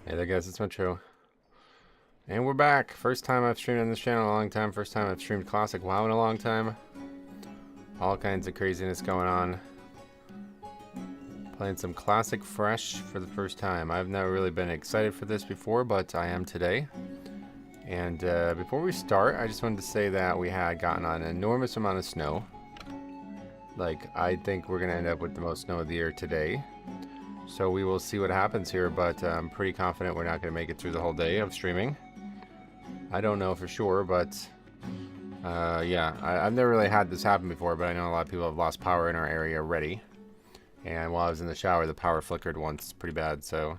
Hey there guys, it's Metro. And we're back. First time I've streamed on this channel in a long time. First time I've streamed Classic WoW in a long time. All kinds of craziness going on. Playing some Classic fresh for the first time. I've never really been excited for this before, but I am today. And before we start, I just wanted to say that we had gotten an enormous amount of snow. Like, I think we're going to end up with the most snow of the year today. So we will see what happens here, but I'm pretty confident we're not going to make it through the whole day of streaming. I don't know for sure, but yeah, I've never really had this happen before, but I know a lot of people have lost power in our area already. And while I was in the shower, the power flickered once pretty bad, so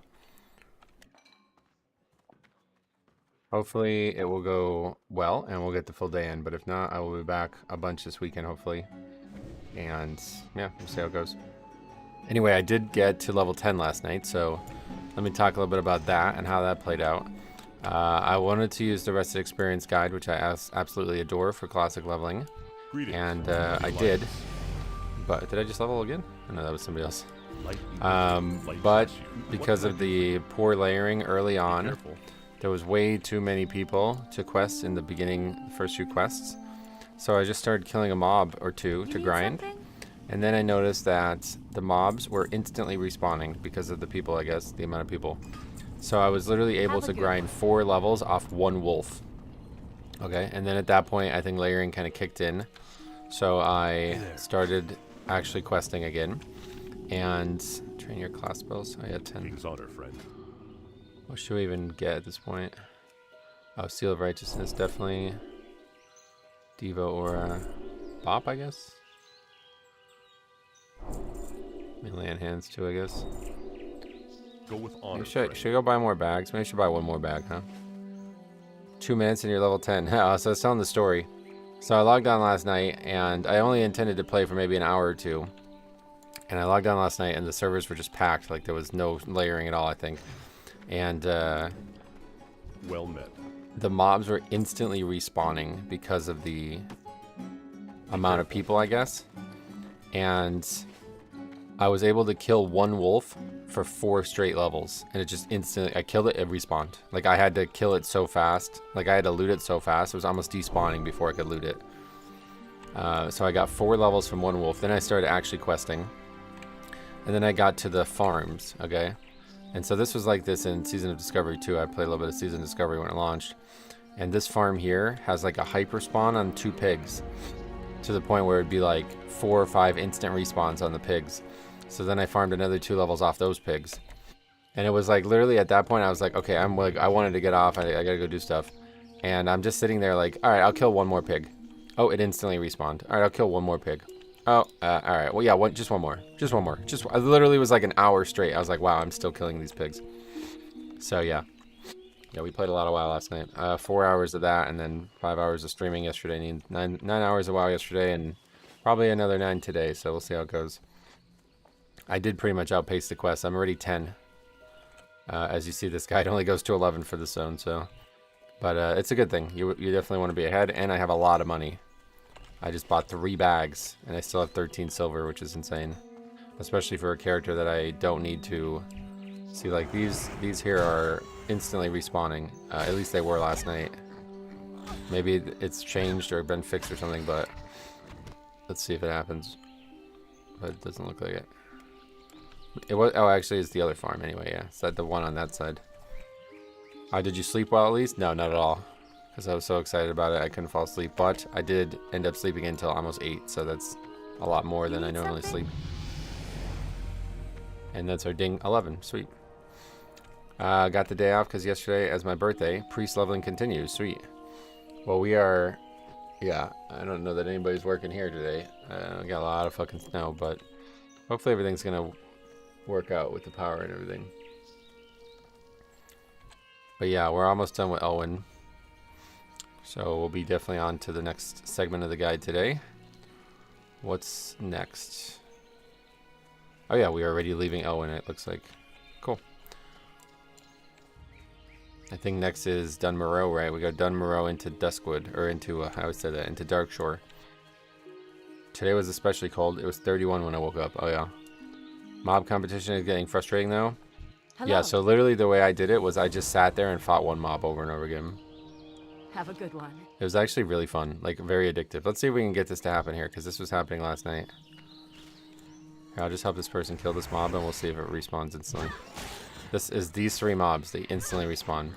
hopefully it will go well and we'll get the full day in, but if not, I will be back a bunch this weekend, hopefully. And yeah, we'll see how it goes. Anyway, I did get to level 10 last night, so let me talk a little bit about that and how that played out. I wanted to use the Rested Experience Guide, which I absolutely adore for classic leveling. And I did. But did I just level again? Oh, no, that was somebody else. But because of the poor layering early on, there was way too many people to quest in the beginning, the first few quests. So I just started killing a mob or two to grind. And then I noticed that the mobs were instantly respawning because of the people, I guess, the amount of people. So I was literally able to grind 4 levels off 1 wolf. Okay, and then at that point, I think layering kind of kicked in. So I started actually questing again. And train your class spells. I had 10. King's honor, friend. What should we even get at this point? Oh, Seal of Righteousness, definitely. Devo or Bop, I guess. Melee and hands too, I guess. Go with honor. Should I go buy more bags? Maybe I should buy one more bag, huh? 2 minutes and you're level 10. So I was telling the story. So I logged on last night, and I only intended to play for maybe an hour or two. And I logged on last night, and the servers were just packed. Like, there was no layering at all, I think. And well met. The mobs were instantly respawning because of the amount of people, I guess. And I was able to kill 1 wolf for 4 straight levels, and it just instantly, I killed it, it respawned. Like, I had to kill it so fast, like I had to loot it so fast, it was almost despawning before I could loot it. So I got 4 levels from 1 wolf, then I started actually questing, and then I got to the farms, okay? And so this was like this in Season of Discovery too. I played a little bit of Season of Discovery when it launched, and this farm here has like a hyper spawn on 2 pigs, to the point where it'd be like 4 or 5 instant respawns on the pigs. So then I farmed another 2 levels off those pigs. And it was like literally at that point I was like, okay, I wanted to get off, I gotta go do stuff. And I'm just sitting there like, alright, I'll kill 1 more pig. Oh, it instantly respawned. Alright, I'll kill 1 more pig. Oh, alright, well yeah, just one more. Just one more. I literally was like an hour straight. I was like, wow, I'm still killing these pigs. So yeah. Yeah, we played a lot of WoW last night. 4 hours of that, and then 5 hours of streaming yesterday. 9 hours of WoW yesterday, and probably another 9 today, so we'll see how it goes. I did pretty much outpace the quest. I'm already 10. As you see, this guide only goes to 11 for the zone, so. But it's a good thing. You definitely want to be ahead, and I have a lot of money. I just bought 3 bags, and I still have 13 silver, which is insane. Especially for a character that I don't need to. See, like, these here are instantly respawning. At least they were last night. Maybe it's changed or been fixed or something, but let's see if it happens. But it doesn't look like it. It was, oh, actually, it's the other farm anyway, yeah. It's the one on that side. Did you sleep well at least? No, not at all. Because I was so excited about it, I couldn't fall asleep. But I did end up sleeping until almost 8, so that's a lot more than I normally sleep. And that's our ding 11. Sweet. Got the day off because yesterday, as my birthday, priest leveling continues. Sweet. Well, we are... Yeah, I don't know that anybody's working here today. We got a lot of fucking snow, but hopefully everything's going to work out with the power and everything. But yeah, we're almost done with Elwyn. So we'll be definitely on to the next segment of the guide today. What's next? Oh yeah, we are already leaving Elwyn, it looks like. Cool. I think next is Dunmoreau, right? We got Dunmoreau into Duskwood, or into, I always say that, into Darkshore. Today was especially cold. It was 31 when I woke up. Oh yeah. Mob competition is getting frustrating though. Hello. Yeah, so literally the way I did it was I just sat there and fought one mob over and over again. Have a good one. It was actually really fun, like very addictive. Let's see if we can get this to happen here, because this was happening last night. Here, I'll just help this person kill this mob, and we'll see if it respawns instantly. This is these 3 mobs. They instantly respawn.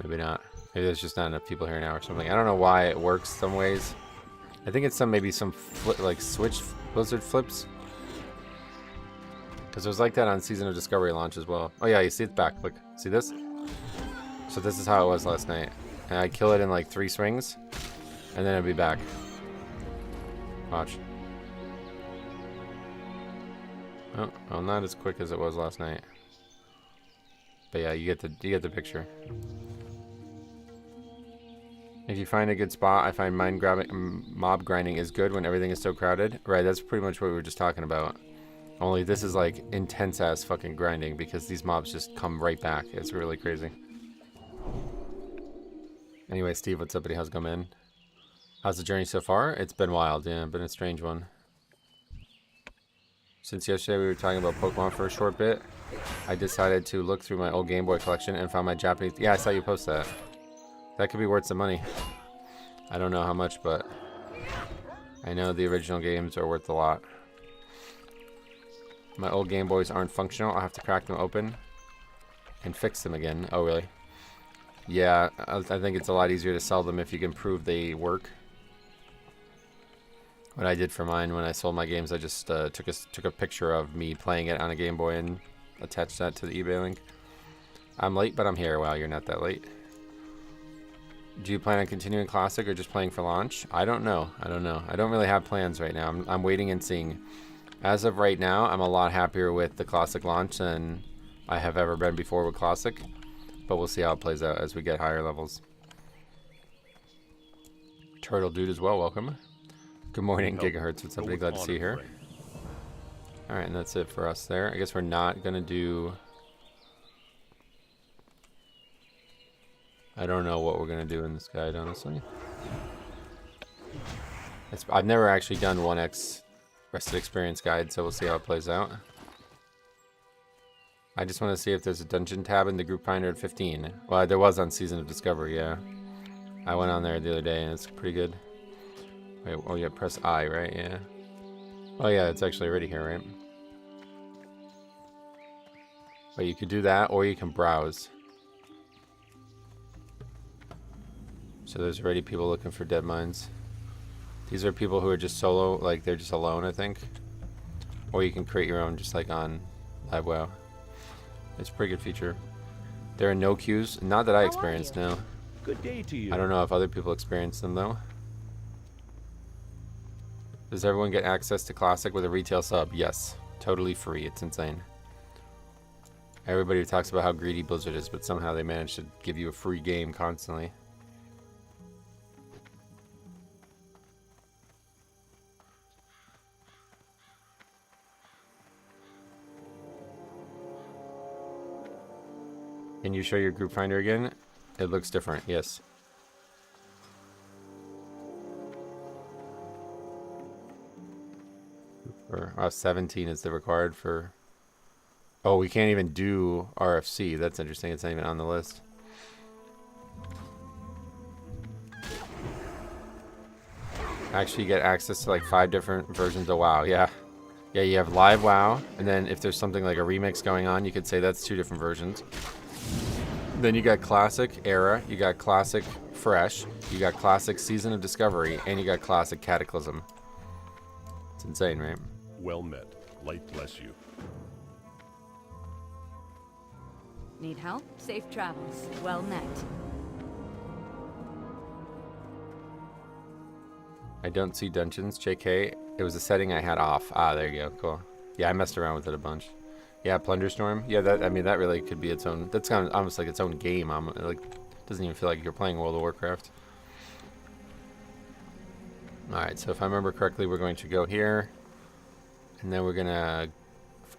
Maybe not. Maybe there's just not enough people here now or something. I don't know why it works some ways. I think it's maybe some like switch Blizzard flips. Because it was like that on Season of Discovery launch as well. Oh yeah, you see it's back. Look, see this? So this is how it was last night. And I'd kill it in like 3 swings. And then it'd be back. Watch. Oh, well, not as quick as it was last night. But yeah, you get the picture. If you find a good spot, I find mob grinding is good when everything is so crowded. Right, that's pretty much what we were just talking about. Only this is like intense ass fucking grinding because these mobs just come right back. It's really crazy. Anyway, Steve, what's up, buddy? How's it going, man? How's the journey so far? It's been wild, yeah, been a strange one. Since yesterday we were talking about Pokemon for a short bit, I decided to look through my old Game Boy collection and found my Japanese... Yeah, I saw you post that. That could be worth some money. I don't know how much, but I know the original games are worth a lot. My old Game Boys aren't functional. I'll have to crack them open and fix them again. Oh, really? Yeah, I think it's a lot easier to sell them if you can prove they work. What I did for mine when I sold my games, I just took a picture of me playing it on a Game Boy and attached that to the eBay link. I'm late, but I'm here. Wow, you're not that late. Do you plan on continuing Classic or just playing for launch? I don't know. I don't really have plans right now. I'm waiting and seeing. As of right now, I'm a lot happier with the Classic launch than I have ever been before with Classic. But we'll see how it plays out as we get higher levels. Turtle Dude as well, welcome. Good morning, Gigahertz. What's up, buddy? Glad to see you here. Alright, and that's it for us there. I guess we're not going to do... I don't know what we're going to do in this guide, honestly. I've never actually done 1x Rested Experience guide, so we'll see how it plays out. I just want to see if there's a dungeon tab in the group finder at 15. Well, there was on Season of Discovery, yeah. I went on there the other day, and it's pretty good. Wait, oh yeah, press I, right? Yeah. Oh yeah, it's actually already here, right? But you could do that, or you can browse. So there's already people looking for dead mines. These are people who are just solo, like they're just alone, I think. Or you can create your own, just like on Live WoW. It's a pretty good feature. There are no queues, not that I experienced, no. Good day to you. I don't know if other people experience them though. Does everyone get access to Classic with a retail sub? Yes, totally free. It's insane. Everybody talks about how greedy Blizzard is, but somehow they manage to give you a free game constantly. Can you show your group finder again? It looks different, yes. For 17 is the required for... Oh, we can't even do RFC. That's interesting. It's not even on the list. Actually, you get access to like 5 different versions of WoW. Yeah. Yeah, you have live WoW, and then if there's something like a remix going on, you could say that's 2 different versions. Then you got Classic Era, you got Classic Fresh, you got Classic Season of Discovery, and you got Classic Cataclysm. It's insane, right? Well met. Light bless you. Need help? Safe travels. Well met. I don't see dungeons, JK. It was a setting I had off. Ah, there you go, cool. Yeah, I messed around with it a bunch. Yeah, Plunderstorm. Yeah, that, I mean, that really could be its own, that's kind of almost like its own game. Like, doesn't even feel like you're playing World of Warcraft. Alright, so if I remember correctly, we're going to go here. And then we're gonna,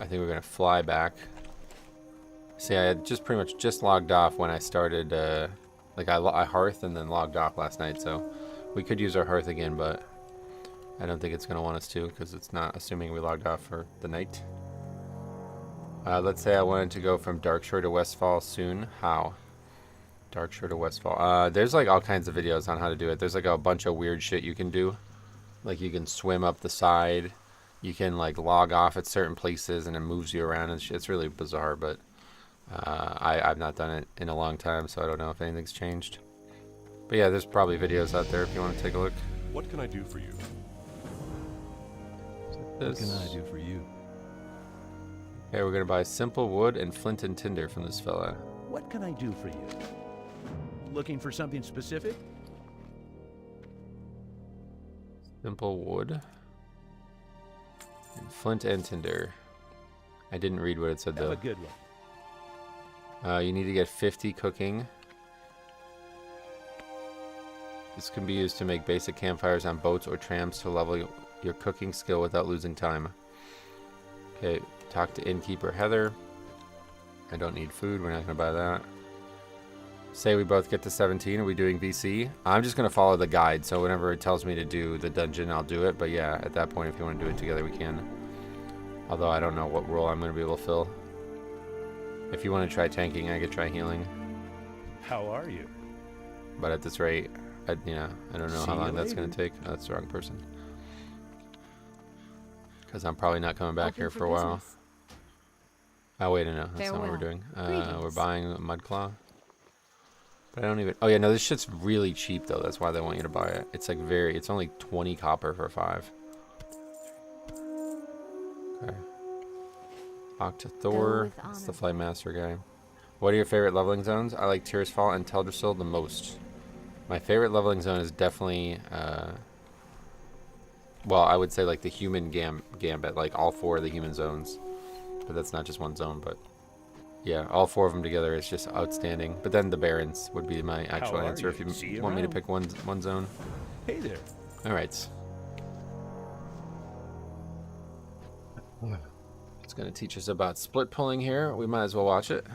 I think we're gonna fly back. See, I had just pretty much just logged off when I started, like I hearth and then logged off last night, so we could use our hearth again, but I don't think it's going to want us to because it's not assuming we logged off for the night. Let's say I wanted to go from Darkshore to Westfall soon. How? Darkshore to Westfall. There's like all kinds of videos on how to do it. There's like a bunch of weird shit you can do. Like you can swim up the side. You can like log off at certain places and it moves you around and shit. It's really bizarre, but I've not done it in a long time, so I don't know if anything's changed. But yeah, there's probably videos out there if you want to take a look. What can I do for you? This. What can I do for you? Okay, we're gonna buy simple wood and flint and tinder from this fella. What can I do for you? Looking for something specific? Simple wood. And flint and tinder. I didn't read what it said Have though. a good one. You need to get 50 cooking. This can be used to make basic campfires on boats or trams to level your cooking skill without losing time. Okay, talk to innkeeper Heather. I don't need food, we're not going to buy that. Say we both get to 17, are we doing VC? I'm just going to follow the guide, so whenever it tells me to do the dungeon, I'll do it. But yeah, at that point, if you want to do it together, we can. Although I don't know what role I'm going to be able to fill. If you want to try tanking, I could try healing. How are you? But at this rate, I don't know See how you long that's going to later. take. Oh, that's the wrong person. Because I'm probably not coming back Open here for a while. business. Oh, wait, no, that's not what we're Farewell. doing. We're Greetings. buying a Mudclaw. But I don't even... Oh, yeah, no, this shit's really cheap, though. That's why they want you to buy it. It's like it's only 20 copper for 5. Okay. Talk to Thor. with That's the honor. Flight Master guy. What are your favorite leveling zones? I like Tearsfall and Teldrassil the most. My favorite leveling zone is definitely... well, I would say like the human gambit. Like all 4 of the human zones. But that's not just one zone, but... Yeah, all 4 of them together is just outstanding. But then the Barrens would be my actual are answer you? if See you you want me to around. pick one zone. Hey there. All right. It's going to teach us about split pulling here. We might as well watch it.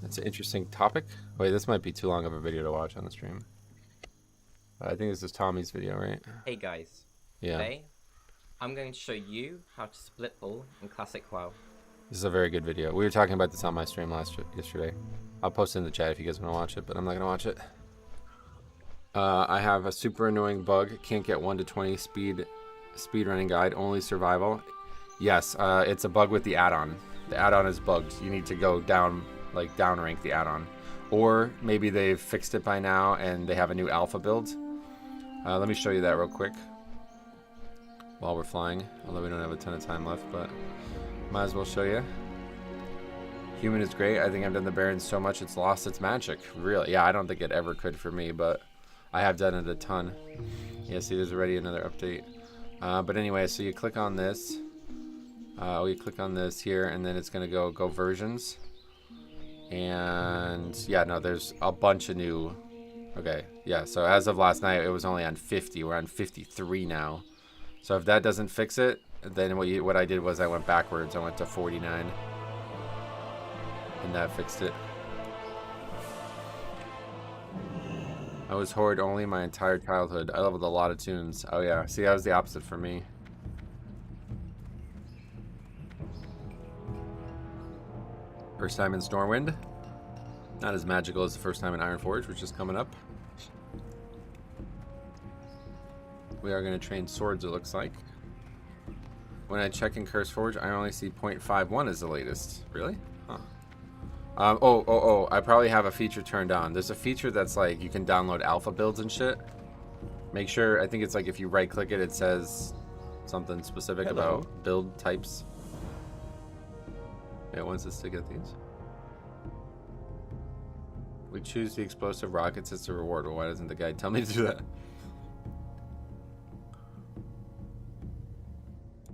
It's an interesting topic. Wait, this might be too long of a video to watch on the stream. I think this is Tommy's video, right? Hey guys, Yeah. today I'm going to show you how to split pull in Classic WoW. This is a very good video. We were talking about this on my stream yesterday. I'll post it in the chat if you guys want to watch it, but I'm not going to watch it. I have a super annoying bug. Can't get 1 to 20 speed running guide. Only survival. Yes, it's a bug with the add-on. The add-on is bugged. You need to go down, like down rank the add-on. Or maybe they've fixed it by now and they have a new alpha build. Let me show you that real quick while we're flying. Although we don't have a ton of time left, but might as well show you. Human is great. I think I've done the Barrens so much it's lost its magic. Really? Yeah, I don't think it ever could for me, but I have done it a ton. Yeah, see, there's already another update. But anyway, so you click on this. We click on this here, and then it's going to go versions. And yeah, no, there's a bunch of new. Okay, yeah, so as of last night, it was only on 50. We're on 53 now. So if that doesn't fix it, then what I did was I went backwards. I went to 49. And that fixed it. I was Horde only my entire childhood. I leveled a lot of tunes. Oh yeah, see, that was the opposite for me. First time in Stormwind. Not as magical as the first time in Ironforge, which is coming up. We are going to train swords, it looks like. When I check in CurseForge, I only see 0.51 as the latest. Really? Huh. I probably have a feature turned on. There's a feature that's like you can download alpha builds and shit. Make sure, I think it's like if you right click it, it says something specific Hello. about build types. Yeah, wants us to get these. We choose the explosive rockets as a reward. Well, why doesn't the guide tell me to do that?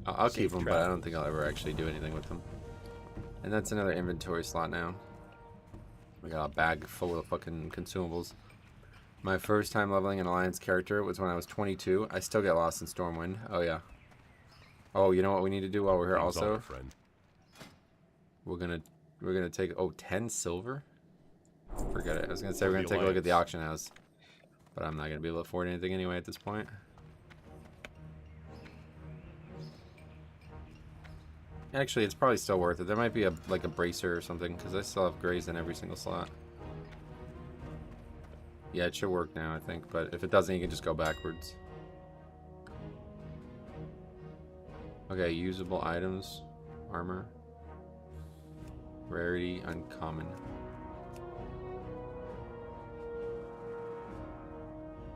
I'll keep Safe them, but I don't travels. think I'll ever actually do anything with them. And that's another inventory slot now. We got a bag full of fucking consumables. My first time leveling an Alliance character was when I was 22. I still get lost in Stormwind. Oh, yeah. Oh, you know what we need to do while we're here Things also? are, friend. We're gonna take 10 silver? Forget it. I was gonna say we're gonna The take a look at the Alliance. auction house. But I'm not gonna be able to afford anything anyway at this point. Actually, it's probably still worth it. There might be a like a bracer or something, because I still have grays in every single slot. Yeah, it should work now, I think. But if it doesn't, you can just go backwards. Okay, usable items. Armor. Rarity, uncommon.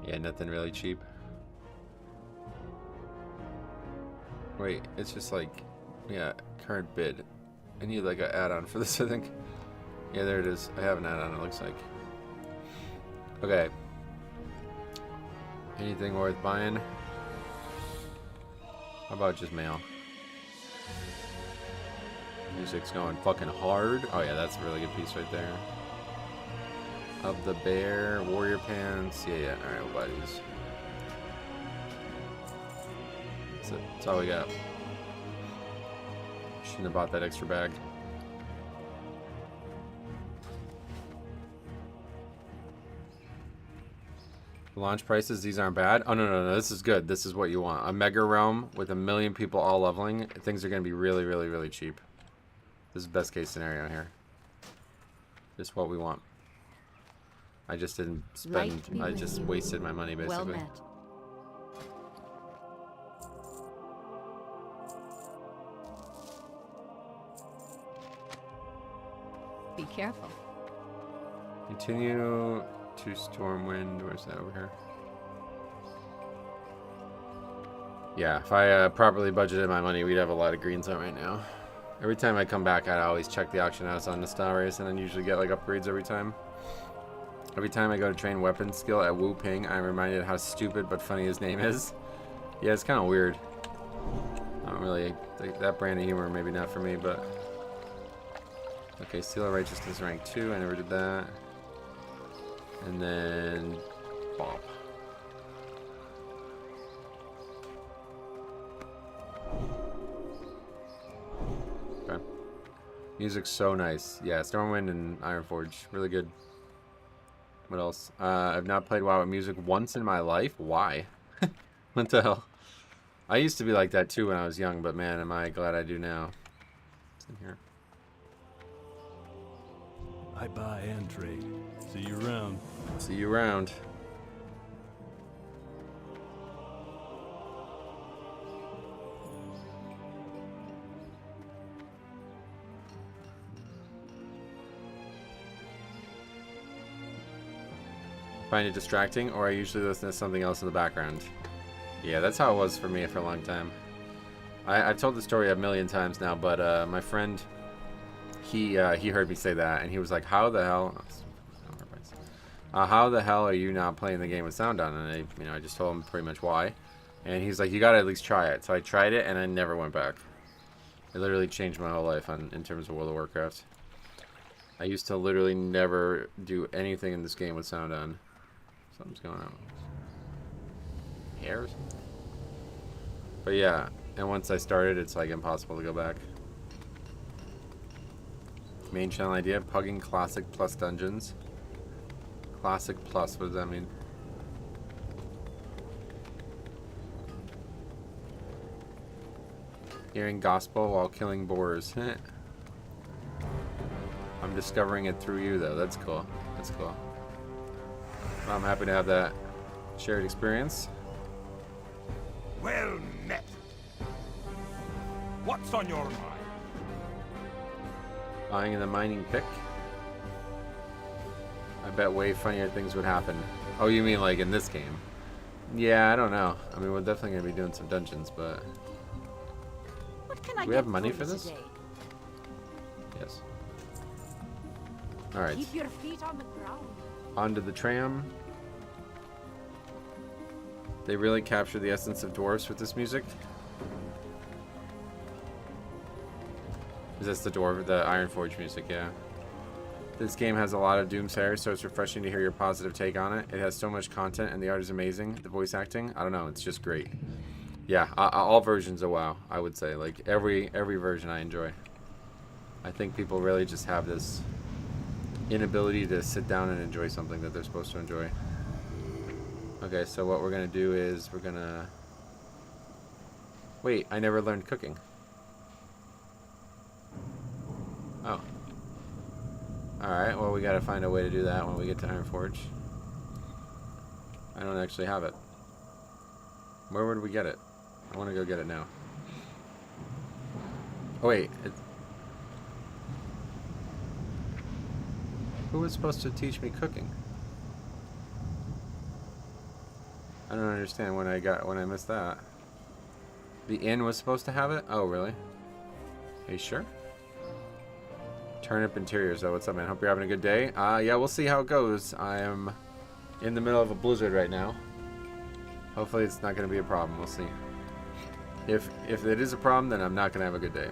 Yeah, nothing really cheap. Wait, it's just like, yeah, current bid. I need like an add-on for this, I think. Yeah, there it is. I have an add-on, it looks like. Okay. Anything worth buying? How about just mail? Music's going fucking hard. Oh yeah, that's a really good piece right there. Of the bear, warrior pants. Yeah, yeah. Alright, we'll buy these. That's it. That's all we got. Shouldn't have bought that extra bag. Launch prices, these aren't bad. Oh, no, no, no. This is good. This is what you want. A mega realm with 1 million people all leveling. Things are going to be really, really, really cheap. This is best case scenario here. Just what we want. I just didn't spend. I just wasted my money, basically. Well met. Be careful. Continue to Stormwind. Where's that over here? Yeah, if I properly budgeted my money, we'd have a lot of greens on right now. Every time I come back, I always check the auction house on the star race, and then usually get like upgrades every time. Every time I go to train weapon skill at Wu Ping, I'm reminded how stupid but funny his name is. Yeah, it's kind of weird. I don't really think that brand of humor, maybe not for me, but okay. Seal of Righteousness rank 2. I never did that. And then Bop. Okay. Music's so nice. Yeah, Stormwind and Ironforge, really good. What else? I've not played WoW with music once in my life. Why? What the hell? I used to be like that too when I was young, but man, am I glad I do now. What's in here? I buy and trade. See you around. See you around. Find it distracting, or I usually listen to something else in the background. Yeah, that's how it was for me for a long time. I've told the story a million times now, but my friend, he heard me say that, and he was like, "How the hell? How the hell are you not playing the game with sound on?" And I just told him pretty much why, and he's like, "You gotta at least try it." So I tried it, and I never went back. It literally changed my whole life in terms of World of Warcraft. I used to literally never do anything in this game with sound on. Something's going on. Hair or something? But yeah, and once I started, it's like impossible to go back. Main channel idea, pugging Classic Plus dungeons. Classic Plus, what does that mean? Hearing gospel while killing boars. I'm discovering it through you though, that's cool. That's cool. Well, I'm happy to have that shared experience. Well met. What's on your mind? Buying the mining pick. I bet way funnier things would happen. Oh, you mean like in this game? Yeah, I don't know. I mean, we're definitely going to be doing some dungeons, but... What can I Do we have get money for for you this? today? Yes. Alright, Keep your feet on the ground. onto the tram. They really capture the essence of dwarves with this music. Is this the Ironforge music? Yeah. This game has a lot of Doomsayer, so it's refreshing to hear your positive take on it. It has so much content, and the art is amazing. The voice acting, I don't know, it's just great. Yeah, all versions of WoW, I would say. Like every version I enjoy. I think people really just have this inability to sit down and enjoy something that they're supposed to enjoy. Okay, so what we're gonna do is we're gonna... Wait, I never learned cooking. Alright, well we gotta find a way to do that when we get to Ironforge. I don't actually have it. Where would we get it? I want to go get it now. Oh wait, who was supposed to teach me cooking? I don't understand when I missed that. The inn was supposed to have it? Oh really? Are you sure? Turnip Interiors though, what's up man? Hope you're having a good day. Yeah, we'll see how it goes. I am in the middle of a blizzard right now. Hopefully it's not going to be a problem. We'll see. If it is a problem, then I'm not going to have a good day.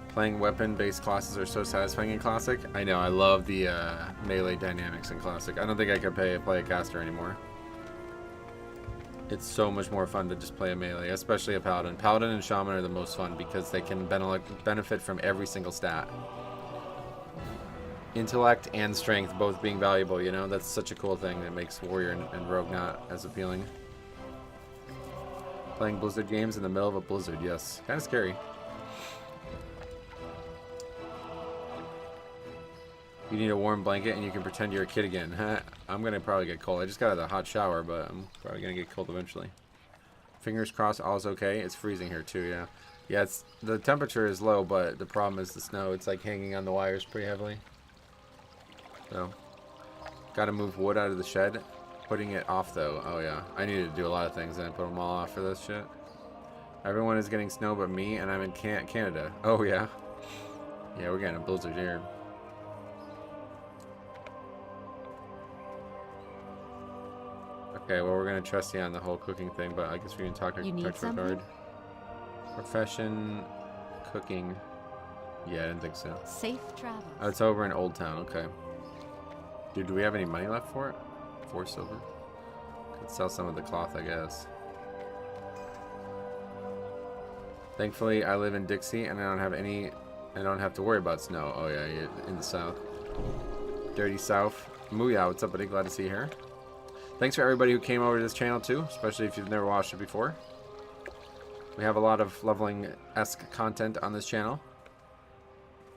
Playing weapon-based classes are so satisfying in Classic. I know, I love the melee dynamics in Classic. I don't think I could play a caster anymore. It's so much more fun to just play a melee, especially a Paladin. Paladin and Shaman are the most fun because they can benefit from every single stat. Intellect and strength both being valuable, you know? That's such a cool thing that makes Warrior and Rogue not as appealing. Playing Blizzard games in the middle of a blizzard, yes. Kind of scary. You need a warm blanket and you can pretend you're a kid again. I'm gonna probably get cold. I just got out of the hot shower, but I'm probably gonna get cold eventually. Fingers crossed, all's okay. It's freezing here too, yeah. Yeah, the temperature is low, but the problem is the snow. It's like hanging on the wires pretty heavily. So, gotta move wood out of the shed. Putting it off though. Oh yeah, I needed to do a lot of things and I put them all off for this shit. Everyone is getting snow but me, and I'm in Canada. Oh yeah. Yeah, we're getting a blizzard here. Okay, well we're gonna trust you on the whole cooking thing, but I guess we can talk You need architectural guard. something? Profession, cooking. Yeah, I didn't think so. Safe travels. Oh, it's over in Old Town. Okay. Dude, do we have any money left for it? 4 silver. Could sell some of the cloth, I guess. Thankfully, I live in Dixie, and I don't have to worry about snow. Oh yeah, you're in the south. Dirty South. Mooyah, what's up, buddy? Glad to see you here. Thanks for everybody who came over to this channel too, especially if you've never watched it before. We have a lot of leveling-esque content on this channel.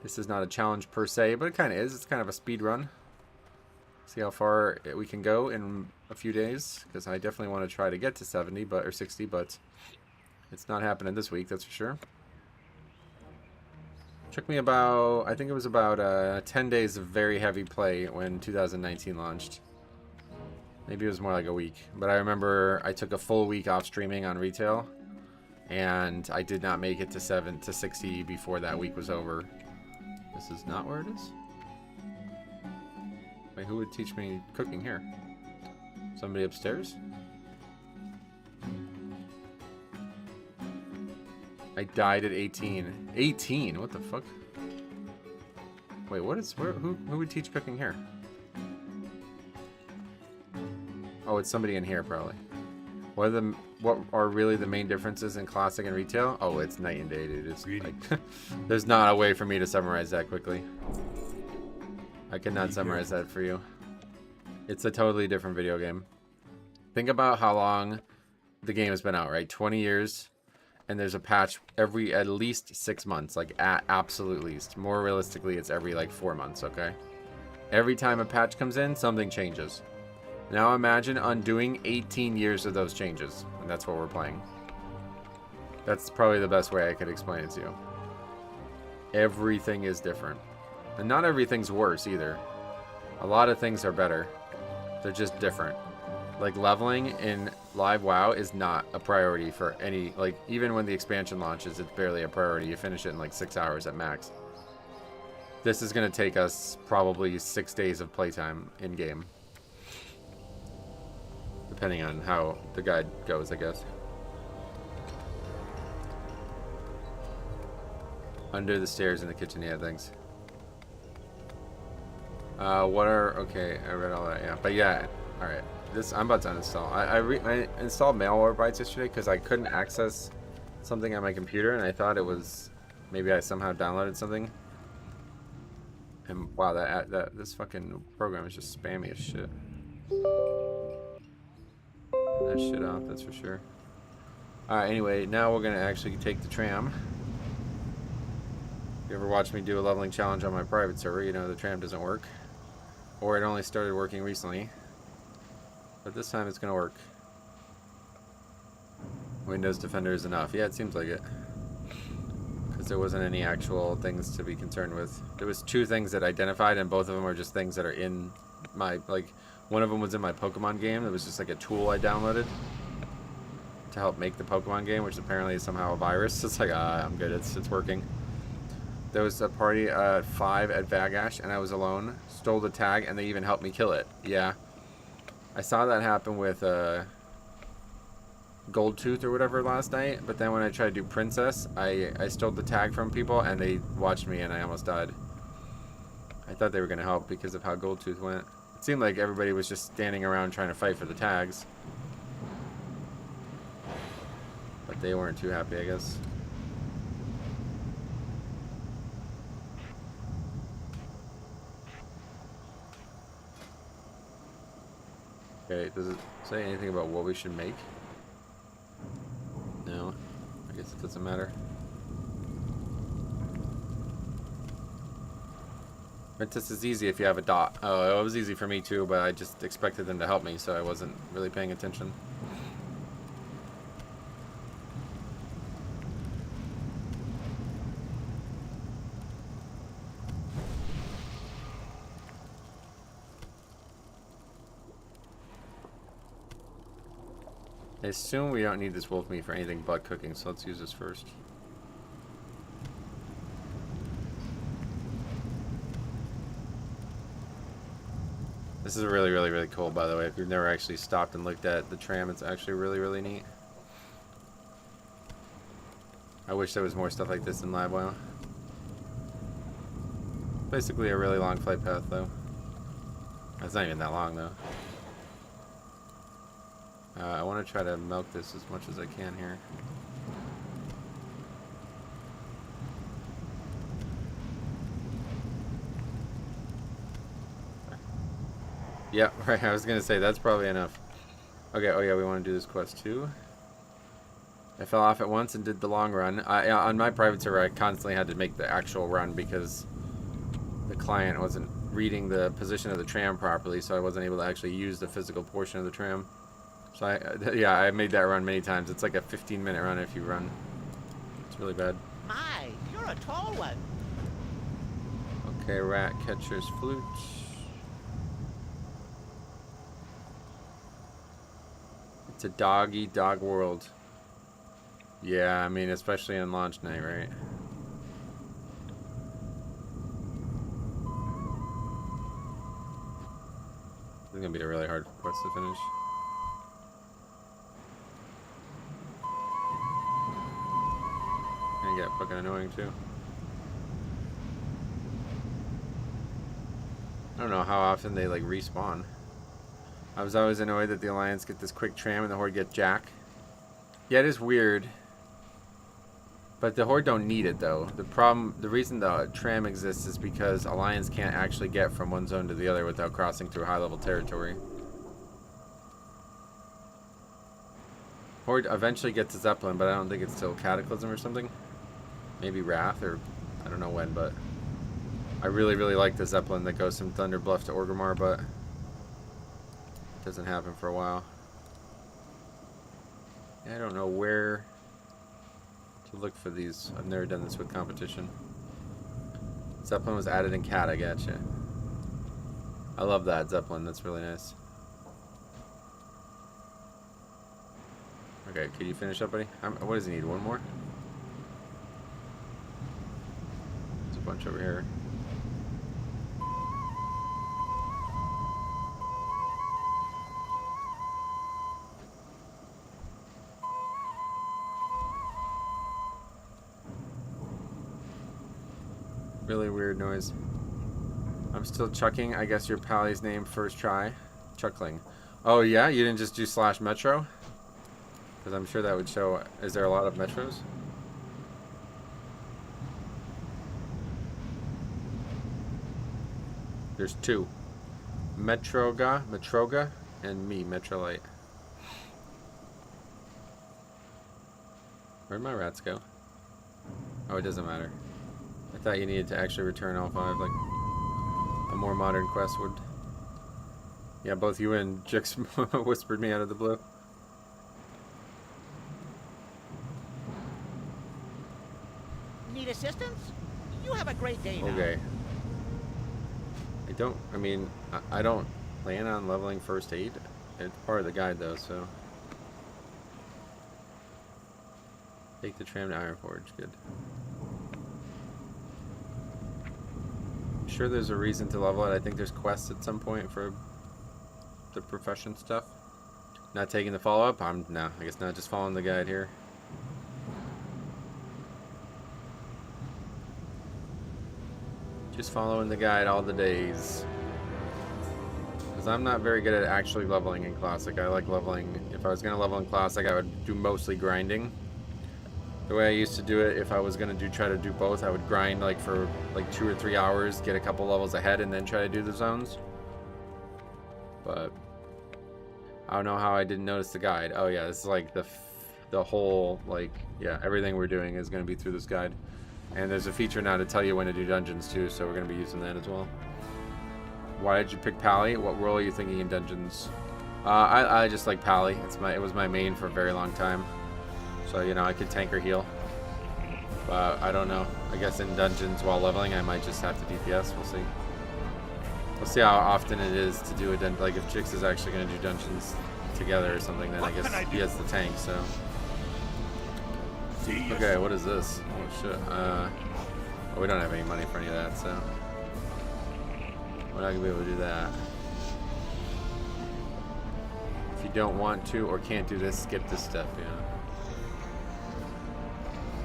This is not a challenge per se, but it kind of is. It's kind of a speed run. See how far we can go in a few days, because I definitely want to try to get to 70 or 60, but it's not happening this week, that's for sure. Took me about, I think it was about 10 days of very heavy play when 2019 launched. Maybe it was more like a week, but I remember I took a full week off streaming on retail, and I did not make it to 60 before that week was over. This is not where it is? Wait, who would teach me cooking here? Somebody upstairs? I died at 18. 18? What the fuck? Wait, who would teach cooking here? Oh, it's somebody in here probably. What are really the main differences in Classic and retail? Oh, it's night and day, dude. It's like, there's not a way for me to summarize that quickly. I cannot summarize that for you. It's a totally different video game. Think about how long the game has been out, right? 20 years, and there's a patch every at least 6 months, like at absolute least. More realistically, it's every like 4 months, okay? Every time a patch comes in, something changes. Now imagine undoing 18 years of those changes, and that's what we're playing. That's probably the best way I could explain it to you. Everything is different. And not everything's worse either. A lot of things are better. They're just different. Like leveling in live WoW is not a priority for any, like even when the expansion launches, it's barely a priority. You finish it in like 6 hours at max. This is going to take us probably 6 days of playtime in game. Depending on how the guide goes, I guess. Under the stairs in the kitchen, yeah, thanks. Okay, I read all that, yeah. But yeah, alright. I'm about to uninstall. I installed Malwarebytes yesterday because I couldn't access something on my computer, and I thought it was, maybe I somehow downloaded something. And wow, this fucking program is just spammy as shit. That shit off, that's for sure. Alright, anyway, now we're gonna actually take the tram. If you ever watch me do a leveling challenge on my private server, you know the tram doesn't work. Or it only started working recently. But this time it's going to work. Windows Defender is enough. Yeah, it seems like it. Because there wasn't any actual things to be concerned with. There was 2 things that identified, and both of them are just things that are in my, like, one of them was in my Pokemon game. It was just like a tool I downloaded to help make the Pokemon game, which apparently is somehow a virus. It's like, I'm good, it's working. There was a party at 5 at Vagash, and I was alone. Stole the tag, and they even helped me kill it. Yeah. I saw that happen with Goldtooth or whatever last night, but then when I tried to do Princess, I stole the tag from people, and they watched me, and I almost died. I thought they were going to help because of how Goldtooth went. It seemed like everybody was just standing around trying to fight for the tags. But they weren't too happy, I guess. Okay, does it say anything about what we should make? No, I guess it doesn't matter. Princess is easy if you have a dot. Oh, it was easy for me too, but I just expected them to help me, so I wasn't really paying attention. I assume we don't need this wolf meat for anything but cooking, so let's use this first. This is really, really, really cool, by the way. If you've never actually stopped and looked at the tram, it's actually really, really neat. I wish there was more stuff like this in LabWow. Basically a really long flight path, though. It's not even that long, though. I want to try to milk this as much as I can here. Yeah, right, I was going to say, that's probably enough. Okay, oh yeah, we want to do this quest too. I fell off at once and did the long run. On my private server, I constantly had to make the actual run because the client wasn't reading the position of the tram properly, so I wasn't able to actually use the physical portion of the tram. So I made that run many times. It's like a 15-minute run if you run. It's really bad. My, you're a tall one. Okay, rat catcher's flute. It's a dog-eat-dog world. Yeah, I mean, especially on launch night, right? This is gonna be a really hard quest to finish. Gonna get fucking annoying too. I don't know how often they like respawn. I was always annoyed that the Alliance get this quick tram and the Horde get Jack. Yeah, it is weird. But the Horde don't need it though. The reason the tram exists is because Alliance can't actually get from one zone to the other without crossing through high level territory. Horde eventually gets a Zeppelin, but I don't think it's till Cataclysm or something. Maybe Wrath, or I don't know when, but I really, really like the Zeppelin that goes from Thunder Bluff to Orgrimmar, but it doesn't happen for a while. I don't know where to look for these. I've never done this with competition. Zeppelin was added in Cat, I gotcha. I love that Zeppelin, that's really nice. Okay, can you finish up, buddy? What does he need? One more? There's a bunch over here. Really weird noise. I'm still chucking. I guess your pally's name first try. Chuckling. Oh yeah? You didn't just do /metro? Because I'm sure that would show. Is there a lot of metros? There's 2. Metroga, and me, Metrolite. Where'd my rats go? Oh, it doesn't matter. I thought you needed to actually return all 5, like a more modern quest would. Yeah, both you and Jix whispered me out of the blue. Need assistance? You have a great day now. Okay. I don't plan on leveling first aid. It's part of the guide though, so. Take the tram to Ironforge, good. I'm sure there's a reason to level it. I think there's quests at some point for the profession stuff. Not taking the follow-up? No, I guess not, just following the guide here. Just following the guide all the days. Because I'm not very good at actually leveling in Classic. I like leveling, if I was going to level in Classic, I would do mostly grinding. The way I used to do it, if I was going to try to do both, I would grind like for like 2 or 3 hours, get a couple levels ahead, and then try to do the zones. But I don't know how I didn't notice the guide. Oh yeah, this is like the whole, like, yeah, everything we're doing is going to be through this guide. And there's a feature now to tell you when to do dungeons too, so we're going to be using that as well. Why did you pick Pally? What role are you thinking in dungeons? I just like Pally. It was my main for a very long time. So, you know, I could tank or heal. But I don't know. I guess in dungeons while leveling, I might just have to DPS. We'll see. We'll see how often it is to do a dungeon. Like, if Jix is actually going to do dungeons together or something, then I guess he has the tank, so. Okay, what is this? Oh, shit. Well, we don't have any money for any of that, so. We're not going to be able to do that. If you don't want to or can't do this, skip this step, yeah.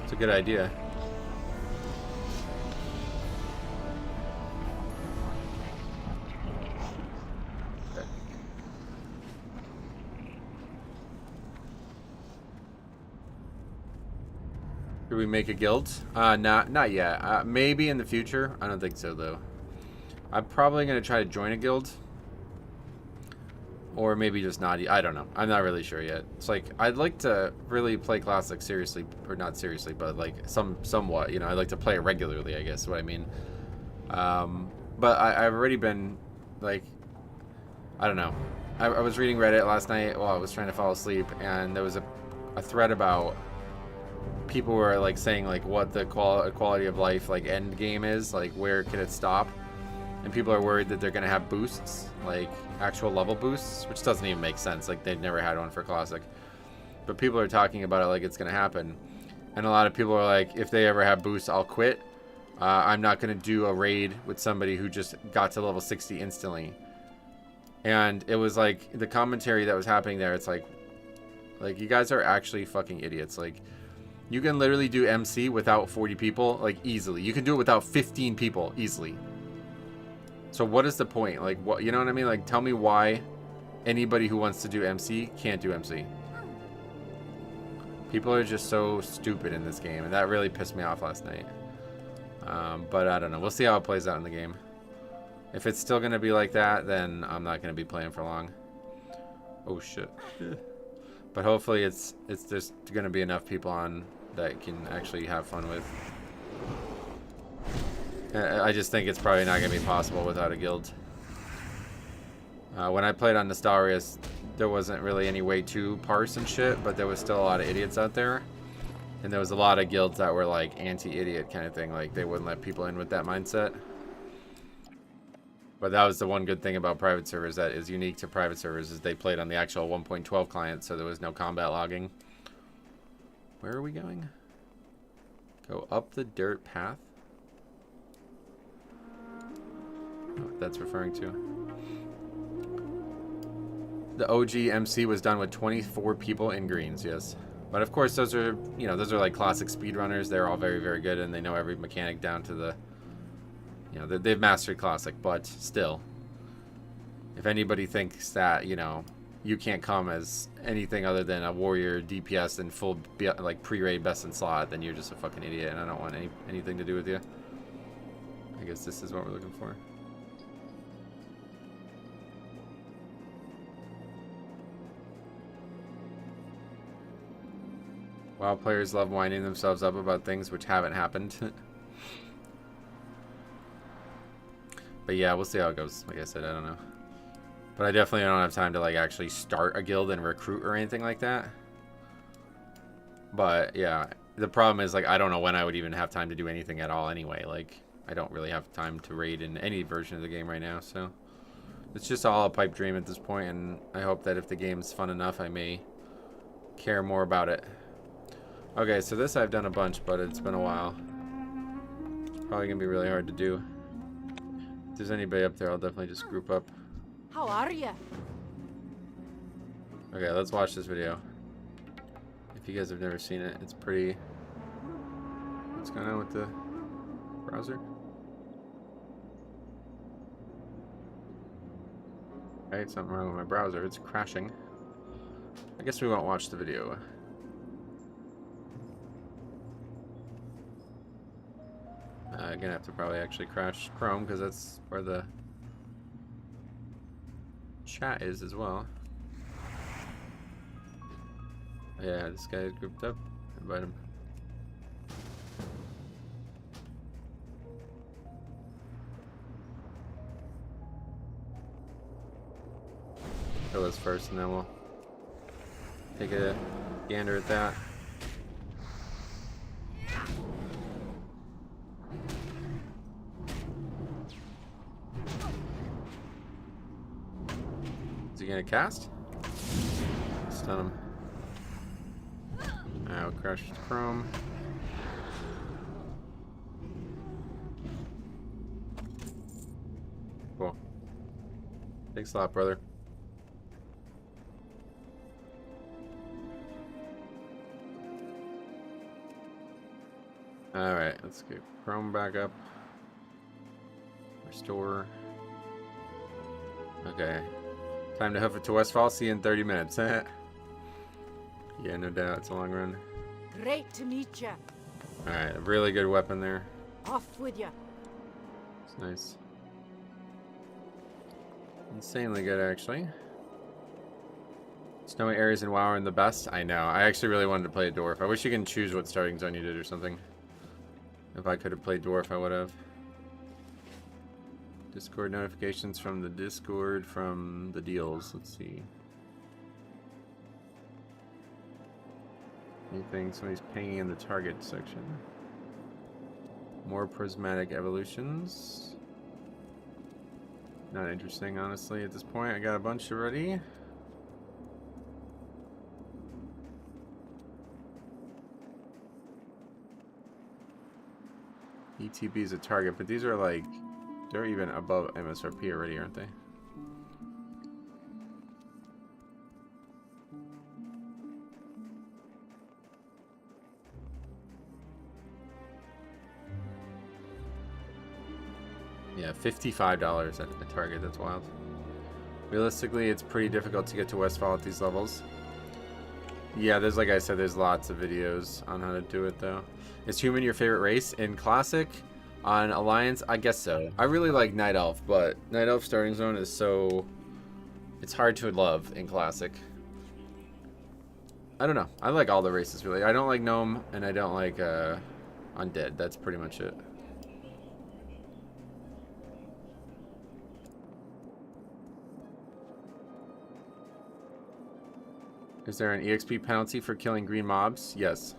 It's a good idea. Okay. Should we make a guild? Not yet. Maybe in the future. I don't think so though. I'm probably gonna try to join a guild. Or maybe just not. I don't know. I'm not really sure yet. It's like, I'd like to really play Classic seriously, or not seriously, but like somewhat, you know, I'd like to play it regularly, I guess is what I mean. But I've already been, like, I don't know. I was reading Reddit last night while I was trying to fall asleep, and there was a thread about people were like saying like what the quality of life like end game is, like where can it stop? And people are worried that they're going to have boosts, like actual level boosts, which doesn't even make sense. Like, they've never had one for Classic. But people are talking about it like it's going to happen. And a lot of people are like, if they ever have boosts, I'll quit. I'm not going to do a raid with somebody who just got to level 60 instantly. And it was like, the commentary that was happening there, it's like you guys are actually fucking idiots. Like, you can literally do MC without 40 people, like, easily. You can do it without 15 people, easily. So what is the point? Like, what, you know what I mean? Like, tell me why anybody who wants to do MC can't do MC. People are just so stupid in this game, and that really pissed me off last night. But I don't know. We'll see how it plays out in the game. If it's still going to be like that, then I'm not going to be playing for long. Oh, shit. But hopefully there's going to be enough people on that can actually have fun with. I just think it's probably not going to be possible without a guild. When I played on Nostalrius, there wasn't really any way to parse and shit, but there was still a lot of idiots out there. And there was a lot of guilds that were like anti-idiot kind of thing, like they wouldn't let people in with that mindset. But that was the one good thing about private servers that is unique to private servers, is they played on the actual 1.12 client, so there was no combat logging. Where are we going? Go up the dirt path? What that's referring to. The OG MC was done with 24 people in greens, yes. But of course those are, you know, those are like classic speedrunners. They're all very, very good, and they know every mechanic down to the, you know, they've mastered classic. But still, if anybody thinks that, you know, you can't come as anything other than a warrior DPS and full like pre-raid best in slot, then you're just a fucking idiot, and I don't want anything to do with you. I guess this is what we're looking for. WoW players love winding themselves up about things which haven't happened. But yeah, we'll see how it goes. Like I said, I don't know. But I definitely don't have time to like actually start a guild and recruit or anything like that. But yeah, the problem is like I don't know when I would even have time to do anything at all anyway. Like I don't really have time to raid in any version of the game right now, so it's just all a pipe dream at this point, and I hope that if the game's fun enough I may care more about it. Okay, so this I've done a bunch, but it's been a while. It's probably gonna be really hard to do. If there's anybody up there, I'll definitely just group up. How are ya? Okay, let's watch this video. If you guys have never seen it, it's pretty... What's going on with the browser? Okay, something wrong with my browser. It's crashing. I guess we won't watch the video. Gonna have to probably actually crash Chrome because that's where the chat is as well. Yeah, this guy is grouped up. Invite him. Kill this first and then we'll take a gander at that. Is he gonna cast? Stun him. Alright, we'll crash his Chrome. Cool. Thanks a lot, brother. Alright, let's get Chrome back up. Restore. Okay. Time to hoof it to Westfall. See you in 30 minutes. Yeah, no doubt. It's a long run. Great to meet ya. Alright, a really good weapon there. Off with ya. It's nice. Insanely good, actually. Snowy areas in WoW are the best. I know. I actually really wanted to play a Dwarf. I wish you can choose what starting zone you did or something. If I could have played Dwarf, I would have. Discord notifications from the Discord from the deals. Let's see. Anything? Somebody's pinging in the target section. More prismatic evolutions. Not interesting, honestly, at this point. I got a bunch already. ETB is a target, but these are like, they're even above MSRP already, aren't they? Yeah, $55 at a target. That's wild. Realistically, it's pretty difficult to get to Westfall at these levels. Yeah, there's, like I said, there's lots of videos on how to do it, though. Is human your favorite race? In Classic? On Alliance? I guess so. I really like Night Elf, but Night Elf starting zone is so... It's hard to love in Classic. I don't know. I like all the races, really. I don't like Gnome, and I don't like Undead. That's pretty much it. Is there an EXP penalty for killing green mobs? Yes.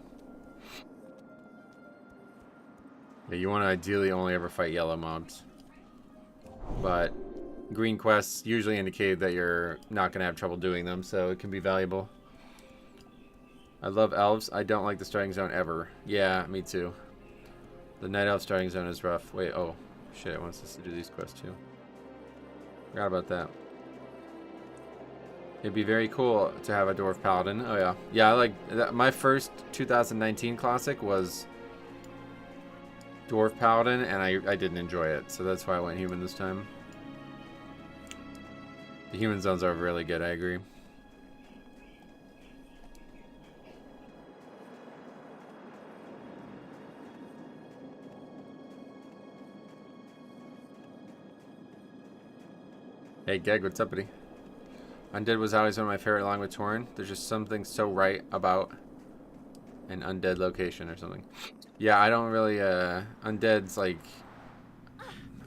Yeah, you want to ideally only ever fight yellow mobs. But green quests usually indicate that you're not going to have trouble doing them, so it can be valuable. I love elves. I don't like the starting zone ever. Yeah, me too. The night elf starting zone is rough. Wait, oh, shit, it wants us to do these quests too. Forgot about that. It'd be very cool to have a Dwarf Paladin. Oh yeah. Yeah, I like that. My first 2019 Classic was Dwarf Paladin, and I didn't enjoy it, so that's why I went human this time. The human zones are really good, I agree. Hey Geg, what's up, buddy? Undead was always one of my favorite along with Torn. There's just something so right about an undead location or something. Yeah, I don't really, Undead's like,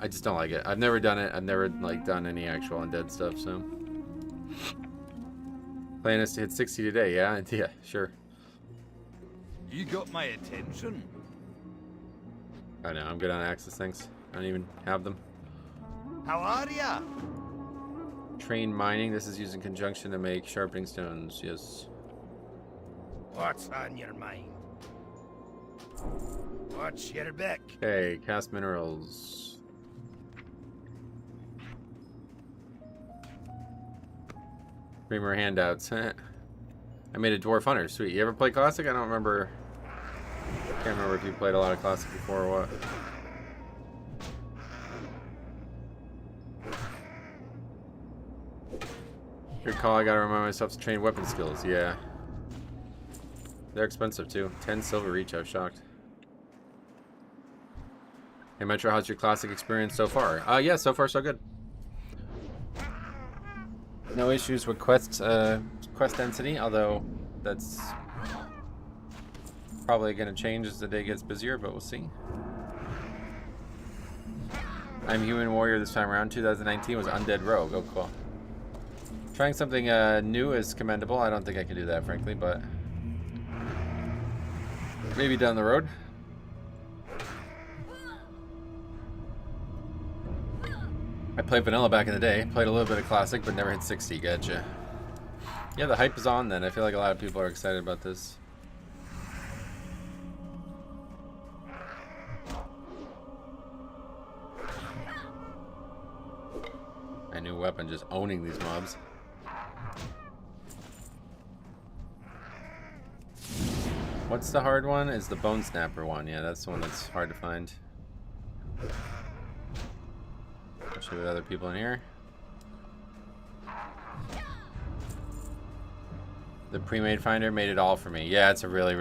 I just don't like it. I've never done it. I've never like done any actual undead stuff, so. Plan is to hit 60 today, yeah? Yeah, sure. You got my attention. I know, I'm good on access things. I don't even have them. How are ya? Train mining, this is used in conjunction to make sharpening stones, yes. What's on your mind? What's your beck? Okay, cast minerals. Dreamer handouts. I made a dwarf hunter. Sweet. You ever play classic? I don't remember. Can't remember if you played a lot of classic before or what. Good call. I gotta remind myself to train weapon skills. Yeah. They're expensive too. 10 silver each. I was shocked. Hey Metro, how's your classic experience so far? Yeah, so far so good. No issues with quest density, although that's probably going to change as the day gets busier, but we'll see. I'm Human Warrior this time around. 2019 was Undead Rogue. Oh, cool. Trying something new is commendable. I don't think I can do that, frankly, but maybe down the road. I played vanilla back in the day. Played a little bit of classic, but never hit 60. Gotcha. Yeah, the hype is on then. I feel like a lot of people are excited about this. A new weapon, just owning these mobs. What's the hard one? Is the Bone Snapper one. Yeah, that's the one that's hard to find. Especially with other people in here. The pre-made finder made it all for me. Yeah, it's a really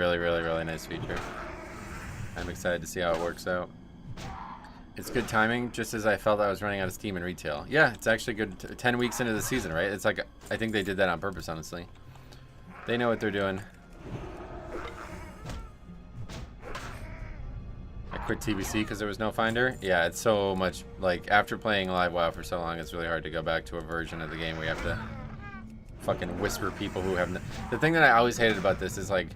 nice feature. I'm excited to see how it works out. It's good timing, just as I felt I was running out of steam in retail. Yeah, it's actually good. 10 weeks into the season, right? It's like, I think they did that on purpose, honestly. They know what they're doing. I quit TBC because there was no finder. Yeah, it's so much, like, after playing Live WoW for so long, it's really hard to go back to a version of the game where you have to fucking whisper people who have no... The thing that I always hated about this is, like,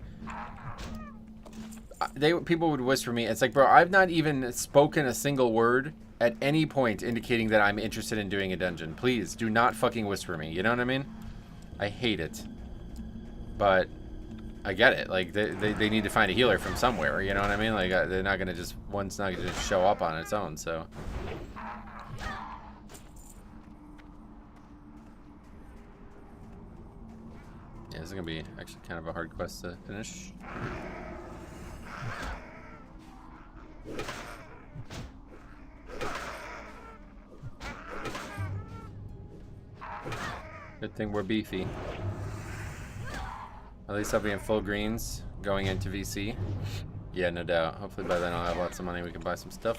people would whisper me. It's like, bro, I've not even spoken a single word at any point indicating that I'm interested in doing a dungeon. Please, do not fucking whisper me. You know what I mean? I hate it. But I get it. Like, they need to find a healer from somewhere. You know what I mean? Like, they're not going to just... One's not going to just show up on its own, so... Yeah, this is going to be actually kind of a hard quest to finish. Good thing we're beefy. At least I'll be in full greens going into VC. Yeah, no doubt. Hopefully by then I'll have lots of money. We can buy some stuff.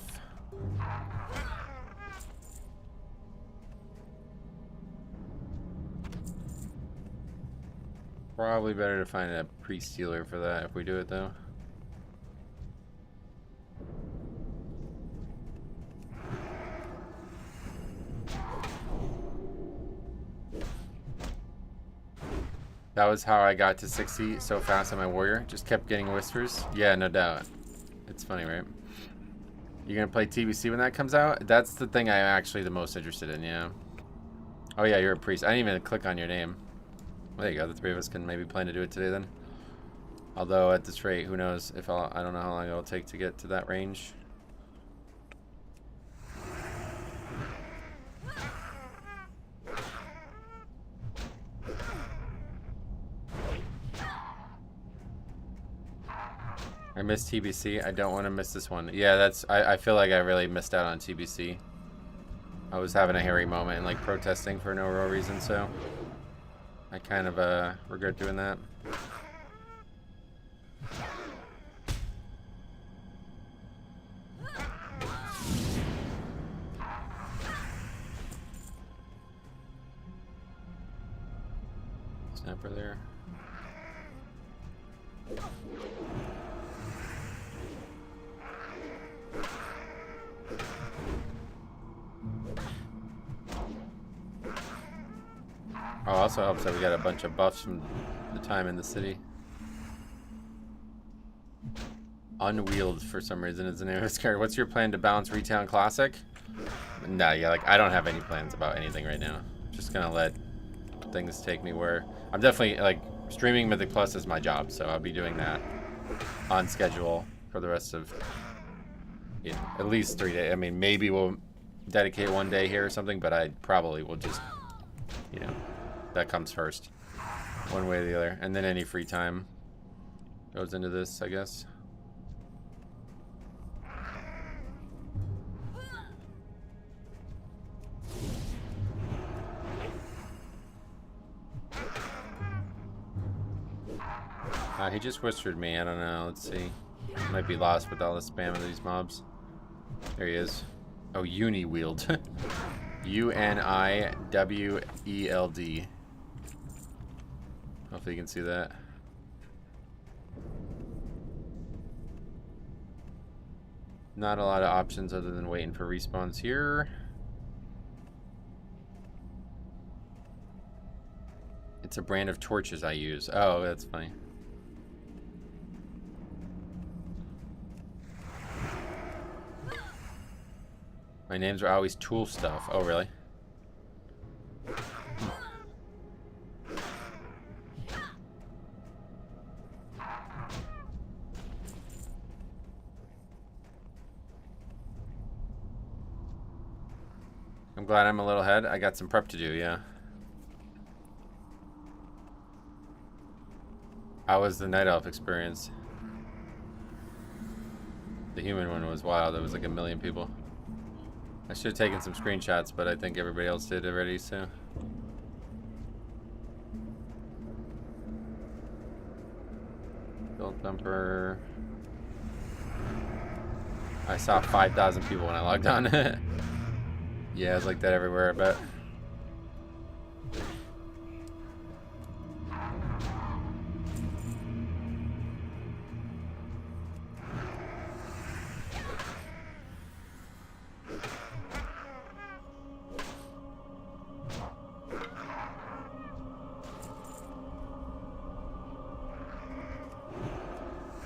Probably better to find a priest healer for that if we do it though. That was how I got to 60 so fast on my warrior. Just kept getting whispers. Yeah, no doubt. It's funny, right? You're gonna play TBC when that comes out? That's the thing I'm actually the most interested in, yeah. Oh yeah, you're a priest. I didn't even click on your name. Well, there you go. The three of us can maybe plan to do it today then. Although at this rate, who knows if I don't know how long it'll take to get to that range. I missed TBC. I don't want to miss this one. Yeah, that's... I feel like I really missed out on TBC. I was having a hairy moment and like protesting for no real reason, so... I kind of regret doing that. Snapper there. Oh, also helps that we got a bunch of buffs from the time in the city. Unwheeled for some reason is the name of this character. What's your plan to balance retail and classic? Nah, yeah, like I don't have any plans about anything right now. Just gonna let things take me where I'm definitely like streaming Mythic Plus is my job, so I'll be doing that on schedule for the rest of at least 3 days. I mean, maybe we'll dedicate 1 day here or something, but I probably will just, you know, that comes first, one way or the other, and then any free time goes into this, I guess. He just whispered me. I don't know. Let's see. Might be lost with all the spam of these mobs. There he is. Oh, Uni-Wield. U-N-I-W-E-L-D. Hopefully you can see that. Not a lot of options other than waiting for respawns here. It's a brand of torches I use. Oh, that's funny. My names are always tool stuff. Oh, really? I'm glad I'm a little ahead. I got some prep to do, yeah. How was the Night Elf experience? The human one was wild. There was like 1 million people. I should have taken some screenshots, but I think everybody else did already, so. Build thumper. I saw 5,000 people when I logged on. Yeah, it's like that everywhere, I bet.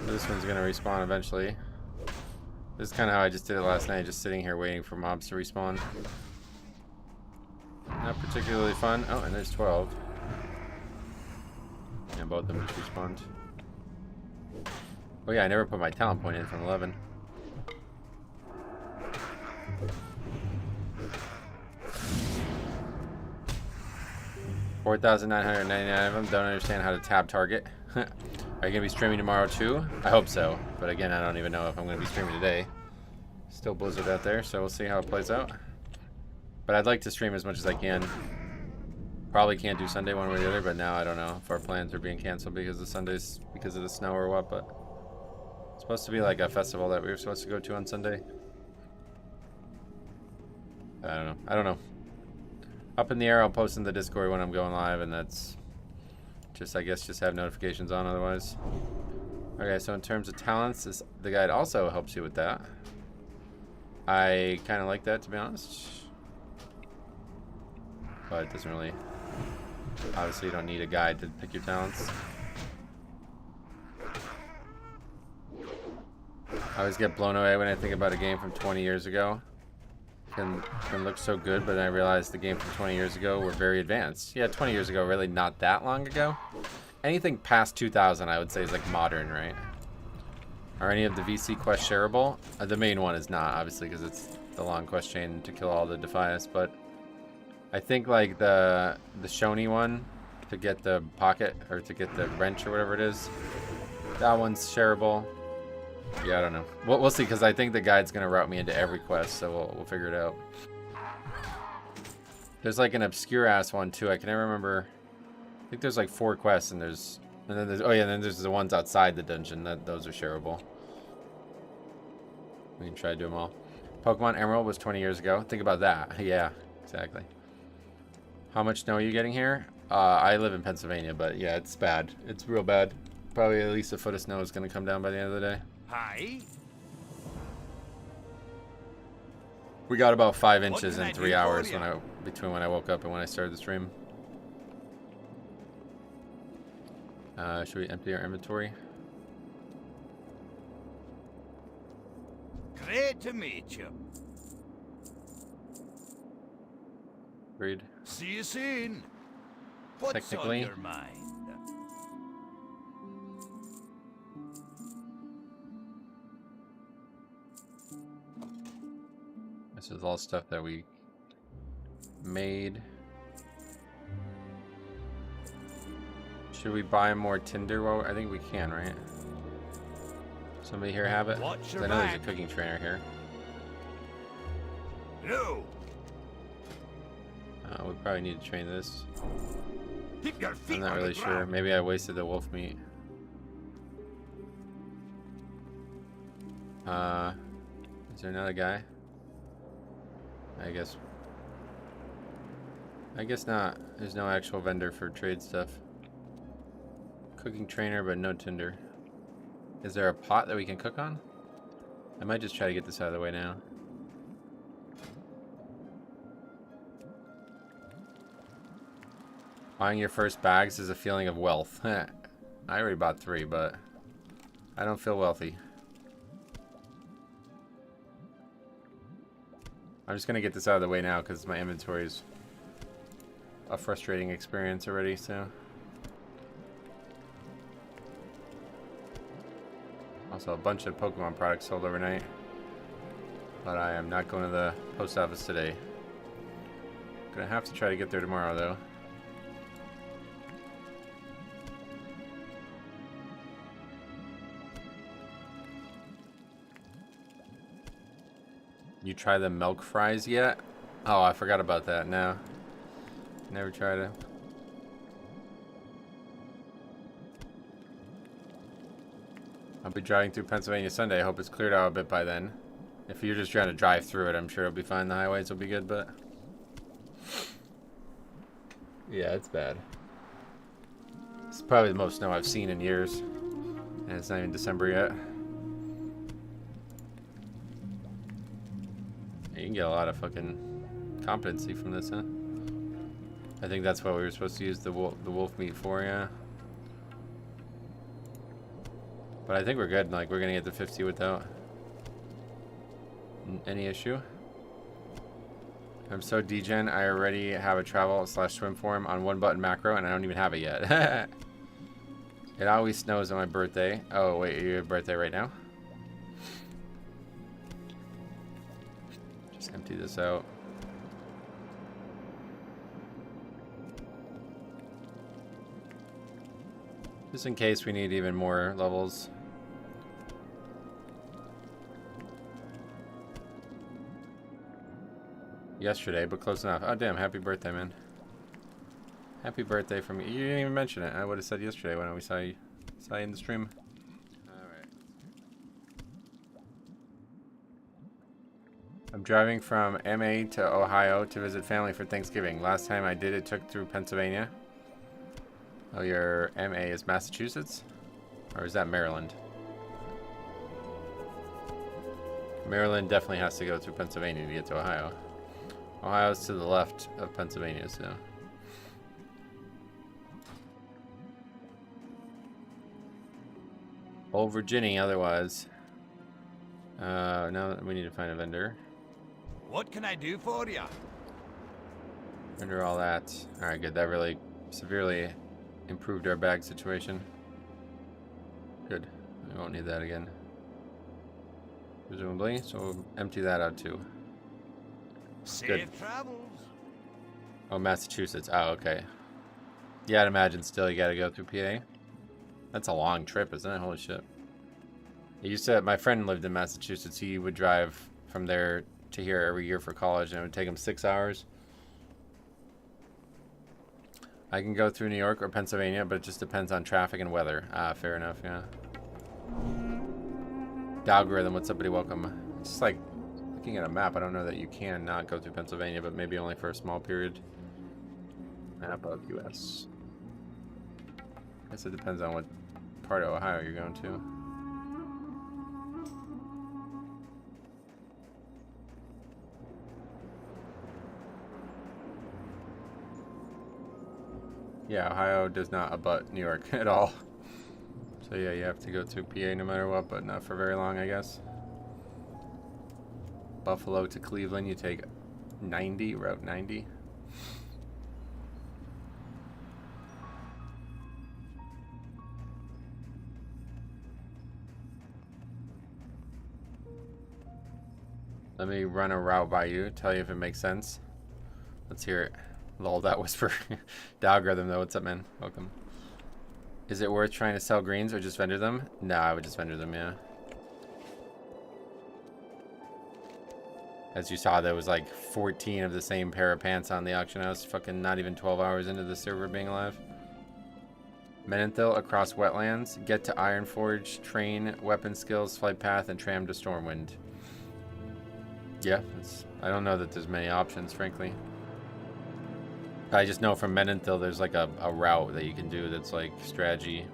This one's gonna respawn eventually. This is kind of how I just did it last night, just sitting here waiting for mobs to respawn. Not particularly fun. Oh, and there's 12. And both of them just respawned. Oh yeah, I never put my talent point in from 11. $4,999 of them. Don't understand how to tab target. Are you gonna be streaming tomorrow too? I hope so, but again, I don't even know if I'm gonna be streaming today. Still blizzard out there, so we'll see how it plays out. But I'd like to stream as much as I can. Probably can't do Sunday one way or the other, but now I don't know if our plans are being canceled because of Sundays, because of the snow or what. But it's supposed to be like a festival that we were supposed to go to on Sunday. I don't know. Up in the air. I'll post in the Discord when I'm going live, and that's just, I guess, just have notifications on otherwise. Okay, so in terms of talents, the guide also helps you with that. I kind of like that, to be honest. But it doesn't really... Obviously, you don't need a guide to pick your talents. I always get blown away when I think about a game from 20 years ago. Can look so good, but then I realized the game from 20 years ago were very advanced. Yeah, 20 years ago, really not that long ago. Anything past 2000, I would say, is like modern, right? Are any of the VC quests shareable? The main one is not, obviously, because it's the long quest chain to kill all the Defias, but I think like the Shoni one to get the pocket, or to get the wrench or whatever it is, that one's shareable. Yeah, I don't know. We'll see, because I think the guide's going to route me into every quest, so we'll figure it out. There's like an obscure-ass one, too. I can never remember. I think there's like 4 quests, and then there's, oh yeah, and then there's the ones outside the dungeon. Those are shareable. We can try to do them all. Pokemon Emerald was 20 years ago. Think about that. Yeah, exactly. How much snow are you getting here? I live in Pennsylvania, but yeah, it's bad. It's real bad. Probably at least a foot of snow is going to come down by the end of the day. Hi. We got about 5 inches can I in do 3 for hours ya? between when I woke up and when I started the stream. Should we empty our inventory? Great to meet you. Agreed. See you soon. What's Technically. on your mind? This is all stuff that we made. Should we buy more tinder? Well, I think we can, right? Somebody here have it? Watch 'Cause your I know there's a back. cooking trainer here. No. We probably need to train this. Keep your feet I'm not on really the sure. ground. Maybe I wasted the wolf meat. Is there another guy? I guess not. There's no actual vendor for trade stuff. Cooking trainer, but no tinder. Is there a pot that we can cook on? I might just try to get this out of the way now. Buying your first bags is a feeling of wealth. I already bought 3, but I don't feel wealthy. I'm just gonna get this out of the way now because my inventory is a frustrating experience already, so. Also, a bunch of Pokemon products sold overnight. But I am not going to the post office today. Gonna have to try to get there tomorrow, though. You try the milk fries yet? Oh, I forgot about that. No. Never tried it. I'll be driving through Pennsylvania Sunday. I hope it's cleared out a bit by then. If you're just trying to drive through it, I'm sure it'll be fine. The highways will be good, but... yeah, it's bad. It's probably the most snow I've seen in years. And it's not even December yet. You can get a lot of fucking competency from this, huh? I think that's what we were supposed to use the wolf meat for, yeah. But I think we're good. Like, we're gonna get to 50 without any issue. I'm so degen. I already have a travel/swim form on 1-button macro, and I don't even have it yet. It always snows on my birthday. Oh wait, your birthday right now? Just empty this out. Just in case we need even more levels. Yesterday, but close enough. Oh damn, happy birthday, man. Happy birthday from me. You didn't even mention it. I would have said yesterday when we saw you in the stream. Alright. I'm driving from MA to Ohio to visit family for Thanksgiving. Last time I did it took through Pennsylvania. Oh, your MA is Massachusetts? Or is that Maryland? Maryland definitely has to go through Pennsylvania to get to Ohio. Ohio's to the left of Pennsylvania, so. Old Virginia, otherwise. Now we need to find a vendor. What can I do for you? Vendor all that. Alright, good. That really severely improved our bag situation. Good. We won't need that again. Presumably, so we'll empty that out too. Safe travels. Oh, Massachusetts. Oh, okay. Yeah, I'd imagine still you gotta go through PA. That's a long trip, isn't it? Holy shit. It used to, my friend lived in Massachusetts. He would drive from there to here every year for college, and it would take him 6 hours. I can go through New York or Pennsylvania, but it just depends on traffic and weather. Ah, fair enough, yeah. The algorithm, what's up, buddy? Welcome. It's just like looking at a map. I don't know that you can not go through Pennsylvania, but maybe only for a small period. Map of US. I guess it depends on what part of Ohio you're going to. Yeah, Ohio does not abut New York at all. So yeah, you have to go through PA no matter what, but not for very long, I guess. Buffalo to Cleveland, you take 90, Route 90. Let me run a route by you, tell you if it makes sense. Let's hear it. Lol, that whisper. The algorithm though, what's up, man? Welcome. Is it worth trying to sell greens or just vendor them? No, I would just vendor them, yeah. As you saw, there was like 14 of the same pair of pants on the auction house. Fucking not even 12 hours into the server being alive. Menenthil across wetlands. Get to Ironforge. Train, weapon skills, flight path, and tram to Stormwind. Yeah, I don't know that there's many options, frankly. I just know from Menenthil there's like a route that you can do that's like strategy.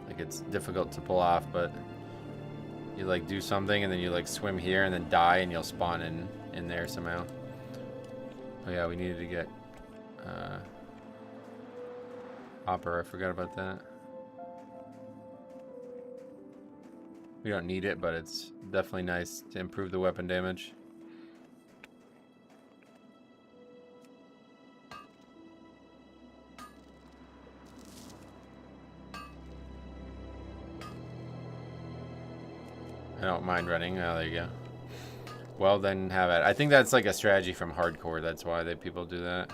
Like it's difficult to pull off, but you like do something and then you like swim here and then die and you'll spawn in there somehow. Oh yeah, we needed to get Hopper, I forgot about that. We don't need it, but it's definitely nice to improve the weapon damage. I don't mind running. Oh, there you go. Well, then have it. I think that's like a strategy from hardcore. That's why people do that.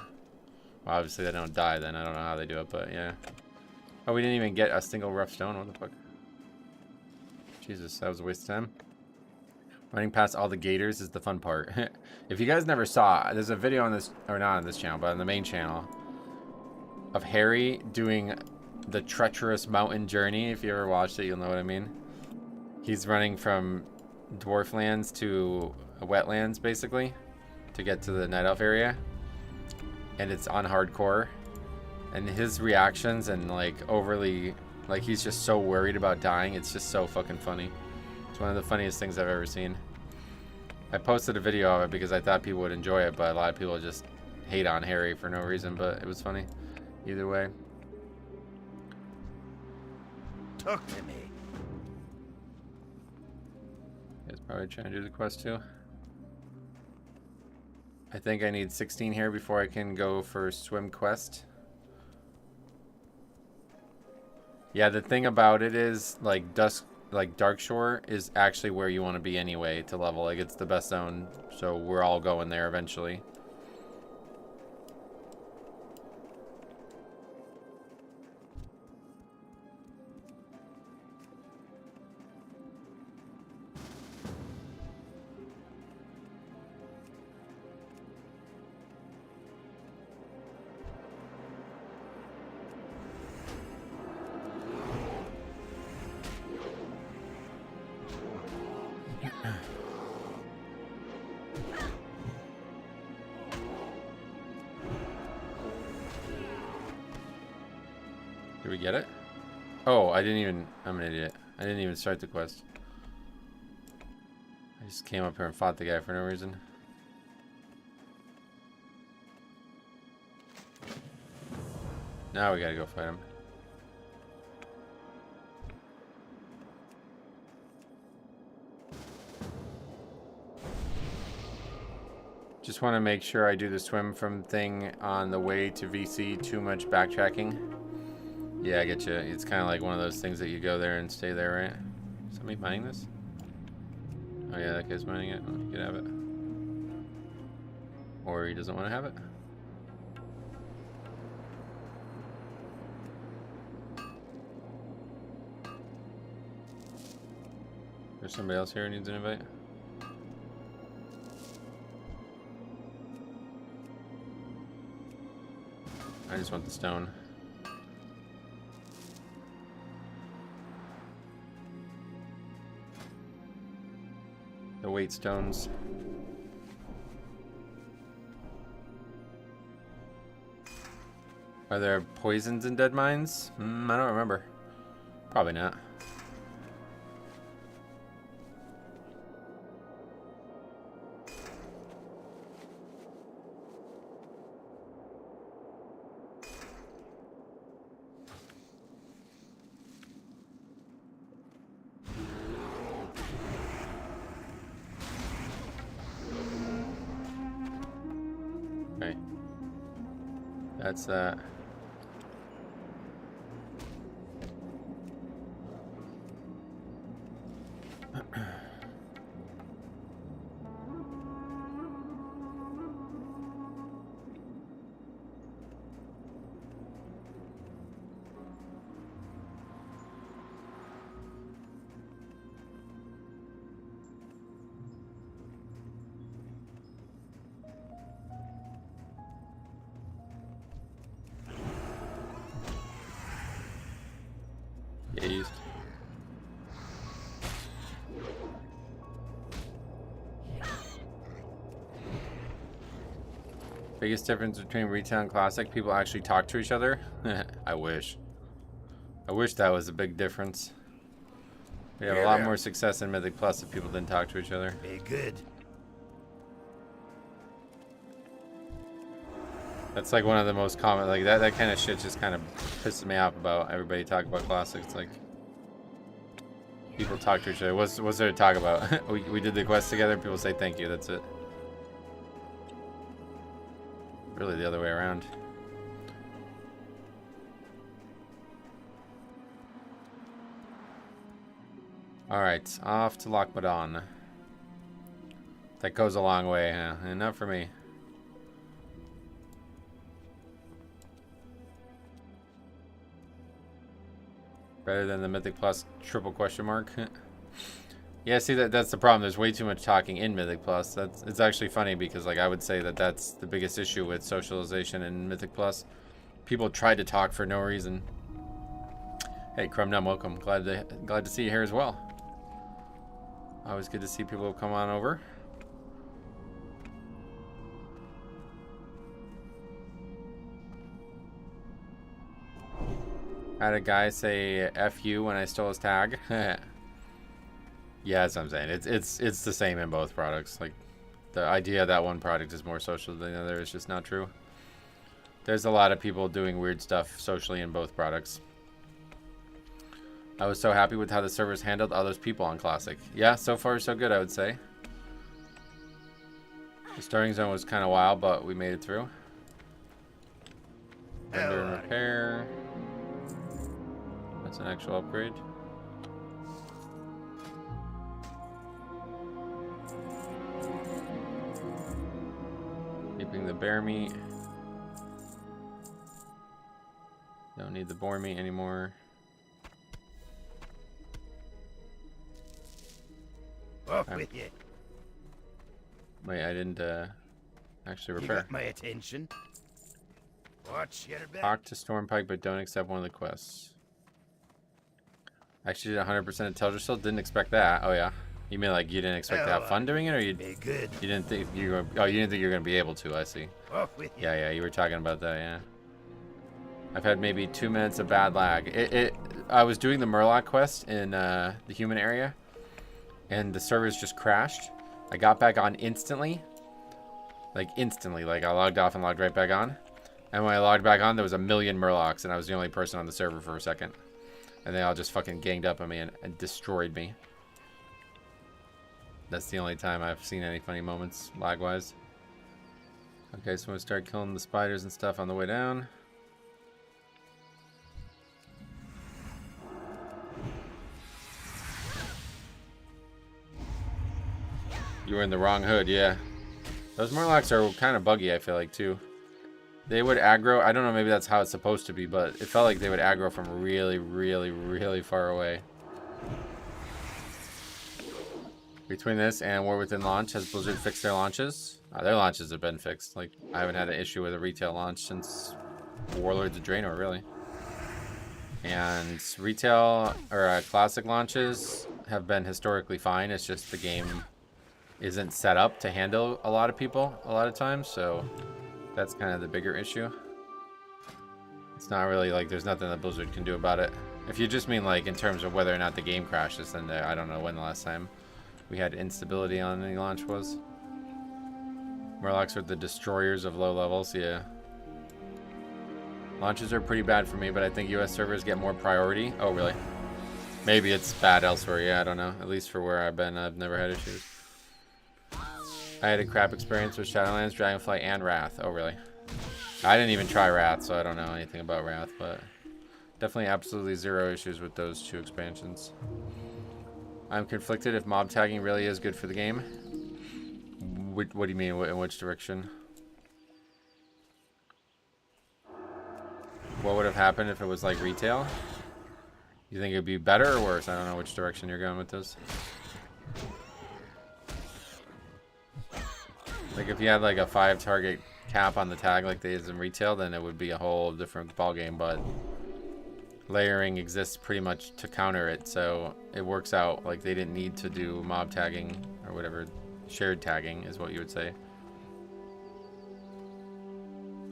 Well, obviously they don't die then. I don't know how they do it, but yeah. Oh, we didn't even get a single rough stone. What the fuck? Jesus, that was a waste of time. Running past all the gators is the fun part. If you guys never saw, there's a video on this, or not on this channel, but on the main channel, of Harry doing the treacherous mountain journey. If you ever watched it, you'll know what I mean. He's running from Dwarflands to wetlands, basically, to get to the Night Elf area. And it's on hardcore. And his reactions and, like, overly... Like, he's just so worried about dying. It's just so fucking funny. It's one of the funniest things I've ever seen. I posted a video of it because I thought people would enjoy it, but a lot of people just hate on Harry for no reason, but it was funny. Either way. Talk to me. He's probably trying to do the quest too. I think I need 16 here before I can go for swim quest. Yeah, the thing about it is, like, Darkshore is actually where you want to be anyway to level. Like, it's the best zone, so we're all going there eventually. Did we get it? Oh, I'm an idiot. I didn't even start the quest. I just came up here and fought the guy for no reason. Now we gotta go fight him. Just want to make sure I do the swim from thing on the way to VC. Too much backtracking. Yeah, I get you. It's kind of like one of those things that you go there and stay there, right? Somebody mining this? Oh yeah, that guy's mining it. Well, you can have it. Or he doesn't want to have it. There's somebody else here who needs an invite. I just want the stone. The weight stones. Are there poisons in dead mines? I don't remember. Probably not. Okay. That's that. East. Biggest difference between retail and classic, people actually talk to each other. I wish. I wish that was a big difference. We have a lot more success in Mythic Plus if people didn't talk to each other. Be good. That's like one of the most common, like that kind of shit just kind of pisses me off about everybody talking about classics. It's like people talk to each other. What's there to talk about? we did the quest together. People say thank you. That's it. Really the other way around. All right, off to Lockmadon. That goes a long way, huh? And not for me. Better than the Mythic Plus triple question mark. Yeah, see that's the problem. There's way too much talking in Mythic Plus. It's actually funny because like I would say that's the biggest issue with socialization in Mythic Plus. People try to talk for no reason. Hey, Crumnum, welcome. Glad to see you here as well. Always good to see people come on over. Had a guy say F you when I stole his tag. Yeah, that's what I'm saying. It's the same in both products. Like the idea that one product is more social than the other is just not true. There's a lot of people doing weird stuff socially in both products. I was so happy with how the servers handled all those people on Classic. Yeah, so far so good, I would say. The starting zone was kind of wild, but we made it through. Render and repair. That's an actual upgrade. Keeping the bear meat. Don't need the boar meat anymore. Off with you. Wait, I didn't actually You repair. got my attention. Watch your back. Talk to Stormpike, but don't accept one of the quests. Actually did 100% of Teldrassil. Didn't expect that. Oh yeah. You mean like you didn't expect to have fun doing it, or you Be good. didn't think you were? Oh, you didn't think you were gonna be able to. I see. Off with you. Yeah, you were talking about that. Yeah. I've had maybe 2 minutes of bad lag. I was doing the Murloc quest in the human area, and the servers just crashed. I got back on instantly. Like instantly. Like I logged off and logged right back on. And when I logged back on, there was a million Murlocs, and I was the only person on the server for a second. And they all just fucking ganged up on me and destroyed me. That's the only time I've seen any funny moments, lag-wise. Okay, so I'm gonna start killing the spiders and stuff on the way down. You were in the wrong hood, yeah. Those Murlocs are kind of buggy, I feel like, too. They would aggro. I don't know, maybe that's how it's supposed to be, but it felt like they would aggro from really, really, really far away. Between this and War Within launch, has Blizzard fixed their launches? Their launches have been fixed. Like, I haven't had an issue with a retail launch since Warlords of Draenor, really. And retail, or classic launches have been historically fine. It's just the game isn't set up to handle a lot of people a lot of times, so that's kind of the bigger issue. It's not really like there's nothing that Blizzard can do about it. If you just mean like in terms of whether or not the game crashes, then I don't know when the last time we had instability on any launch was. Murlocs are the destroyers of low levels, yeah. Launches are pretty bad for me, but I think US servers get more priority. Oh, really? Maybe it's bad elsewhere, yeah, I don't know. At least for where I've been, I've never had issues. I had a crap experience with Shadowlands, Dragonflight, and Wrath. Oh, really? I didn't even try Wrath, so I don't know anything about Wrath, but definitely absolutely zero issues with those 2 expansions. I'm conflicted if mob tagging really is good for the game. What do you mean? In which direction? What would have happened if it was like retail? You think it'd be better or worse? I don't know which direction you're going with this. Like if you had like a 5 target cap on the tag like they is in retail, then it would be a whole different ballgame, but layering exists pretty much to counter it, so it works out. Like they didn't need to do mob tagging or whatever. Shared tagging is what you would say.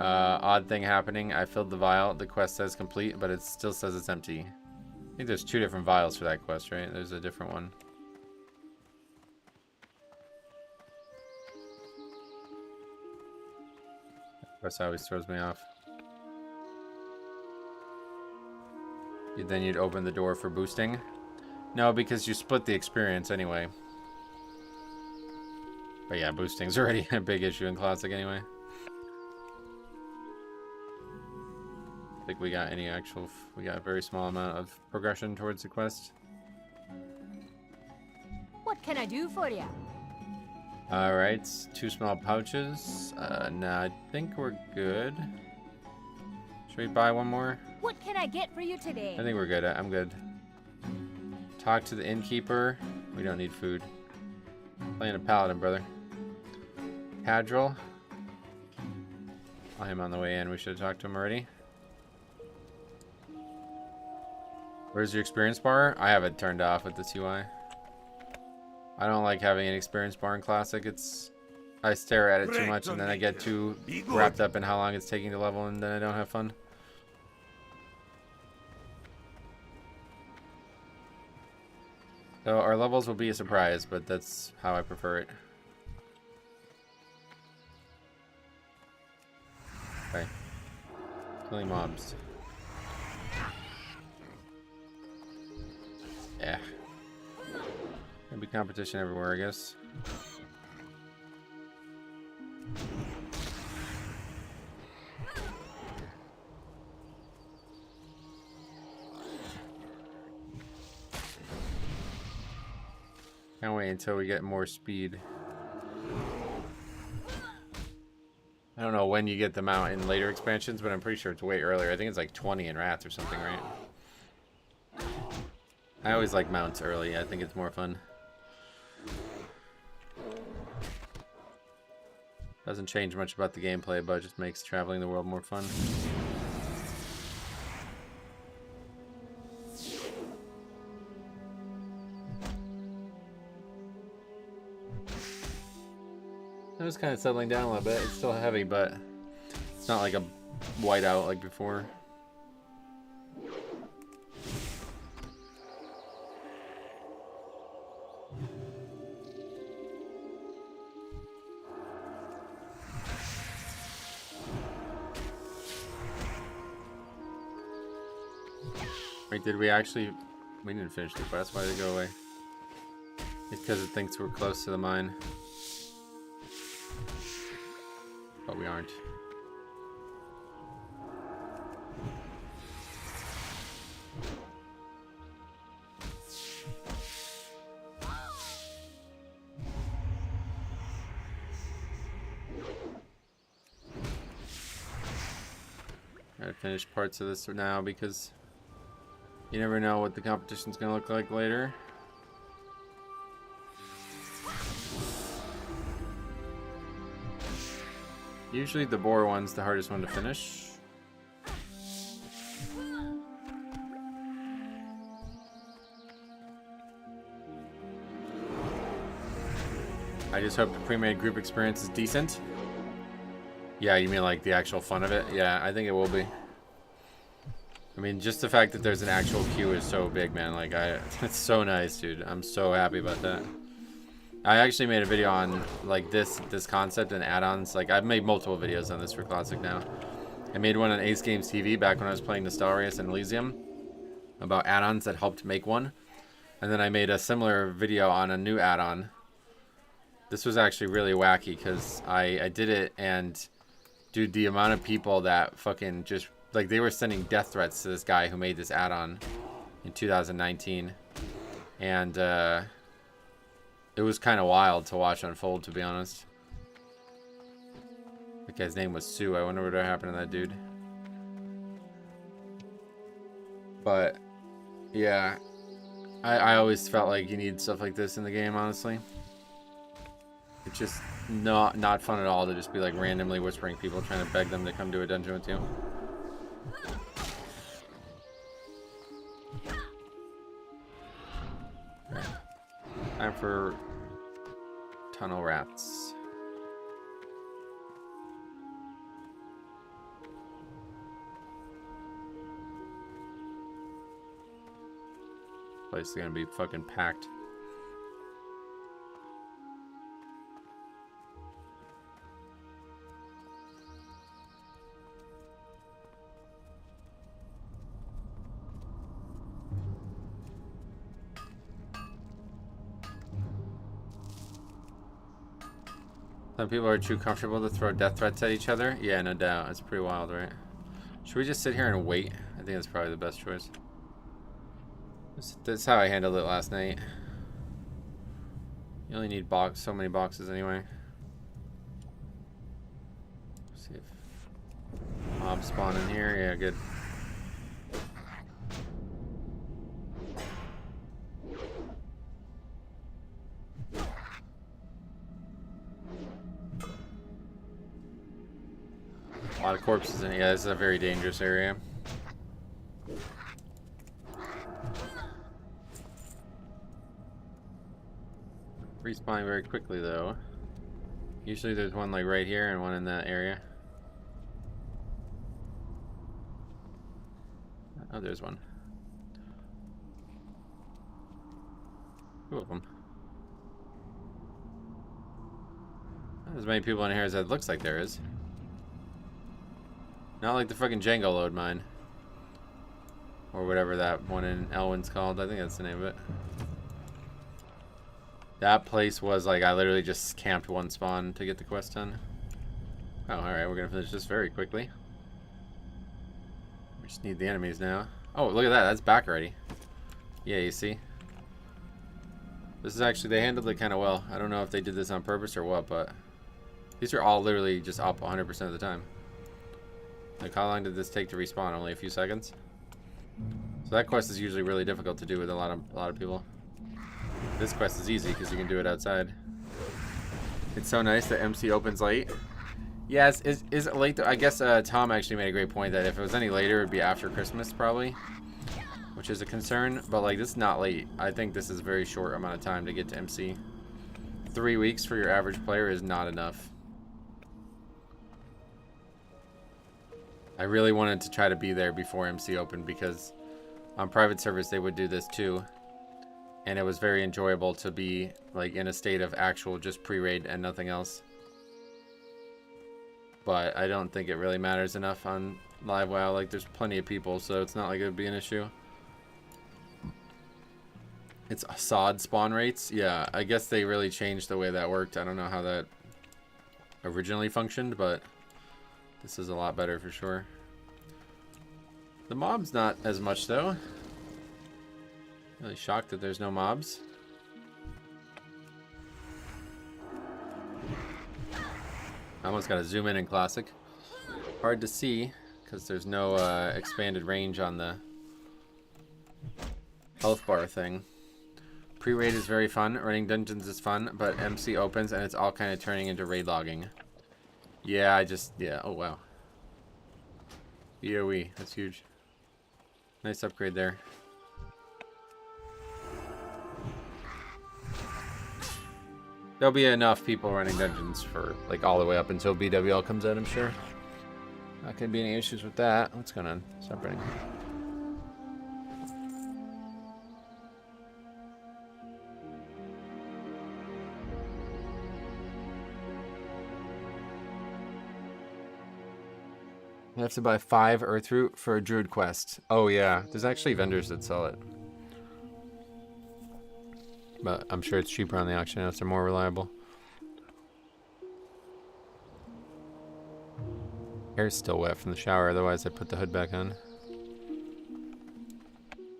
Odd thing happening. I filled the vial. The quest says complete, but it still says it's empty. I think there's 2 different vials for that quest, right? There's a different one. That quest always throws me off. Then you'd open the door for boosting. No, because you split the experience anyway. But yeah, boosting's already a big issue in Classic anyway. I think we got any actual... We got a very small amount of progression towards the quest. What can I do for you? Alright, 2 small pouches. Nah, I think we're good. Should we buy one more? What can I get for you today? I think we're good. I'm good. Talk to the innkeeper. We don't need food. Playing a paladin, brother. Hadril. I am on the way in. We should have talked to him already. Where's your experience bar? I have it turned off with this UI. I don't like having an experience bar in Classic. I stare at it too much and then I get too wrapped up in how long it's taking to level and then I don't have fun. So our levels will be a surprise, but that's how I prefer it. Okay. Killing mobs. Yeah. Gonna be competition everywhere, I guess. Can't wait until we get more speed. I don't know when you get them out in later expansions, but I'm pretty sure it's way earlier. I think it's like 20 in Wrath or something, right? I always like mounts early. I think it's more fun. Doesn't change much about the gameplay, but it just makes traveling the world more fun. It was kind of settling down a little bit. It's still heavy, but it's not like a whiteout like before. Wait, did we actually... We didn't finish the quest. Why did it go away? It's because it thinks we're close to the mine. But we aren't. Gotta finish parts of this now because you never know what the competition's gonna look like later. Usually the boar one's the hardest one to finish. I just hope the pre-made group experience is decent. Yeah, you mean like the actual fun of it? Yeah, I think it will be. I mean, just the fact that there's an actual queue is so big, man. Like, it's so nice, dude. I'm so happy about that. I actually made a video on like this concept and add-ons. Like I've made multiple videos on this for Classic now. I made one on Ace Games TV back when I was playing Nostalrius and Elysium about add-ons that helped make one. And then I made a similar video on a new add-on this was actually really wacky because I did it, and dude, the amount of people that fucking just like they were sending death threats to this guy who made this add-on in 2019, and it was kind of wild to watch unfold, to be honest. That guy's name was Sue. I wonder what happened to that dude. But yeah, I always felt like you need stuff like this in the game, honestly. It's just not fun at all to just be like randomly whispering people, trying to beg them to come to a dungeon with you. Right. Time for tunnel rats. Place is gonna be fucking packed. Some people are too comfortable to throw death threats at each other. Yeah, no doubt. It's pretty wild, right? Should we just sit here and wait? I think that's probably the best choice. That's how I handled it last night. You only need so many boxes anyway. See if mobs spawn in here. Yeah, good. A lot of corpses in it. Yeah, this is a very dangerous area. Respawning very quickly though. Usually there's one like right here and one in that area. Oh, there's one. Two of them. Not as many people in here as it looks like there is. Not like the fucking Django load mine. Or whatever that one in Elwyn's called. I think that's the name of it. That place was like, I literally just camped one spawn to get the quest done. Oh, alright, we're gonna finish this very quickly. We just need the enemies now. Oh, look at that, that's back already. Yeah, you see? This is actually, they handled it kind of well. I don't know if they did this on purpose or what, but these are all literally just up 100% of the time. Like, how long did this take to respawn? Only a few seconds? So that quest is usually really difficult to do with a lot of people. This quest is easy because you can do it outside. It's so nice that MC opens late. Yes, is it late though? I guess Tom actually made a great point that if it was any later, it would be after Christmas probably, which is a concern. But like, this is not late. I think this is a very short amount of time to get to MC. 3 weeks for your average player is not enough. I really wanted to try to be there before MC opened because on private servers they would do this too. And it was very enjoyable to be like in a state of actual just pre-raid and nothing else. But I don't think it really matters enough on live WoW. Like, there's plenty of people, so it's not like it would be an issue. It's sod spawn rates. Yeah, I guess they really changed the way that worked. I don't know how that originally functioned, but this is a lot better for sure. The mobs not as much though. Really shocked that there's no mobs. I almost gotta zoom in Classic. Hard to see because there's no expanded range on the health bar thing. Pre-raid is very fun. Running dungeons is fun, but MC opens and it's all kind of turning into raid logging. Yeah, yeah. Oh wow. EOE, that's huge. Nice upgrade there. There'll be enough people running dungeons for like all the way up until BWL comes out, I'm sure. Not gonna be any issues with that. What's going on? Stop running. You have to buy 5 Earthroot for a Druid quest. Oh yeah, there's actually vendors that sell it. But I'm sure it's cheaper on the auction house. They're more reliable. Hair's still wet from the shower, otherwise I put the hood back on.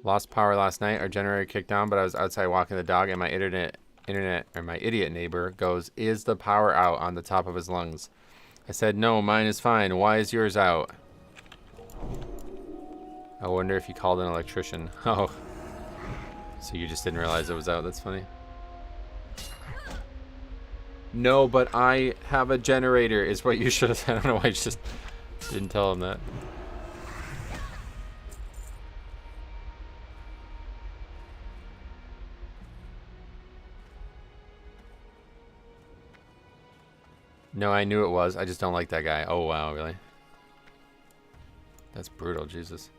Lost power last night. Our generator kicked down, but I was outside walking the dog, and my my idiot neighbor goes, "Is the power out?" on the top of his lungs. I said, "No, mine is fine. Why is yours out?" I wonder if you called an electrician. Oh. So you just didn't realize it was out. That's funny. No, but I have a generator is what you should have said. I don't know why you just didn't tell him that. No, I knew it was. I just don't like that guy. Oh, wow, really? That's brutal, Jesus.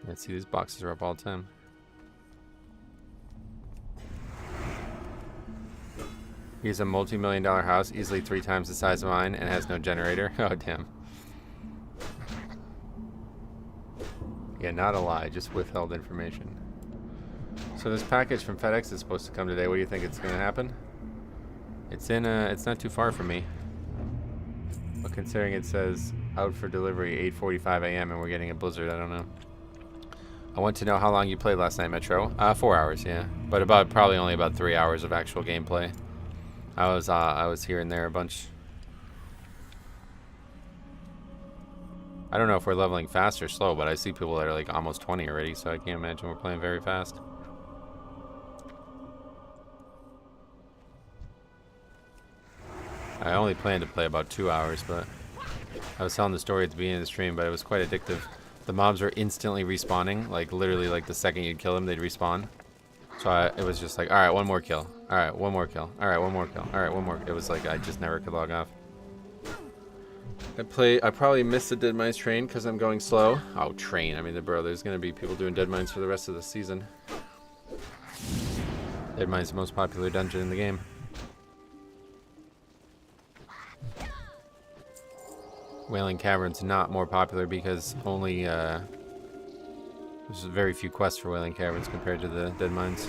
Yeah, see, these boxes are up all the time. He has a multi-million-dollar house, easily 3 times the size of mine, and has no generator. Oh, damn. Yeah, not a lie, just withheld information. So this package from FedEx is supposed to come today. What do you think it's going to happen? It's in it's not too far from me. But considering it says out for delivery 8:45 a.m. and we're getting a blizzard, I don't know. I want to know how long you played last night, Metro. 4 hours, yeah. But probably only about 3 hours of actual gameplay. I was here and there a bunch. I don't know if we're leveling fast or slow, but I see people that are like almost 20 already, so I can't imagine we're playing very fast. I only planned to play about 2 hours, but I was telling the story at the beginning of the stream, but it was quite addictive. The mobs were instantly respawning, like literally like the second you'd kill them, they'd respawn. So it was just like, all right, one more kill. All right, one more kill. All right, one more kill. All right, one more. It was like I just never could log off. I probably missed the Dead Mines train because I'm going slow. Oh, train. I mean, there's going to be people doing Dead Mines for the rest of the season. Dead Mines is the most popular dungeon in the game. Wailing Cavern's not more popular because only there's very few quests for Wailing Caverns compared to the Dead Mines.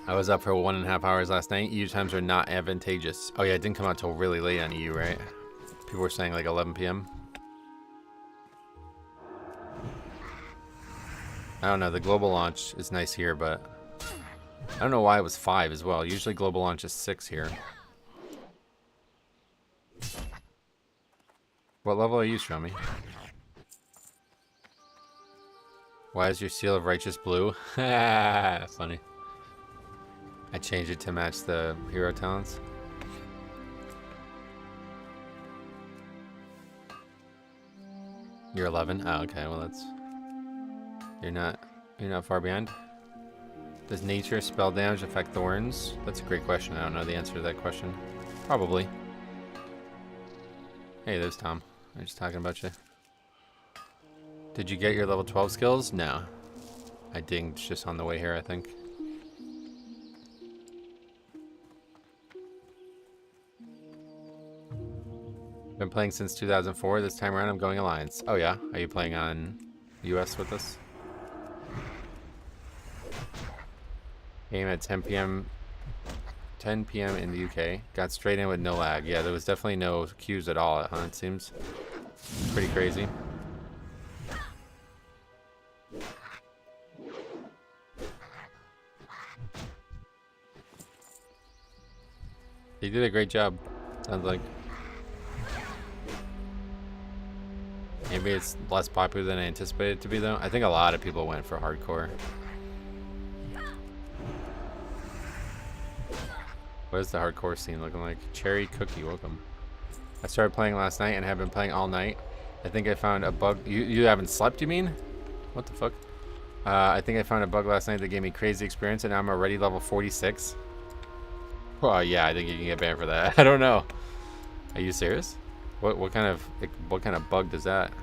I was up for 1.5 hours last night. EU times are not advantageous. Oh yeah, it didn't come out till really late on EU, right? People were saying like 11 p.m. I don't know, the global launch is nice here, but I don't know why it was 5 as well. Usually global launch is 6 here. What level are you, Strummy? Why is your seal of righteous blue? Funny. I changed it to match the hero talents. You're 11? Oh, okay. Well, that's... You're not far behind. Does nature spell damage affect thorns? That's a great question. I don't know the answer to that question. Probably. Hey, there's Tom. I'm just talking about you. Did you get your level 12 skills? No. I dinged just on the way here, I think. Been playing since 2004. This time around I'm going Alliance. Oh yeah? Are you playing on US with us? Game at 10 p.m. 10 p.m. in the UK. Got straight in with no lag. Yeah, there was definitely no queues at all, huh? It seems pretty crazy. They did a great job, sounds like. Maybe it's less popular than I anticipated it to be, though. I think a lot of people went for hardcore. What is the hardcore scene looking like? Cherry Cookie, welcome. I started playing last night and have been playing all night. I think I found a bug. You haven't slept, you mean? What the fuck? I think I found a bug last night that gave me crazy experience, and now I'm already level 46. Well, yeah, I think you can get banned for that. I don't know. Are you serious? What kind of bug does that?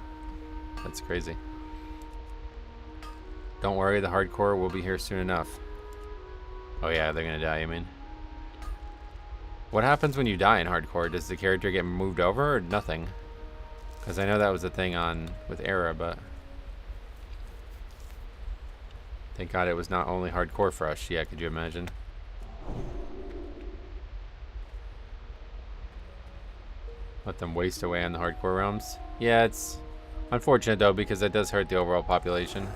That's crazy. Don't worry, the hardcore will be here soon enough. Oh yeah, they're gonna die, you mean? What happens when you die in hardcore? Does the character get moved over or nothing? Because I know that was a thing on with Era, but Thank God it was not only hardcore for us. Yeah, could you imagine? Let them waste away on the hardcore realms. Yeah, it's unfortunate though, because it does hurt the overall population.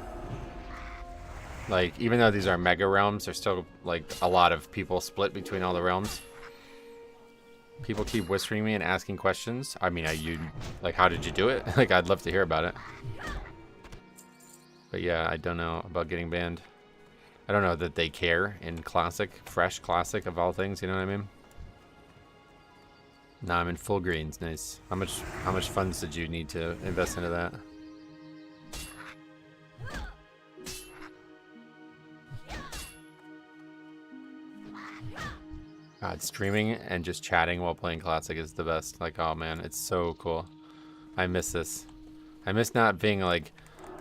Like, even though these are mega realms, there's still like a lot of people split between all the realms. People keep whispering me and asking questions. I mean, like, how did you do it? Like, I'd love to hear about it. But yeah, I don't know about getting banned. I don't know that they care in classic, fresh classic of all things, you know what I mean? Nah, I'm in full greens, nice. How much funds did you need to invest into that? God, streaming and just chatting while playing classic is the best. Like, oh man, it's so cool. I miss this. I miss not being like,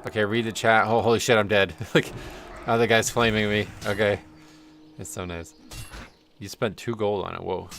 okay, read the chat. Oh, holy shit, I'm dead. Like, oh, the guy's flaming me. Okay. It's so nice. You spent 2 gold on it. Whoa.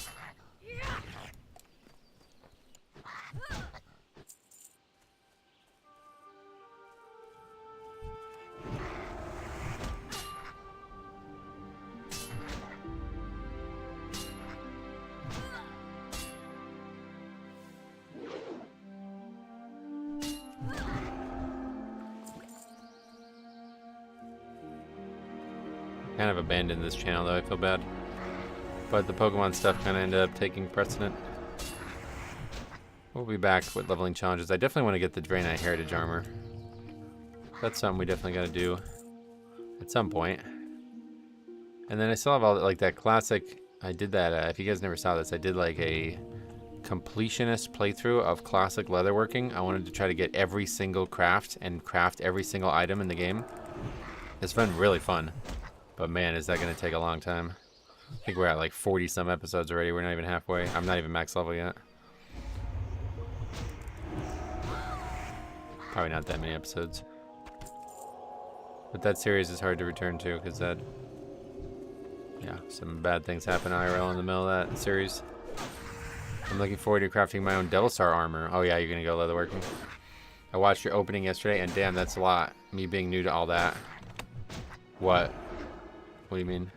Kind of abandoned this channel though, I feel bad. But the Pokemon stuff kind of ended up taking precedent. We'll be back with leveling challenges. I definitely want to get the Draenei Heritage Armor. That's something we definitely got to do at some point. And then I still have all like that classic. I did that. If you guys never saw this, I did like a completionist playthrough of classic leatherworking. I wanted to try to get every single craft and craft every single item in the game. It's been really fun. But man, is that going to take a long time. I think we're at like 40 some episodes already. We're not even halfway. I'm not even max level yet. Probably not that many episodes. But that series is hard to return to because that... yeah, some bad things happen IRL in the middle of that series. I'm looking forward to crafting my own Devil Star armor. Oh yeah, you're going to go leatherworking. I watched your opening yesterday and damn, that's a lot. Me being new to all that. What? What do you mean?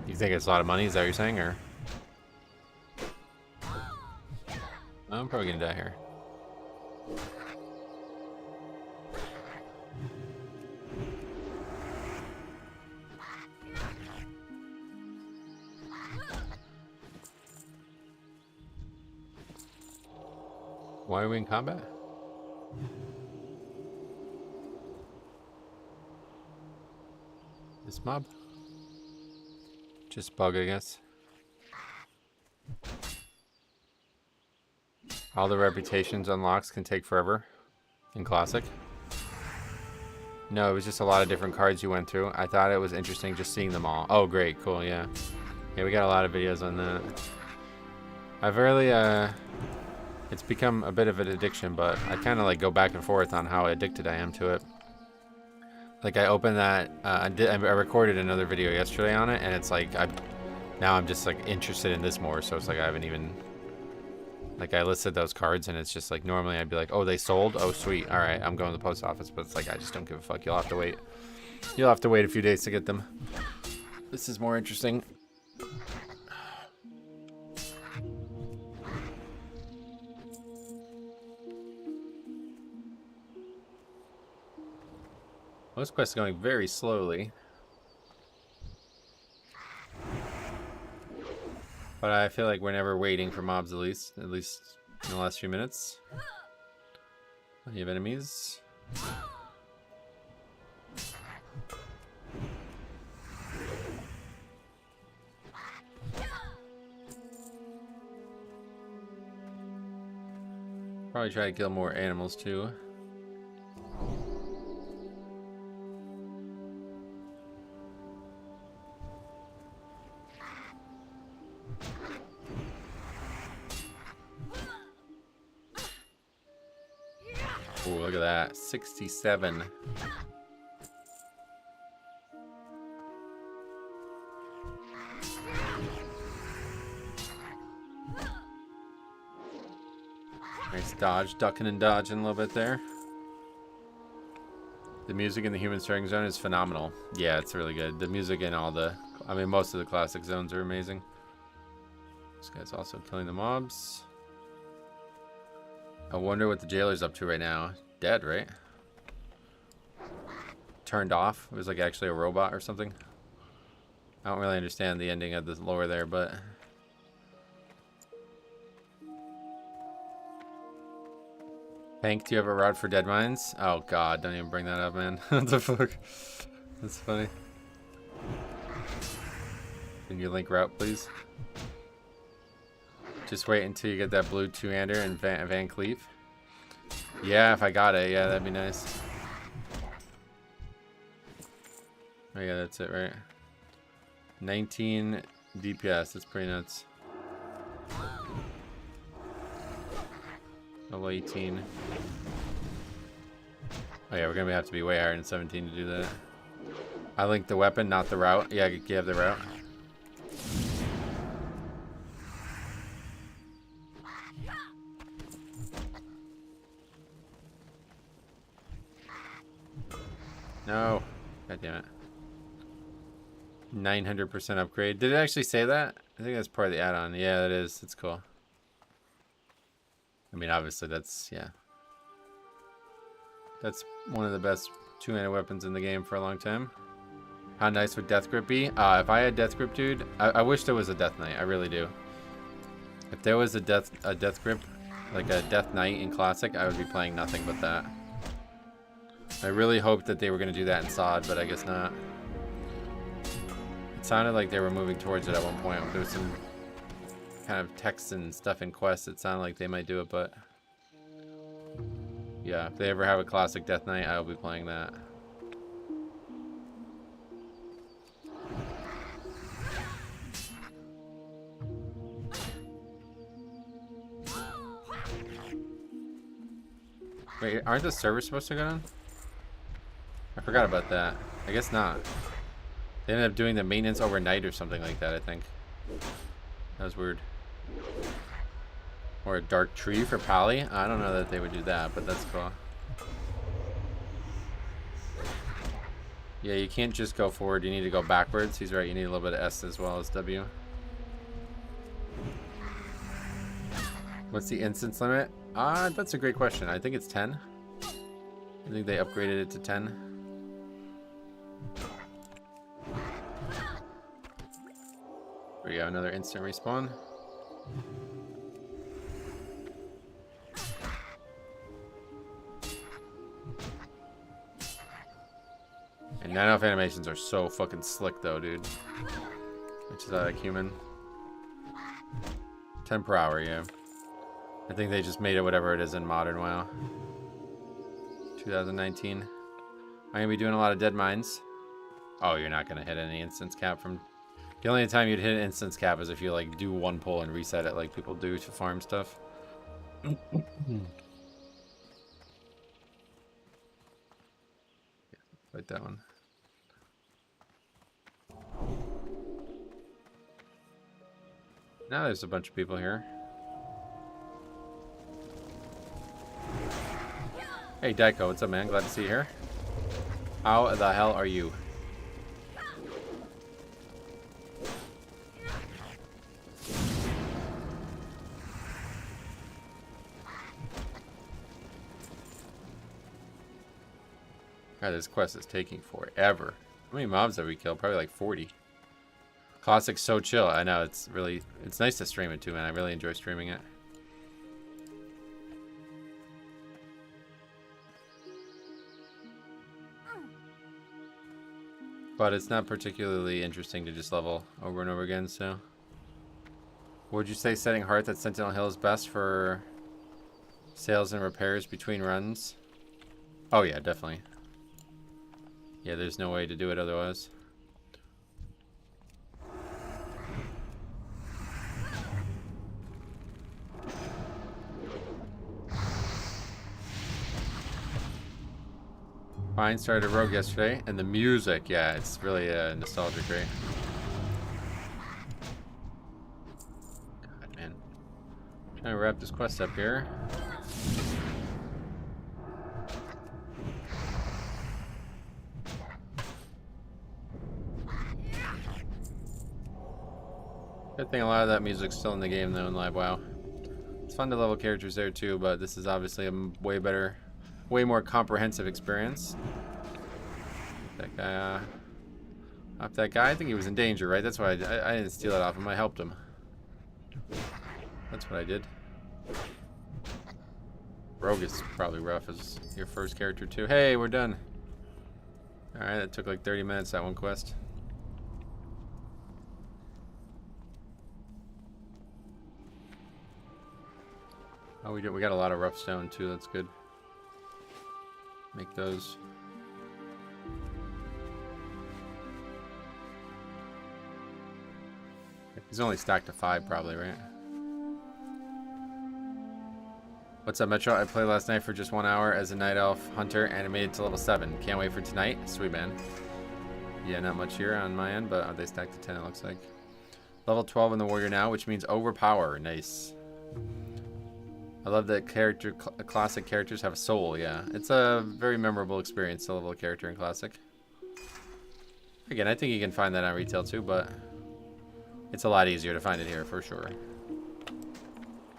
You think it's a lot of money? Is that what you're saying, or? I'm probably gonna die here. Why are we in combat? This mob? Just bug, I guess. All the reputations unlocks can take forever in Classic. No, it was just a lot of different cards you went through. I thought it was interesting just seeing them all. Oh, great, cool, yeah. Yeah, we got a lot of videos on that. I've really, it's become a bit of an addiction, but I kind of like go back and forth on how addicted I am to it. Like I opened that, I recorded another video yesterday on it, and it's like, now I'm just like interested in this more, so it's like I haven't even, like I listed those cards, and it's just like, normally I'd be like, oh, they sold? Oh, sweet, alright, I'm going to the post office, but it's like, I just don't give a fuck, you'll have to wait. You'll have to wait a few days to get them. This is more interesting. Most quests are going very slowly. But I feel like we're never waiting for mobs at least in the last few minutes. You have enemies. Probably try to kill more animals too. Ooh, look at that. 67. Nice dodge, ducking and dodging a little bit there. The music in the human starting zone is phenomenal. Yeah, it's really good. The music in all the, I mean, most of the classic zones are amazing. This guy's also killing the mobs. I wonder what the jailer's up to right now. Dead, right? Turned off. It was like actually a robot or something. I don't really understand the ending of the lore there, but... Hank, do you have a route for dead mines? Oh god, don't even bring that up, man. What the fuck? That's funny. Can you link route, please? Just wait until you get that blue two-hander and Van Cleef. Yeah, if I got it, yeah, that'd be nice. Oh yeah, that's it, right? 19 DPS, that's pretty nuts. Level 18. Oh yeah, we're gonna have to be way higher than 17 to do that. I linked the weapon, not the route. Yeah, you have the route. No. God damn it. 900% upgrade. Did it actually say that? I think that's part of the add-on. Yeah, it is. It's cool. I mean, obviously, that's, yeah. That's one of the best two-handed weapons in the game for a long time. How nice would Death Grip be? If I had Death Grip, dude, I wish there was a Death Knight. I really do. If there was a Death Grip, like a Death Knight in Classic, I would be playing nothing but that. I really hoped that they were going to do that in SOD, but I guess not. It sounded like they were moving towards it at one point. There was some kind of text and stuff in quests. It sounded like they might do it, but... yeah, if they ever have a classic Death Knight, I will be playing that. Wait, aren't the servers supposed to go down? I forgot about that. I guess not. They ended up doing the maintenance overnight or something like that, I think. That was weird. Or a dark tree for Pally? I don't know that they would do that, but that's cool. Yeah, you can't just go forward. You need to go backwards. He's right. You need a little bit of S as well as W. What's the instance limit? That's a great question. I think it's 10. I think they upgraded it to 10. There we go, another instant respawn. And 9 elf animations are so fucking slick though, dude. Which is like human. 10 per hour, yeah. I think they just made it whatever it is in modern WoW. 2019. I'm gonna be doing a lot of dead mines. Oh, you're not gonna hit any instance cap from... The only time you'd hit an instance cap is if you like do one pull and reset it like people do to farm stuff. Like that one. Now there's a bunch of people here. Hey Daiko, what's up, man? Glad to see you here. How the hell are you? God, this quest is taking forever. How many mobs have we killed? Probably like 40. Classic's so chill. I know, it's nice to stream it too, man. I really enjoy streaming it. But it's not particularly interesting to just level over and over again, so. Would you say setting Hearth at Sentinel Hill is best for sales and repairs between runs? Oh yeah, definitely. Yeah, there's no way to do it otherwise. Fine, started Rogue yesterday, and the music, yeah, it's really nostalgic, right? God, man. I'm trying to wrap this quest up here. Good thing a lot of that music's still in the game though in Live WoW. It's fun to level characters there too, but this is obviously a way better, way more comprehensive experience. That guy, off that guy. I think he was in danger, right? That's why I didn't steal it off him. I helped him. That's what I did. Rogue is probably rough as your first character too. Hey, we're done. Alright, that took like 30 minutes, that one quest. Oh, we got a lot of rough stone too, that's good. Make those. He's only stacked to 5 probably, right? What's up, Metro? I played last night for just 1 hour as a Night Elf Hunter and I made it to level 7. Can't wait for tonight. Sweet, man. Yeah, not much here on my end, but they stacked to 10 it looks like. Level 12 in the Warrior now, which means overpower. Nice. I love that classic characters have a soul, yeah. It's a very memorable experience to level a character in Classic. Again, I think you can find that on retail too, but it's a lot easier to find it here for sure.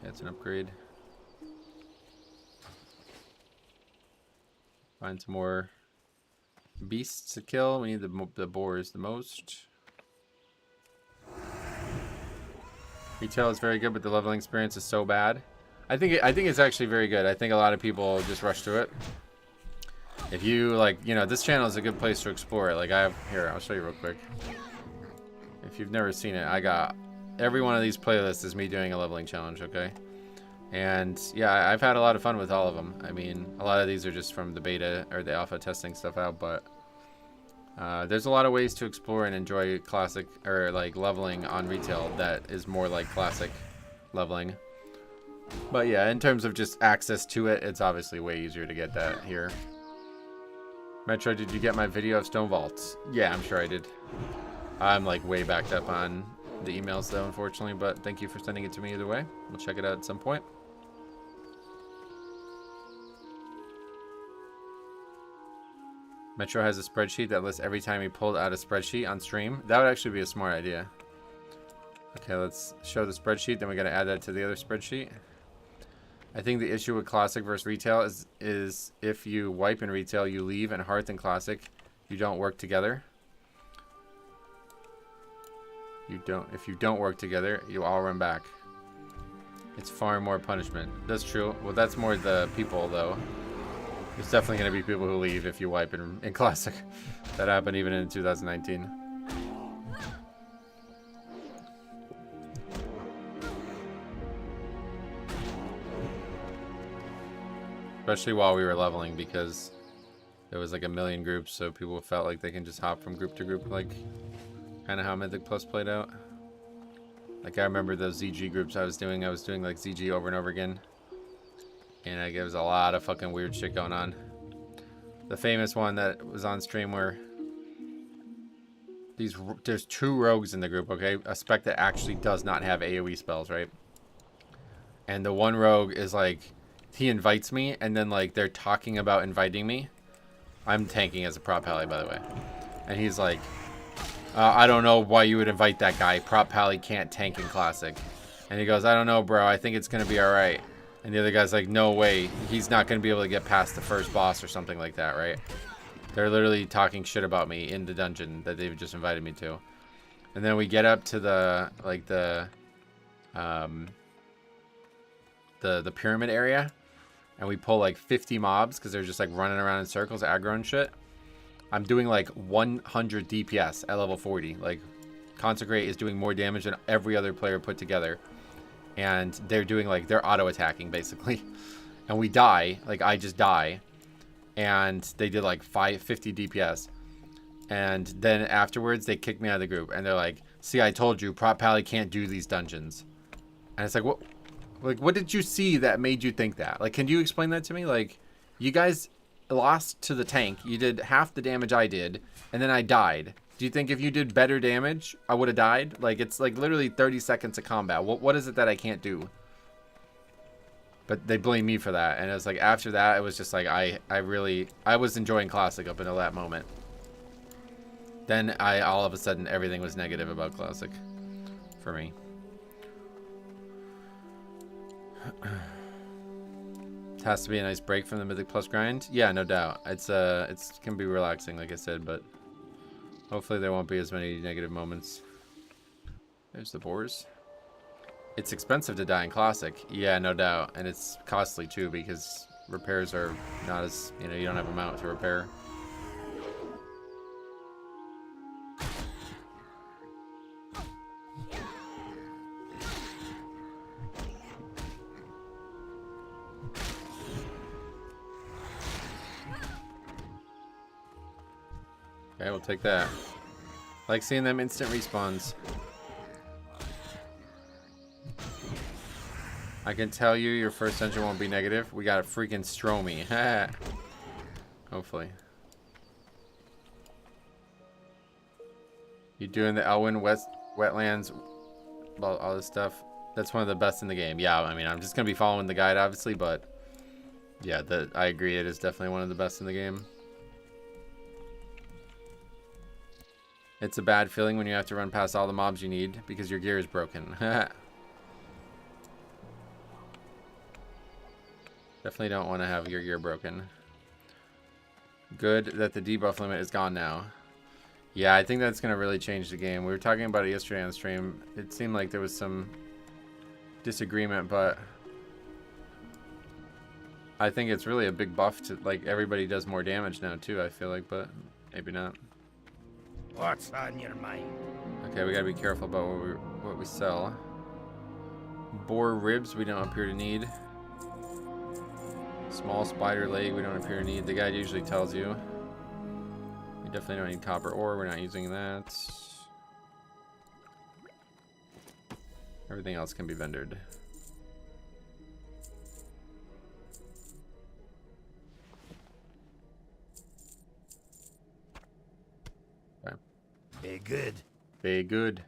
Yeah, it's an upgrade. Find some more beasts to kill. We need the boars the most. Retail is very good, but the leveling experience is so bad. I think it's actually very good. I think a lot of people just rush through it. If you like, you know, this channel is a good place to explore it. Like here, I'll show you real quick. If you've never seen it, I got every one of these playlists is me doing a leveling challenge, okay? And yeah, I've had a lot of fun with all of them. I mean, a lot of these are just from the beta or the alpha testing stuff out, but there's a lot of ways to explore and enjoy classic or like leveling on retail that is more like classic leveling. But yeah, in terms of just access to it, it's obviously way easier to get that here. Metro, did you get my video of Stone Vaults? Yeah, I'm sure I did. I'm like way backed up on the emails though, unfortunately, but thank you for sending it to me either way. We'll check it out at some point. Metro has a spreadsheet that lists every time he pulled out a spreadsheet on stream. That would actually be a smart idea. Okay, let's show the spreadsheet, then we gotta add that to the other spreadsheet. I think the issue with Classic versus Retail is if you wipe in Retail, you leave, and Hearth and Classic, you don't work together. If you don't work together, you all run back. It's far more punishment. That's true. Well, that's more the people, though. There's definitely going to be people who leave if you wipe in Classic. That happened even in 2019. Especially while we were leveling, because there was like a million groups, so people felt like they can just hop from group to group, like kind of how Mythic Plus played out. Like I remember those ZG groups I was doing like ZG over and over again. And there was a lot of fucking weird shit going on. The famous one that was on stream where there's 2 rogues in the group, okay? A spec that actually does not have AoE spells, right? And the one rogue is like, he invites me, and then like they're talking about inviting me. I'm tanking as a prop pally, by the way. And he's like, I don't know why you would invite that guy. Prop pally can't tank in Classic. And he goes, I don't know, bro. I think it's gonna be alright. And the other guy's like, no way. He's not gonna be able to get past the first boss or something like that, right? They're literally talking shit about me in the dungeon that they've just invited me to. And then we get up to the pyramid area. And we pull like 50 mobs because they're just like running around in circles, aggro and shit. I'm doing like 100 DPS at level 40. Like, Consecrate is doing more damage than every other player put together. And they're doing like, they're auto-attacking basically. And we die, like I just die. And they did like 50 DPS. And then afterwards, they kicked me out of the group. And they're like, see, I told you, Prop Pally can't do these dungeons. And it's like, what? Like, what did you see that made you think that? Like, can you explain that to me? Like, you guys lost to the tank. You did half the damage I did, and then I died. Do you think if you did better damage, I would have died? Like, it's like literally 30 seconds of combat. What is it that I can't do? But they blame me for that. And it was like, after that, it was just like, I was enjoying Classic up until that moment. Then all of a sudden, everything was negative about Classic for me. It has to be a nice break from the Mythic Plus grind. Yeah, no doubt. It's can be relaxing, like I said, but hopefully there won't be as many negative moments. There's the boars. It's expensive to die in Classic. Yeah, no doubt. And it's costly too because repairs are not as, you know, you don't have a mount to repair. Okay, we'll take that. Like seeing them instant respawns. I can tell you your first engine won't be negative. We got a freaking Stromy. Hopefully. You doing the Elwyn wetlands, all this stuff. That's one of the best in the game. Yeah, I mean, I'm just going to be following the guide, obviously, but yeah, I agree. It is definitely one of the best in the game. It's a bad feeling when you have to run past all the mobs you need because your gear is broken. Definitely don't want to have your gear broken. Good that the debuff limit is gone now. Yeah, I think that's going to really change the game. We were talking about it yesterday on stream. It seemed like there was some disagreement, but I think it's really a big buff to, like, everybody does more damage now too, I feel like, but maybe not. What's on your mind? Okay, we gotta be careful about what we sell. Boar ribs we don't appear to need. Small spider leg we don't appear to need. The guide usually tells you. We definitely don't need copper ore. We're not using that. Everything else can be vendored. Okay. Very good. Very good.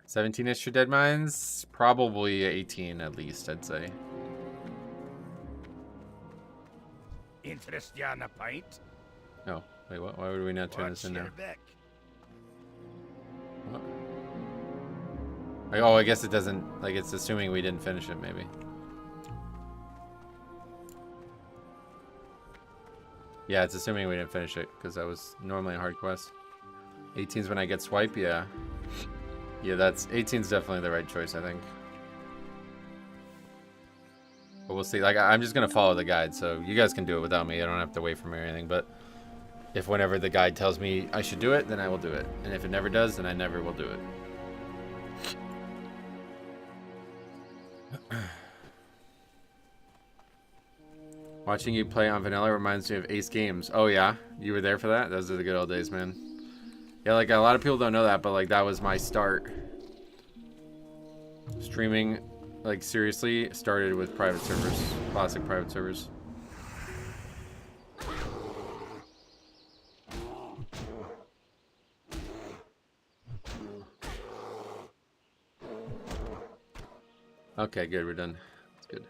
17-ish for dead mines? Probably 18 at least, I'd say. Interest you on a pint? Oh, wait, what? Why would we not turn this in now? What? Like, oh, I guess it doesn't, like, it's assuming we didn't finish it, maybe. Yeah, it's assuming we didn't finish it, because that was normally a hard quest. 18's when I get swipe, yeah. Yeah, 18's definitely the right choice, I think. But we'll see. Like, I'm just going to follow the guide, so you guys can do it without me. I don't have to wait for me or anything, but if whenever the guide tells me I should do it, then I will do it. And if it never does, then I never will do it. Watching you play on vanilla reminds me of Ace Games. Oh, yeah? You were there for that? Those are the good old days, man. Yeah, like, a lot of people don't know that, but, like, that was my start. Streaming, like, seriously, started with private servers. Classic private servers. Okay, good, we're done. That's good.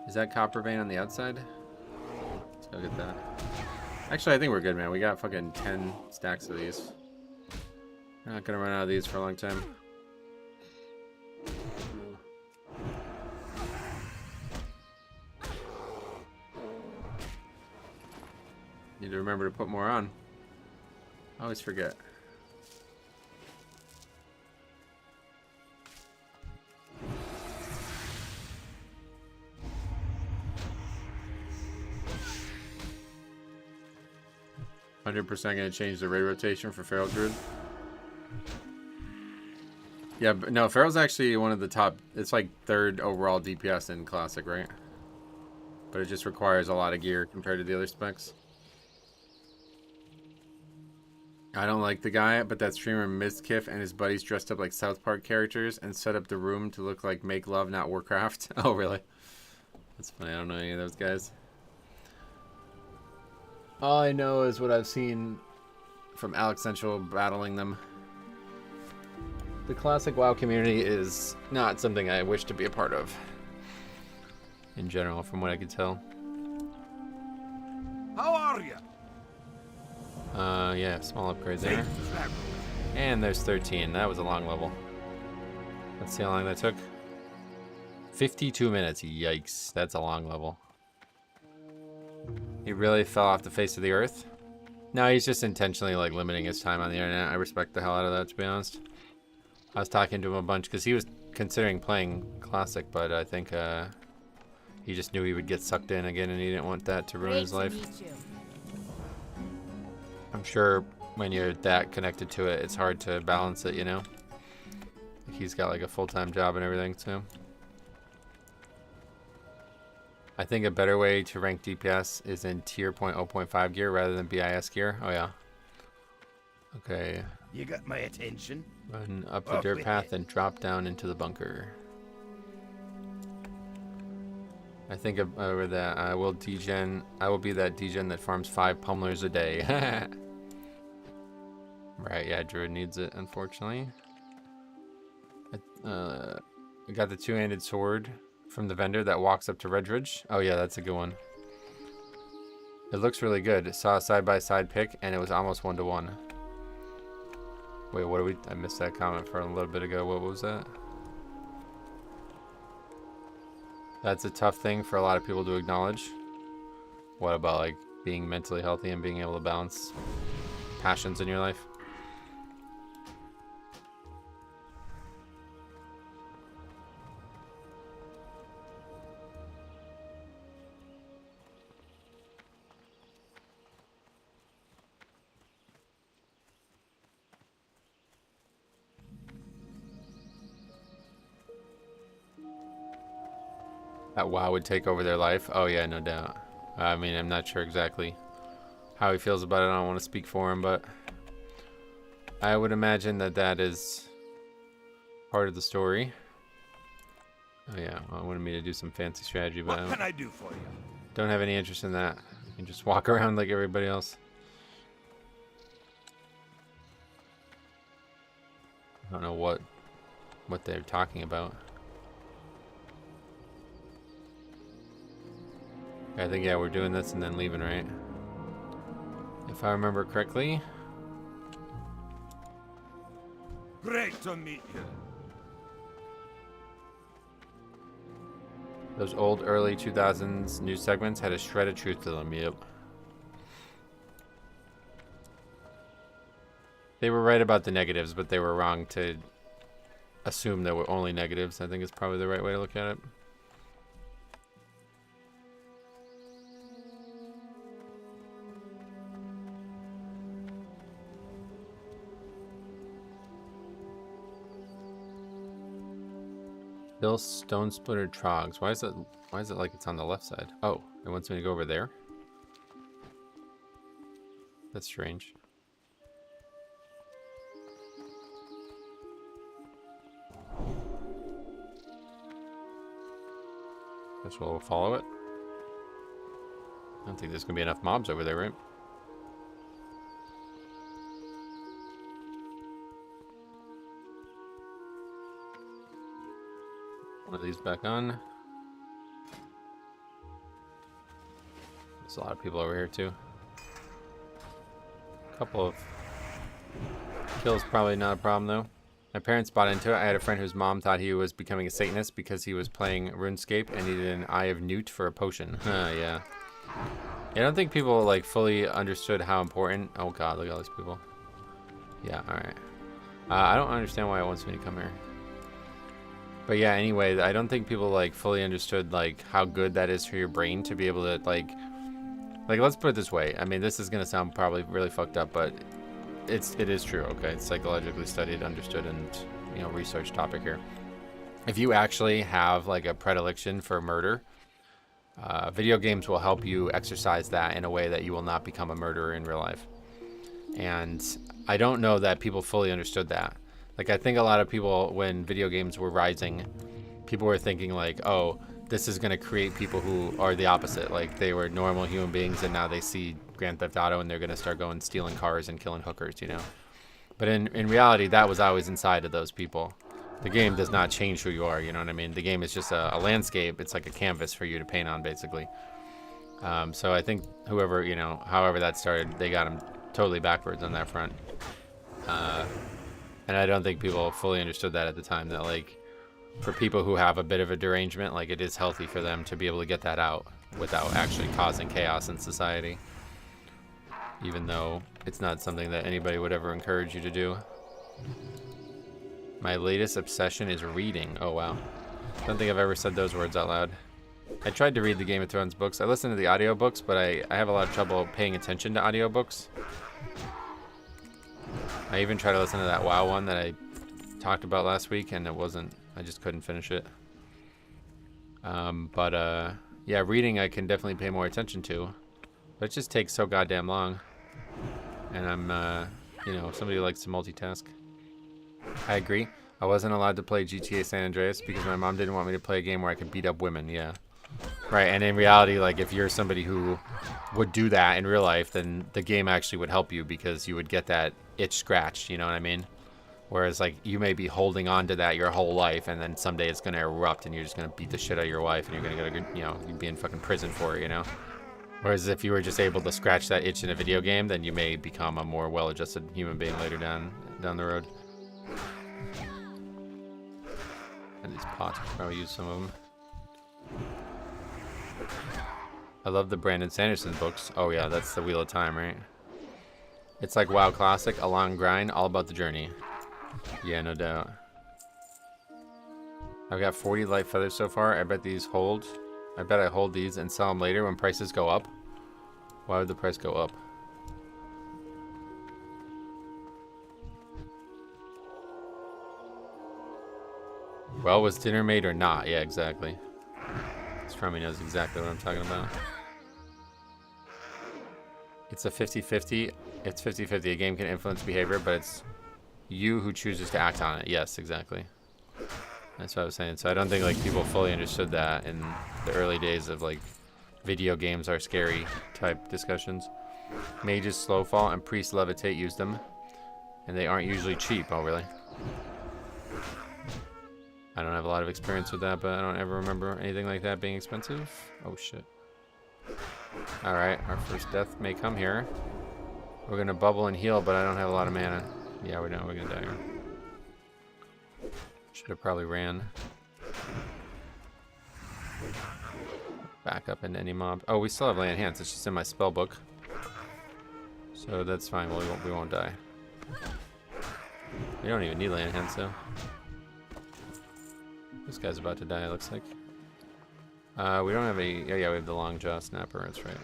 Is that copper vein on the outside? Let's go get that. Actually, I think we're good, man. We got fucking 10 stacks of these. We're not gonna run out of these for a long time. Need to remember to put more on. I always forget. %, gonna change the raid rotation for Feral Druid. Yeah, but no, Feral's actually one of the top. It's like 3rd overall DPS in Classic, right? But it just requires a lot of gear compared to the other specs. I don't like the guy, but that streamer Mythic and his buddies dressed up like South Park characters and set up the room to look like Make Love, Not Warcraft. Oh, really? That's funny. I don't know any of those guys. All I know is what I've seen from Alex Central battling them. The classic WoW community is not something I wish to be a part of. In general, from what I could tell. How are you? Yeah, small upgrade there. And there's 13. That was a long level. Let's see how long that took. 52 minutes. Yikes. That's a long level. He really fell off the face of the earth? No, he's just intentionally like limiting his time on the internet. I respect the hell out of that, to be honest. I was talking to him a bunch because he was considering playing Classic, but I think he just knew he would get sucked in again and he didn't want that to ruin his life. I'm sure when you're that connected to it, it's hard to balance it, you know? He's got like a full-time job and everything, too. I think a better way to rank DPS is in tier 0.5 gear rather than BIS gear. Oh, yeah. Okay. You got my attention. Run up the dirt path and drop down into the bunker. I think over that I will degen. I will be that degen that farms 5 pummelers a day. Right, yeah, Druid needs it, unfortunately. I got the 2-handed sword from the vendor that walks up to Redridge. Oh yeah, that's a good one. It looks really good. Saw a side-by-side pick and it was almost 1-to-1. Wait, what do we... I missed that comment for a little bit ago. What was that? That's a tough thing for a lot of people to acknowledge. What about like being mentally healthy and being able to balance passions in your life? That WoW would take over their life. Oh yeah, no doubt. I mean, I'm not sure exactly how he feels about it. I don't want to speak for him, but I would imagine that that is part of the story. Oh yeah, well, I wanted me to do some fancy strategy, but What can I do for you? don't have any interest in that. I can just walk around like everybody else. I don't know what they're talking about. I think, yeah, we're doing this and then leaving, right? If I remember correctly. Great to meet you. Those old early 2000s news segments had a shred of truth to them, yep. They were right about the negatives, but they were wrong to assume there were only negatives. I think is probably the right way to look at it. Bill Stone Splitter Trogs. Why is it like it's on the left side? Oh, it wants me to go over there? That's strange. Guess we'll follow it. I don't think there's gonna be enough mobs over there, right? One of these back on. There's a lot of people over here too. A couple of kills, probably not a problem though. My parents bought into it. I had a friend whose mom thought he was becoming a Satanist because he was playing RuneScape and needed an Eye of Newt for a potion. Yeah. I don't think people like fully understood how important. Oh god, look at all these people. Yeah, alright. I don't understand why it wants me to come here. But yeah, anyway, I don't think people like fully understood like how good that is for your brain to be able to like let's put it this way. I mean, this is gonna sound probably really fucked up, but it is true. Okay, it's psychologically studied, understood, and you know, research topic here. If you actually have like a predilection for murder, video games will help you exercise that in a way that you will not become a murderer in real life. And I don't know that people fully understood that. Like, I think a lot of people, when video games were rising, people were thinking like, oh, this is going to create people who are the opposite. Like, they were normal human beings and now they see Grand Theft Auto and they're going to start going stealing cars and killing hookers, you know? But in reality, that was always inside of those people. The game does not change who you are, you know what I mean? The game is just a landscape. It's like a canvas for you to paint on, basically. So I think whoever, you know, however that started, they got them totally backwards on that front. And I don't think people fully understood that at the time, that like for people who have a bit of a derangement, like it is healthy for them to be able to get that out without actually causing chaos in society. Even though it's not something that anybody would ever encourage you to do. My latest obsession is reading. Oh wow. Don't think I've ever said those words out loud. I tried to read the Game of Thrones books. I listened to the audiobooks, but I have a lot of trouble paying attention to audiobooks. I even tried to listen to that WoW one that I talked about last week, and it wasn't, I just couldn't finish it. Yeah, reading I can definitely pay more attention to, but it just takes so goddamn long. And I'm, you know, somebody who likes to multitask. I agree. I wasn't allowed to play GTA San Andreas because my mom didn't want me to play a game where I could beat up women, yeah. Right, and in reality, like, if you're somebody who would do that in real life, then the game actually would help you because you would get that itch scratched, you know what I mean? Whereas, like, you may be holding on to that your whole life, and then someday it's going to erupt, and you're just going to beat the shit out of your wife, and you're going to go to, you know, you'd be in fucking prison for it, you know? Whereas if you were just able to scratch that itch in a video game, then you may become a more well-adjusted human being later down the road. And these pots, I'll probably use some of them. I love the Brandon Sanderson books. Oh yeah, that's the Wheel of Time, right? It's like WoW Classic, a long grind, all about the journey. Yeah, no doubt. I've got 40 light feathers so far. I bet these hold. I bet I hold these and sell them later when prices go up. Why would the price go up? Well, was dinner made or not? Yeah, exactly. Strummy knows exactly what I'm talking about. It's a 50-50. It's 50-50. A game can influence behavior, but it's you who chooses to act on it. Yes, exactly. That's what I was saying. So I don't think like people fully understood that in the early days of like video games are scary type discussions. Mages slow fall and priests levitate use them, and they aren't usually cheap. Oh really? I don't have a lot of experience with that, but I don't ever remember anything like that being expensive. Oh shit. Alright, our first death may come here. We're gonna bubble and heal, but I don't have a lot of mana. Yeah, we know we're gonna die here. Should have probably ran. Back up into any mob. Oh, we still have lay on hands. It's just in my spell book. So that's fine. Well, we won't die. We don't even need lay on hands, though. This guy's about to die, it looks like. We don't have any... Oh, yeah, we have the long jaw snapper. That's right.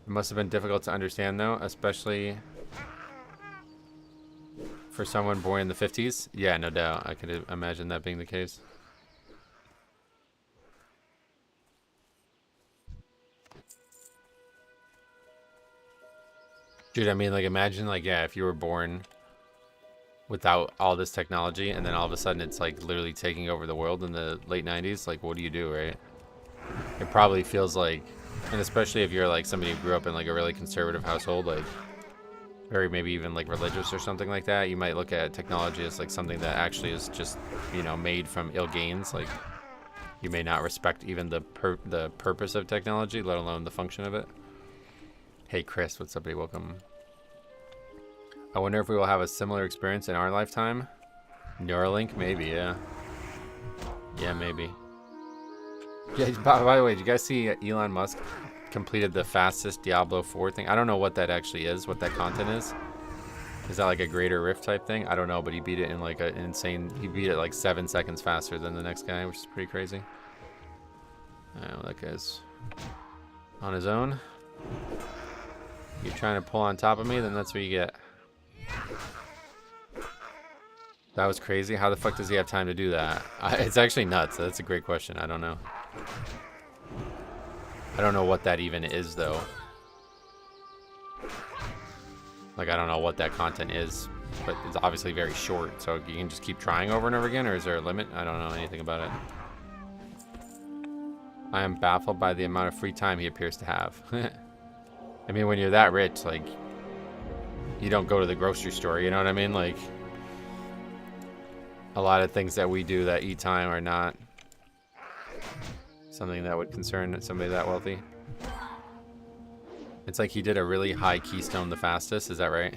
It must have been difficult to understand, though, especially for someone born in the 50s. Yeah, no doubt. I could imagine that being the case. Dude, I mean, like, imagine, like, yeah, if you were born without all this technology, and then all of a sudden it's, like, literally taking over the world in the late 90s. Like, what do you do, right? It probably feels like, and especially if you're, like, somebody who grew up in, like, a really conservative household, like, or maybe even, like, religious or something like that, you might look at technology as, like, something that actually is just, you know, made from ill gains. Like, you may not respect even the purpose of technology, let alone the function of it. Hey Chris, what's up, buddy? Welcome. I wonder if we will have a similar experience in our lifetime. Neuralink, maybe, yeah. Yeah, maybe. Yeah, by the way, did you guys see Elon Musk completed the fastest Diablo 4 thing? I don't know what that actually is, what that content is. Is that like a greater rift type thing? I don't know, but he beat it in like an insane... He beat it like 7 seconds faster than the next guy, which is pretty crazy. Oh, that guy's on his own. You're trying to pull on top of me, then that's what you get. That was crazy. How the fuck does he have time to do that? It's actually nuts. That's a great question. I don't know. I don't know what that even is, though. Like, I don't know what that content is, but it's obviously very short. So you can just keep trying over and over again, or is there a limit? I don't know anything about it. I am baffled by the amount of free time he appears to have. I mean, when you're that rich, like, you don't go to the grocery store, you know what I mean? Like, a lot of things that we do that eat time are not something that would concern somebody that wealthy. It's like he did a really high keystone the fastest, is that right?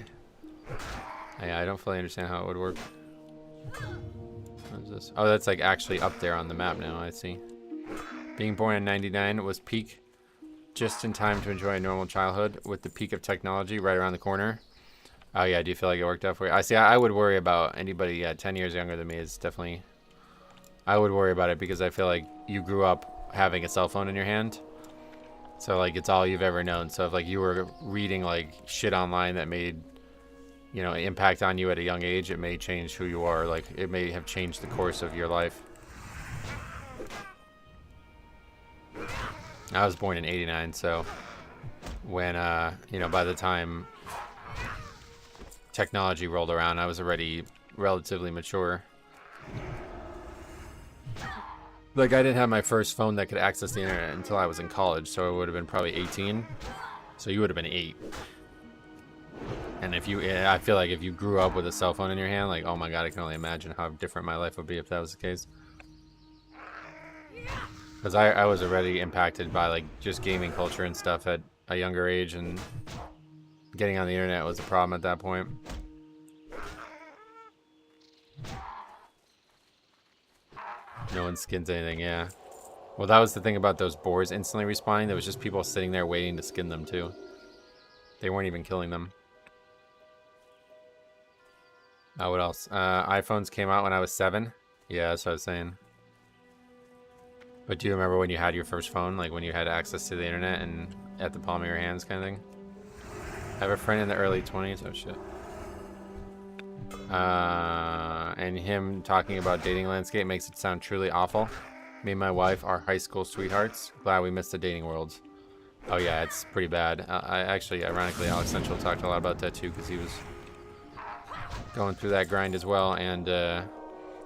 I don't fully understand how it would work. What is this? Oh, that's like actually up there on the map now, I see. Being born in 99 was peak just in time to enjoy a normal childhood with the peak of technology right around the corner. Oh yeah, do you feel like it worked out for you? I see, I would worry about anybody 10 years younger than me is definitely... I would worry about it because I feel like you grew up having a cell phone in your hand. So like it's all you've ever known. So if like you were reading like shit online that made, you know, impact on you at a young age, it may change who you are. Like it may have changed the course of your life. I was born in 89, so when, you know, by the time technology rolled around, I was already relatively mature. Like, I didn't have my first phone that could access the internet until I was in college, so it would have been probably 18. So you would have been 8. And if you, I feel like if you grew up with a cell phone in your hand, like, oh my god, I can only imagine how different my life would be if that was the case. Because I was already impacted by, like, just gaming culture and stuff at a younger age, and getting on the internet was a problem at that point. No one skins anything, yeah. Well, that was the thing about those boars instantly respawning. There was just people sitting there waiting to skin them, too. They weren't even killing them. Oh, what else? iPhones came out when I was 7. Yeah, that's what I was saying. But do you remember when you had your first phone? Like when you had access to the internet and at the palm of your hands kind of thing? I have a friend in the early 20s. Oh, shit. And him talking about dating landscape makes it sound truly awful. Me and my wife are high school sweethearts. Glad we missed the dating worlds. Oh yeah, it's pretty bad. I actually, ironically, Alex Central talked a lot about that too, because he was going through that grind as well. And I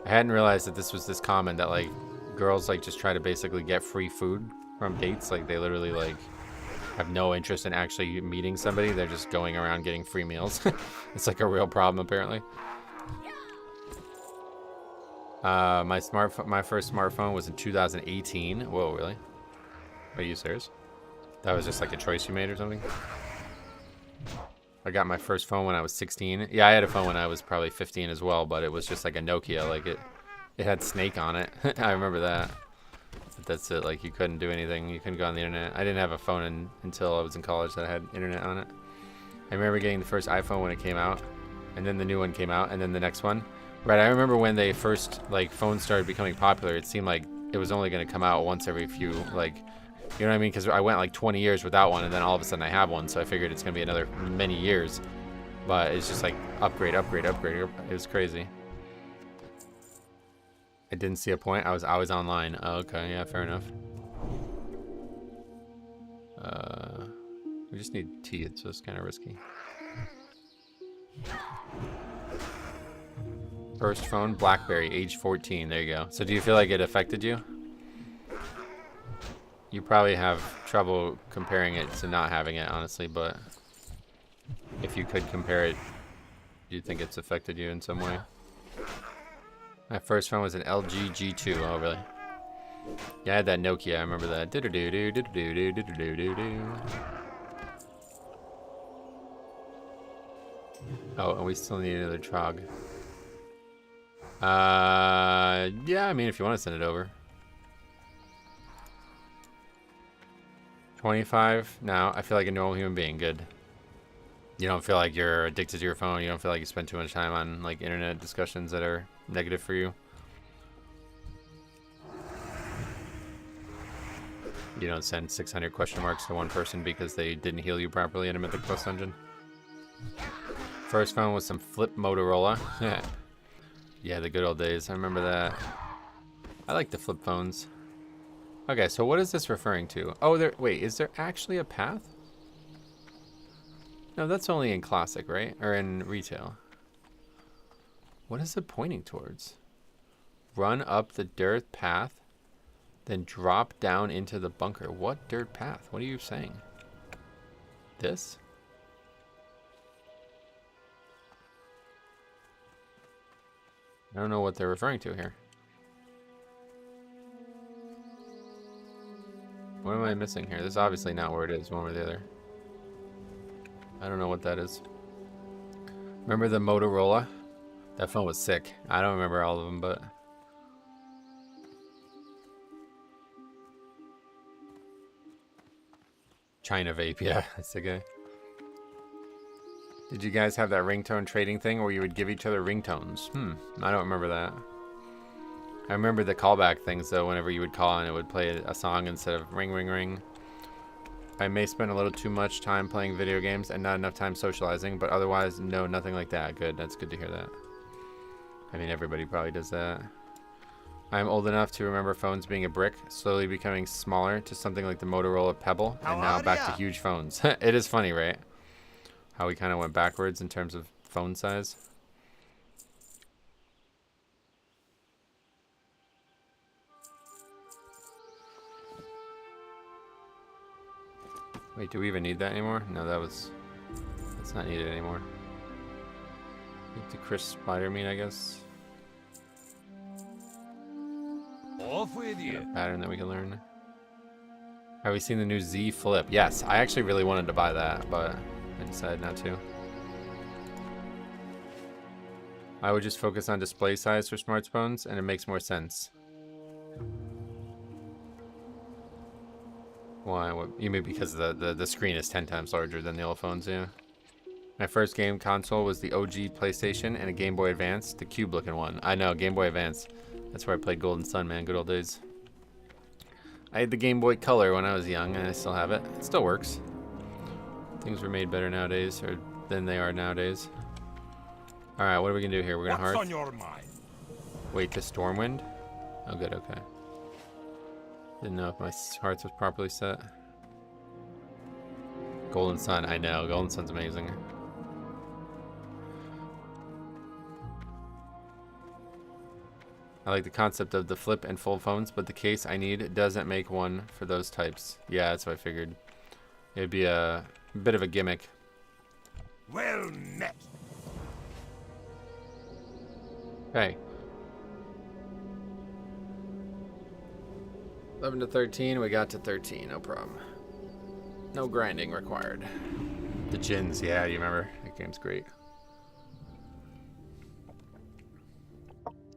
hadn't realized that this was this common, that like girls like just try to basically get free food from dates. Like they literally like have no interest in actually meeting somebody. They're just going around getting free meals. It's like a real problem apparently. My first smartphone was in 2018. Whoa, really? Are you serious? That was just like a choice you made or something? I got my first phone when I was 16. Yeah, I had a phone when I was probably 15 as well, but it was just like a Nokia. Like it had Snake on it. I remember that. But that's it. Like you couldn't do anything. You couldn't go on the internet. I didn't have a phone until I was in college that had internet on it. I remember getting the first iPhone when it came out, and then the new one came out, and then the next one. Right, I remember when they first, like, phones started becoming popular, it seemed like it was only going to come out once every few, like, you know what I mean? Because I went, like, 20 years without one, and then all of a sudden I have one, so I figured it's going to be another many years. But it's just, like, upgrade, upgrade, upgrade. It was crazy. I didn't see a point. I was online. Oh, okay, yeah, fair enough. We just need tea, so it's kind of risky. First phone, BlackBerry, age 14. There you go. So do you feel like it affected you? You probably have trouble comparing it to not having it, honestly, but if you could compare it, do you think it's affected you in some way? My first phone was an LG G2. Oh, really? Yeah, I had that Nokia. I remember that. Oh, and we still need another Trog. Yeah, I mean, if you want to send it over. 25 now. I feel like a normal human being. Good. You don't feel like you're addicted to your phone. You don't feel like you spend too much time on like internet discussions that are negative for you. You don't send 600 question marks to one person because they didn't heal you properly in a Mythic Plus dungeon. First phone was some flip Motorola. Yeah, the good old days. I remember that. I like the flip phones. Okay, so what is this referring to? Oh, wait, is there actually a path? No, that's only in Classic, right? Or in Retail. What is it pointing towards? Run up the dirt path, then drop down into the bunker. What dirt path? What are you saying? This? I don't know what they're referring to here. What am I missing here? This is obviously not where it is, one or the other. I don't know what that is. Remember the Motorola? That phone was sick. I don't remember all of them, but... China Vape, yeah, that's the guy. Did you guys have that ringtone trading thing where you would give each other ringtones? I don't remember that. I remember the callback things though, whenever you would call and it would play a song instead of ring, ring, ring. I may spend a little too much time playing video games and not enough time socializing, but otherwise, no, nothing like that. Good, that's good to hear that. I mean, everybody probably does that. I'm old enough to remember phones being a brick, slowly becoming smaller to something like the Motorola Pebble, and now back to huge phones. It is funny, right? How we kind of went backwards in terms of phone size. Wait, do we even need that anymore? No, that's not needed anymore. Need to crisp spider meat, I guess. Off with you. A pattern that we can learn. Have we seen the new Z Flip? Yes, I actually really wanted to buy that, but I decided not to. I would just focus on display size for smartphones, and it makes more sense. Why? What, you mean because the screen is 10 times larger than the old phones, yeah. My first game console was the OG PlayStation and a Game Boy Advance, the cube-looking one. I know, Game Boy Advance. That's where I played Golden Sun, man. Good old days. I had the Game Boy Color when I was young, and I still have it. It still works. Things were made better nowadays, or than they are nowadays. All right, what are we gonna do here? We're gonna hearth. What's on your mind? Wait to Stormwind. Oh, good. Okay. Didn't know if my hearth was properly set. Golden Sun. I know. Golden Sun's amazing. I like the concept of the flip and fold phones, but the case I need doesn't make one for those types. Yeah, that's what I figured. It'd be a bit of a gimmick. Well met. Hey. 11 to 13, we got to 13, no problem. No grinding required. The Gins, yeah, you remember? That game's great.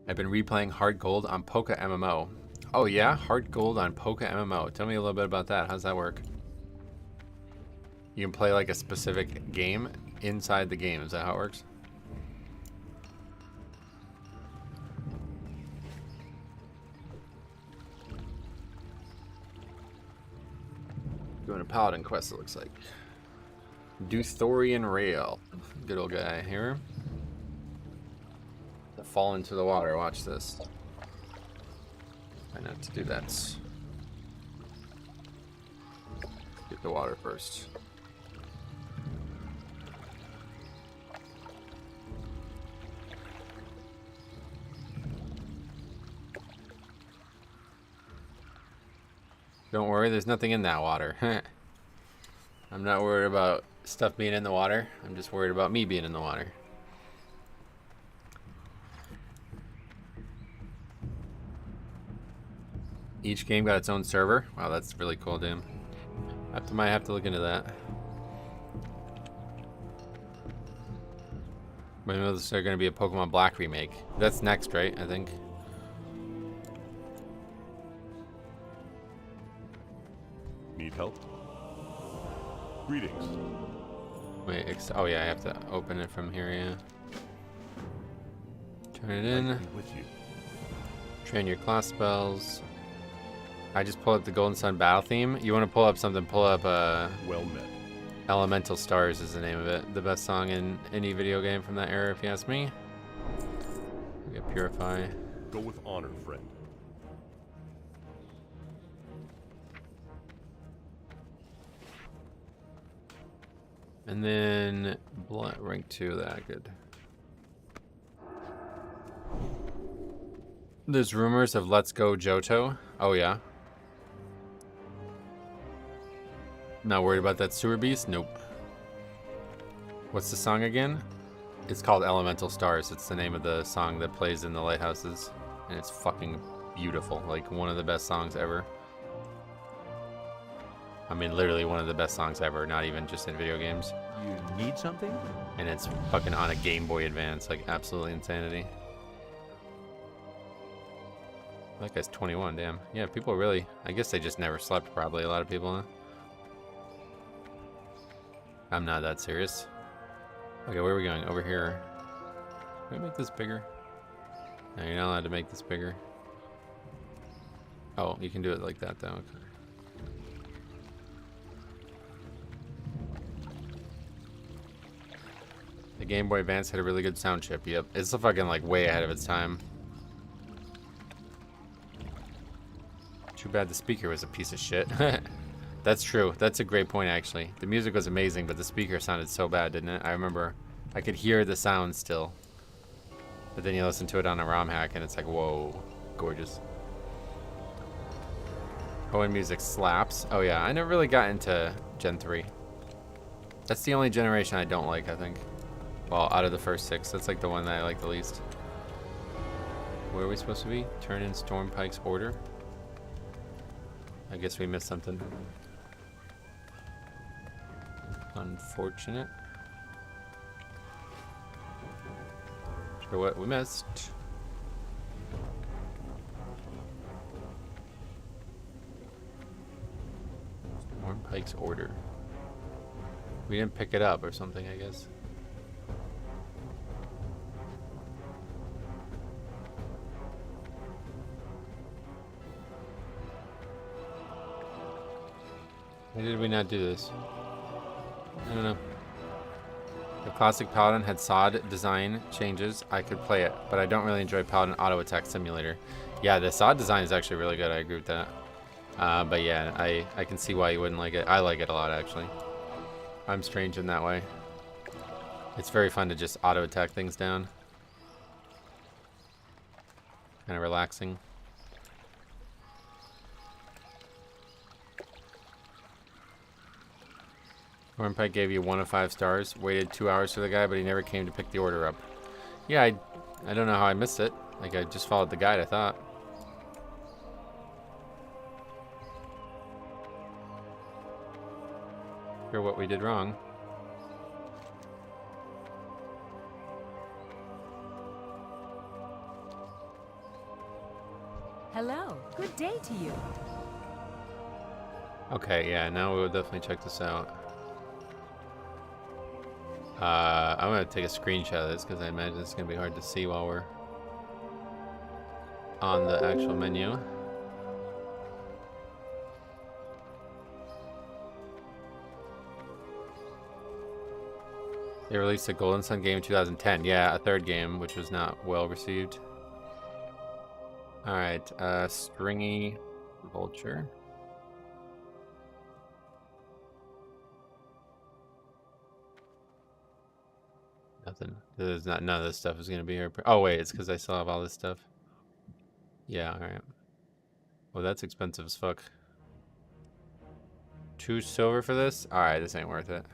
I've been replaying Hard Gold on Poca MMO. Oh yeah? Hard Gold on Poca MMO. Tell me a little bit about that. How's that work? You can play like a specific game inside the game. Is that how it works? Doing a Paladin quest, it looks like. Duthorian Rail. Good old guy here. To fall into the water. Watch this. Try not to do that. Get the water first. Don't worry, there's nothing in that water. I'm not worried about stuff being in the water. I'm just worried about me being in the water. Each game got its own server. Wow, that's really cool, dude. Might have to look into that. But I know there's going to be a Pokemon Black remake. That's next, right? I think. Need help? Greetings. Wait, oh yeah, I have to open it from here, yeah. Turn it in. I'll be with you. Train your class spells. I just pulled up the Golden Sun battle theme. You want to pull up something, pull up Well met. Elemental Stars is the name of it. The best song in any video game from that era, if you ask me. We got Purify. Go with honor, friend. And then rank 2, that good. There's rumors of Let's Go Johto. Oh yeah. Not worried about that sewer beast? Nope. What's the song again? It's called Elemental Stars. It's the name of the song that plays in the lighthouses. And it's fucking beautiful. Like one of the best songs ever. I mean, literally one of the best songs ever, not even just in video games. You need something? And it's fucking on a Game Boy Advance, like absolutely insanity. That guy's 21, damn. Yeah, people really, I guess they just never slept probably, a lot of people, huh? I'm not that serious. Okay, where are we going? Over here. Can we make this bigger? No, you're not allowed to make this bigger. Oh, you can do it like that though. Okay. The Game Boy Advance had a really good sound chip. Yep, it's fucking like way ahead of its time. Too bad the speaker was a piece of shit. That's true. That's a great point, actually. The music was amazing, but the speaker sounded so bad, didn't it? I remember I could hear the sound still. But then you listen to it on a ROM hack, and it's like, whoa, gorgeous. Owen music slaps. Oh, yeah. I never really got into Gen 3. That's the only generation I don't like, I think. Well, out of the first 6, that's like the one that I like the least. Where are we supposed to be? Turn in Stormpike's order. I guess we missed something. Unfortunate. Sure what we missed. Stormpike's order. We didn't pick it up or something, I guess. Why did we not do this? I don't know. The classic Paladin had SOD design changes. I could play it, but I don't really enjoy Paladin Auto Attack Simulator. Yeah, the SOD design is actually really good. I agree with that. But yeah, I can see why you wouldn't like it. I like it a lot, actually. I'm strange in that way. It's very fun to just auto attack things down. Kind of relaxing. Stormpike gave you 1 of 5 stars. Waited 2 hours for the guy, but he never came to pick the order up. Yeah, I don't know how I missed it. Like, I just followed the guide, I thought. Hear what we did wrong. Hello. Good day to you. Okay, yeah, now we'll definitely check this out. I'm gonna take a screenshot of this because I imagine it's gonna be hard to see while we're on the actual menu. They released a Golden Sun game in 2010. Yeah, a third game, which was not well received. Alright, Stringy Vulture. Nothing. There's not. None of this stuff is gonna be here. Oh wait, it's because I still have all this stuff. Yeah. All right. Well, that's expensive as fuck. 2 silver for this? All right, this ain't worth it.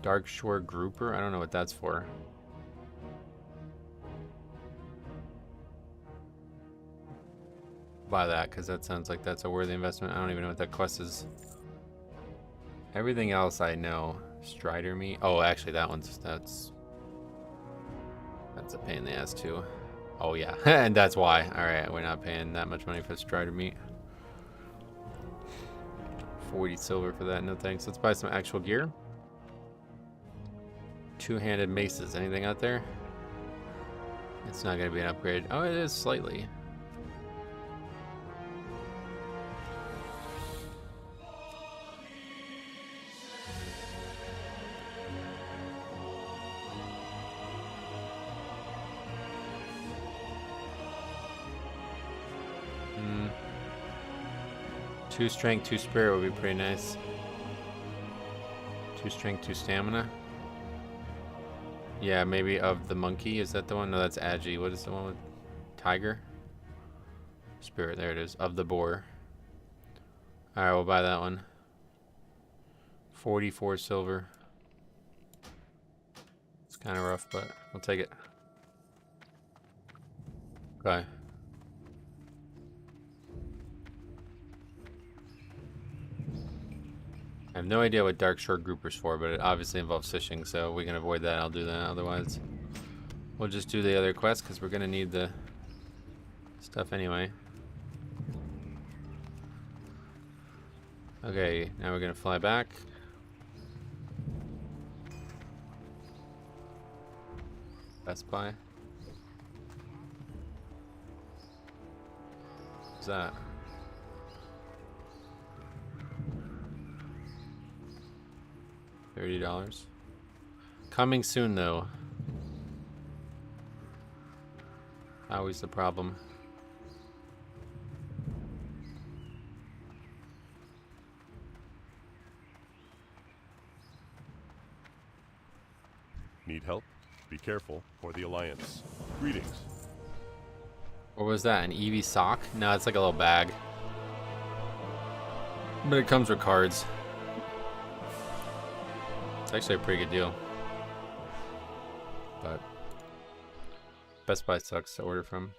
Dark Shore Grouper. I don't know what that's for. Buy that because that sounds like that's a worthy investment. I don't even know what that quest is. Everything else I know. Strider meat. Oh, actually, that one's that's a pain in the ass too. Oh yeah, and that's why. All right, we're not paying that much money for Strider meat. 40 silver for that. No thanks. Let's buy some actual gear. 2-handed maces. Anything out there? It's not gonna be an upgrade. Oh, it is slightly. Two strength, 2 spirit would be pretty nice. 2 strength, 2 stamina. Yeah, maybe of the monkey. Is that the one? No, that's Agi. What is the one with tiger? Spirit, there it is. Of the boar. Alright, we'll buy that one. 44 silver. It's kind of rough, but we'll take it. Okay. I have no idea what Dark Shore Grouper's for, but it obviously involves fishing, so we can avoid that. I'll do that. Otherwise, we'll just do the other quest because we're gonna need the stuff anyway. Okay, now we're gonna fly back. Best Buy. What's that? $30. Coming soon, though. Always the problem. Need help? Be careful, or the Alliance. Greetings. What was that? An Eevee sock? No, it's like a little bag. But it comes with cards. It's actually a pretty good deal. But Best Buy sucks to order from.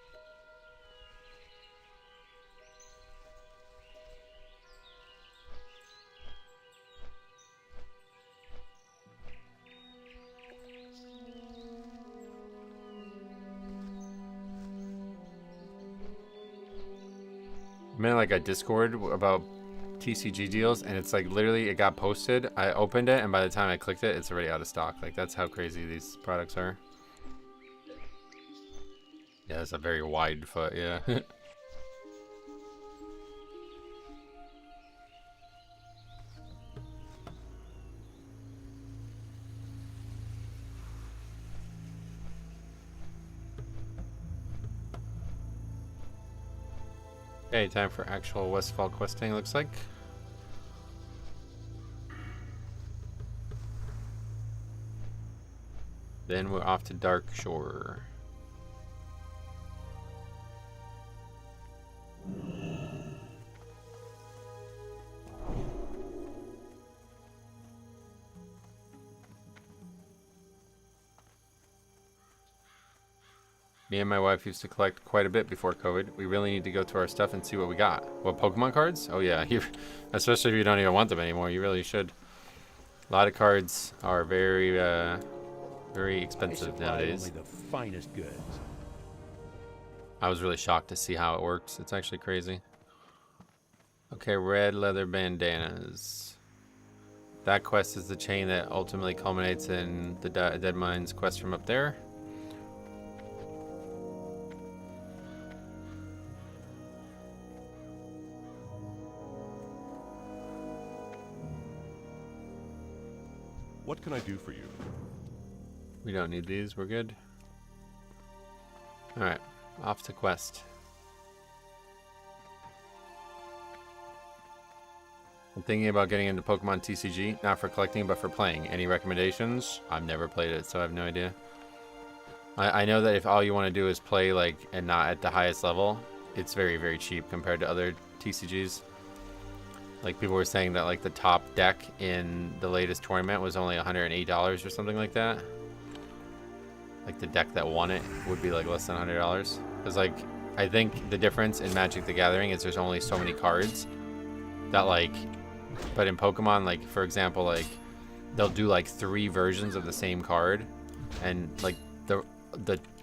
Man, like a Discord about TCG deals, and it's like literally it got posted. I opened it, and by the time I clicked it, it's already out of stock. Like that's how crazy these products are. Yeah, it's a very wide foot. Yeah. Okay, time for actual Westfall questing, looks like. Then we're off to Dark Shore. Me and my wife used to collect quite a bit before COVID. We really need to go through our stuff and see what we got. What, Pokemon cards? Oh yeah, especially if you don't even want them anymore, you really should. A lot of cards are very, very expensive nowadays. Only the finest goods. I was really shocked to see how it works. It's actually crazy. Okay, red leather bandanas. That quest is the chain that ultimately culminates in the Dead Mines quest from up there. What can I do for you? We don't need these, we're good. Alright, off to quest. I'm thinking about getting into Pokemon TCG, not for collecting, but for playing. Any recommendations? I've never played it, so I have no idea. I know that if all you want to do is play, like, and not at the highest level, it's very, very cheap compared to other TCGs. Like, people were saying that, like, the top deck in the latest tournament was only $108 or something like that. Like, the deck that won it would be, like, less than $100. Because, like, I think the difference in Magic the Gathering is there's only so many cards that, like... But in Pokemon, like, for example, like, they'll do, like, 3 versions of the same card. And, like, the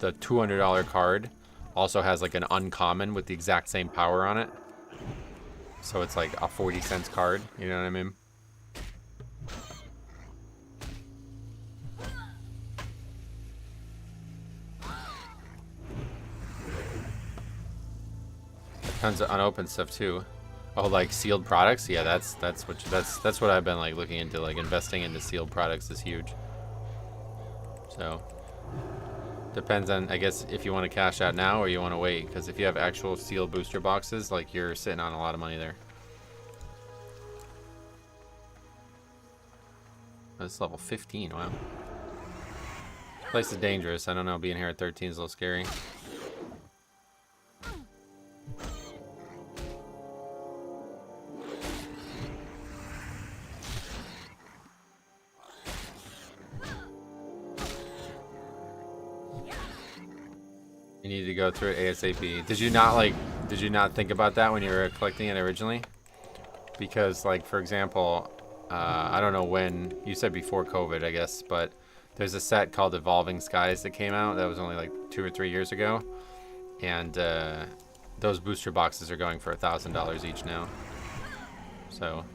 $200 card also has, like, an uncommon with the exact same power on it. So it's like a 40-cent card, you know what I mean? Tons of unopened stuff too. Oh, like sealed products? Yeah, that's what I've been like looking into. Like investing into sealed products is huge. So depends on, I guess, if you want to cash out now or you want to wait. Because if you have actual sealed booster boxes, like you're sitting on a lot of money there. That's level 15, wow. This place is dangerous. I don't know, being here at 13 is a little scary. You need to go through it ASAP. Did you not think about that when you were collecting it originally? Because, like, for example, I don't know when. You said before COVID, I guess, but there's a set called Evolving Skies that came out. That was only like 2 or 3 years ago, and those booster boxes are going for $1,000 each now. So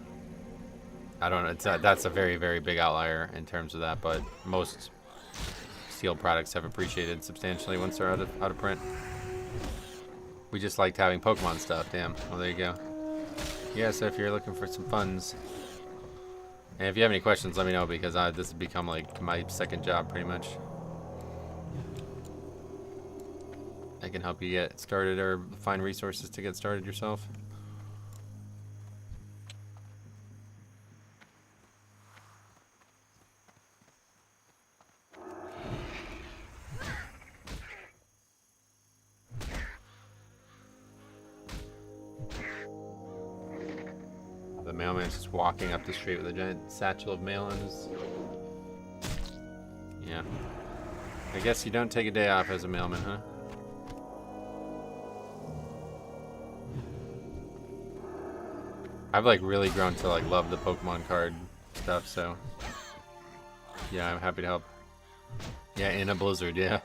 I don't know. That's a very, very big outlier in terms of that, but most sealed products have appreciated substantially once they're out of print. We just liked having Pokemon stuff. Damn. Well, there you go. Yeah, so if you're looking for some funds, and if you have any questions, let me know, because this has become like my second job pretty much. I can help you get started or find resources to get started yourself. The mailman's just walking up the street with a giant satchel of mail in his... Yeah. I guess you don't take a day off as a mailman, huh? I've like really grown to like love the Pokemon card stuff, so yeah, I'm happy to help. Yeah, in a blizzard, yeah.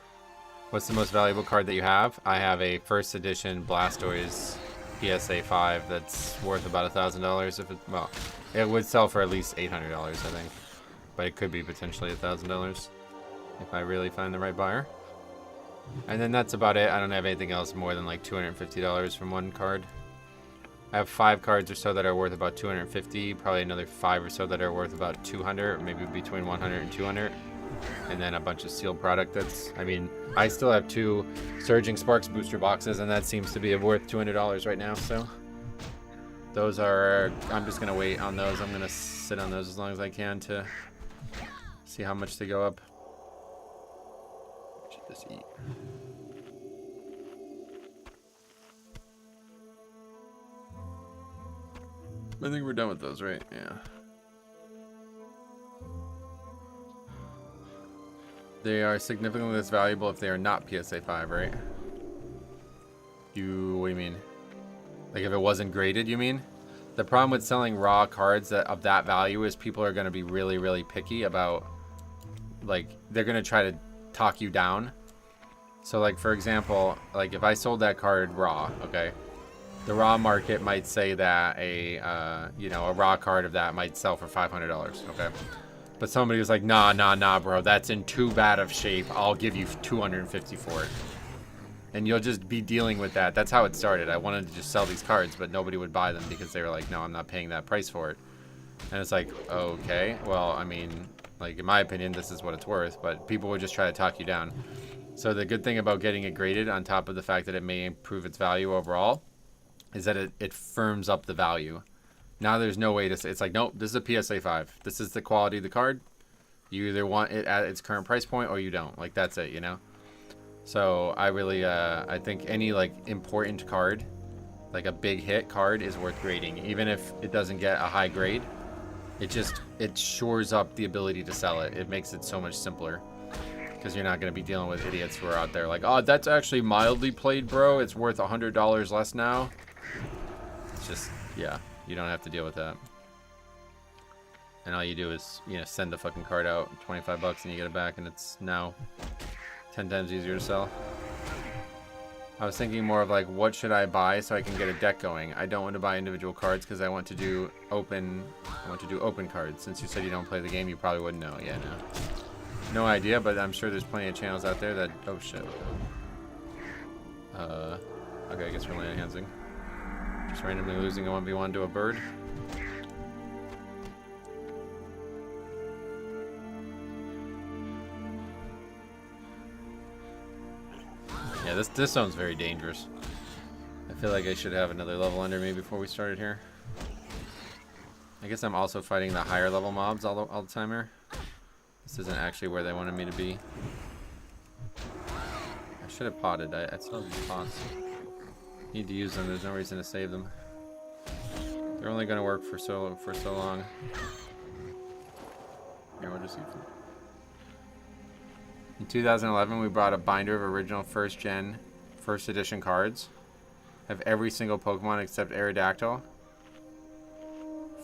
What's the most valuable card that you have? I have a first edition Blastoise PSA 5 that's worth about $1,000. If it, well, it would sell for at least $800, I think, but it could be potentially $1,000 if I really find the right buyer. And then that's about it. I don't have anything else more than like $250 from one card. I have 5 cards or so that are worth about 250, probably another 5 or so that are worth about 200, maybe between 100 and 200, and then a bunch of sealed product that's, I mean, I still have 2 Surging Sparks booster boxes, and that seems to be worth $200 right now, so those are, I'm just going to wait on those. I'm going to sit on those as long as I can to see how much they go up. Should just eat. I think we're done with those, right? Yeah. They are significantly less valuable if they are not PSA 5, right? What do you mean? Like if it wasn't graded, you mean? The problem with selling raw cards of that value is people are going to be really, really picky about, like, they're going to try to talk you down. So, like, for example, like if I sold that card raw, okay? The raw market might say that a raw card of that might sell for $500, okay? But somebody was like, nah, bro, that's in too bad of shape. I'll give you $250 for it. And you'll just be dealing with that. That's how it started. I wanted to just sell these cards, but nobody would buy them because they were like, no, I'm not paying that price for it. And it's like, okay, well, I mean, like, in my opinion, this is what it's worth, but people would just try to talk you down. So the good thing about getting it graded, on top of the fact that it may improve its value overall, is that it firms up the value. Now there's no way to say, it's like, nope, this is a PSA 5. This is the quality of the card. You either want it at its current price point or you don't. Like, that's it, you know? So I really, I think any, like, important card, like a big hit card, is worth grading. Even if it doesn't get a high grade, it shores up the ability to sell it. It makes it so much simpler. Because you're not going to be dealing with idiots who are out there like, oh, that's actually mildly played, bro. It's worth $100 less now. It's just, yeah, you don't have to deal with that. And all you do is, you know, send the fucking card out, $25 and you get it back, and it's now 10 times easier to sell. I was thinking more of like, what should I buy so I can get a deck going? I don't want to buy individual cards because I want to do open cards. Since you said you don't play the game, you probably wouldn't know. Yeah, no idea, but I'm sure there's plenty of channels out there that, oh shit. Okay, I guess we're land enhancing. Just randomly losing a 1v1 to a bird. Yeah, this zone's very dangerous. I feel like I should have another level under me before we started here. I guess I'm also fighting the higher level mobs all the time here. This isn't actually where they wanted me to be. I should have potted. I still have these pots. Need to use them. There's no reason to save them. They're only going to work for so long. Here, we'll just use them. In 2011, we brought a binder of original first edition cards. Have every single Pokemon except Aerodactyl.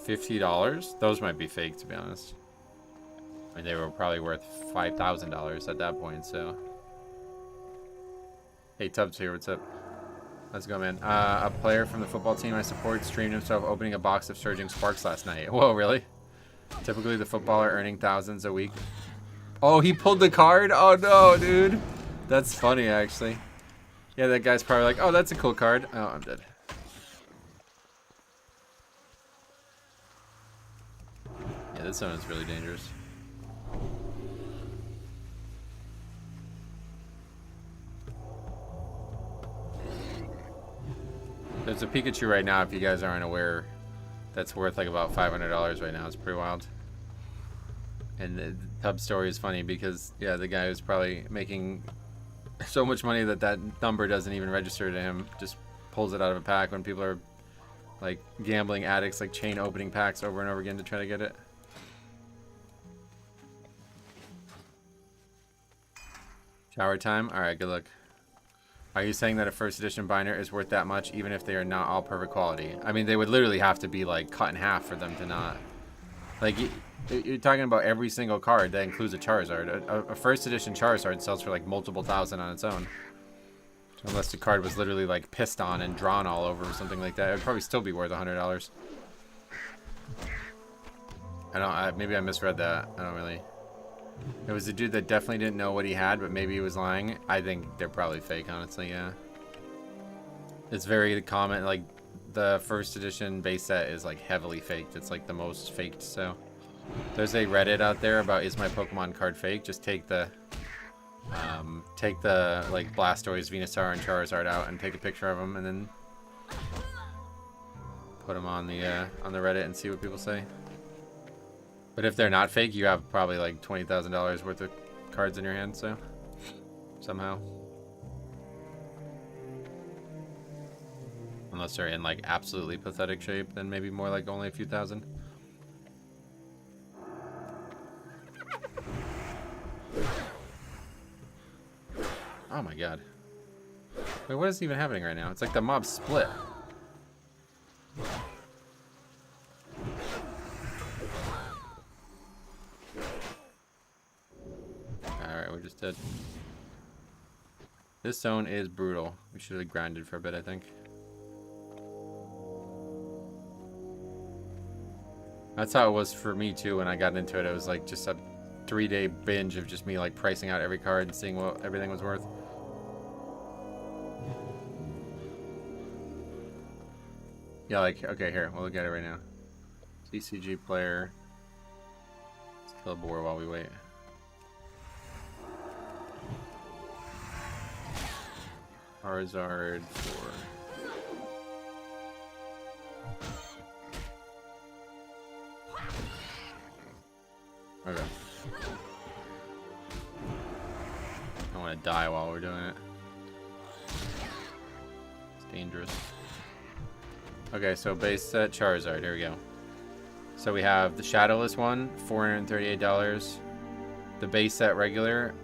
$50? Those might be fake, to be honest. I mean, they were probably worth $5,000 at that point, so. Hey, Tubbs here, what's up? Let's go, man. A player from the football team I support streamed himself opening a box of Surging Sparks last night. Whoa, really? Typically the footballer earning thousands a week. Oh, he pulled the card? Oh, no, dude. That's funny, actually. Yeah, that guy's probably like, oh, that's a cool card. Oh, I'm dead. Yeah, this one is really dangerous. There's a Pikachu right now, if you guys aren't aware, that's worth like about $500 right now. It's pretty wild. And the Tub story is funny because, yeah, the guy was probably making so much money that that number doesn't even register to him. Just pulls it out of a pack when people are like gambling addicts, like chain opening packs over and over again to try to get it. Shower time? Alright, good luck. Are you saying that a first edition binder is worth that much even if they are not all perfect quality? I mean, they would literally have to be like cut in half for them to not. Like, you're talking about every single card that includes a Charizard. A first edition Charizard sells for like multiple thousand on its own. Unless the card was literally like pissed on and drawn all over or something like that. It would probably still be worth $100. Maybe I misread that. I don't really. It was a dude that definitely didn't know what he had, but maybe he was lying. I think they're probably fake, honestly, yeah. It's very common, like, the first edition base set is, like, heavily faked. It's, like, the most faked, so. There's a Reddit out there about, is my Pokemon card fake? Just take the, like, Blastoise, Venusaur, and Charizard out and take a picture of them, and then put them on the Reddit and see what people say. But if they're not fake, you have probably like $20,000 worth of cards in your hand, so somehow. Unless they're in like absolutely pathetic shape, then maybe more like only a few thousand. Oh my god. Wait, what is even happening right now? It's like the mob split. Alright, we're just dead. This zone is brutal. We should have grinded for a bit, I think. That's how it was for me too when I got into it. It was like just a 3-day binge of just me like pricing out every card and seeing what everything was worth. Yeah, like, okay, here, we'll look at it right now. CCG player. Let's kill a boar while we wait. Charizard for... Okay. I don't want to die while we're doing it. It's dangerous. Okay, so base set Charizard. Here we go. So we have the Shadowless one, $438. The base set regular,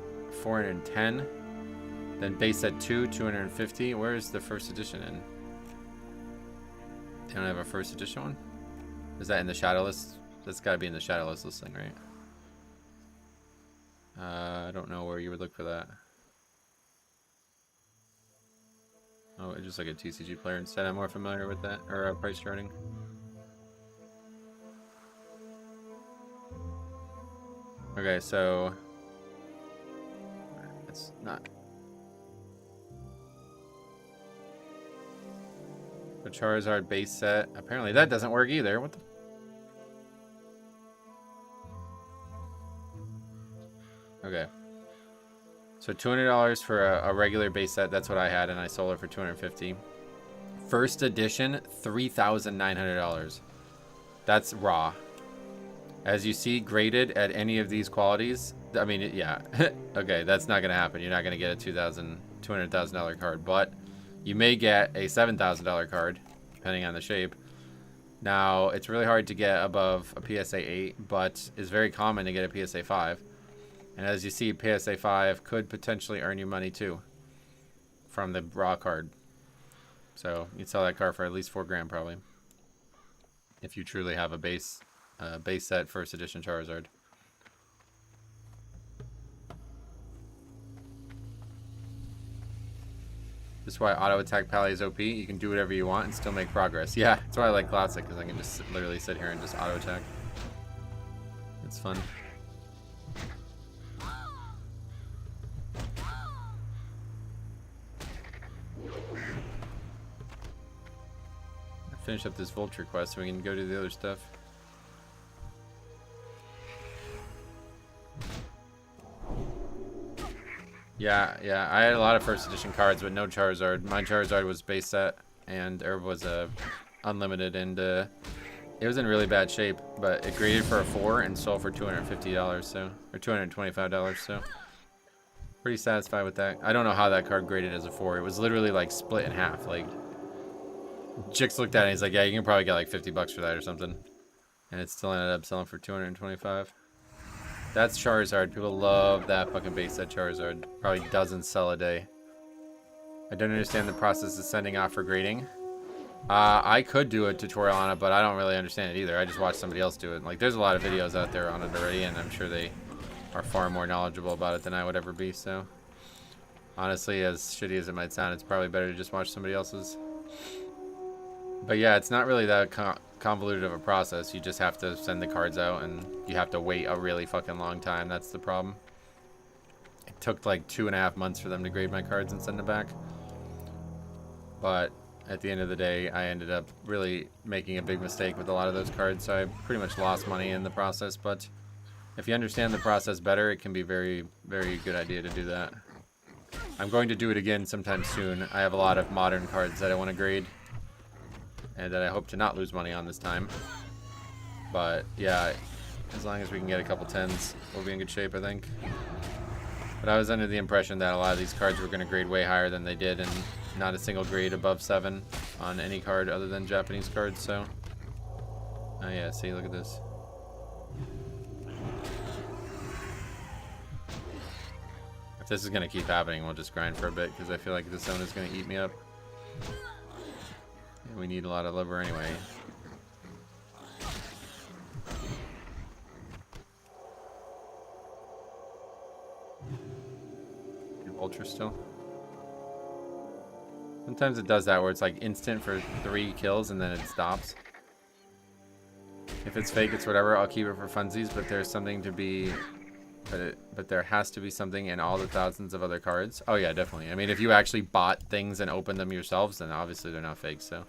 $410. Then base set 2, $250. Where is the first edition in? They don't have a first edition one? Is that in the Shadowless? That's got to be in the Shadowless listing, right? I don't know where you would look for that. Oh, just like a TCG player instead. I'm more familiar with that, or price charting. Okay, so it's not. The Charizard base set. Apparently that doesn't work either. What the? Okay. So $200 for a regular base set. That's what I had, and I sold it for $250. First edition, $3,900. That's raw. As you see, graded at any of these qualities. I mean, yeah. Okay, that's not gonna happen. You're not gonna get a $200,000 card, but you may get a $7,000 card, depending on the shape. Now, it's really hard to get above a PSA 8, but it's very common to get a PSA 5. And as you see, PSA 5 could potentially earn you money too from the raw card. So you'd sell that card for at least $4 grand probably. if you truly have a base set first edition Charizard. That's why auto attack Pally is OP. You can do whatever you want and still make progress. Yeah, that's why I like Classic, because I can just literally sit here and just auto attack. It's fun. Finish up this Vulture quest so we can go do the other stuff. Yeah, I had a lot of first edition cards, but no Charizard. My Charizard was base set, and Herb was unlimited, and it was in really bad shape. But it graded for a 4 and sold for $250, so or $225, so pretty satisfied with that. I don't know how that card graded as a 4. It was literally like split in half. Like Chicks looked at it, and he's like, "Yeah, you can probably get like $50 for that or something," and it still ended up selling for $225. That's Charizard. People love that fucking base set Charizard. Probably doesn't sell a day. I don't understand the process of sending off for grading. I could do a tutorial on it, but I don't really understand it either. I just watched somebody else do it. Like, there's a lot of videos out there on it already, and I'm sure they are far more knowledgeable about it than I would ever be. So, honestly, as shitty as it might sound, it's probably better to just watch somebody else's. But yeah, it's not really that convoluted of a process. You just have to send the cards out, and you have to wait a really fucking long time. That's the problem. It took like 2.5 months for them to grade my cards and send them back. But at the end of the day, I ended up really making a big mistake with a lot of those cards, so I pretty much lost money in the process. But if you understand the process better, it can be very, very good idea to do that. I'm going to do it again sometime soon. I have a lot of modern cards that I want to grade, and that I hope to not lose money on this time. But yeah, as long as we can get a couple 10s, we'll be in good shape, I think. But I was under the impression that a lot of these cards were going to grade way higher than they did, and not a single grade above 7 on any card other than Japanese cards, so. Oh yeah, see, look at this. If this is going to keep happening, we'll just grind for a bit, because I feel like this zone is going to eat me up. We need a lot of liver anyway. Ultra still. Sometimes it does that where it's like instant for 3 kills and then it stops. If it's fake, it's whatever. I'll keep it for funsies, but there's something to be. But there has to be something in all the thousands of other cards. Oh yeah, definitely. I mean, if you actually bought things and opened them yourselves, then obviously they're not fake. So.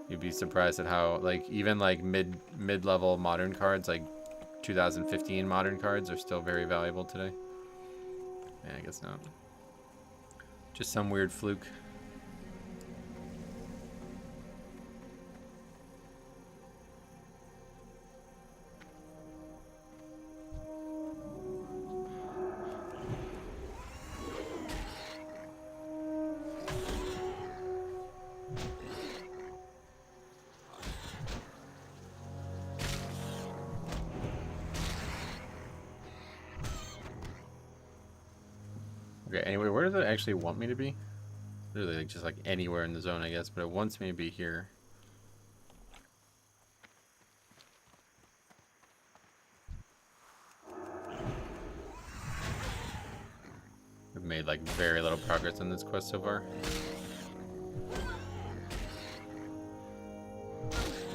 You'd be surprised at how, like, even like mid-level modern cards, like 2015 modern cards, are still very valuable today. Yeah, I guess not. Just some weird fluke. Okay, anyway, where does it actually want me to be? Literally, like, just like anywhere in the zone, I guess, but it wants me to be here. We've made like very little progress on this quest so far.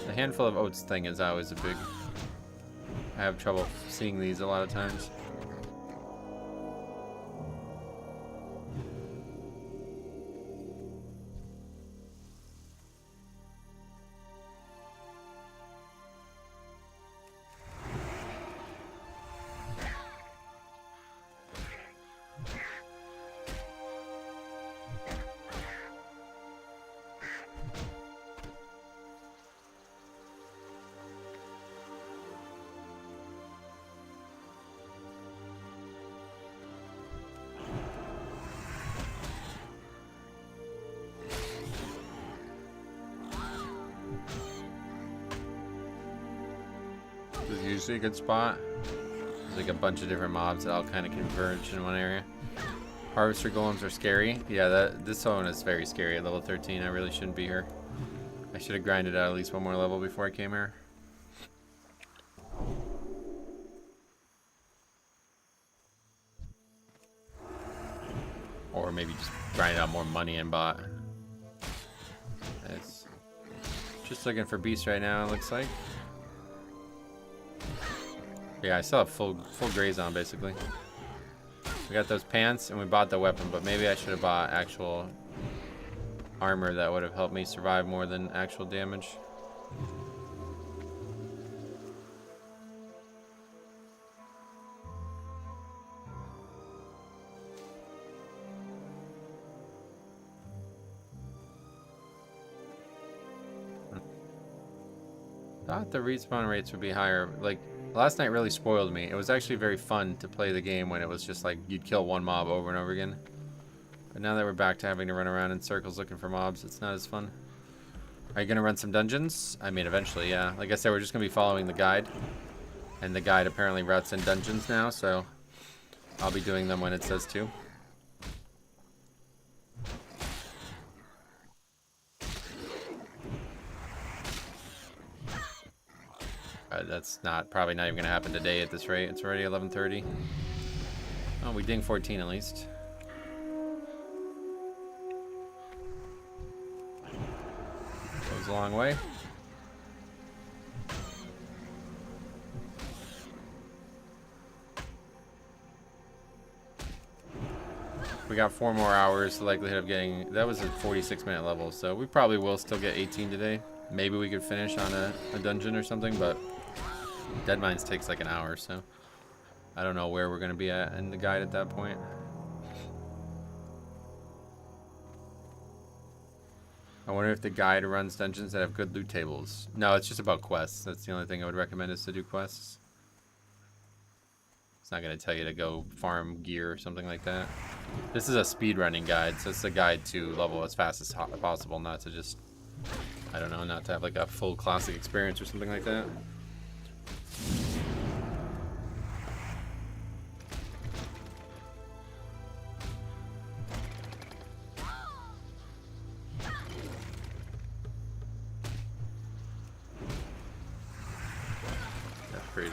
The handful of oats thing is always a big... I have trouble seeing these a lot of times. This is usually a good spot. There's like a bunch of different mobs that all kind of converge in one area. Harvester golems are scary. Yeah, this zone is very scary at level 13. I really shouldn't be here. I should have grinded out at least one more level before I came here. Or maybe just grinded out more money and bought. It's just looking for beasts right now, it looks like. Yeah, I still have full graze on basically. We got those pants and we bought the weapon, but maybe I should have bought actual armor that would have helped me survive more than actual damage. Thought the respawn rates would be higher. Like, last night really spoiled me. It was actually very fun to play the game when it was just like you'd kill one mob over and over again. But now that we're back to having to run around in circles looking for mobs, it's not as fun. Are you gonna run some dungeons? I mean, eventually, yeah. Like I said, we're just gonna be following the guide. And the guide apparently routes in dungeons now, so I'll be doing them when it says to. That's probably not even gonna happen today at this rate. It's already 11:30. Oh, we ding 14 at least. Goes a long way. We got 4 more hours. The likelihood of getting, that was a 46-minute level, so we probably will still get 18 today. Maybe we could finish on a dungeon or something, but Dead Mines takes like an hour, so I don't know where we're going to be at in the guide at that point. I wonder if the guide runs dungeons that have good loot tables. No, it's just about quests. That's the only thing I would recommend is to do quests. It's not going to tell you to go farm gear or something like that. This is a speedrunning guide, so it's a guide to level as fast as possible, not to just, I don't know, not to have like a full classic experience or something like that. That's crazy.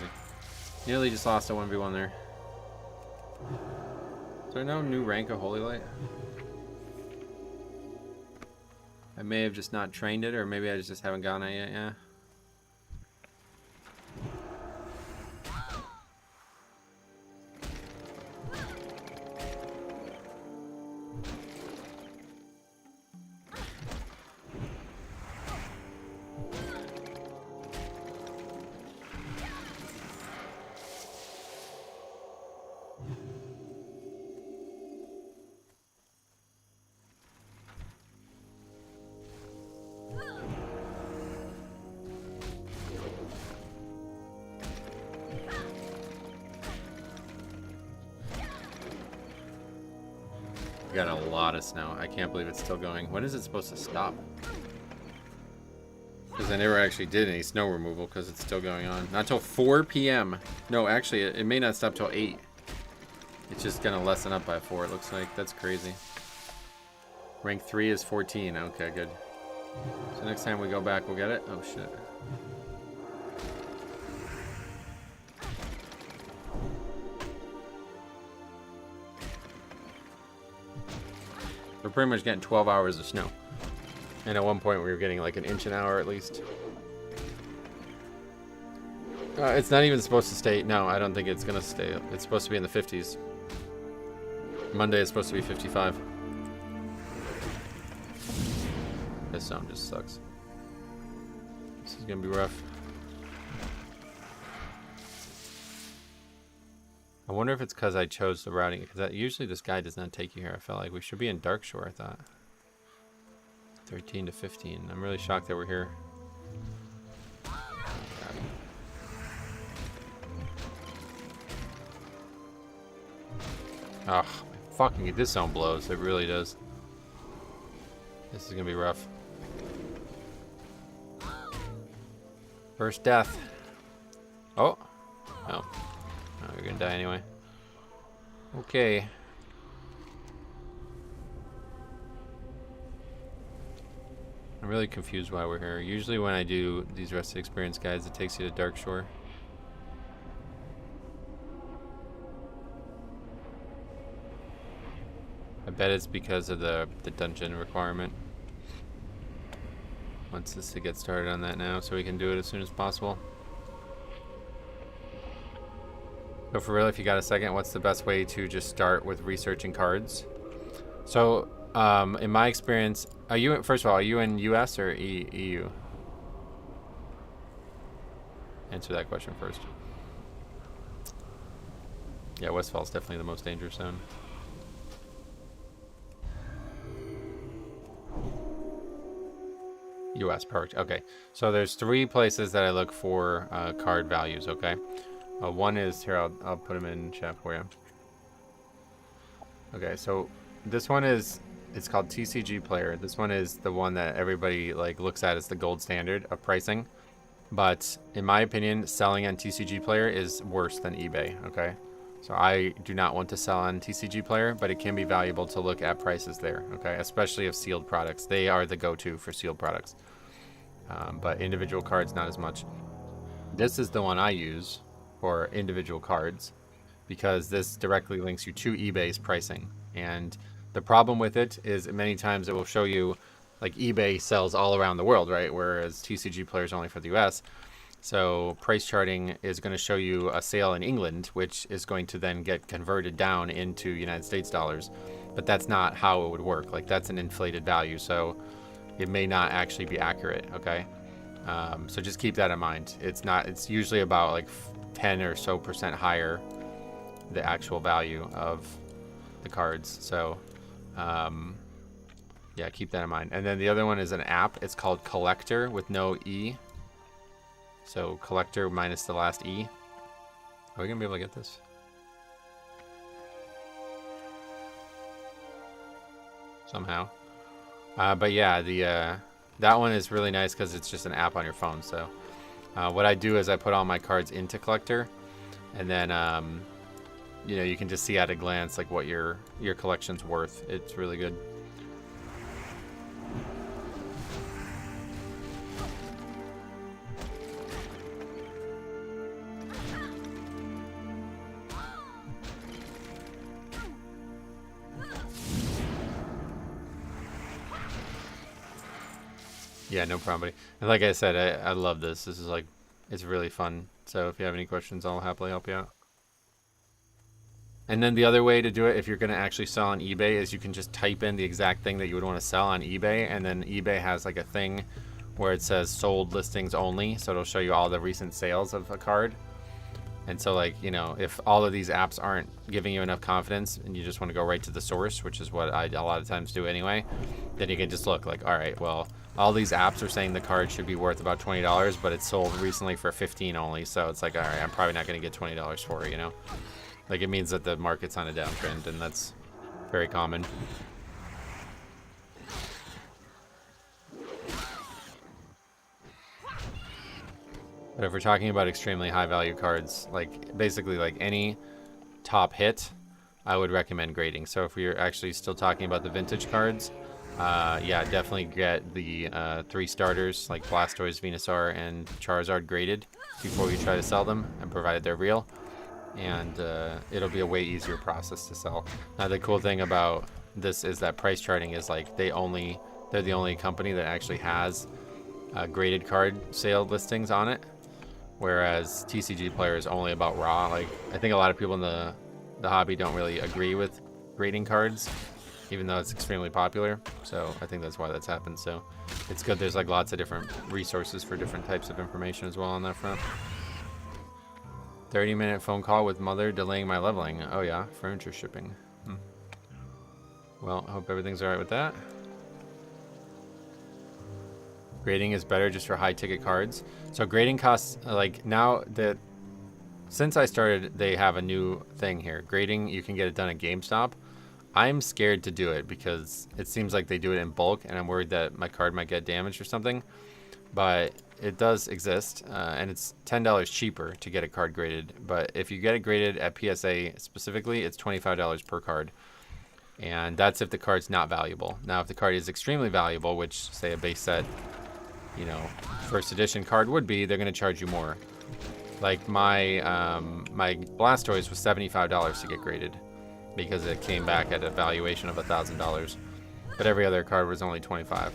Nearly just lost a 1v1 there. Is there no new rank of Holy Light? I may have just not trained it, or maybe I just haven't gotten it yet, yeah. We got a lot of snow. I can't believe it's still going. When is it supposed to stop? Because I never actually did any snow removal because it's still going on. Not till 4 p.m. No, actually, it may not stop till 8. It's just going to lessen up by 4, it looks like. That's crazy. Rank 3 is 14. Okay, good. So next time we go back, we'll get it. Oh, shit. We're pretty much getting 12 hours of snow. And at one point we were getting like an inch an hour at least. It's not even supposed to stay. No, I don't think it's going to stay. It's supposed to be in the 50s. Monday is supposed to be 55. This sound just sucks. This is going to be rough. I wonder if it's because I chose the routing, because usually this guy does not take you here. I felt like we should be in Darkshore, I thought. 13 to 15. I'm really shocked that we're here. Oh, fucking, this zone blows. It really does. This is gonna be rough. First death. Oh. Oh. Oh, you're gonna die anyway. Okay. I'm really confused why we're here. Usually when I do these Rusted Experience guides, it takes you to Darkshore. I bet it's because of the dungeon requirement. Wants us to get started on that now so we can do it as soon as possible. So for real, if you got a second, what's the best way to just start with researching cards? So in my experience, first of all, are you in US or EU? Answer that question first. Yeah, Westfall is definitely the most dangerous zone. US, perfect. Okay, so there's 3 places that I look for card values, okay? One is, here, I'll put them in chat for you. Okay, so this one is, it's called TCG Player. This one is the one that everybody like looks at as the gold standard of pricing. But in my opinion, selling on TCG Player is worse than eBay, okay? So I do not want to sell on TCG Player, but it can be valuable to look at prices there, okay? Especially of sealed products. They are the go-to for sealed products. But individual cards, not as much. This is the one I use for individual cards because this directly links you to eBay's pricing. And the problem with it is many times it will show you, like eBay sells all around the world, right? Whereas TCG Player is only for the US. So price charting is going to show you a sale in England, which is going to then get converted down into United States dollars. But that's not how it would work. Like that's an inflated value. So it may not actually be accurate, okay? So just keep that in mind. It's usually about like 10 or so % higher, the actual value of the cards. So yeah, keep that in mind. And then the other one is an app. It's called Collector with no E. So Collector minus the last E. Are we gonna be able to get this? Somehow. But yeah, that one is really nice because it's just an app on your phone. So what I do is I put all my cards into Collector, and then you know, you can just see at a glance like what your collection's worth. It's really good. Yeah, no problem, buddy. And like I said, I love this. This is like, it's really fun. So if you have any questions, I'll happily help you out. And then the other way to do it, if you're going to actually sell on eBay, is you can just type in the exact thing that you would want to sell on eBay. And then eBay has like a thing where it says sold listings only. So it'll show you all the recent sales of a card. And so like, you know, if all of these apps aren't giving you enough confidence and you just want to go right to the source, which is what I a lot of times do anyway, then you can just look like, all right, well, all these apps are saying the card should be worth about $20, but it's sold recently for $15 only. So it's like, all right, I'm probably not going to get $20 for it, you know? Like it means that the market's on a downtrend, and that's very common. But if we're talking about extremely high value cards, like basically like any top hit, I would recommend grading. So if we're actually still talking about the vintage cards, yeah, definitely get the 3 starters like Blastoise, Venusaur, and Charizard graded before you try to sell them, and provided they're real. And it'll be a way easier process to sell. Now the cool thing about this is that price charting is like they're the only company that actually has graded card sale listings on it, whereas TCG Player is only about raw. Like I think a lot of people in the hobby don't really agree with grading cards, even though it's extremely popular. So I think that's why that's happened. So it's good. There's like lots of different resources for different types of information as well on that front. 30-minute phone call with mother delaying my leveling. Oh yeah, furniture shipping. Well, I hope everything's all right with that. Grading is better just for high ticket cards. So grading costs, like now that, since I started, they have a new thing here. Grading, you can get it done at GameStop. I'm scared to do it because it seems like they do it in bulk, and I'm worried that my card might get damaged or something. But it does exist, and it's $10 cheaper to get a card graded. But if you get it graded at PSA specifically, it's $25 per card. And that's if the card's not valuable. Now, if the card is extremely valuable, which, say, a base set, you know, first edition card would be, they're going to charge you more. Like, my my Blastoise was $75 to get graded because it came back at a valuation of $1,000. But every other card was only $25.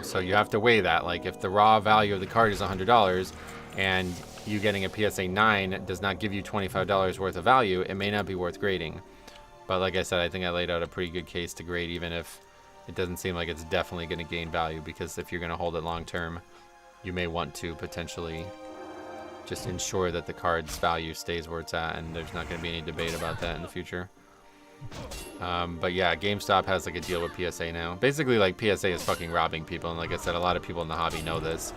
So you have to weigh that. Like, if the raw value of the card is $100 and you getting a PSA 9 does not give you $25 worth of value, it may not be worth grading. But like I said, I think I laid out a pretty good case to grade, even if it doesn't seem like it's definitely going to gain value, because if you're going to hold it long term, you may want to potentially just ensure that the card's value stays where it's at, and there's not going to be any debate about that in the future. But yeah, GameStop has like a deal with PSA now. Basically, like, PSA is fucking robbing people, and like I said, a lot of people in the hobby know this.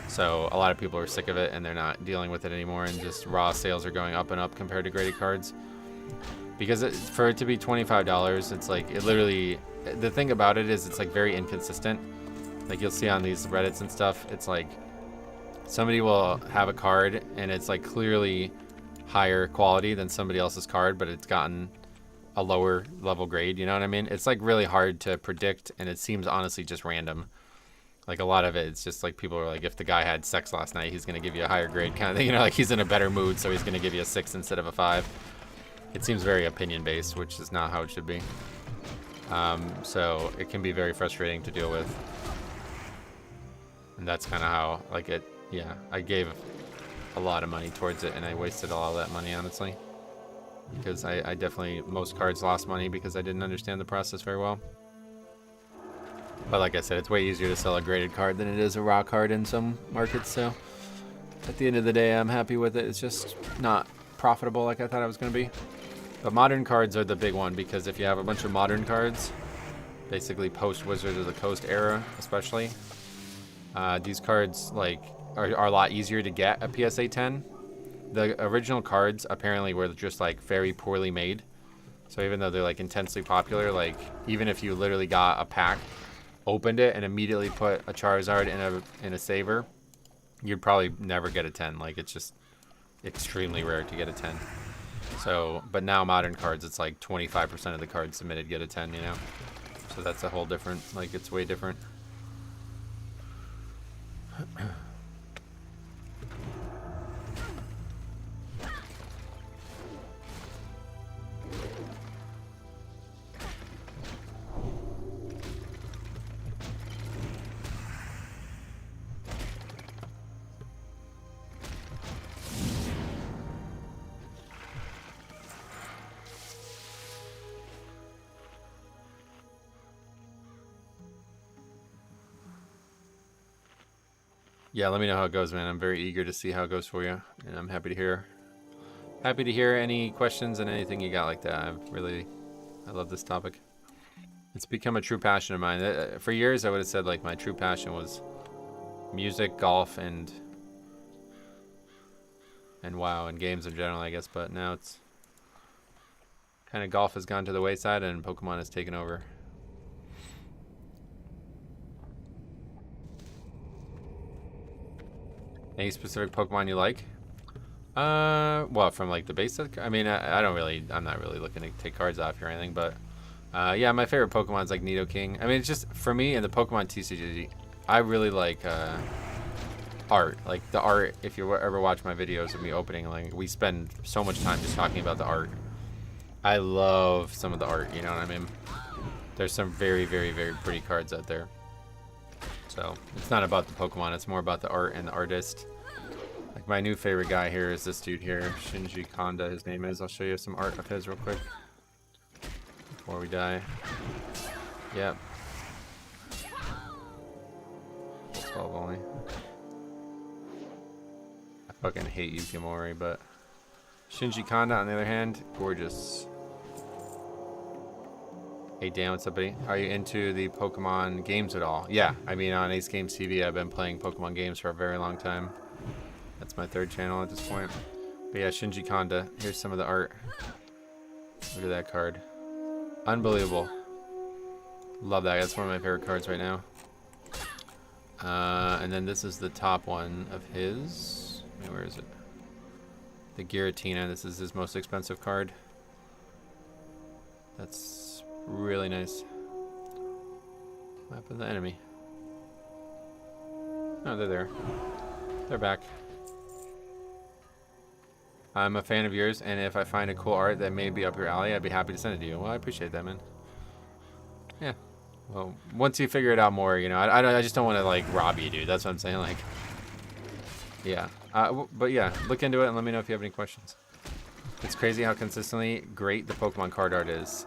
So a lot of people are sick of it, and they're not dealing with it anymore, and just raw sales are going up and up compared to graded cards. Because for it to be $25, it's like, it literally, the thing about it is it's like very inconsistent. Like, you'll see on these Reddits and stuff, it's like somebody will have a card and it's like clearly higher quality than somebody else's card, but it's gotten a lower level grade, you know what I mean? It's like really hard to predict, and it seems honestly just random. Like, a lot of it, it's just like people are like, if the guy had sex last night, he's going to give you a higher grade kind of thing. You know, like, he's in a better mood, so he's going to give you a 6 instead of a 5. It seems very opinion-based, which is not how it should be. So it can be very frustrating to deal with. And that's kind of how, like, it, yeah, I gave a lot of money towards it, and I wasted all that money, honestly. Because I definitely, most cards lost money because I didn't understand the process very well. But like I said, it's way easier to sell a graded card than it is a raw card in some markets, so at the end of the day, I'm happy with it. It's just not profitable like I thought it was going to be. But modern cards are the big one, because if you have a bunch of modern cards, basically post Wizards of the Coast era especially, these cards like are a lot easier to get a PSA 10. The original cards apparently were just like very poorly made, so even though they're like intensely popular, like even if you literally got a pack, opened it, and immediately put a Charizard in a saver, you'd probably never get a 10. Like, it's just extremely rare to get a 10. So, but now modern cards, it's like 25% of the cards submitted get a 10, you know? So that's a whole different, like, it's way different. Yeah, let me know how it goes, man. I'm very eager to see how it goes for you, and I'm happy to hear any questions and anything you got like that. I love this topic. It's become a true passion of mine. For years, I would have said like my true passion was music, golf, and WoW, and games in general, I guess. But now it's kind of, golf has gone to the wayside, and Pokemon has taken over. Any specific Pokemon you like? Well, from like the basic, I mean, I'm not really looking to take cards off or anything, but yeah, my favorite Pokemon is like Nidoking. I mean, it's just, for me in the Pokemon TCG, I really like art. Like the art, if you ever watch my videos of me opening, like, we spend so much time just talking about the art. I love some of the art, you know what I mean? There's some very, very, very pretty cards out there. So it's not about the Pokemon, it's more about the art and the artist. Like, my new favorite guy here is this dude here, Shinji Kanda, his name is. I'll show you some art of his real quick before we die. Yep. 12 only. I fucking hate Yukimori, but Shinji Kanda, on the other hand, gorgeous. Hey Dan, what's up, buddy? Are you into the Pokemon games at all? Yeah, I mean, on Ace Games TV, I've been playing Pokemon games for a very long time. That's my third channel at this point. But yeah, Shinji Kanda. Here's some of the art. Look at that card. Unbelievable. Love that. That's one of my favorite cards right now. And then this is the top one of his. Where is it? The Giratina. This is his most expensive card. That's really nice. Map of the enemy. Oh, they're there. They're back. I'm a fan of yours, and if I find a cool art that may be up your alley, I'd be happy to send it to you. Well, I appreciate that, man. Yeah. Well, once you figure it out more, you know, I just don't want to, like, rob you, dude. That's what I'm saying, like... Yeah. But yeah, look into it and let me know if you have any questions. It's crazy how consistently great the Pokemon card art is.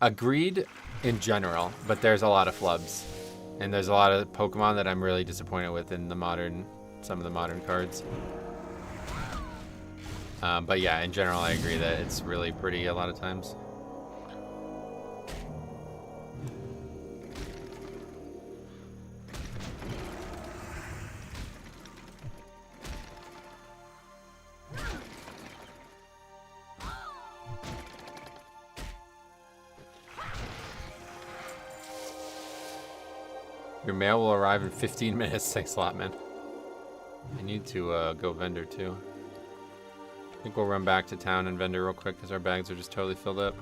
Agreed in general, but there's a lot of flubs. And there's a lot of Pokemon that I'm really disappointed with in the some of the modern cards. But yeah, in general, I agree that it's really pretty a lot of times. Your mail will arrive in 15 minutes. Thanks a lot, man. I need to go vendor too. I think we'll run back to town and vendor real quick because our bags are just totally filled up.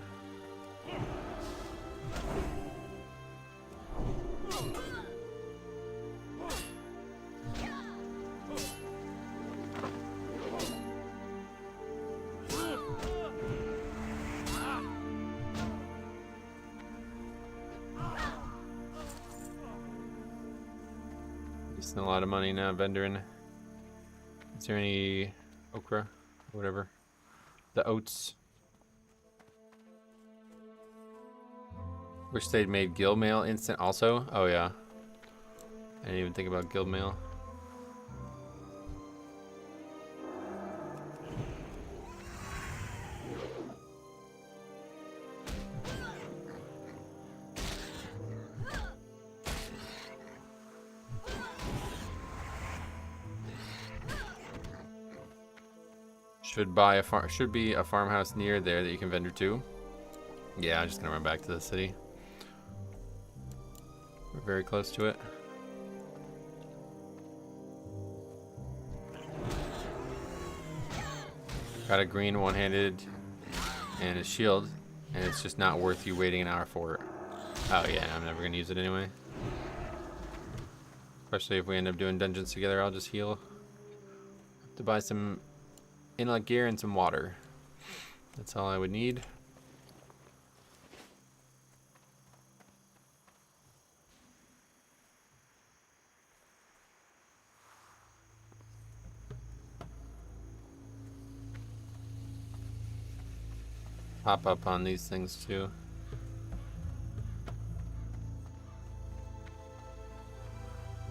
A lot of money now vendoring. Is there any okra or whatever? The oats. Wish they'd made guild mail instant also. Oh yeah. I didn't even think about guild mail. Should be a farmhouse near there that you can vendor to. Yeah, I'm just gonna run back to the city. We're very close to it. Got a green one-handed and a shield, and it's just not worth you waiting an hour for it. Oh yeah, I'm never gonna use it anyway. Especially if we end up doing dungeons together, I'll just heal. Have to buy some inlet gear and some water. That's all I would need. Pop up on these things too.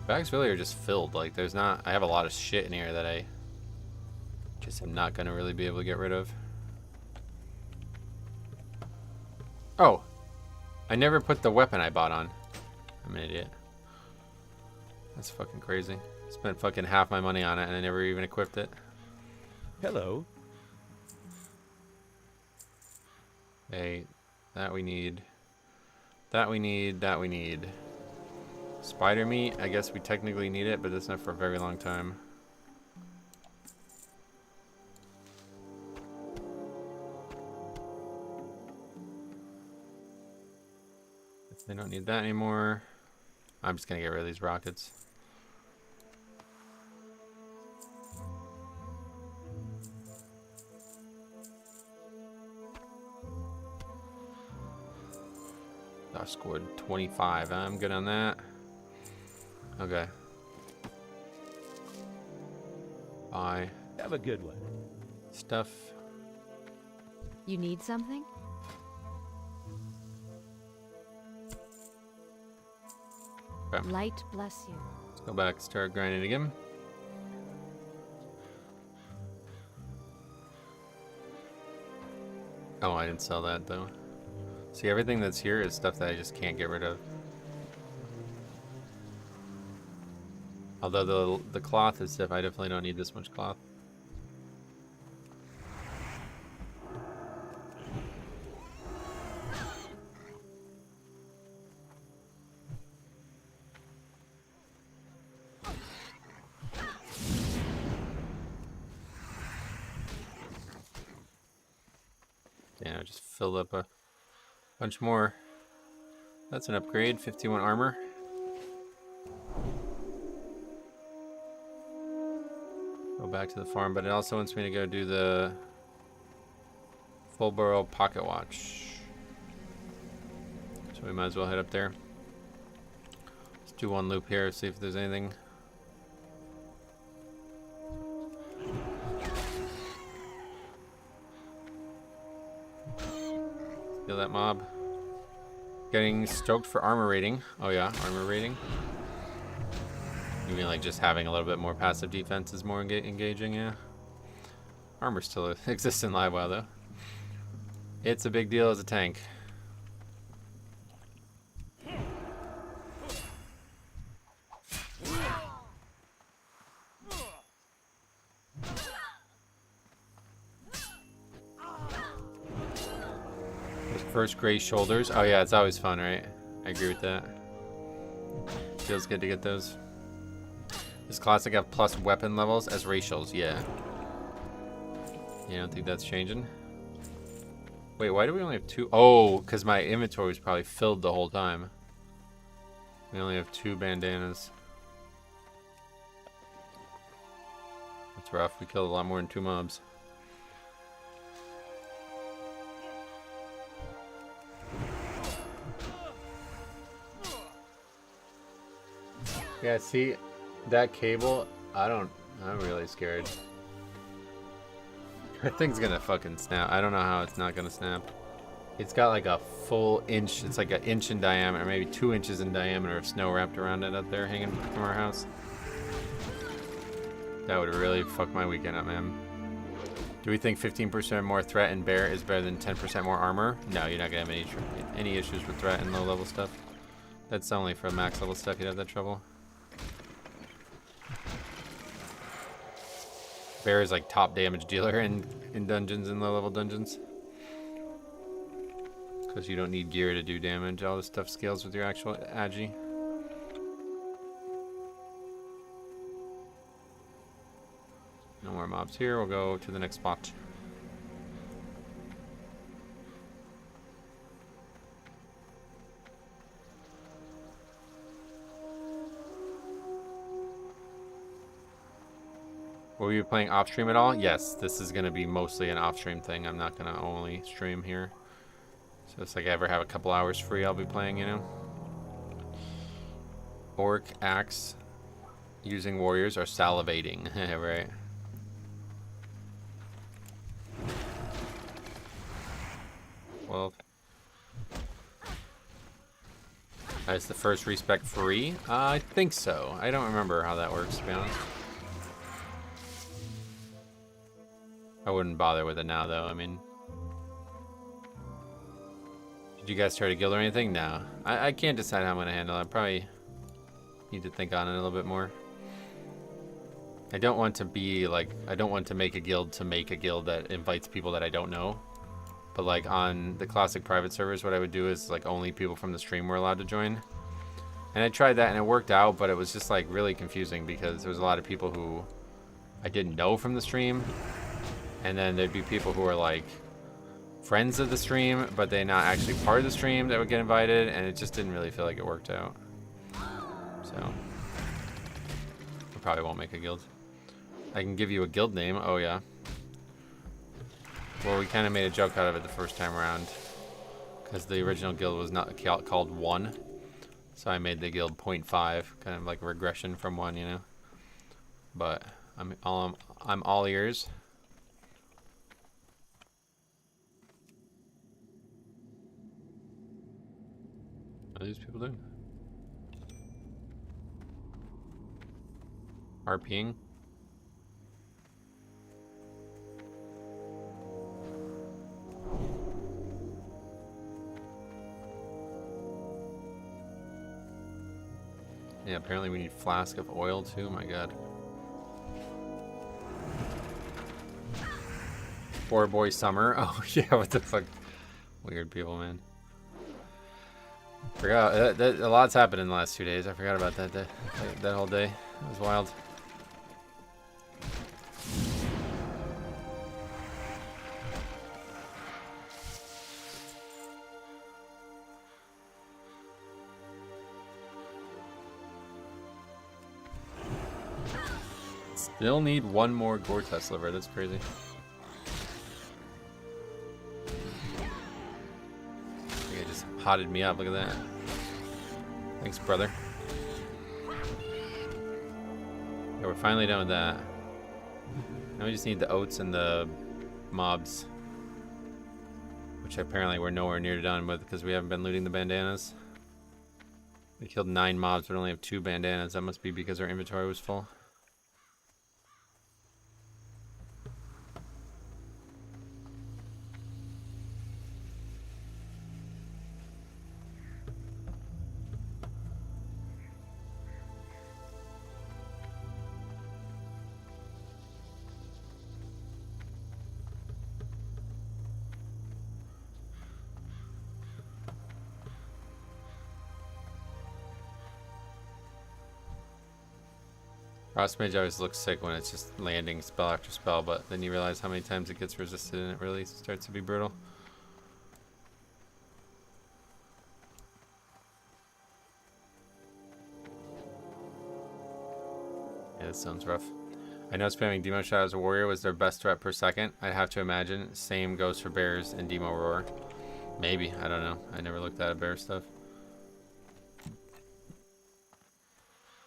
Bags really are just filled. Like there's not, I have a lot of shit in here that I just am not gonna really be able to get rid of. Oh, I never put the weapon I bought on. I'm an idiot. That's fucking crazy. Spent fucking half my money on it and I never even equipped it. Hello. Hey, that we need. That we need. That we need. Spider meat, I guess we technically need it, but it's not for a very long time. They don't need that anymore. I'm just gonna get rid of these rockets. I scored 25. I'm good on that. Okay. Bye. Have a good one. Stuff. You need something? Okay. Light bless you. Let's go back, start grinding again. Oh, I didn't sell that though. See, everything that's here is stuff that I just can't get rid of. Although the cloth is stuff, I definitely don't need this much cloth. Man, I just filled up a bunch more. That's an upgrade, 51 armor. Go back to the farm, but it also wants me to go do the Fullborough Pocket Watch. So we might as well head up there. Let's do one loop here, see if there's anything. Kill that mob. Getting stoked for armor rating. Oh yeah, armor rating. You mean like just having a little bit more passive defense is more engaging, yeah. Armor still exists in Livewell though. It's a big deal as a tank. First gray shoulders. Oh yeah, it's always fun, right? I agree with that. Feels good to get those. Does Classic have plus weapon levels as racials? Yeah. You don't think that's changing? Wait, why do we only have 2? Oh, because my inventory was probably filled the whole time. We only have 2 bandanas. That's rough. We killed a lot more than 2 mobs. Yeah, see, that cable, I'm really scared. That thing's gonna fucking snap. I don't know how it's not gonna snap. It's got like a full inch, it's like an inch in diameter, maybe 2 inches in diameter of snow wrapped around it up there hanging from our house. That would really fuck my weekend up, man. Do we think 15% more threat in bear is better than 10% more armor? No, you're not gonna have any issues with threat and low level stuff. That's only for max level stuff you'd have that trouble. Bear is like top damage dealer in dungeons and low level dungeons. Because you don't need gear to do damage. All this stuff scales with your actual agi. No more mobs here. We'll go to the next spot. Will you be playing off stream at all? Yes, this is going to be mostly an off stream thing. I'm not going to only stream here. So it's like I ever have a couple hours free, I'll be playing, you know. Orc axe using warriors are salivating, right? Well, is the first respec free? I think so. I don't remember how that works, to be honest. I wouldn't bother with it now, though. I mean, did you guys start a guild or anything? No. I can't decide how I'm going to handle it. I probably need to think on it a little bit more. I don't want to be like, I don't want to make a guild that invites people that I don't know. But like on the classic private servers, what I would do is like only people from the stream were allowed to join. And I tried that and it worked out, but it was just like really confusing because there was a lot of people who I didn't know from the stream. And then there'd be people who are like friends of the stream, but they're not actually part of the stream that would get invited, and it just didn't really feel like it worked out. So, I probably won't make a guild. I can give you a guild name. Oh yeah. Well, we kind of made a joke out of it the first time around, because the original guild was not called 1, so I made the guild 0.5, kind of like a regression from 1, you know. But I'm all ears. What are these people doing? RPing? Yeah, apparently we need flask of oil too, my god. Poor boy summer. Oh yeah, what the fuck? Weird people, man. Forgot that a lot's happened in the last 2 days. I forgot about that whole day. It was wild. Still need one more gore test liver. That's crazy. I think it just hotted me up. Look at that. Thanks, brother. Yeah, we're finally done with that. Now we just need the oats and the mobs, which apparently we're nowhere near done with because we haven't been looting the bandanas. We killed 9 mobs but only have 2 bandanas. That must be because our inventory was full. Frost Mage always looks sick when it's just landing spell after spell, but then you realize how many times it gets resisted and it really starts to be brutal. Yeah, this sounds rough. I know spamming Demo Shot as a warrior was their best threat per second. I'd have to imagine. Same goes for bears and Demo Roar. Maybe, I don't know. I never looked at bear stuff.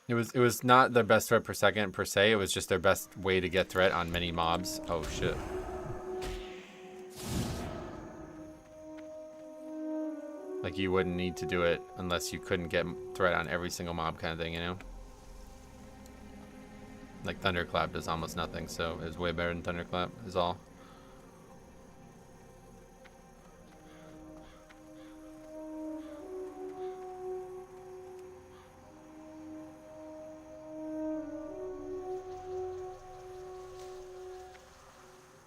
It was not their best threat per second per se. It was just their best way to get threat on many mobs. Oh shit. Like you wouldn't need to do it unless you couldn't get threat on every single mob kind of thing, you know? Like Thunderclap does almost nothing, so it's way better than Thunderclap is all.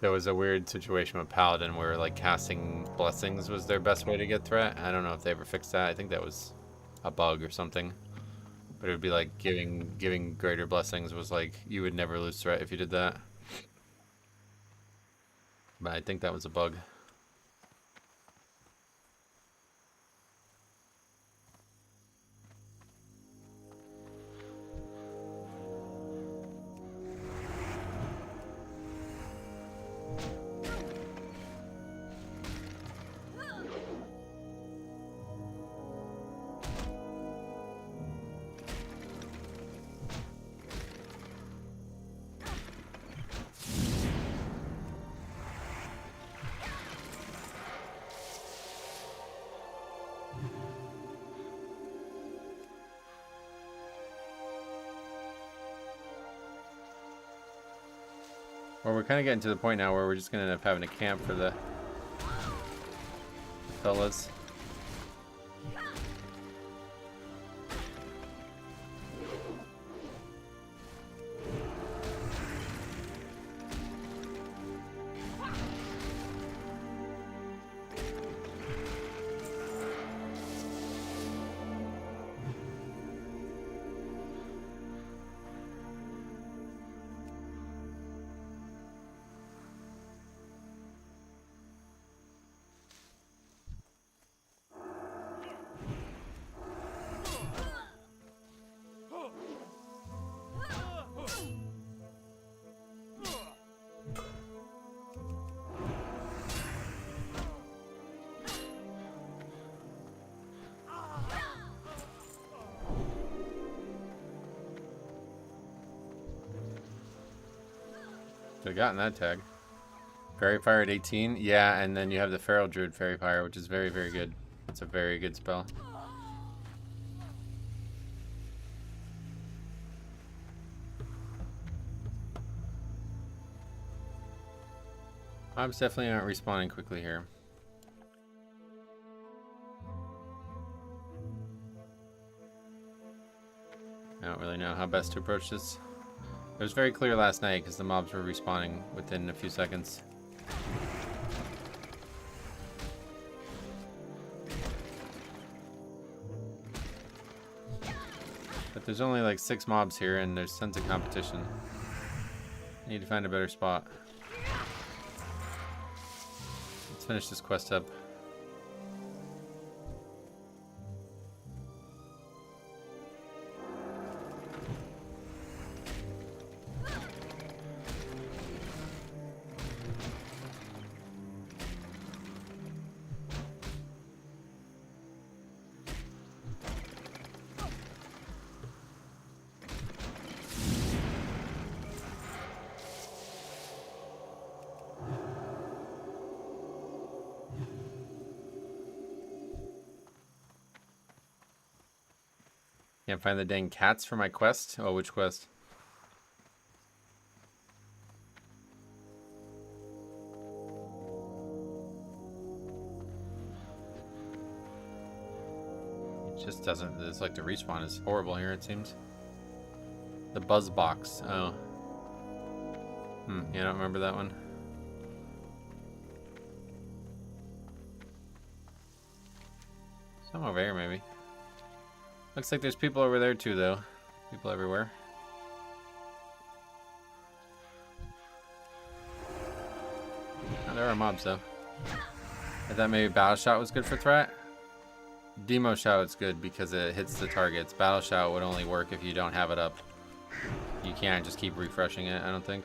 There was a weird situation with Paladin where like casting blessings was their best way to get threat. I don't know if they ever fixed that. I think that was a bug or something. But it would be like giving greater blessings was like you would never lose threat if you did that. But I think that was a bug. Well, we're kind of getting to the point now where we're just going to end up having a camp for the fellas. Could have gotten that tag. Fairy Fire at 18. Yeah, and then you have the Feral Druid Fairy Fire, which is very, very good. It's a very good spell. Mobs definitely aren't respawning quickly here. I don't really know how best to approach this. It was very clear last night because the mobs were respawning within a few seconds. But there's only like 6 mobs here and there's tons of competition. I need to find a better spot. Let's finish this quest up. Can't find the dang cats for my quest. Oh, which quest? It just doesn't. It's like the respawn is horrible here, it seems. The buzz box. Oh. Yeah, I don't remember that one. Some over here, maybe. Looks like there's people over there too, though. People everywhere. Oh, there are mobs, though. I thought maybe Battle Shout was good for threat. Demo Shout's good because it hits the targets. Battle Shout would only work if you don't have it up. You can't just keep refreshing it, I don't think.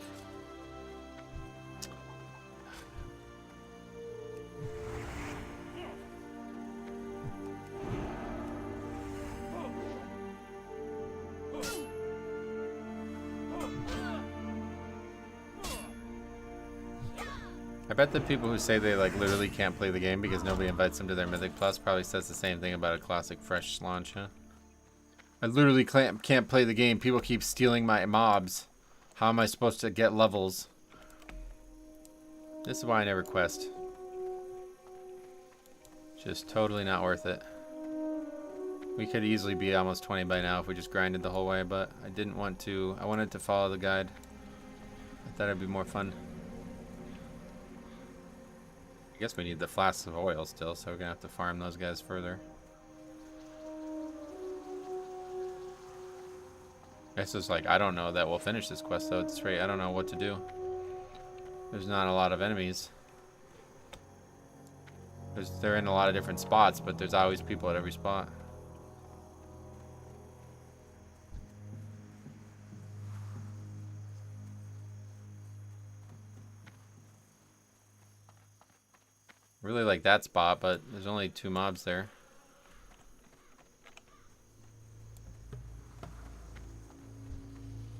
I bet the people who say they like literally can't play the game because nobody invites them to their Mythic Plus probably says the same thing about a classic fresh launch, huh? I literally can't play the game. People keep stealing my mobs. How am I supposed to get levels? This is why I never quest. Just totally not worth it. We could easily be almost 20 by now if we just grinded the whole way, but I didn't want to. I wanted to follow the guide. I thought it'd be more fun. I guess we need the flasks of oil still, so we're gonna have to farm those guys further. I guess it's like, I don't know that we'll finish this quest though. It's straight, I don't know what to do. There's not a lot of enemies. They're in a lot of different spots, but there's always people at every spot. Really like that spot, but there's only 2 mobs there.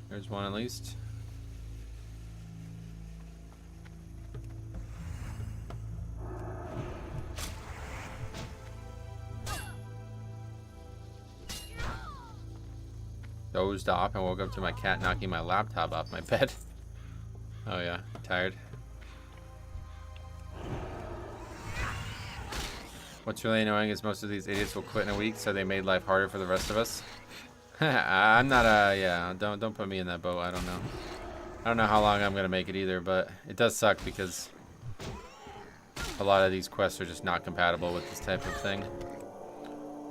There's one at least. Dozed off and woke up to my cat knocking my laptop off my bed. Oh yeah, tired. What's really annoying is most of these idiots will quit in a week, so they made life harder for the rest of us. I'm not yeah, don't put me in that boat. I don't know. I don't know how long I'm gonna make it either, but it does suck because a lot of these quests are just not compatible with this type of thing.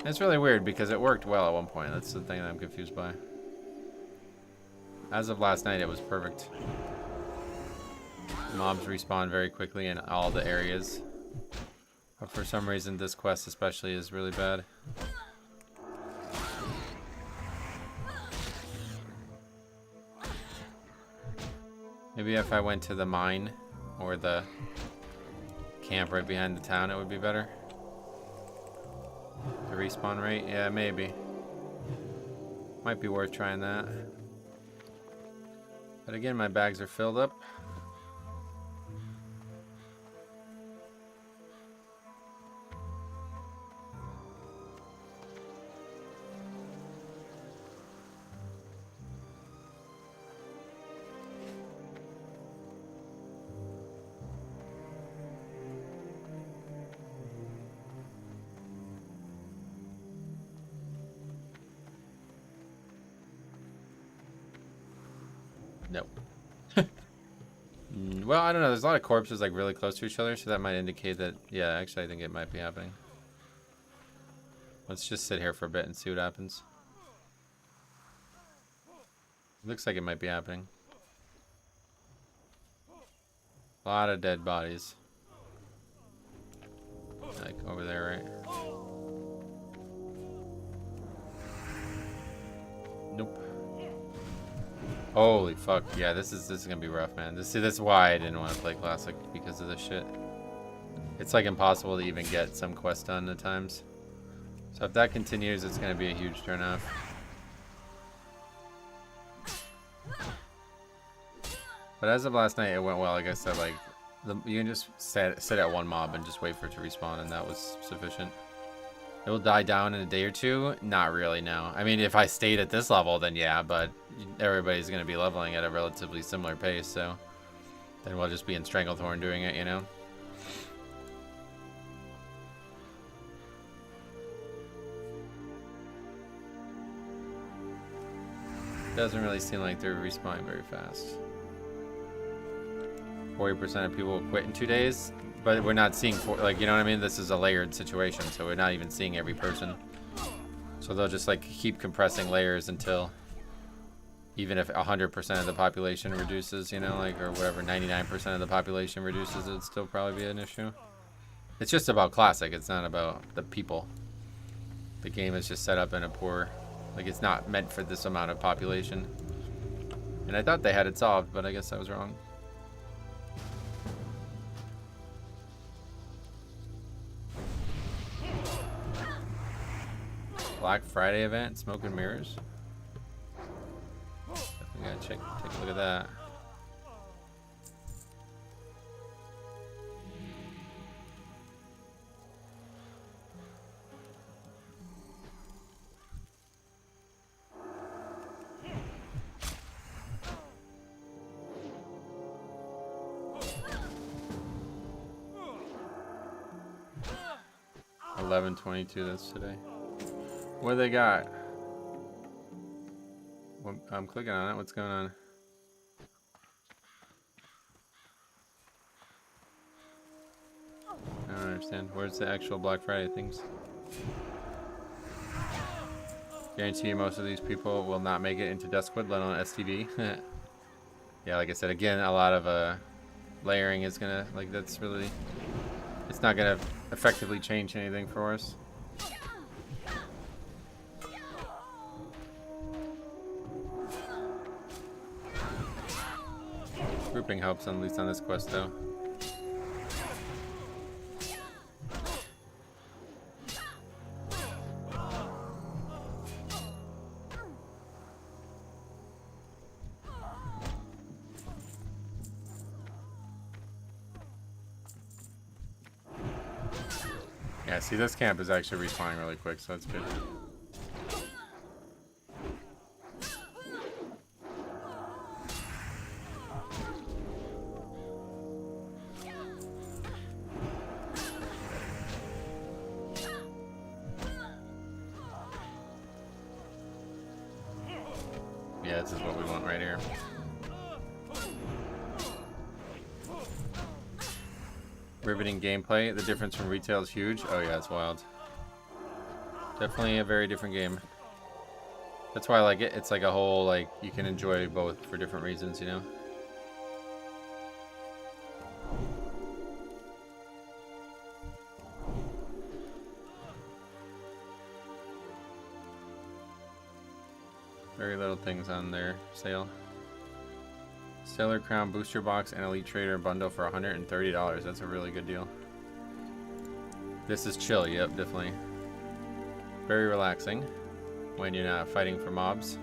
And it's really weird because it worked well at one point. That's the thing that I'm confused by. As of last night, it was perfect. Mobs respawn very quickly in all the areas. But for some reason, this quest especially is really bad. Maybe if I went to the mine or the camp right behind the town, it would be better. The respawn rate? Yeah, maybe. Might be worth trying that. But again, my bags are filled up. Nope. Well, I don't know. There's a lot of corpses like really close to each other, so that might indicate that, yeah, actually I think it might be happening. Let's just sit here for a bit and see what happens. Looks like it might be happening. A lot of dead bodies. Like over there, right? Nope. Holy fuck, yeah, this is gonna be rough, man. This is why I didn't want to play Classic, because of this shit. It's like impossible to even get some quest done at times. So if that continues, it's gonna be a huge turnoff. But as of last night, it went well. Like I said, like you can just sit at one mob and just wait for it to respawn, and that was sufficient. It will die down in a day or two? Not really, no. I mean, if I stayed at this level, then yeah, but everybody's going to be leveling at a relatively similar pace, so then we'll just be in Stranglethorn doing it, you know? Doesn't really seem like they're respawning very fast. 40% of people will quit in 2 days, but we're not seeing, like, you know what I mean? This is a layered situation, so we're not even seeing every person. So they'll just, like, keep compressing layers until, even if 100% of the population reduces, you know, like, or whatever, 99% of the population reduces, it'd still probably be an issue. It's just about Classic, it's not about the people. The game is just set up in a poor, like, it's not meant for this amount of population. And I thought they had it solved, but I guess I was wrong. Black Friday event, Smoke and Mirrors. Definitely gotta take a look at that. $11.22. That's today. What do they got? Well, I'm clicking on it. What's going on? I don't understand. Where's the actual Black Friday things? Guarantee you most of these people will not make it into Duskwood, let alone STV. Yeah, like I said, again, a lot of layering is gonna, like, that's really, it's not gonna effectively change anything for us. Grouping helps, at least on this quest, though. Yeah, see, this camp is actually respawning really quick, so that's good. Yeah, this is what we want right here. Riveting gameplay. The difference from retail is huge. Oh yeah, it's wild. Definitely a very different game. That's why I like it. It's like a whole, like, you can enjoy both for different reasons, you know? Very little things on their sale. Stellar Crown Booster Box and Elite Trader Bundle for $130. That's a really good deal. This is chill, yep, definitely. Very relaxing when you're not fighting for mobs.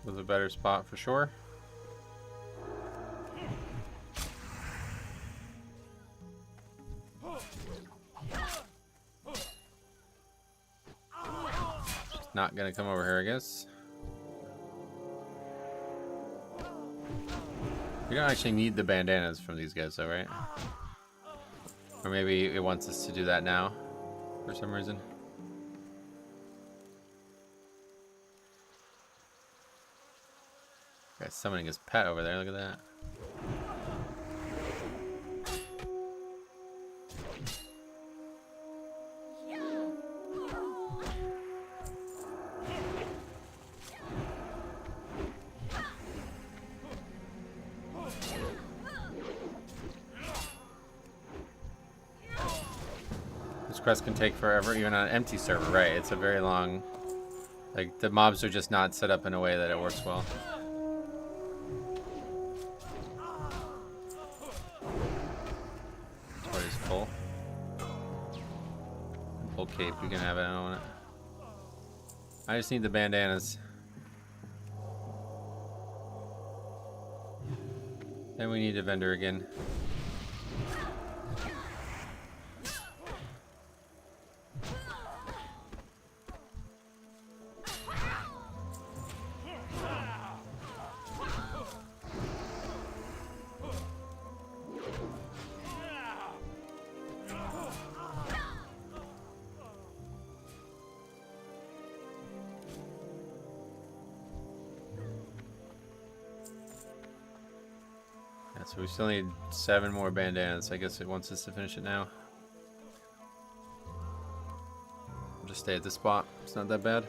Was a better spot for sure. Just not gonna come over here, I guess. We don't actually need the bandanas from these guys though, right? Or maybe it wants us to do that now for some reason. Guy's summoning his pet over there, look at that. quest can take forever, even on an empty server, right? It's a very long... Like, the mobs are just not set up in a way that it works well. Party's full. Full cape, you can have it, I don't want it. I just need the bandanas. Then we need a vendor again. So we still need 7 more bandanas. I guess it wants us to finish it now. I'll just stay at this spot. It's not that bad.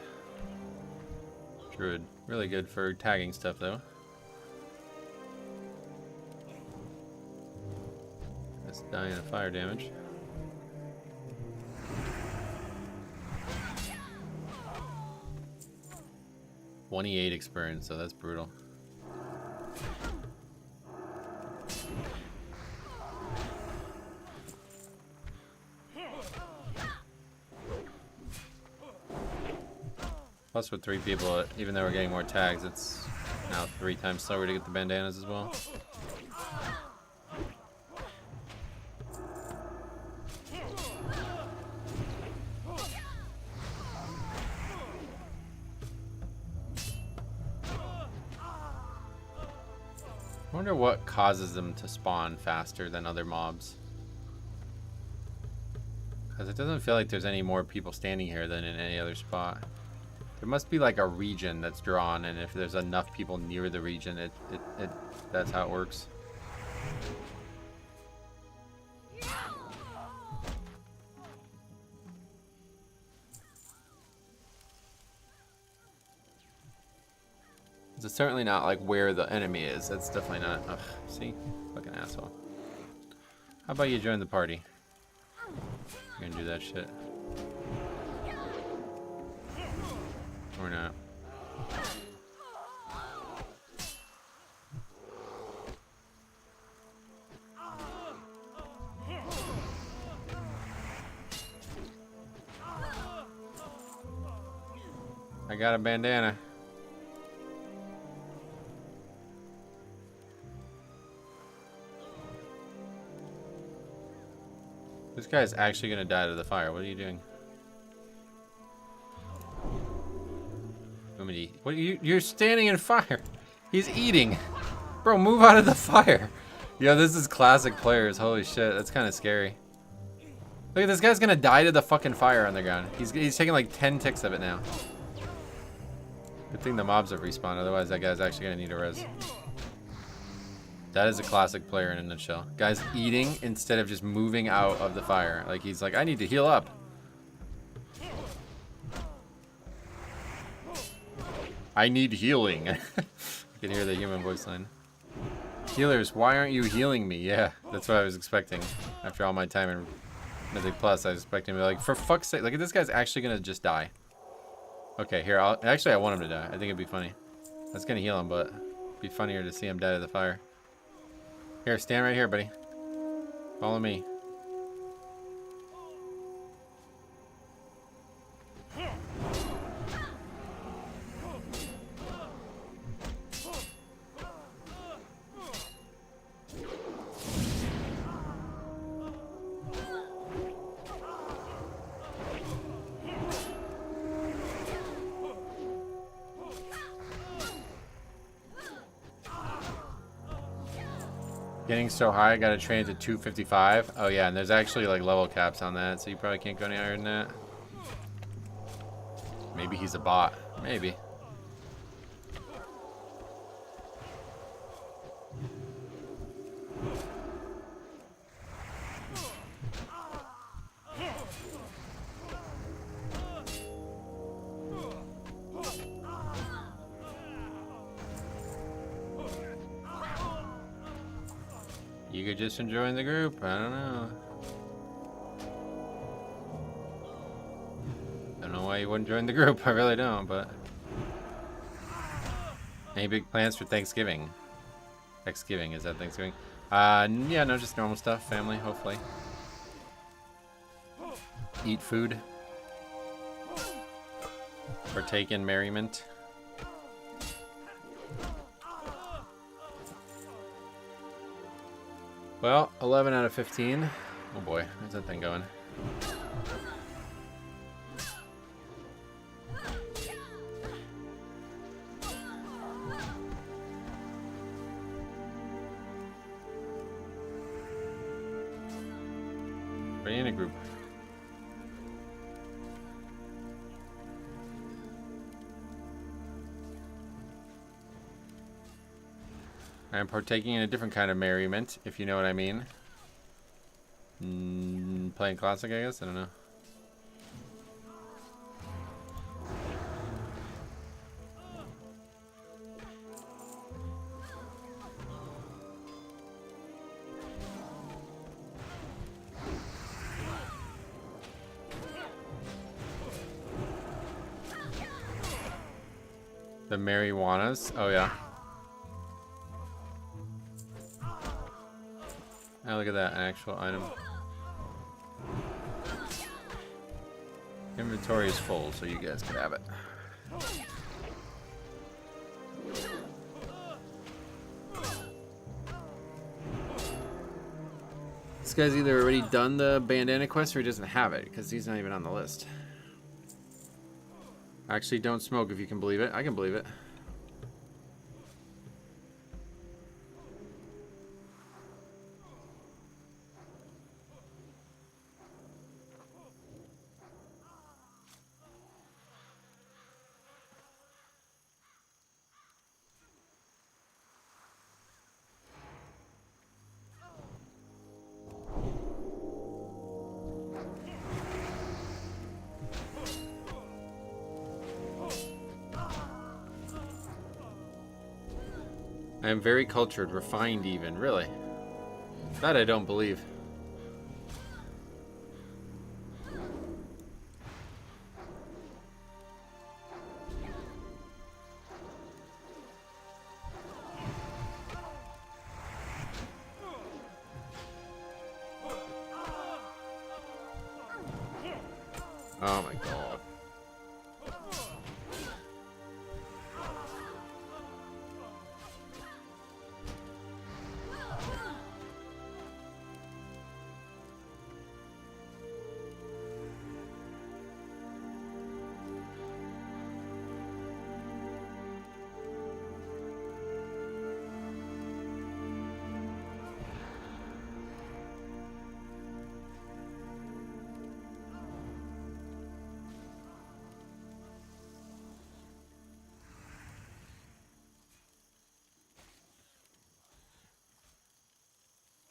Druid. Really good for tagging stuff though. That's dying of fire damage. $28 experience, so that's brutal. Plus with 3 people, even though we're getting more tags, it's now 3 times slower to get the bandanas as well. I wonder what causes them to spawn faster than other mobs. Because it doesn't feel like there's any more people standing here than in any other spot. There must be like a region that's drawn, and if there's enough people near the region, that's how it works. It's certainly not like where the enemy is. That's definitely not. Ugh, see? Fucking asshole. How about you join the party? You're gonna do that shit. Or not. I got a bandana. This guy's actually gonna die to the fire. What are you doing? What you're standing in fire. He's eating. Bro, move out of the fire. Yo, this is classic players. Holy shit, that's kind of scary. Look at this guy's gonna die to the fucking fire on the ground. He's taking like 10 ticks of it now. Good thing the mobs have respawned, otherwise that guy's actually gonna need a res. That is a classic player in a nutshell. Guy's eating instead of just moving out of the fire. Like he's like, I need to heal up. I need healing. I can hear the human voice line. Healers, why aren't you healing me? Yeah, that's what I was expecting. After all my time in Mythic Plus, I was expecting to be like, for fuck's sake, look at this guy's actually gonna just die. Okay, here, actually I want him to die. I think it'd be funny. That's gonna heal him, but it'd be funnier to see him die to the fire. Here, stand right here, buddy. Follow me. Getting so high, I gotta train to 255. Oh yeah, and there's actually like level caps on that, so you probably can't go any higher than that. Maybe he's a bot. Maybe. You could just enjoy the group. I don't know. don't know why you wouldn't join the group. I really don't, but... Any big plans for Thanksgiving? Thanksgiving, is that Thanksgiving? Yeah, no, just normal stuff. Family, hopefully. Eat food. Partake in merriment. Well, 11 out of 15. Oh boy, how's that thing going? Ready in a group. I'm partaking in a different kind of merriment, if you know what I mean. Playing classic, I guess? I don't know. The marijuanas? Oh, yeah. Oh, look at that, an actual item. Inventory is full, so you guys can have it. This guy's either already done the bandana quest or he doesn't have it, because he's not even on the list. Actually, don't smoke if you can believe it. I can believe it. I am very cultured, refined even, really. That I don't believe. Oh my god.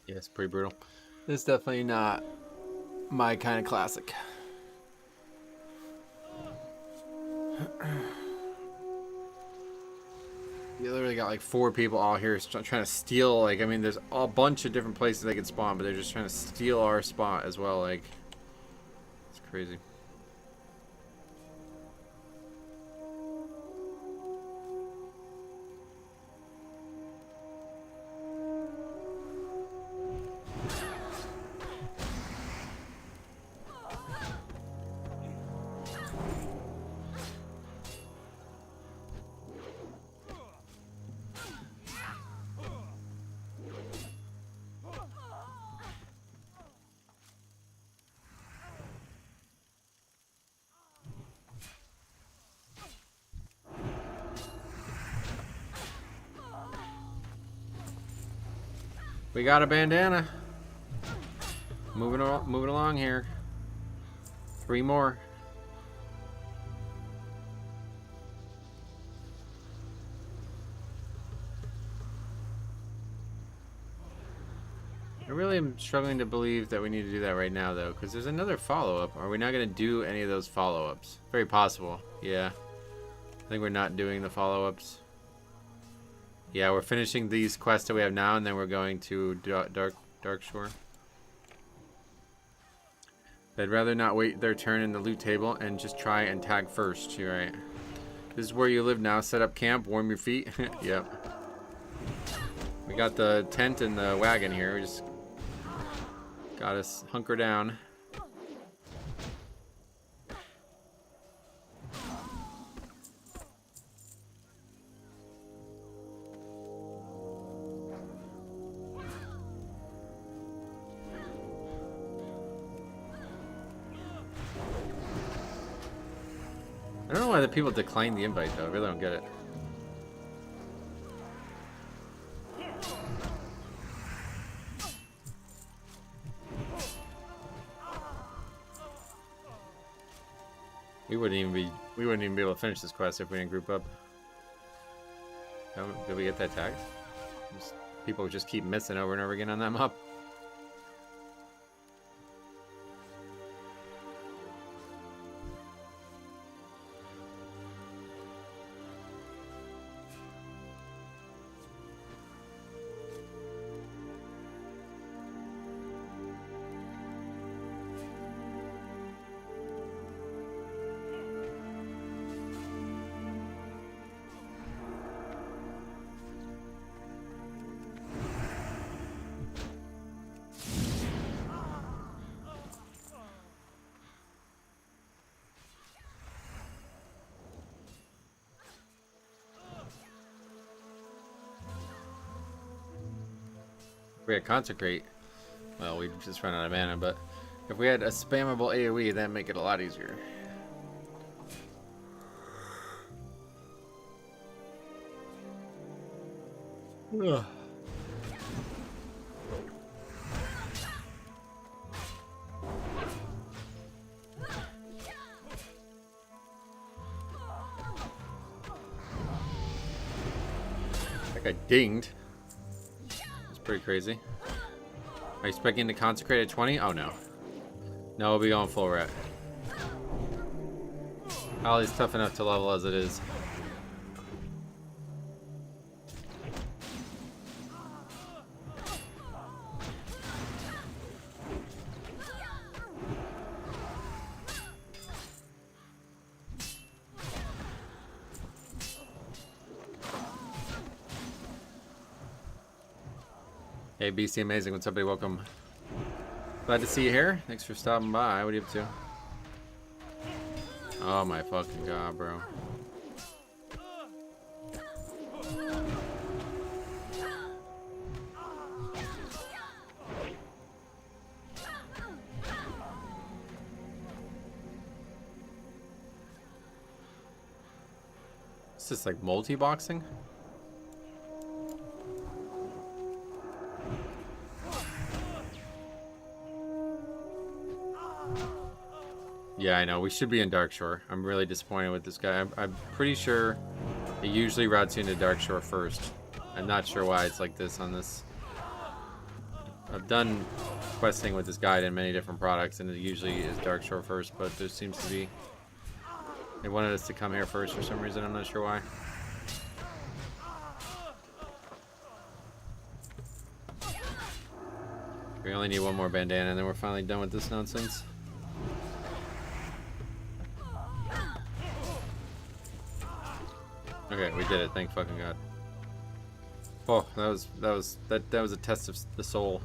Yeah, it's pretty brutal. It's definitely not my kind of classic. You literally got like 4 people all here trying to steal, like, I mean, there's a bunch of different places they can spawn, but they're just trying to steal our spot as well, like, it's crazy. We got a bandana. Moving along here. 3 more. I really am struggling to believe that we need to do that right now, though, because there's another follow-up. Are we not going to do any of those follow-ups? Very possible. Yeah. I think we're not doing the follow-ups. Yeah, we're finishing these quests that we have now, and then we're going to Dark Shore. They'd rather not wait their turn in the loot table and just try and tag first. You're right. This is where you live now. Set up camp, warm your feet. Yep. We got the tent and the wagon here. We just gotta hunker down. I don't know why the people decline the invite though. I really don't get it. We wouldn't even be able to finish this quest if we didn't group up. Did we get that tag? People just keep missing over and over again on that map. We had consecrate. Well, we just ran out of mana, but if we had a spammable AoE, that'd make it a lot easier. Ugh. That guy dinged. Pretty crazy. Are you expecting to consecrate at 20? Oh no. No, we'll be going full ret. Ollie's tough enough to level as it is. Hey BC Amazing, what's up buddy? Welcome. Glad to see you here. Thanks for stopping by. What are you up to? Oh my fucking god, bro. Is this like multi-boxing? Yeah, I know. We should be in Darkshore. I'm really disappointed with this guy. I'm pretty sure it usually routes you into Darkshore first. I'm not sure why it's like this on this. I've done questing with this guide in many different products, and it usually is Darkshore first, but there seems to be... They wanted us to come here first for some reason. I'm not sure why. We only need one more bandana, and then we're finally done with this nonsense. Okay, we did it. Thank fucking god. Oh, that was a test of the soul.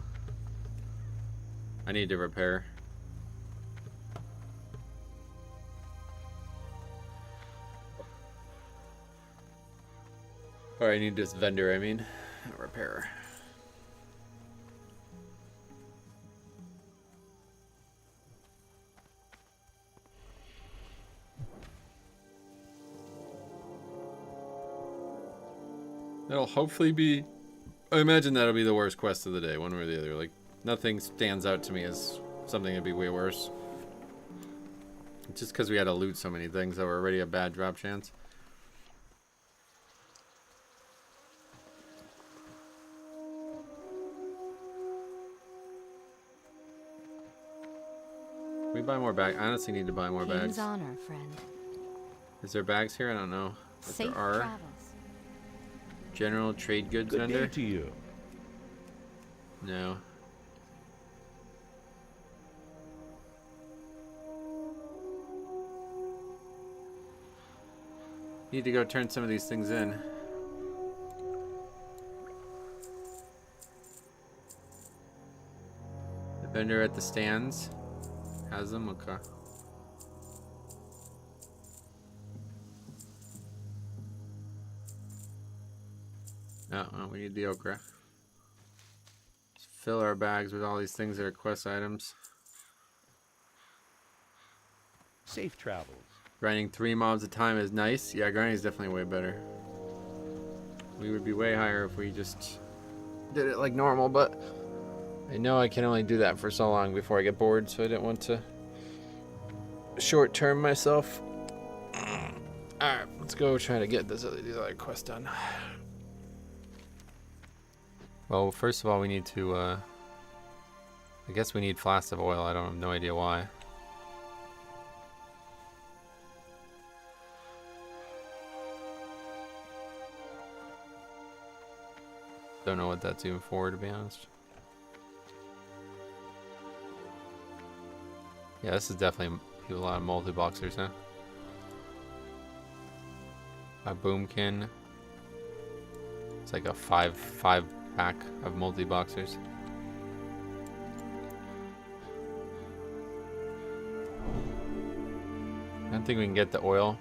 I need to repair. Or I need this vendor, I mean, a repairer. That'll hopefully be... I imagine that'll be the worst quest of the day, one way or the other. Like, nothing stands out to me as something that'd be way worse. Just because we had to loot so many things that were already a bad drop chance. Can we buy more bags? I honestly need to buy more bags. King's honor, friend. Is there bags here? I don't know. If Safe there are. travels. General trade goods Good vendor? day to you. No. Need to go turn some of these things in. The vendor at the stands has them. Okay. Oh, we need the okra. Let's fill our bags with all these things that are quest items. Safe travels. Grinding 3 mobs at a time is nice. Yeah, grinding is definitely way better. We would be way higher if we just did it like normal, but I know I can only do that for so long before I get bored, so I didn't want to short-term myself. Alright, let's go try to get these other quests done. Well, first of all, we need to, I guess we need flasks of oil. I don't have no idea why. Don't know what that's even for, to be honest. Yeah, this is definitely a lot of multi-boxers, huh? A boomkin. It's like a five pack of multi-boxers. I don't think we can get the oil.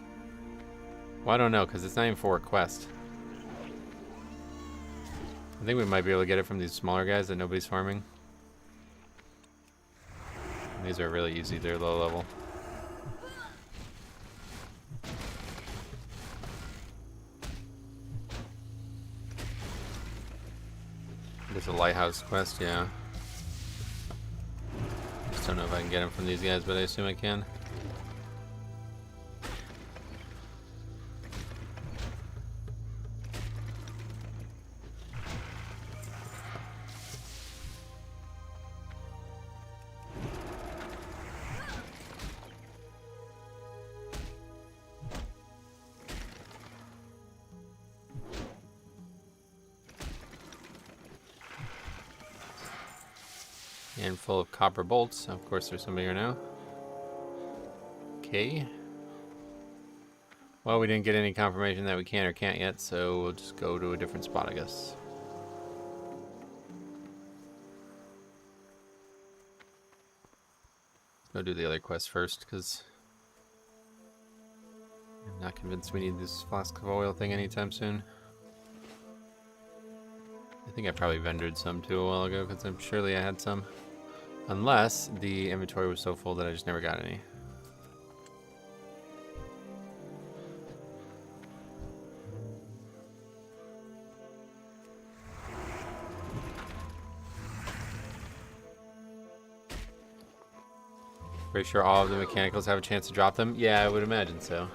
Well, I don't know, because it's not even for a quest. I think we might be able to get it from these smaller guys that nobody's farming. These are really easy, they're low level. There's a lighthouse quest, yeah. Just don't know if I can get them from these guys, but I assume I can. And full of copper bolts. Of course, there's somebody here now. Okay. Well, we didn't get any confirmation that we can or can't yet, so we'll just go to a different spot, I guess. Let's go do the other quest first, because I'm not convinced we need this flask of oil thing anytime soon. I think I probably vendored some too a while ago, because I'm surely I had some. Unless the inventory was so full that I just never got any. Pretty sure all of the mechanicals have a chance to drop them? Yeah, I would imagine so.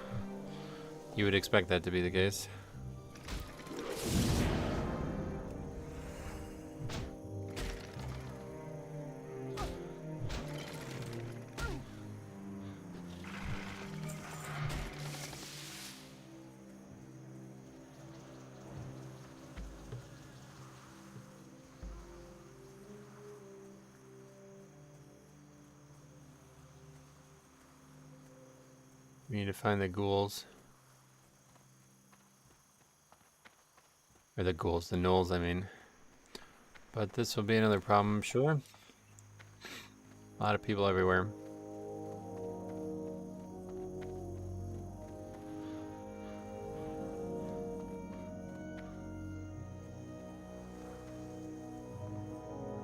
You would expect that to be the case. We need to find the ghouls. Or the ghouls, the gnolls, I mean. But this will be another problem, I'm sure. A lot of people everywhere.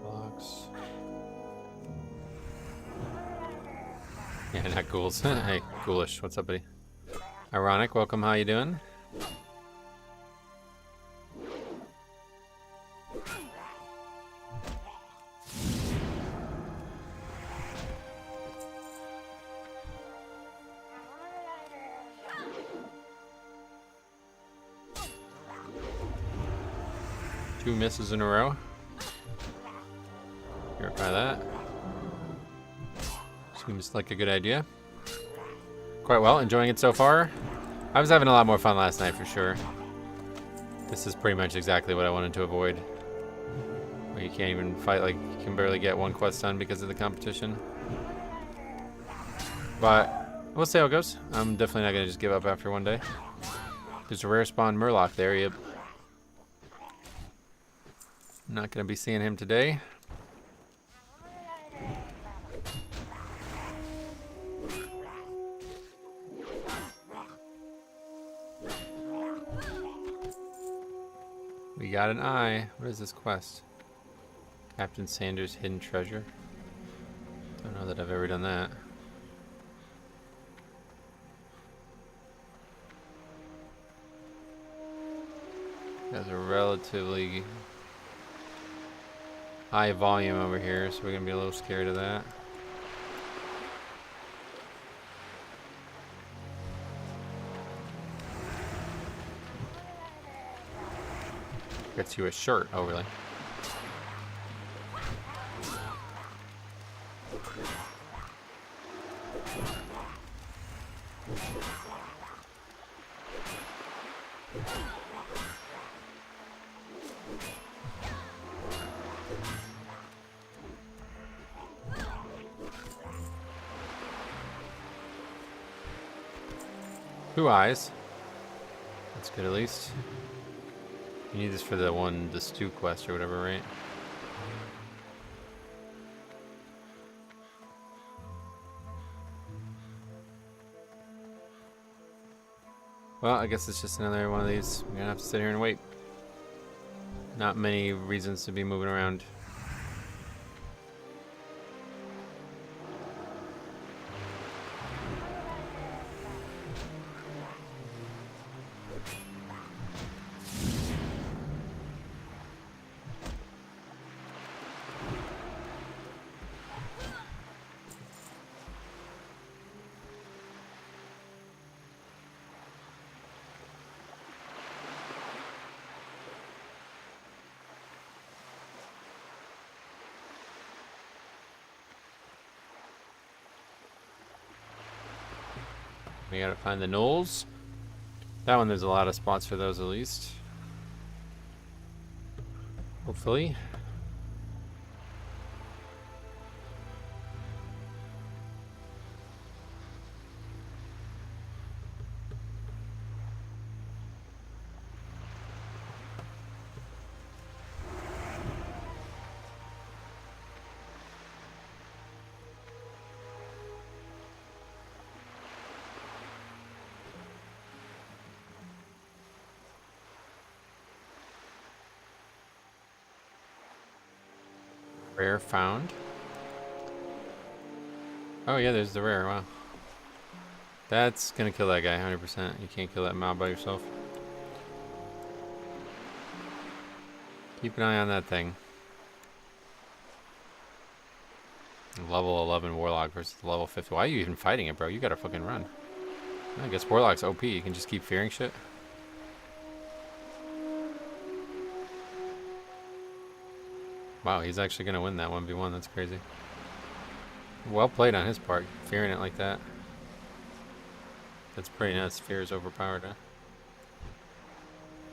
Blocks. Yeah, not ghouls. Hey, ghoulish. What's up, buddy? Ironic, welcome. How you doing? Two misses in a row. Verify that. Seems like a good idea. Quite well, enjoying it so far. I was having a lot more fun last night for sure. This is pretty much exactly what I wanted to avoid. Where you can't even fight, like you can barely get one quest done because of the competition. But we'll see how it goes. I'm definitely not gonna just give up after one day. There's a rare spawn Murloc there, yep. Not gonna be seeing him today. We got an eye. What is this quest? Captain Sanders' hidden treasure. Don't know that I've ever done that. There's a relatively high volume over here, so we're gonna be a little scared of that. Gets you a shirt, oh really? Two eyes. That's good at least. You need this for the stew quest or whatever, right? Well, I guess it's just another one of these. We're gonna have to sit here and wait. Not many reasons to be moving around. We gotta find the gnolls. That one, there's a lot of spots for those at least. Hopefully. Rare found. Oh yeah, there's the rare, wow. That's gonna kill that guy 100%. You can't kill that mob by yourself. Keep an eye on that thing. Level 11 Warlock versus level 50. Why are you even fighting it, bro? You gotta fucking run. I guess Warlock's OP. You can just keep fearing shit. Wow, he's actually gonna win that 1v1. That's crazy. Well played on his part, fearing it like that. That's pretty nuts. Fear is overpowered, huh?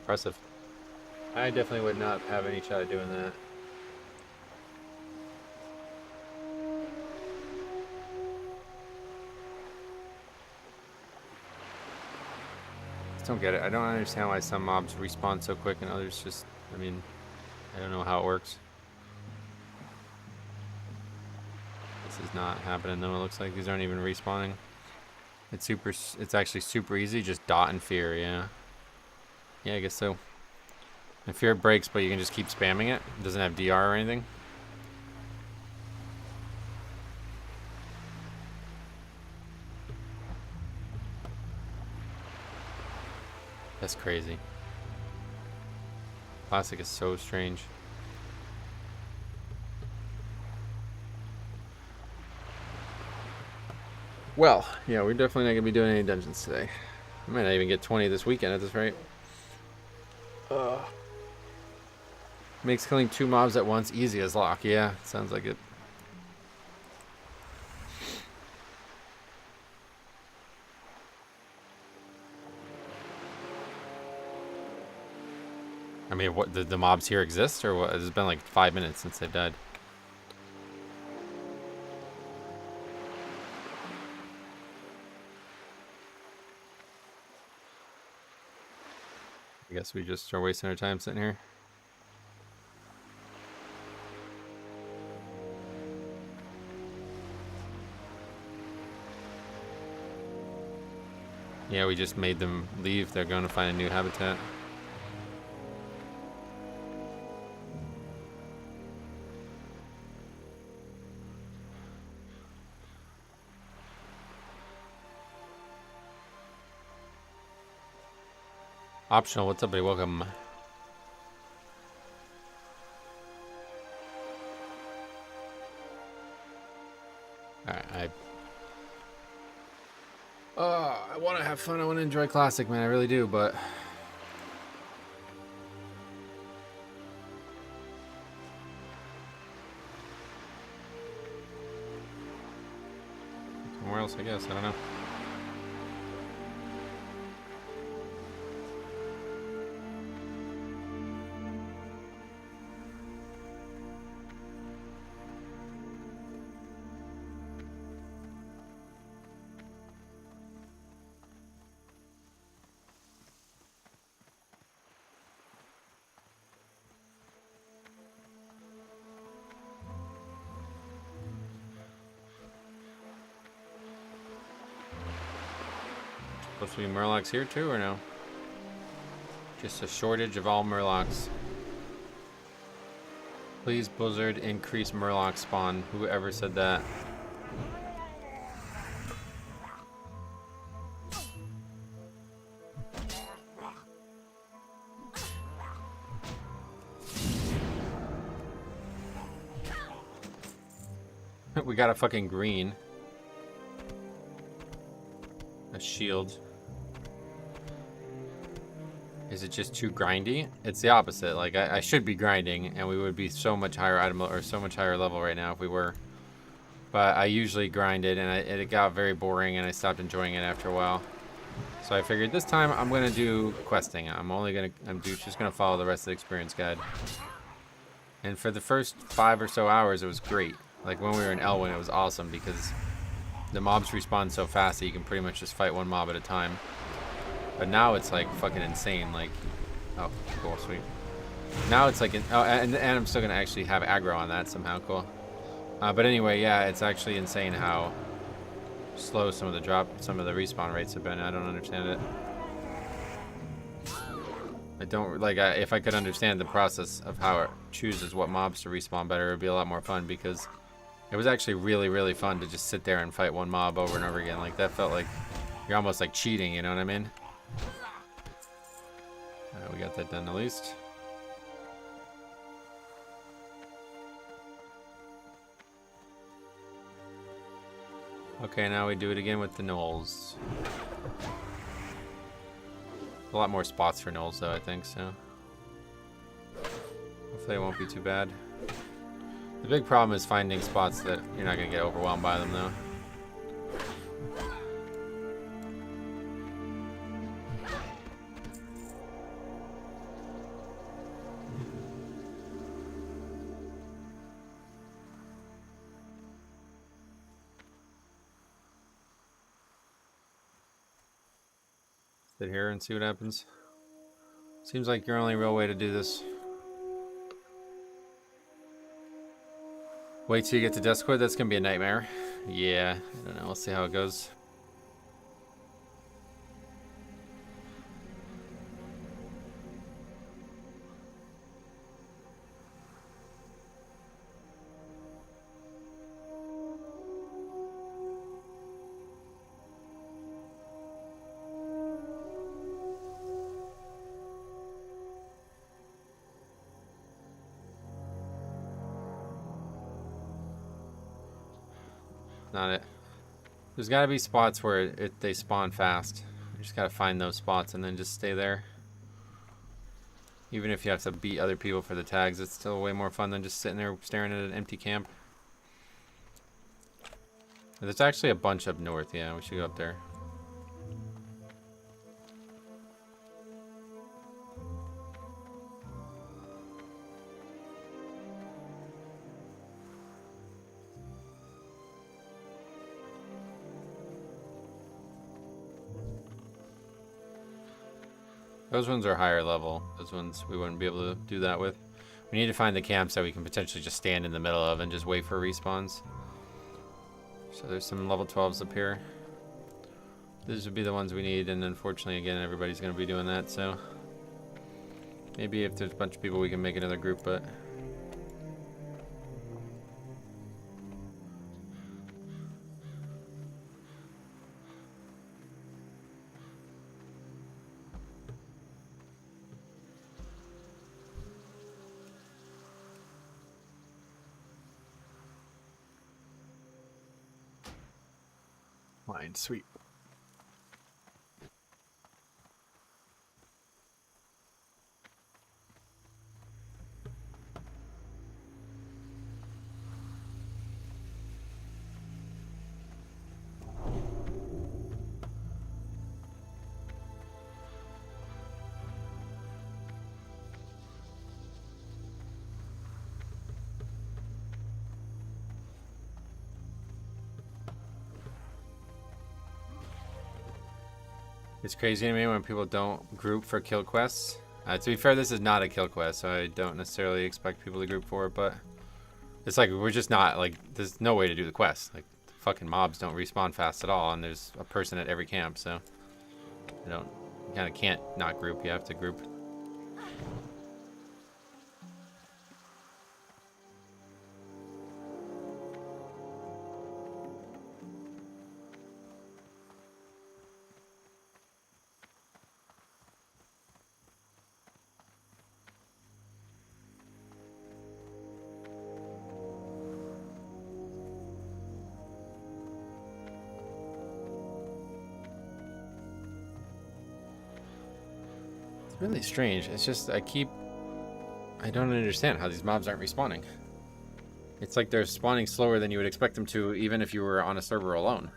Impressive. I definitely would not have any shot at doing that. Just don't get it. I don't understand why some mobs respawn so quick and others just, I mean, I don't know how it works. This is not happening though. It looks like these aren't even respawning. It's actually super easy. Just dot and fear, yeah. Yeah, I guess so. And fear breaks, but you can just keep spamming it. It doesn't have DR or anything. That's crazy. Classic is so strange. Well, yeah, we're definitely not going to be doing any dungeons today. I might not even get 20 this weekend at this rate. Makes killing 2 mobs at once easy as lock. Yeah, sounds like it. I mean, what, the mobs here exist, or what? It's been like 5 minutes since they've died. I guess we just are wasting our time sitting here. Yeah, we just made them leave. They're going to find a new habitat. Optional, what's up, buddy? Welcome. Alright, I want to have fun. I want to enjoy Classic, man. I really do, but somewhere else, I guess. I don't know. Supposed to be Murlocs here too, or no? Just a shortage of all Murlocs. Please, Blizzard, increase Murloc spawn. Whoever said that? We got a fucking green. A shield. Is it just too grindy? It's the opposite. Like, I should be grinding, and we would be so much higher item or so much higher level right now if we were. But I usually grinded, and it got very boring, and I stopped enjoying it after a while. So I figured this time I'm gonna do questing. I'm just gonna follow the rest of the experience guide. And for the first 5 or so hours, it was great. Like when we were in Elwyn, it was awesome because the mobs respawn so fast that you can pretty much just fight one mob at a time. But now it's like fucking insane. Like, oh, cool, sweet. Now it's like, and I'm still gonna actually have aggro on that somehow. Cool. But anyway, yeah, it's actually insane how slow some of the respawn rates have been. I don't understand it. I don't like. If I could understand the process of how it chooses what mobs to respawn better, it would be a lot more fun because it was actually really, really fun to just sit there and fight one mob over and over again. Like that felt like you're almost like cheating. You know what I mean? We got that done at least. Okay, now we do it again with the gnolls. A lot more spots for gnolls though, I think, so. Hopefully it won't be too bad. The big problem is finding spots that you're not going to get overwhelmed by them though. Sit here and see what happens. Seems like your only real way to do this. Wait till you get to Duskwood, that's gonna be a nightmare. Yeah, I don't know, we'll see how it goes. Not it. There's got to be spots where they spawn fast. You just got to find those spots and then just stay there. Even if you have to beat other people for the tags, it's still way more fun than just sitting there staring at an empty camp. There's actually a bunch up north. Yeah, we should go up there. Those ones are higher level. Those ones we wouldn't be able to do that with. We need to find the camps that we can potentially just stand in the middle of and just wait for respawns. So there's some level 12s up here. These would be the ones we need, and unfortunately, again, everybody's going to be doing that, so... Maybe if there's a bunch of people, we can make another group, but... Mine, sweet. It's crazy to me when people don't group for kill quests. To be fair, this is not a kill quest, so I don't necessarily expect people to group for it, but it's like we're just not, like, there's no way to do the quest. Like, the fucking mobs don't respawn fast at all, and there's a person at every camp, so you kind of can't not group. You have to group. Really strange. It's just I don't understand how these mobs aren't respawning. It's like they're spawning slower than you would expect them to, even if you were on a server alone.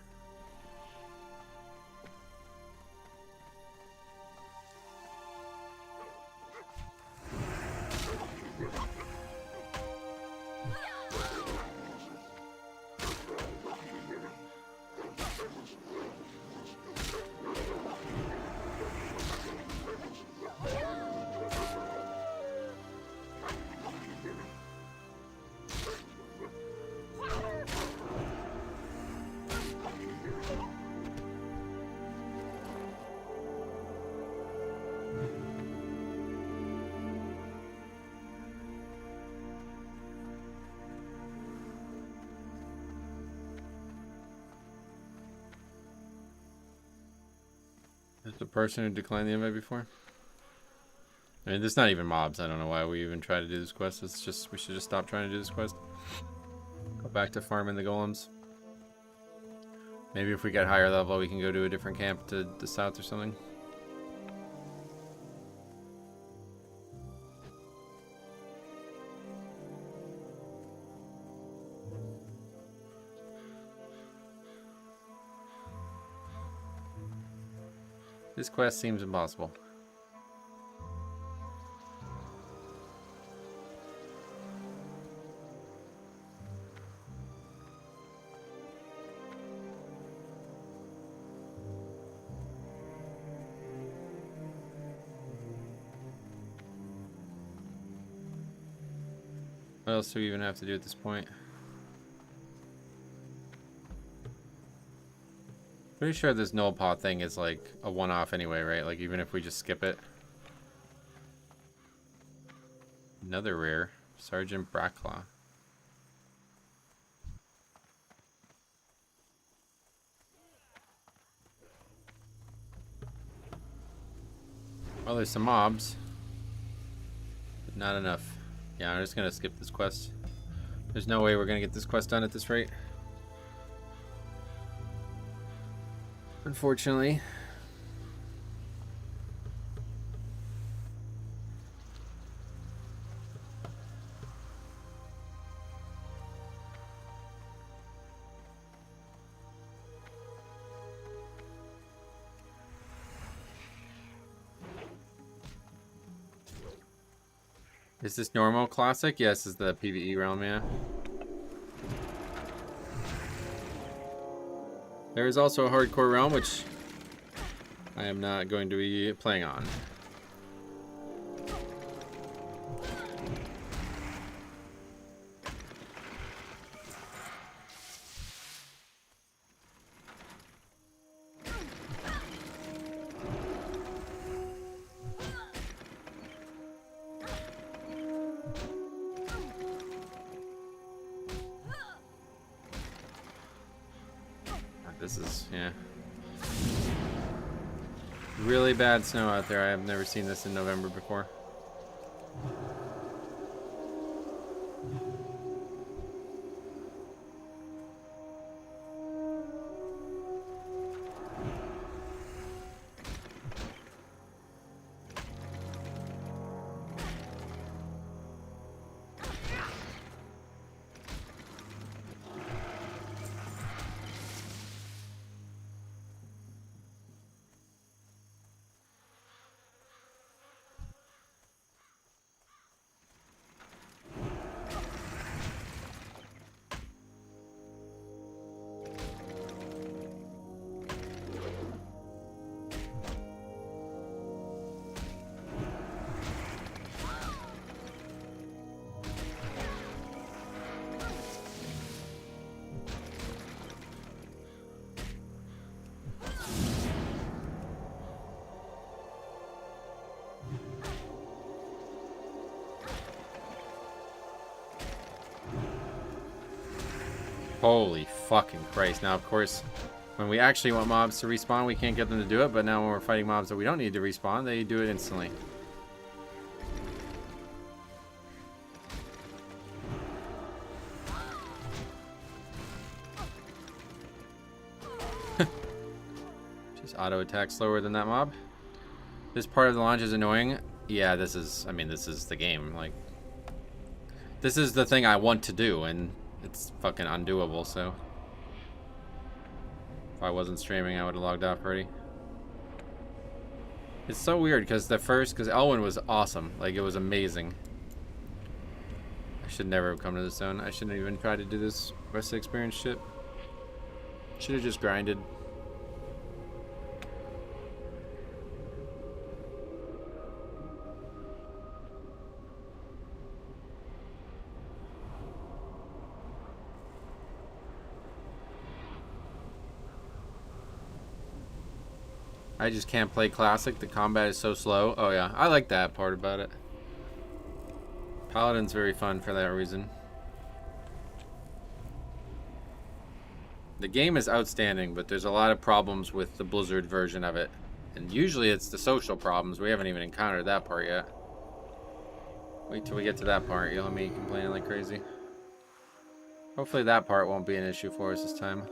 Is the person who declined the invite before? I mean, there's not even mobs. I don't know why we even try to do this quest. It's just, we should just stop trying to do this quest. Go back to farming the golems. Maybe if we get higher level, we can go to a different camp to the south or something. This quest seems impossible. What else do we even have to do at this point? Pretty sure this null paw thing is like a one-off anyway, right? Like even if we just skip it. Another rare, Sergeant Bracklaw. Well, there's some mobs, but not enough. Yeah, I'm just gonna skip this quest. There's no way we're gonna get this quest done at this rate. Unfortunately. Is this normal classic? Yes, this is the PvE realm, yeah. There is also a hardcore realm, which I am not going to be playing on. This is, yeah. Really bad snow out there. I have never seen this in November before. Holy fucking Christ. Now, of course, when we actually want mobs to respawn, we can't get them to do it, but now when we're fighting mobs that we don't need to respawn, they do it instantly. Just auto attack slower than that mob. This part of the launch is annoying. Yeah, this is, I mean, this is the game. Like, this is the thing I want to do, and it's fucking undoable, so. If I wasn't streaming, I would have logged off already. It's so weird, because because Elwyn was awesome. Like, it was amazing. I should never have come to this zone. I shouldn't even try to do this rest of experience shit. Should have just grinded. I just can't play classic. The combat is so slow. Oh yeah, I like that part about it. Paladin's very fun for that reason. The game is outstanding, but there's a lot of problems with the Blizzard version of it. And usually it's the social problems. We haven't even encountered that part yet. Wait till we get to that part. You'll hear me complaining like crazy. Hopefully that part won't be an issue for us this time.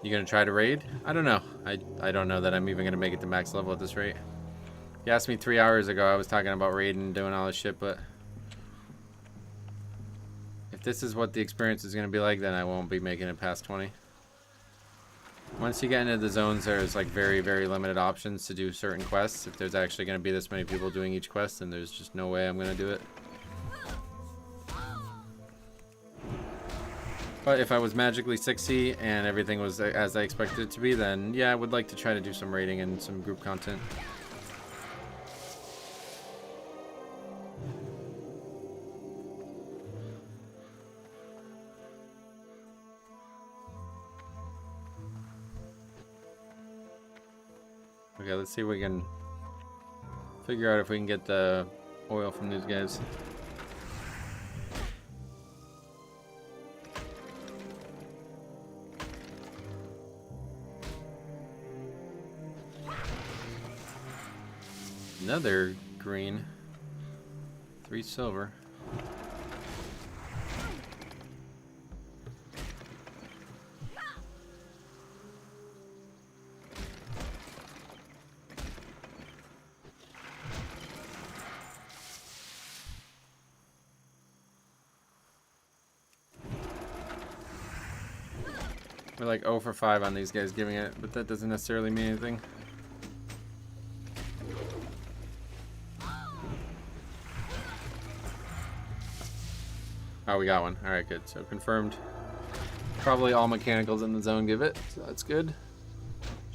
You gonna try to raid? I don't know. I don't know that I'm even gonna make it to max level at this rate. You asked me 3 hours ago, I was talking about raiding and doing all this shit, but if this is what the experience is gonna be like, then I won't be making it past 20. Once you get into the zones, there's like very, very limited options to do certain quests. If there's actually gonna be this many people doing each quest, then there's just no way I'm gonna do it. But if I was magically 60 and everything was as I expected it to be, then yeah, I would like to try to do some raiding and some group content. Okay, let's see if we can figure out if we can get the oil from these guys. Another green. 3 silver. We're like 0 for 5 on these guys giving it, but that doesn't necessarily mean anything. Oh, we got one. Alright, good. So confirmed. Probably all mechanicals in the zone give it, so that's good.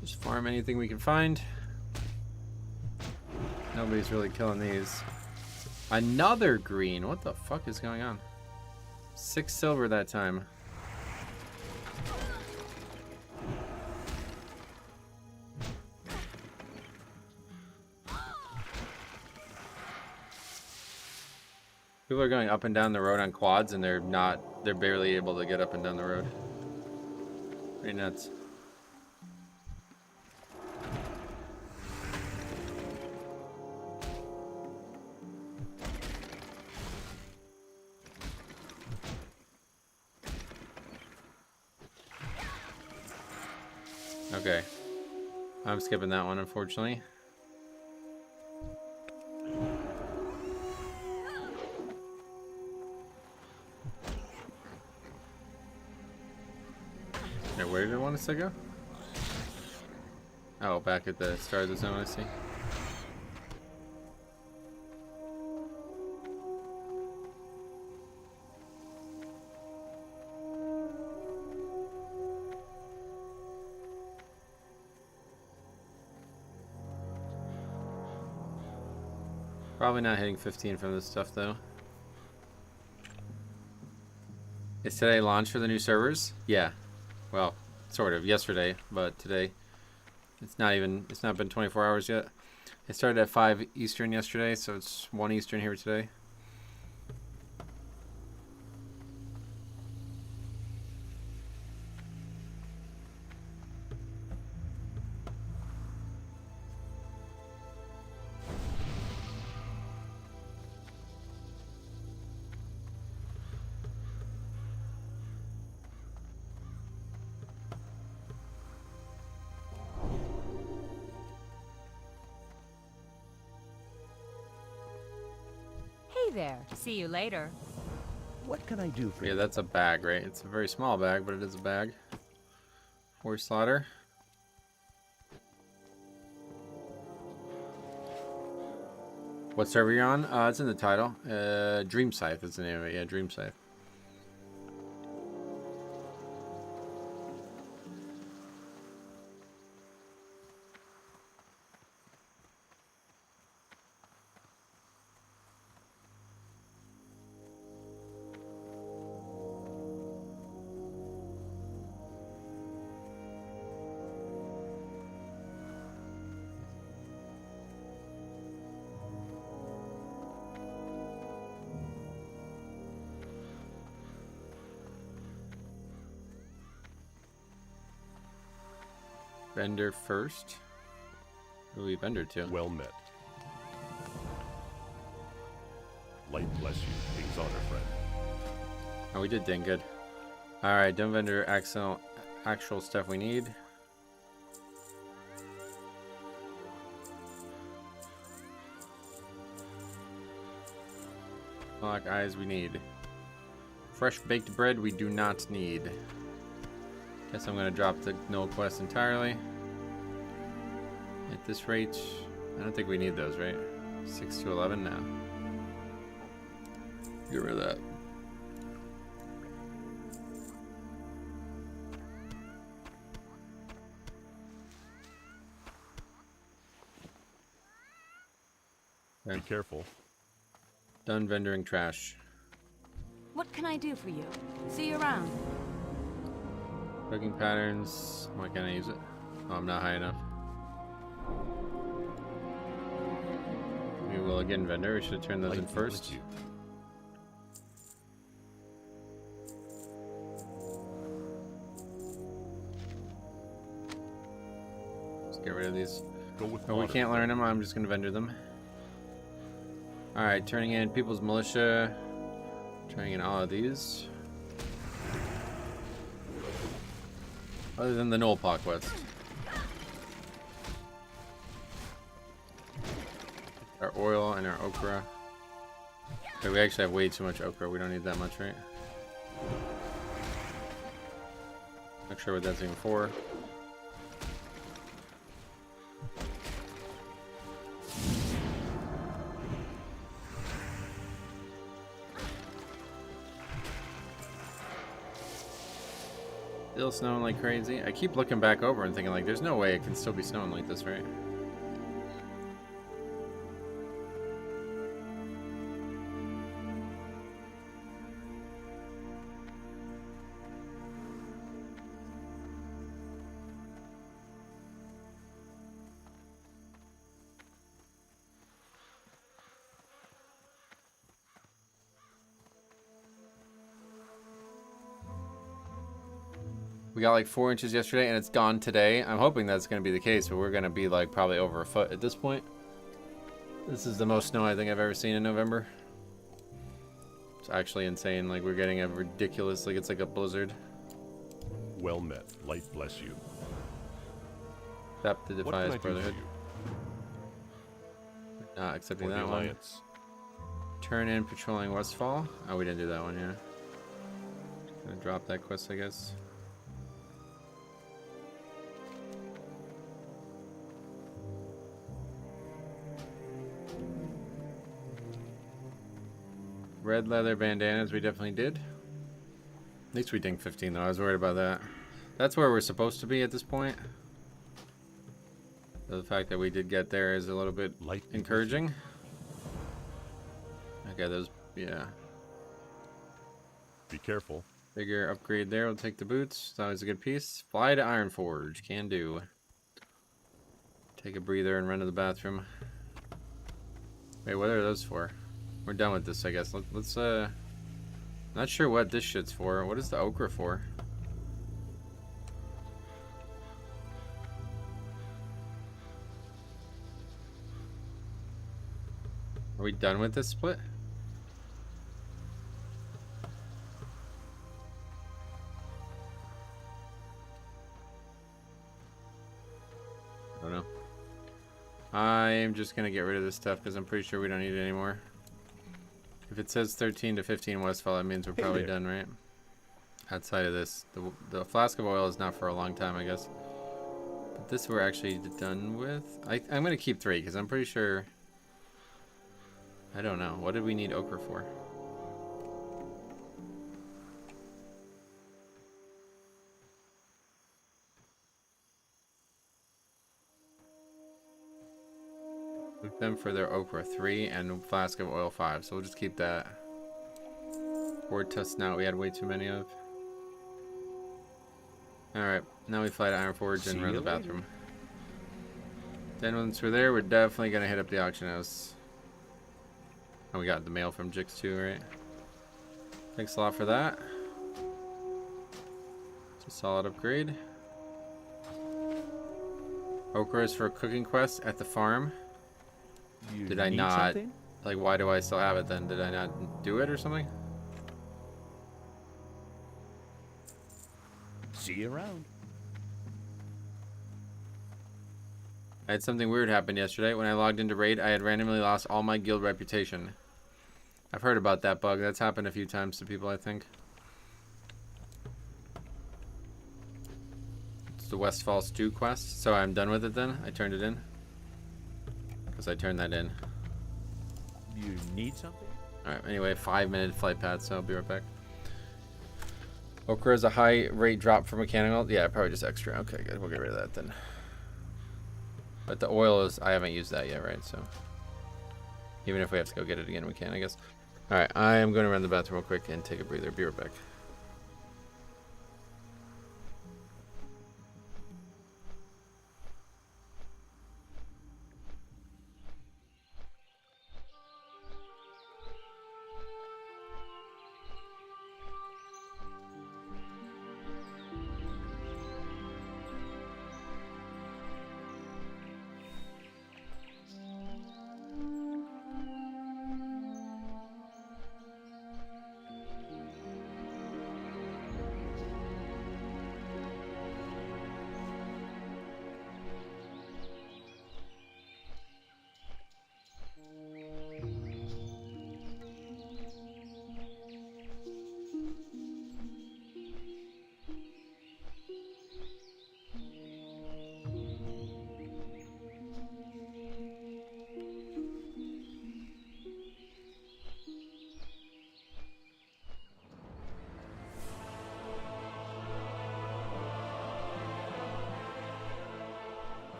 Just farm anything we can find. Nobody's really killing these. Another green. What the fuck is going on? 6 silver that time. People are going up and down the road on quads and they're barely able to get up and down the road. Pretty nuts. Okay. I'm skipping that one, unfortunately. Okay, where did it want us to go? Oh, back at the start of the zone, I see. Probably not hitting 15 from this stuff though. Is today launch for the new servers? Yeah. Well, sort of. Yesterday, but today. It's not been 24 hours yet. It started at 5 Eastern yesterday, so it's 1 Eastern here today. Hey there. See you later. What can I do for Yeah, you? that's a bag, right? It's a very small bag, but it is a bag. Horse slaughter. What server you're on? It's in the title. Dreamscythe is the name of it. Yeah, Dreamscythe. Vendor first. Who do we vendor to? Well met. Light bless you, King's honor, friend. Oh, we did dang good. Alright, don't vendor actual stuff we need. Black eyes we need. Fresh baked bread we do not need. Guess I'm gonna drop the null quest entirely. At this rate, I don't think we need those, right? 6 to 11 now. Get rid of that. Be careful. Done vendoring trash. What can I do for you? See you around. Cooking patterns. Why can't I use it? Oh, I'm not high enough. We will again vendor. We should have turned those in Light be first. with you. Let's get rid of these. Go with Oh, we honor. can't learn them. I'm just gonna vendor them. Alright, turning in People's Militia. Turning in all of these. Other than the Null Paw quest. Our oil and our okra. Okay, we actually have way too much okra. We don't need that much, right? Not sure what that's even for. Still snowing like crazy. I keep looking back over and thinking like, there's no way it can still be snowing like this, right? We got like 4 inches yesterday and it's gone today. I'm hoping that's going to be the case, but we're going to be like probably over a foot at this point. This is the most snow I think I've ever seen in November. It's actually insane. Like we're getting a ridiculous, like it's like a blizzard. Well met. Light bless you. Step to What defy can his I do for brotherhood. you? Not accepting For the that one. Alliance. Turn in patrolling Westfall. Oh, we didn't do that one, yeah. Gonna drop that quest, I guess. Red leather bandanas, we definitely did. At least we dinged 15 though, I was worried about that. That's where we're supposed to be at this point. So the fact that we did get there is a little bit Light encouraging. Okay, those, yeah. Be careful. Bigger upgrade there, we'll take the boots. That was a good piece. Fly to Ironforge, can do. Take a breather and run to the bathroom. Wait, what are those for? We're done with this, I guess. Let's not sure what this shit's for. What is the ochre for? Are we done with this split? I don't know. I'm just gonna get rid of this stuff because I'm pretty sure we don't need it anymore. If it says 13 to 15 Westfall, that means we're probably done, right? Outside of this, the flask of oil is not for a long time, I guess. But this we're actually done with. I'm gonna keep 3 because I'm pretty sure. I don't know. What did we need ochre for? With them for their ochre 3 and flask of oil 5, so we'll just keep that. Ward test snout we had way too many of. Alright, now we fly to Ironforge and run the bathroom. Then once we're there, we're definitely gonna hit up the auction house. And we got the mail from Jix too, right? Thanks a lot for that. It's a solid upgrade. Ochre is for a cooking quest at the farm. Did I not? Something? Like, why do I still have it then? Did I not do it or something? See you around. I had something weird happen yesterday. When I logged into Raid, I had randomly lost all my guild reputation. I've heard about that bug. That's happened a few times to people, I think. It's the Westfall stew quest. So I'm done with it then? I turned it in? Because I turned that in. You need something? Alright, anyway, 5-minute flight path, so I'll be right back. Ochre is a high rate drop for mechanical. Yeah, probably just extra. Okay, good. We'll get rid of that then. But the oil is, I haven't used that yet, right? So even if we have to go get it again, we can, I guess. Alright, I am going to run the bathroom real quick and take a breather. Be right back.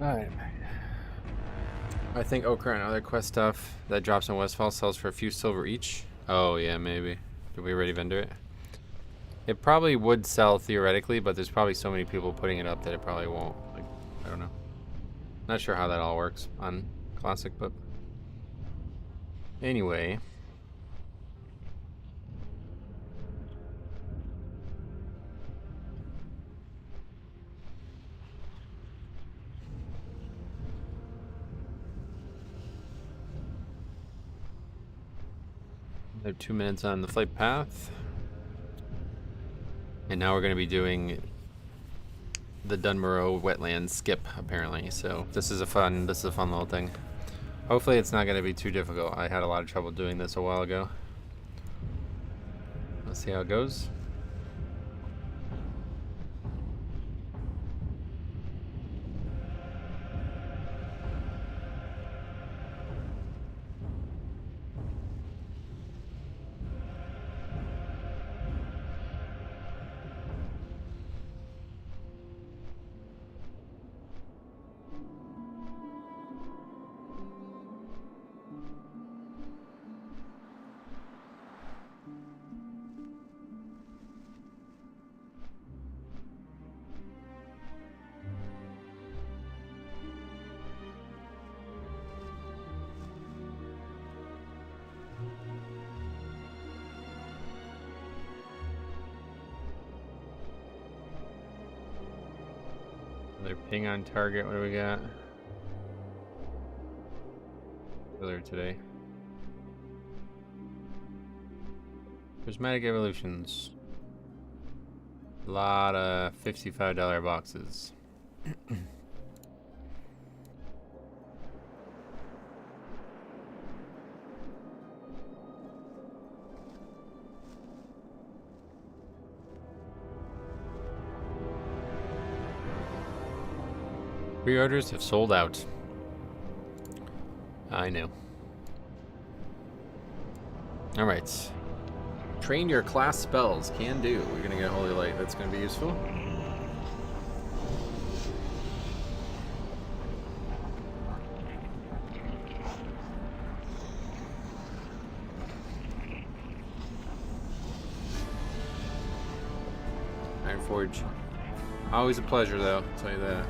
Alright. I think Ochre and other quest stuff that drops in Westfall sells for a few silver each. Oh yeah, maybe. Did we already vendor it? It probably would sell theoretically, but there's probably so many people putting it up that it probably won't. Like, I don't know. Not sure how that all works on Classic, but anyway. Another 2 minutes on the flight path. And now we're going to be doing the Dunmorrow wetland skip, apparently. So this is a fun little thing. Hopefully it's not going to be too difficult. I had a lot of trouble doing this a while ago. Let's see how it goes. Another ping on target. What do we got? Earlier today. Prismatic Evolutions. A lot of $55 boxes. Pre-orders have sold out. I know. Alright. Train your class spells. Can do. We're gonna get Holy Light. That's gonna be useful. Ironforge. Always a pleasure though, I'll tell you that.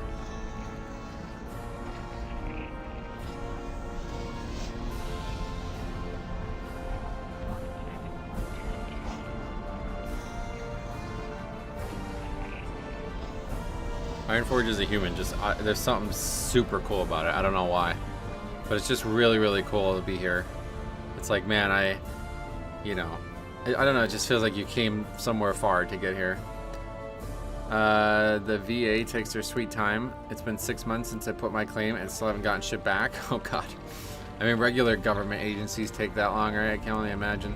Ironforge is a human. Just there's something super cool about it. I don't know why, but it's just really, really cool to be here. It's like, man, I don't know. It just feels like you came somewhere far to get here. The VA takes their sweet time. It's been 6 months since I put my claim and still haven't gotten shit back. Oh God. I mean, regular government agencies take that long, right? I can only imagine.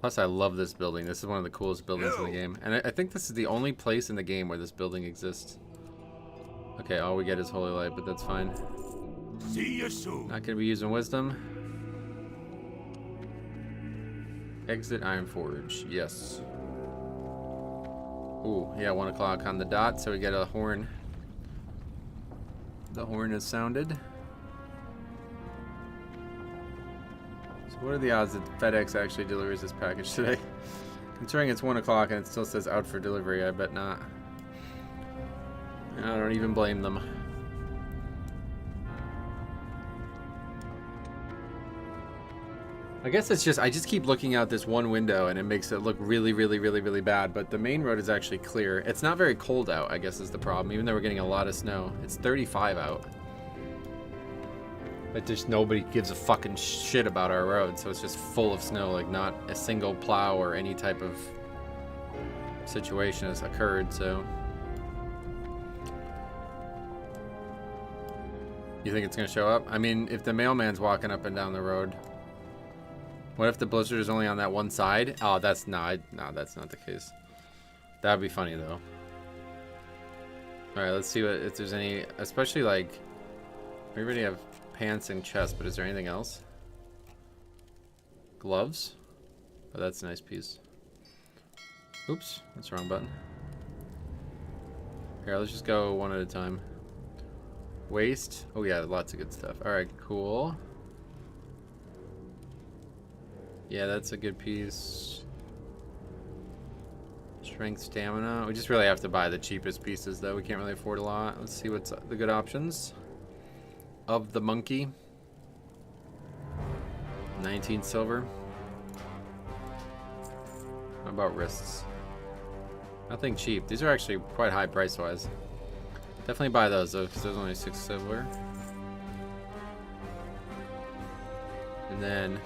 Plus, I love this building. This is one of the coolest buildings in the game. And I think this is the only place in the game where this building exists. Okay, all we get is Holy Light, but that's fine. See you soon. Not gonna be using Wisdom. Exit Ironforge. Yes. Ooh, yeah, 1 o'clock on the dot, so we get a horn. The horn is sounded. What are the odds that FedEx actually delivers this package today? Considering it's 1 o'clock and it still says out for delivery, I bet not. And I don't even blame them. I guess it's just, I just keep looking out this one window and it makes it look really, really, really, really bad, but the main road is actually clear. It's not very cold out, I guess is the problem, even though we're getting a lot of snow. It's 35 out. But just nobody gives a fucking shit about our road, so it's just full of snow, like not a single plow or any type of situation has occurred, so. You think it's gonna show up? I mean, if the mailman's walking up and down the road, what if the blizzard is only on that one side? Oh, that's not, no, that's not the case. That'd be funny though. Alright, let's see what, if there's any, especially like, we already have pants and chest, but is there anything else? Gloves? But that's a nice piece. Oops, that's the wrong button. Here, let's just go one at a time. Waste. Oh yeah, lots of good stuff. Alright, cool. Yeah, that's a good piece. Strength, stamina. We just really have to buy the cheapest pieces though. We can't really afford a lot. Let's see what's the good options. Of the monkey. 19 silver. How about wrists? Nothing cheap. These are actually quite high price-wise. Definitely buy those though, because there's only 6 silver. And then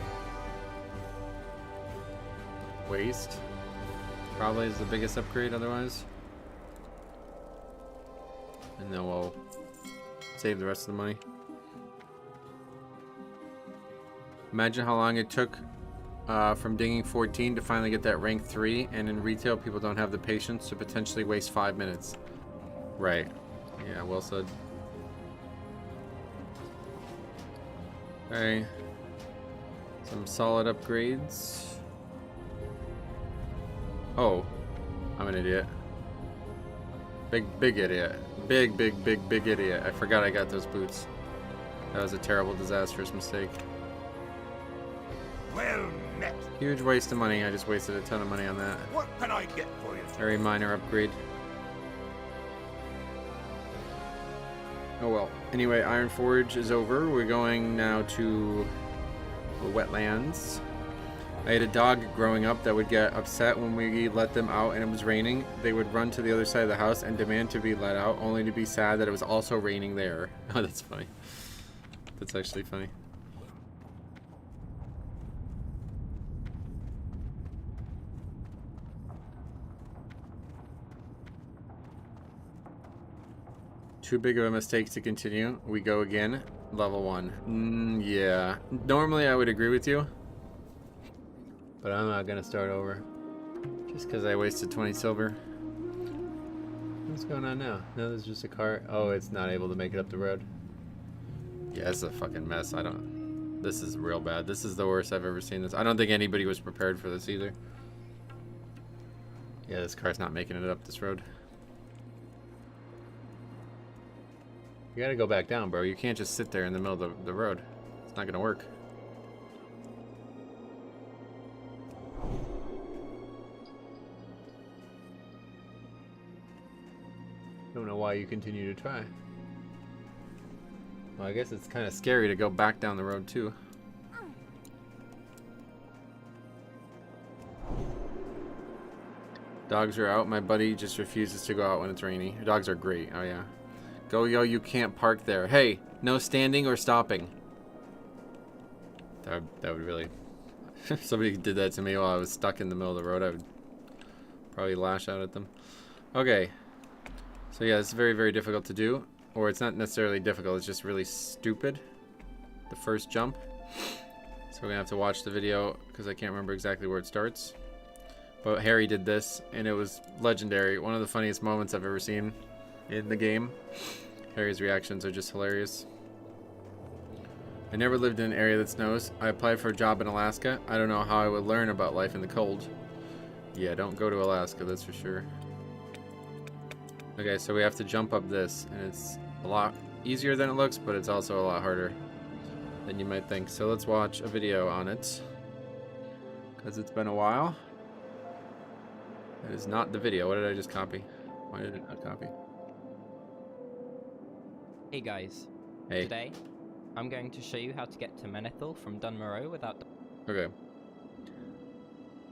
waste probably is the biggest upgrade otherwise. And then we'll save the rest of the money. Imagine how long it took from dinging 14 to finally get that rank 3, and in retail people don't have the patience to potentially waste 5 minutes. Right. Yeah, well said. Okay. Some solid upgrades. Oh, I'm an idiot. Big idiot. Big idiot. I forgot I got those boots. That was a terrible, disastrous mistake. Well met. Huge waste of money. I just wasted a ton of money on that. What can I get for you? Very minor upgrade. Oh well. Anyway, Iron Forge is over. We're going now to the wetlands. I had a dog growing up that would get upset when we let them out and it was raining. They would run to the other side of the house and demand to be let out, only to be sad that it was also raining there. Oh, that's funny. That's actually funny. Too big of a mistake to continue. We go again. Level 1. Yeah. Normally I would agree with you. But I'm not gonna start over. Just because I wasted 20 silver. What's going on now? No, there's just a car. Oh, it's not able to make it up the road. Yeah, it's a fucking mess. This is real bad. This is the worst I've ever seen this. I don't think anybody was prepared for this either. Yeah, this car's not making it up this road. You gotta go back down, bro. You can't just sit there in the middle of the road. It's not gonna work. Don't know why you continue to try. Well, I guess it's kind of scary to go back down the road too. Dogs are out. My buddy just refuses to go out when it's rainy. Dogs are great. Oh yeah. Go, yo, you can't park there. Hey, no standing or stopping. That would really... If somebody did that to me while I was stuck in the middle of the road, I would probably lash out at them. Okay. So yeah, it's very, very difficult to do. Or it's not necessarily difficult, it's just really stupid. The first jump. So we're gonna have to watch the video, because I can't remember exactly where it starts. But Harry did this, and it was legendary. One of the funniest moments I've ever seen in the game. Harry's reactions are just hilarious. I never lived in an area that snows. I applied for a job in Alaska. I don't know how I would learn about life in the cold. Yeah, don't go to Alaska, that's for sure. Okay, so we have to jump up this, and it's a lot easier than it looks, but it's also a lot harder than you might think. So let's watch a video on it, because it's been a while. That is not the video. What did I just copy? Why did it not copy? Hey guys, Hey. today I'm going to show you how to get to Menethil from Dunmoreau without... Okay.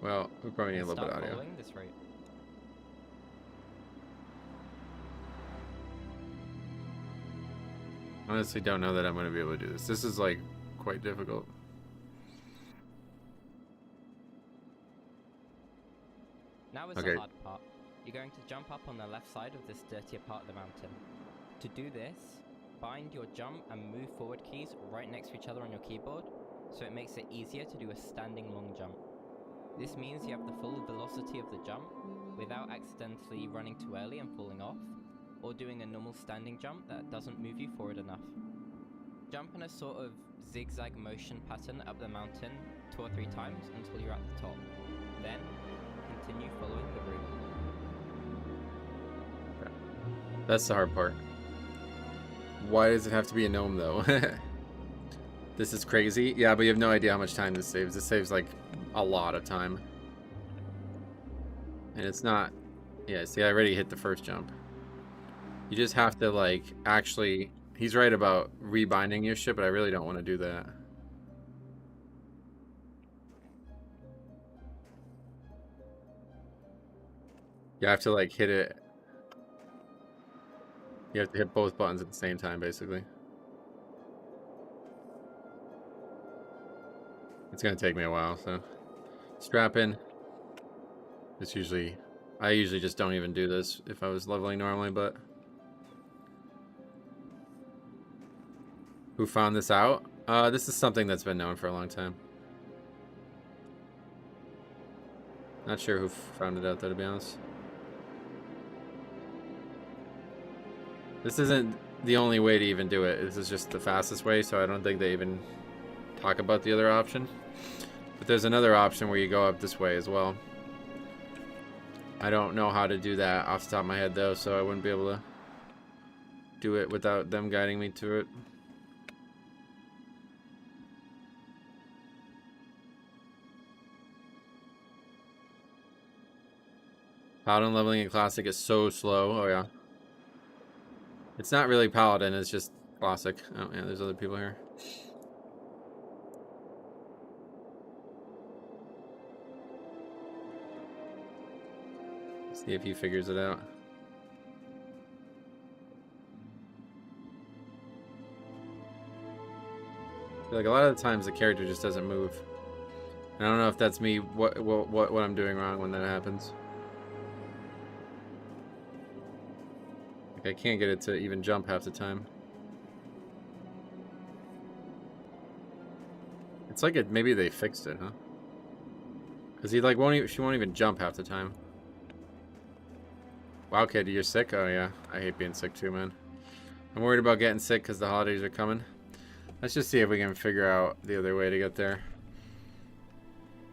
Well, we probably need a little bit of audio. following this route. Honestly, don't know that I'm going to be able to do this. This is like quite difficult. Now is Okay. the hard part. You're going to jump up on the left side of this dirtier part of the mountain. To do this, bind your jump and move forward keys right next to each other on your keyboard, so it makes it easier to do a standing long jump. This means you have the full velocity of the jump without accidentally running too early and falling off, or doing a normal standing jump that doesn't move you forward enough. Jump in a sort of zigzag motion pattern up the mountain 2 or 3 times until you're at the top. Then, continue following the route. That's the hard part. Why does it have to be a gnome, though? This is crazy. Yeah, but you have no idea how much time this saves. This saves, like, a lot of time. And it's not... Yeah, see, I already hit the first jump. You just have to, like, actually... He's right about rebinding your ship, but I really don't want to do that. You have to, like, hit it... You have to hit both buttons at the same time, basically. It's gonna take me a while, so... Strap in. It's usually... I usually just don't even do this if I was leveling normally, but... Who found this out? This is something that's been known for a long time. Not sure who found it out, though, to be honest. This isn't the only way to even do it. This is just the fastest way, so I don't think they even talk about the other option. But there's another option where you go up this way as well. I don't know how to do that off the top of my head, though, so I wouldn't be able to do it without them guiding me to it. Paladin leveling in Classic is so slow. Oh, yeah. It's not really Paladin, it's just Classic. Oh, yeah, there's other people here. See if he figures it out. I feel like a lot of the times the character just doesn't move. I don't know if that's me, what I'm doing wrong when that happens. Like I can't get it to even jump half the time. It's like it, maybe they fixed it, huh? Cause he like she won't even jump half the time. Wow, kid, you're sick? Oh yeah, I hate being sick too, man. I'm worried about getting sick because the holidays are coming. Let's just see if we can figure out the other way to get there.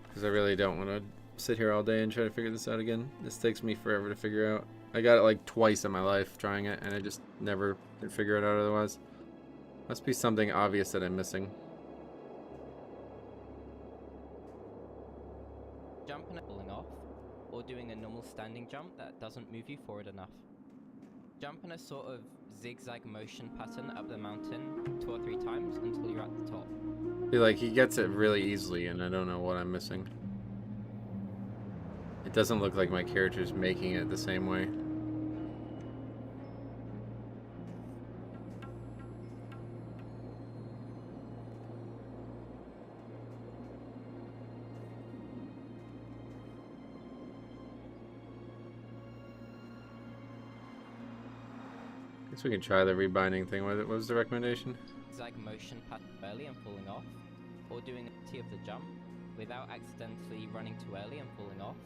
Because I really don't want to sit here all day and try to figure this out again. This takes me forever to figure out. I got it like twice in my life trying it, and I just never could figure it out otherwise. Must be something obvious that I'm missing. Jumping and pulling off, or doing a normal standing jump that doesn't move you forward enough. Jump in a sort of zigzag motion pattern up the mountain 2 or 3 times until you're at the top. I feel like he gets it really easily, and I don't know what I'm missing. It doesn't look like my character's making it the same way. Guess we can try the rebinding thing. What was the recommendation? Zigzag motion pattern early and falling off, or doing a T of the jump without accidentally running too early and falling off.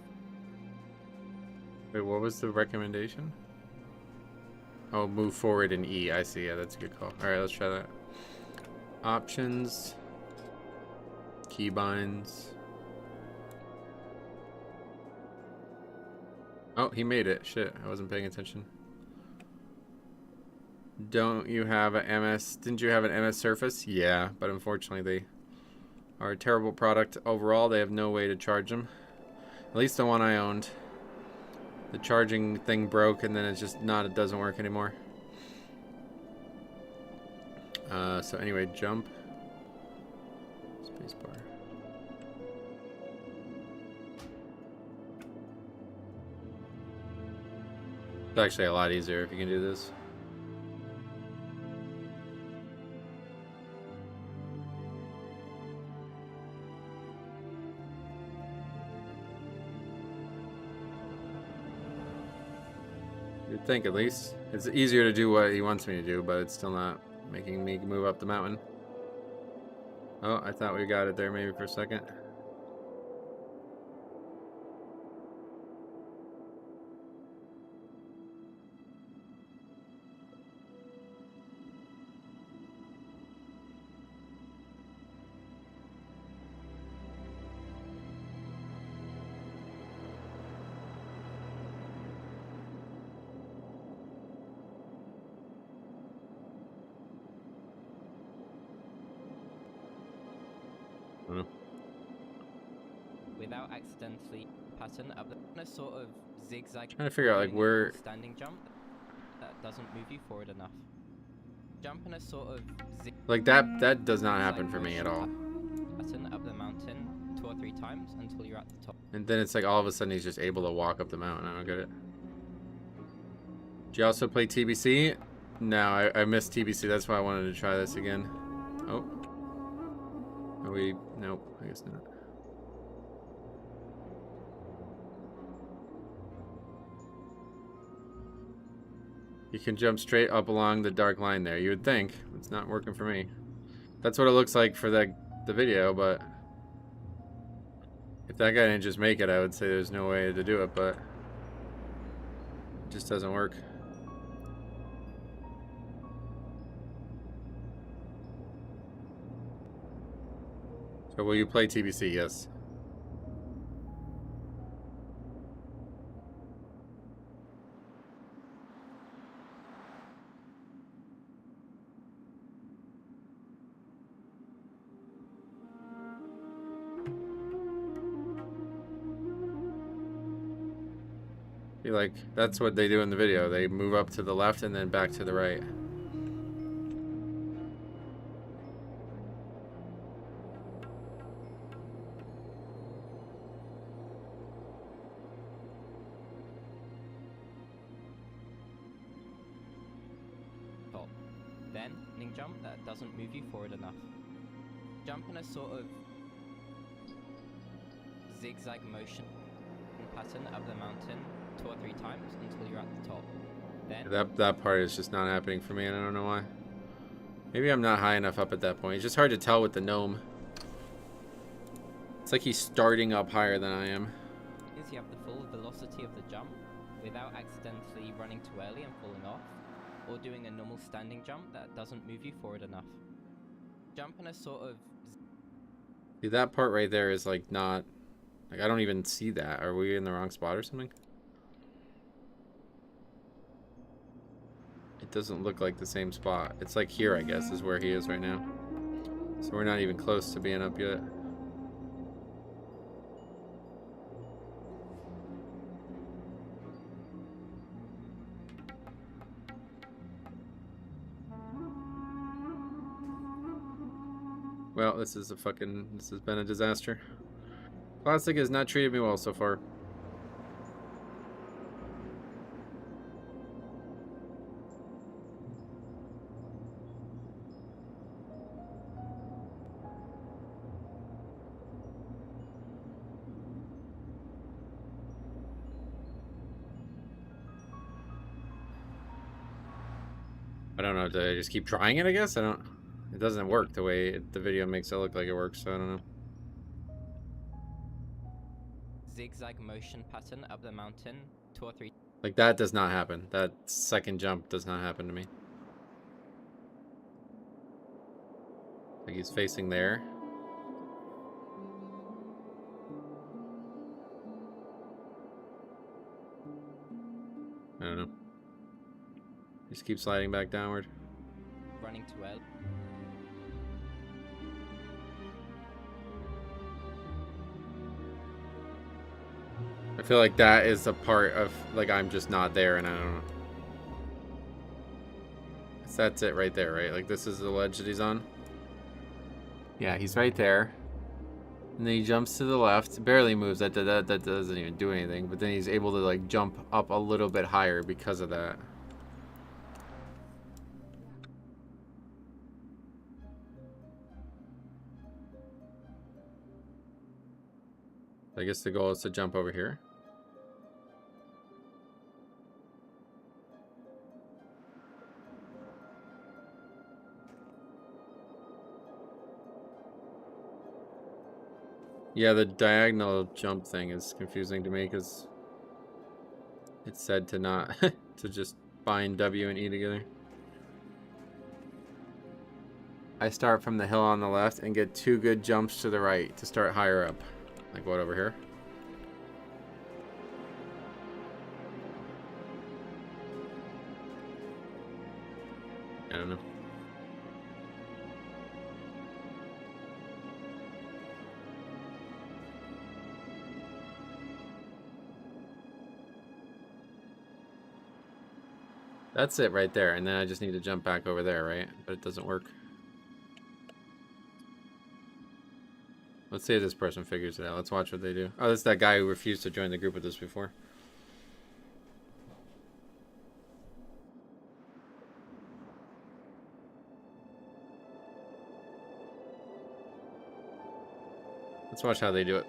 Wait, what was the recommendation? Oh, move forward in E. I see. Yeah, that's a good call. Alright, let's try that. Options. Keybinds. Oh, he made it. Shit, I wasn't paying attention. Don't you have a MS? Didn't you have an MS Surface? Yeah, but unfortunately they are a terrible product overall. They have no way to charge them. At least the one I owned. The charging thing broke and then it's just not, it doesn't work anymore. So anyway, jump. Spacebar. It's actually a lot easier if you can do this. You'd think at least. It's easier to do what he wants me to do, but it's still not making me move up the mountain. Oh, I thought we got it there maybe for a second. don't know. Without accidentally pattern up the sort of zigzag. Trying to figure out like doing a where. standing jump that doesn't move you forward enough. Jump in a sort of Like that does not happen for me at all. pattern up the mountain 2 or 3 times until you're at the top. And then it's like all of a sudden he's just able to walk up the mountain. I don't get it. Do you also play TBC? No, I missed TBC. That's why I wanted to try this again. Oh. Are we? Nope, I guess not. You can jump straight up along the dark line there. You would think. It's not working for me. That's what it looks like for the video, but if that guy didn't just make it, I would say there's no way to do it, but it just doesn't work. So will you play TBC? Yes. Like, that's what they do in the video. They move up to the left and then back to the right. Top. Then, landing jump that doesn't move you forward enough. Jump in a sort of zigzag motion pattern up the mountain 2 or 3 times until you're at the top. Then That part is just not happening for me, and I don't know why. Maybe I'm not high enough up at that point. It's just hard to tell with the gnome. It's like he's starting up higher than I am. is you have the full velocity of the jump without accidentally running too early and falling off, or doing a normal standing jump that doesn't move you forward enough. Jump in a sort of... See, that part right there is like not... Like, I don't even see that. Are we in the wrong spot or something? It doesn't look like the same spot. It's like here, I guess, is where he is right now. So we're not even close to being up yet. Well, this has been a disaster. Plastic has not treated me well so far. I don't know, do I just keep trying it, I guess? It doesn't work the way the video makes it look like it works, so I don't know. zigzag motion pattern up the mountain 2 or 3. Like, that does not happen. That second jump does not happen to me. Like, he's facing there. I don't know. Just keep sliding back downward. Running too early. I feel like that is a part of, like, I'm just not there, and I don't know. That's it right there, right? Like, this is the ledge that he's on. Yeah, he's right there. And then he jumps to the left. Barely moves. That doesn't even do anything. But then he's able to, like, jump up a little bit higher because of that. I guess the goal is to jump over here. Yeah, the diagonal jump thing is confusing to me because it's said to not to just bind W and E together. I start from the hill on the left and get 2 good jumps to the right to start higher up. Like what, over here? I don't know. That's it right there, and then I just need to jump back over there, right? But it doesn't work. Let's see if this person figures it out. Let's watch what they do. Oh, that's that guy who refused to join the group with us before. Let's watch how they do it.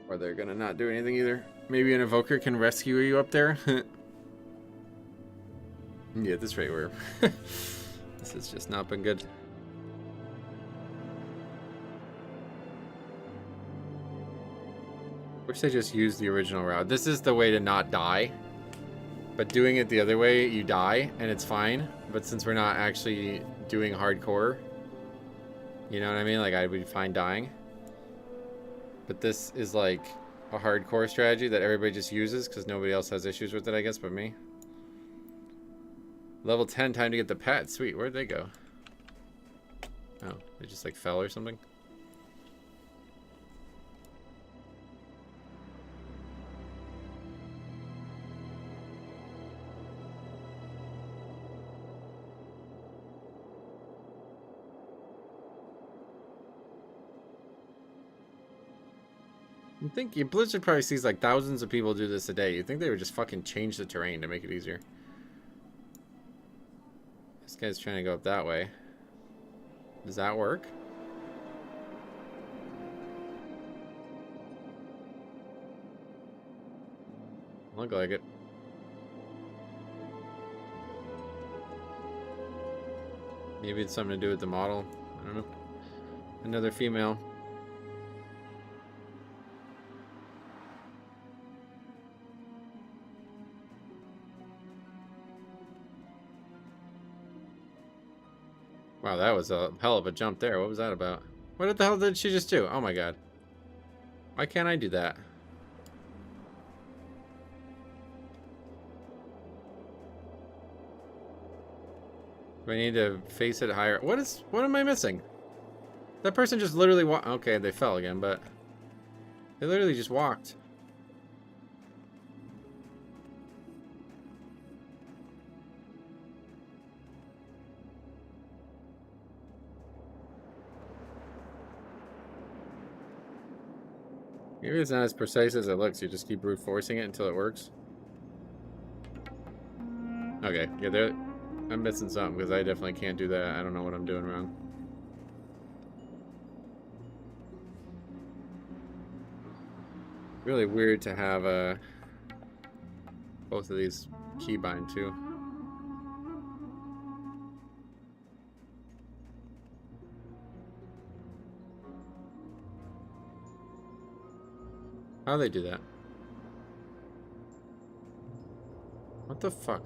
Or they're gonna not do anything either. Maybe an evoker can rescue you up there. Yeah, at this rate we're this has just not been good. Wish they just used the original route. This is the way to not die. But doing it the other way, you die, and it's fine. But since we're not actually doing hardcore, you know what I mean? Like, I would be fine dying. But this is like a hardcore strategy that everybody just uses because nobody else has issues with it, I guess, but me. Level 10, time to get the pet. Sweet, where'd they go? Oh, they just like fell or something? You think Blizzard probably sees like thousands of people do this a day. You think they would just fucking change the terrain to make it easier? This guy's trying to go up that way. Does that work? Look like it. Maybe it's something to do with the model. I don't know. Another female. Wow, that was a hell of a jump there. What was that about? What the hell did she just do? Oh my god. Why can't I do that? Do I need to face it higher? What am I missing? That person just literally walked. Okay, they fell again, but they literally just walked. Maybe it's not as precise as it looks. You just keep brute forcing it until it works. Okay, yeah, I'm missing something because I definitely can't do that. I don't know what I'm doing wrong. Really weird to have both of these keybind too. How do they do that? What the fuck?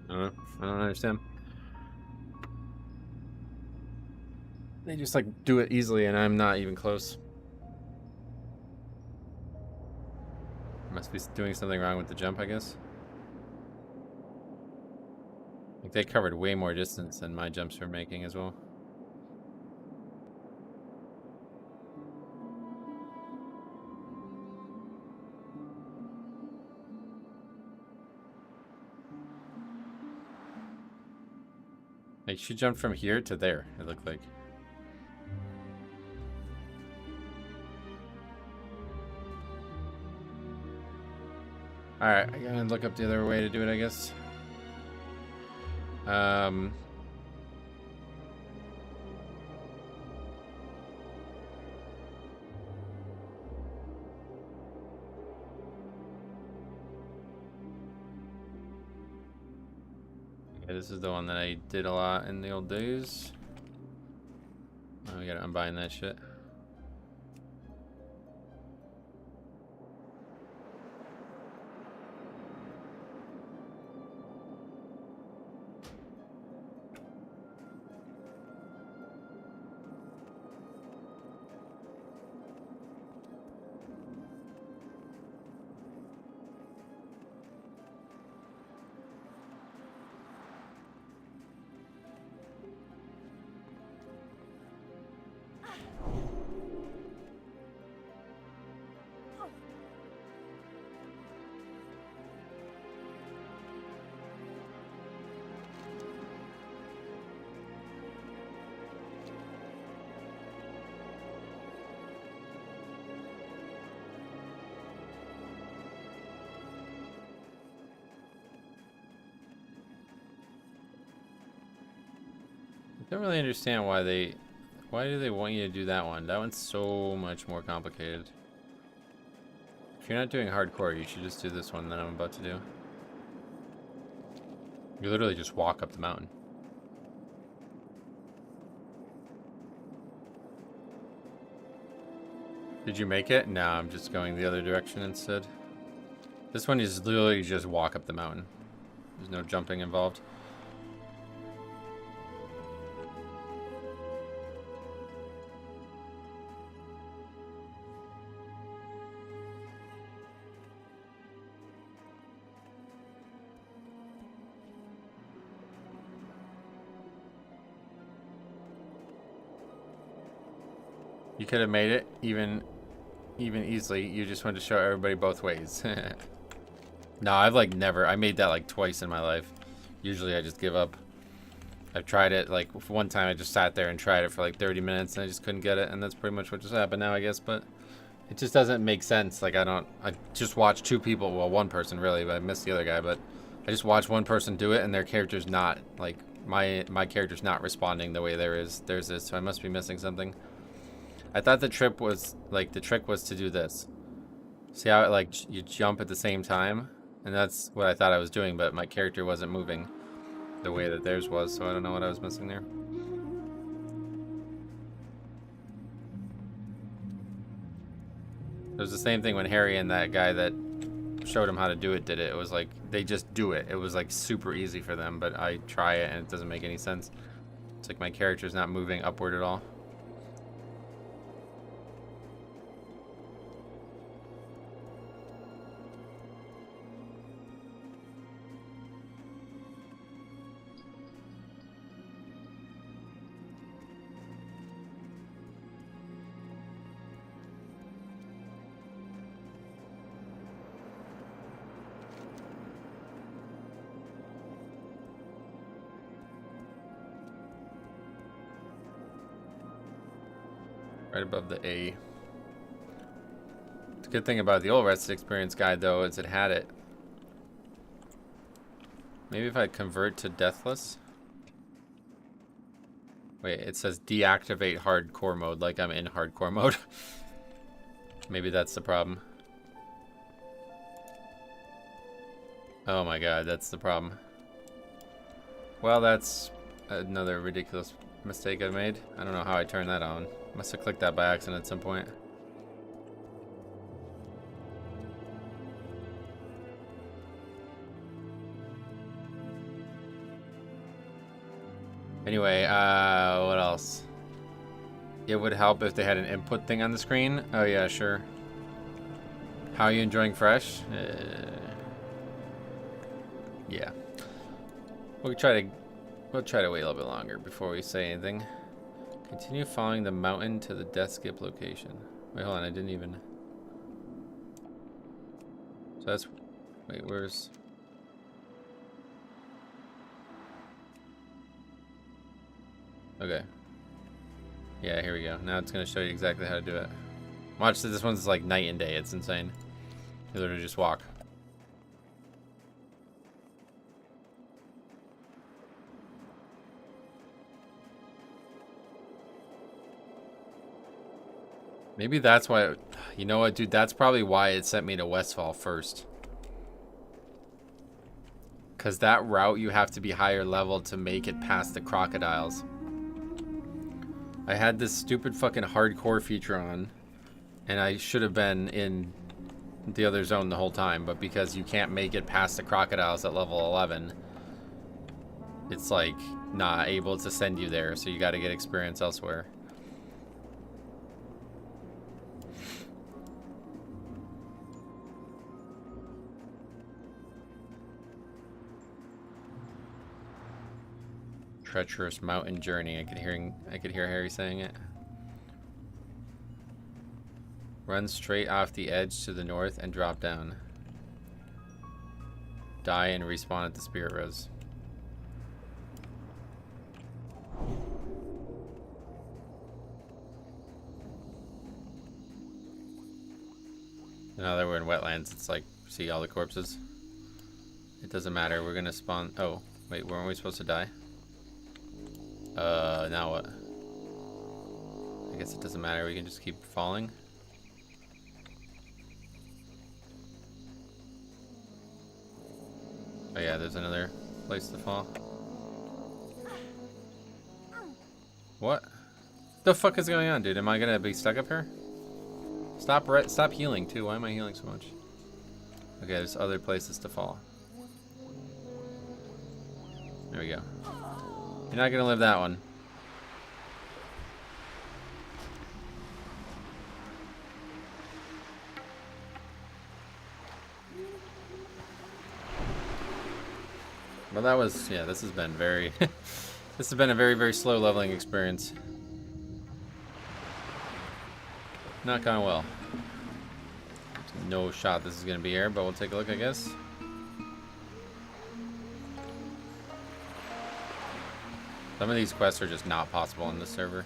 I don't know. I don't understand. They just like do it easily and I'm not even close. Must be doing something wrong with the jump, I guess. Like they covered way more distance than my jumps were making as well. Like she jumped from here to there, it looked like. Alright, I gotta look up the other way to do it, I guess. Okay, this is the one that I did a lot in the old days. Oh, we gotta unbind that shit. I don't really understand why do they want you to do that one? That one's so much more complicated. If you're not doing hardcore, you should just do this one that I'm about to do. You literally just walk up the mountain. Did you make it? No, I'm just going the other direction instead. This one is literally just walk up the mountain. There's no jumping involved. You could have made it even easily. You just wanted to show everybody both ways. No, I've like never. I made that like twice in my life. Usually I just give up. I've tried it like one time. I just sat there and tried it for like 30 minutes and I just couldn't get it, and that's pretty much what just happened now, I guess. But it just doesn't make sense. Like I just watched two people. Well, one person really, but I missed the other guy. But I just watched one person do it, and their character's not like my character's not responding the way theirs is. So I must be missing something. I thought the trick was to do this. See how it like you jump at the same time? And that's what I thought I was doing, but my character wasn't moving the way that theirs was, so I don't know what I was missing there. It was the same thing when Harry and that guy that showed him how to do it did it. It was like they just do it. It was like super easy for them, but I try it and it doesn't make any sense. It's like my character's not moving upward at all. Right above the A. The good thing about the old Rested Experience guide, though, is it had it. Maybe if I convert to Deathless. Wait, it says deactivate hardcore mode, like I'm in hardcore mode. Maybe that's the problem. Oh my god, that's the problem. Well, that's another ridiculous mistake I made. I don't know how I turned that on. Must have clicked that by accident at some point. Anyway, what else? It would help if they had an input thing on the screen. Oh yeah, sure. How are you enjoying Fresh? Yeah. We'll try to wait a little bit longer before we say anything. Continue following the mountain to the death skip location. Wait, hold on, I didn't even. So that's. Wait, where's. Okay. Yeah, here we go. Now it's going to show you exactly how to do it. Watch this one's like night and day. It's insane. You literally just walk. Maybe that's why, you know what, dude, that's probably why it sent me to Westfall first. Because that route, you have to be higher level to make it past the crocodiles. I had this stupid fucking hardcore feature on, and I should have been in the other zone the whole time, but because you can't make it past the crocodiles at level 11, it's like not able to send you there, so you got to get experience elsewhere. Treacherous mountain journey. I could hear Harry saying it. Run straight off the edge to the north and drop down. Die and respawn at the spirit res. Now that we're in wetlands, it's like, see all the corpses? It doesn't matter, we're gonna spawn. Oh, wait, weren't we supposed to die? Now what? I guess it doesn't matter, we can just keep falling. Oh yeah, there's another place to fall. What? The fuck is going on, dude? Am I gonna be stuck up here? Stop healing too. Why am I healing so much? Okay, there's other places to fall. There we go. You're not gonna live that one. Well, that was, yeah, this has been very, this has been a very, very slow leveling experience. Not gone well. There's no shot this is going to be here, but we'll take a look, I guess. Some of these quests are just not possible on this server.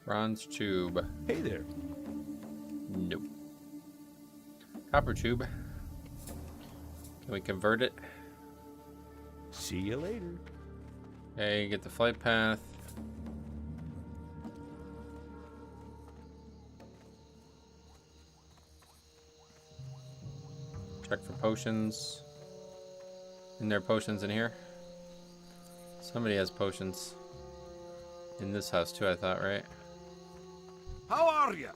Bronze tube. Hey there. Nope. Copper tube. Can we convert it? See you later. Okay, get the flight path. Check for potions. Isn't there potions in here? Somebody has potions. In this house too, I thought, right? How are you?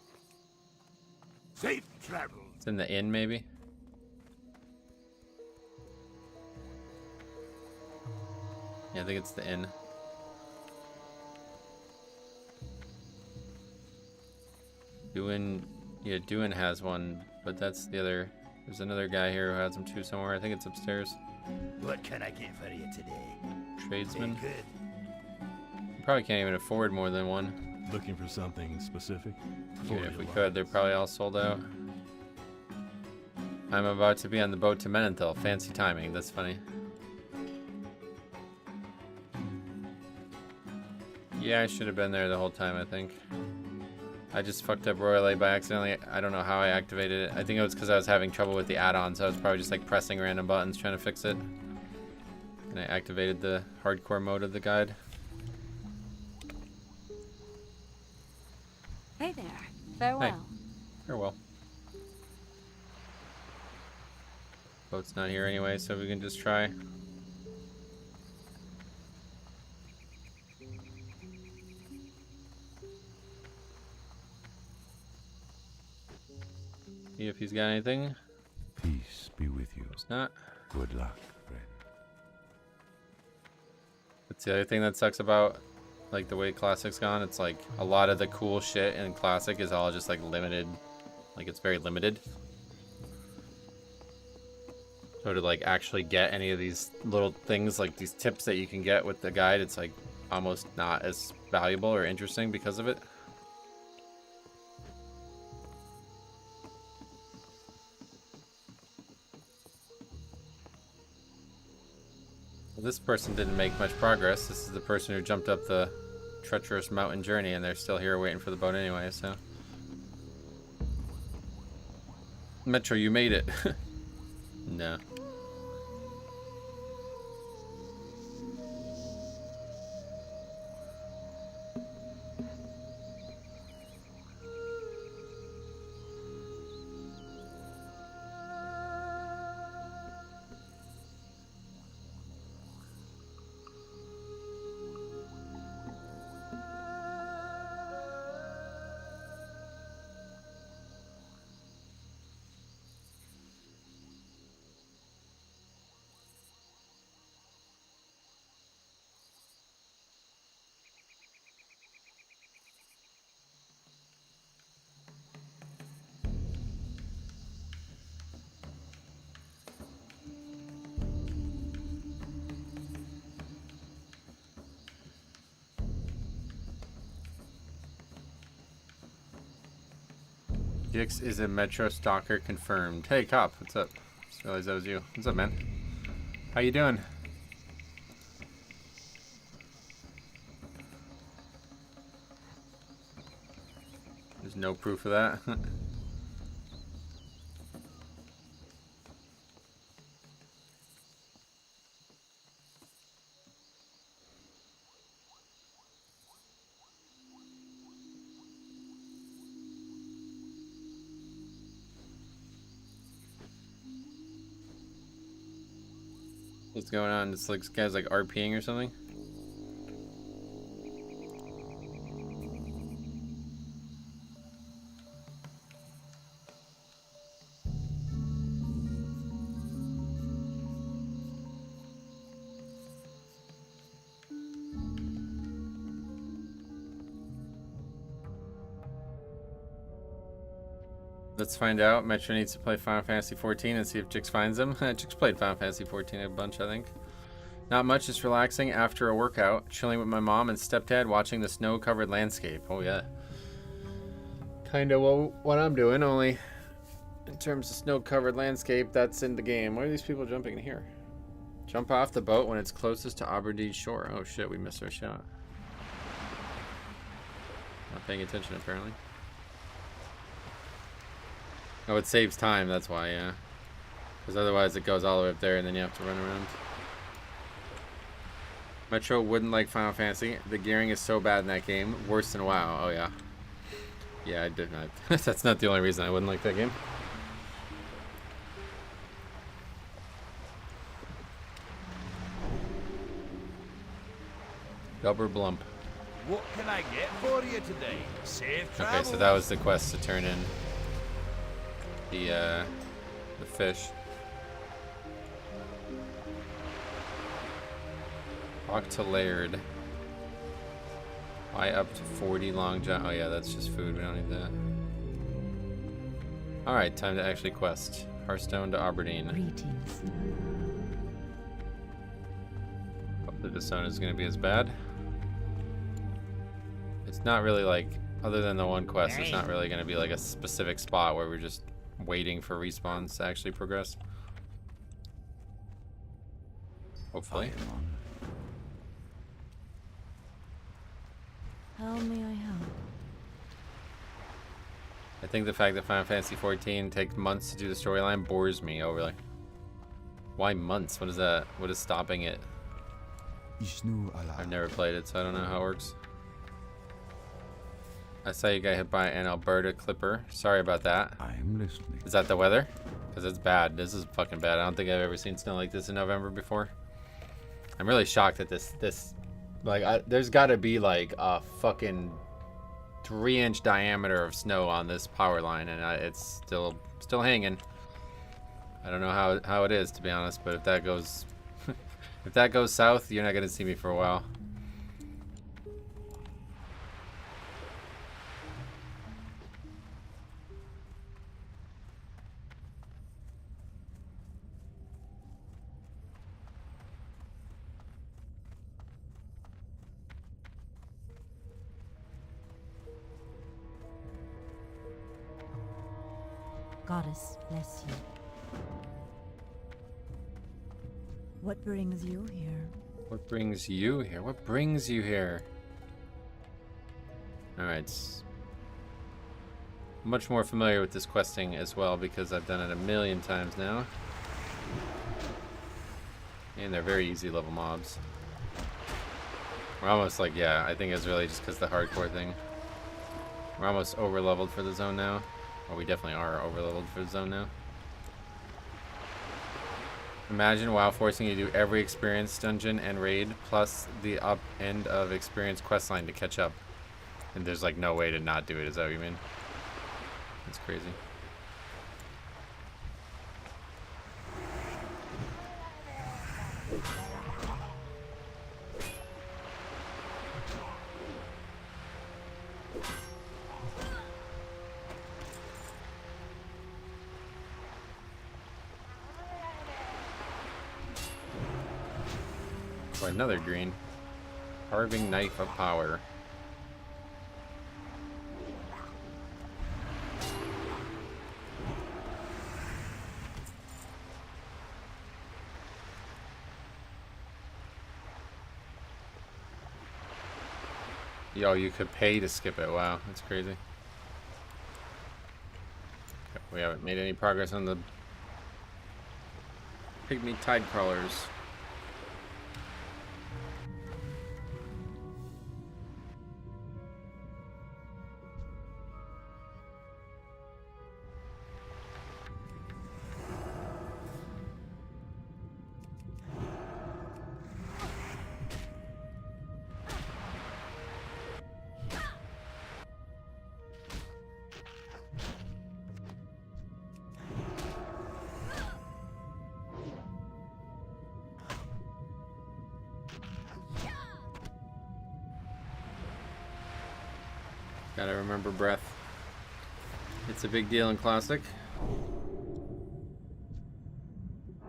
Safe travels. It's in the inn, maybe? Yeah, I think it's the inn. Duin, yeah, Duin has one, but that's the other. There's another guy here who has them too somewhere. I think it's upstairs. What can I get for you today? Tradesman. Good. You probably can't even afford more than one. Looking for something specific? Even if we could, they're probably all sold out. I'm about to be on the boat to Menenthal. Fancy timing. That's funny. Yeah, I should have been there the whole time, I think. I just fucked up royally by accidentally. I don't know how I activated it. I think it was because I was having trouble with the add-on, so I was probably just like pressing random buttons trying to fix it. And I activated the hardcore mode of the guide. Hey there. Farewell. Hey. Farewell. Boat's not here anyway, so we can just try. See if he's got anything. Peace be with you. It's not. Good luck, friend. That's the other thing that sucks about like the way Classic's gone. It's like a lot of the cool shit in Classic is all just like limited. Like it's very limited. So to like actually get any of these little things, like these tips that you can get with the guide, it's like almost not as valuable or interesting because of it. Well, this person didn't make much progress. This is the person who jumped up the treacherous mountain journey, and they're still here waiting for the boat anyway, so. Metro, you made it. No. Dix is a Metro stalker confirmed. Hey, cop, what's up? Just realized that was you. What's up, man? How you doing? There's no proof of that. What's going on? This like guy's like RPing or something. Let's find out. Metro needs to play Final Fantasy 14 and see if Jix finds them. Jix played Final Fantasy 14 a bunch, I think. Not much, just relaxing after a workout. Chilling with my mom and stepdad, watching the snow-covered landscape. Oh, yeah. Kinda what I'm doing, only in terms of snow-covered landscape, that's in the game. Why are these people jumping in here? Jump off the boat when it's closest to Aberdeen shore. Oh, shit, we missed our shot. Not paying attention, apparently. Oh, it saves time, that's why, yeah. Because otherwise it goes all the way up there and then you have to run around. Metro wouldn't like Final Fantasy. The gearing is so bad in that game. Worse than WoW. Oh, yeah. Yeah, I did not. That's not the only reason I wouldn't like that game. Gubber Blump. What can I get for you today? Safe travels. Okay, so that was the quest to turn in the fish. Walk to Laird. Buy up to 40 long jump. Oh yeah, that's just food. We don't need that. Alright, time to actually quest. Hearthstone to Aberdeen. Greetings. Hopefully this zone is going to be as bad. It's not really like, other than the one quest, it's not really going to be like a specific spot where we're just waiting for respawns to actually progress. Hopefully. How may I help? I think the fact that Final Fantasy 14 takes months to do the storyline bores me. Oh, really? Why months? What is that? What is stopping it? I've never played it, so I don't know how it works. I saw you got hit by an Alberta clipper. Sorry about that. I am listening. Is that the weather? Because it's bad. This is fucking bad. I don't think I've ever seen snow like this in November before. I'm really shocked that this like, there's got to be like a fucking 3-inch diameter of snow on this power line, and it's still hanging. I don't know how it is, to be honest, but if that goes if that goes south, you're not gonna see me for a while. Goddess bless you. What brings you here? What brings you here? What brings you here? Alright. Much more familiar with this questing as well because I've done it a million times now. And they're very easy level mobs. We're almost like, yeah, I think it's really just because the hardcore thing. We're almost over leveled for the zone now. Well, we definitely are over leveled for the zone now. Imagine WoW forcing you to do every experience dungeon and raid plus the up end of experience questline to catch up. And there's like no way to not do it, is that what you mean? That's crazy. Oh, another green. Carving knife of power. Yo, you could pay to skip it. Wow, that's crazy. Okay, we haven't made any progress on the pygmy tide crawlers. Gotta remember breath. It's a big deal in Classic.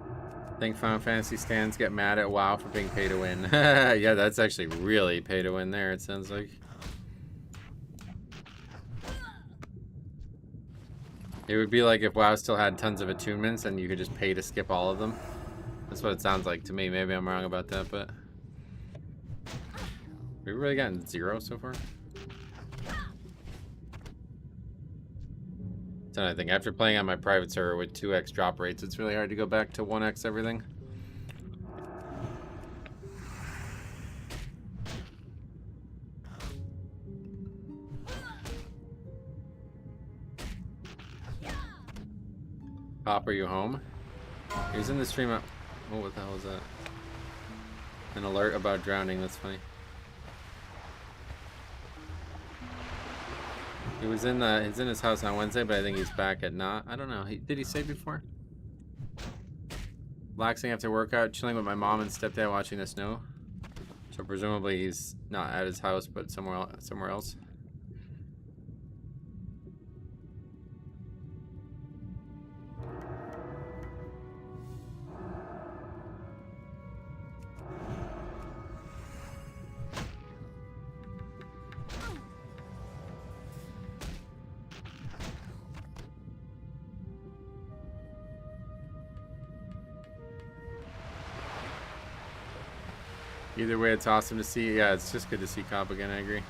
I think Final Fantasy stands get mad at WoW for being pay to win. Yeah, that's actually really pay to win there, it sounds like. It would be like if WoW still had tons of attunements and you could just pay to skip all of them. That's what it sounds like to me. Maybe I'm wrong about that, but... We've really gotten 0 so far? I think after playing on my private server with 2x drop rates, it's really hard to go back to 1x everything. Pop, are you home? He was in the stream up. Oh, what the hell was that? An alert about drowning, that's funny. He was in he's in his house on Wednesday, but I think he's back at not. I don't know. Did he say before? Relaxing after workout, chilling with my mom and stepdad watching the snow. So presumably he's not at his house, but somewhere else. Either way, it's awesome to see. Yeah, it's just good to see Cop again, I agree.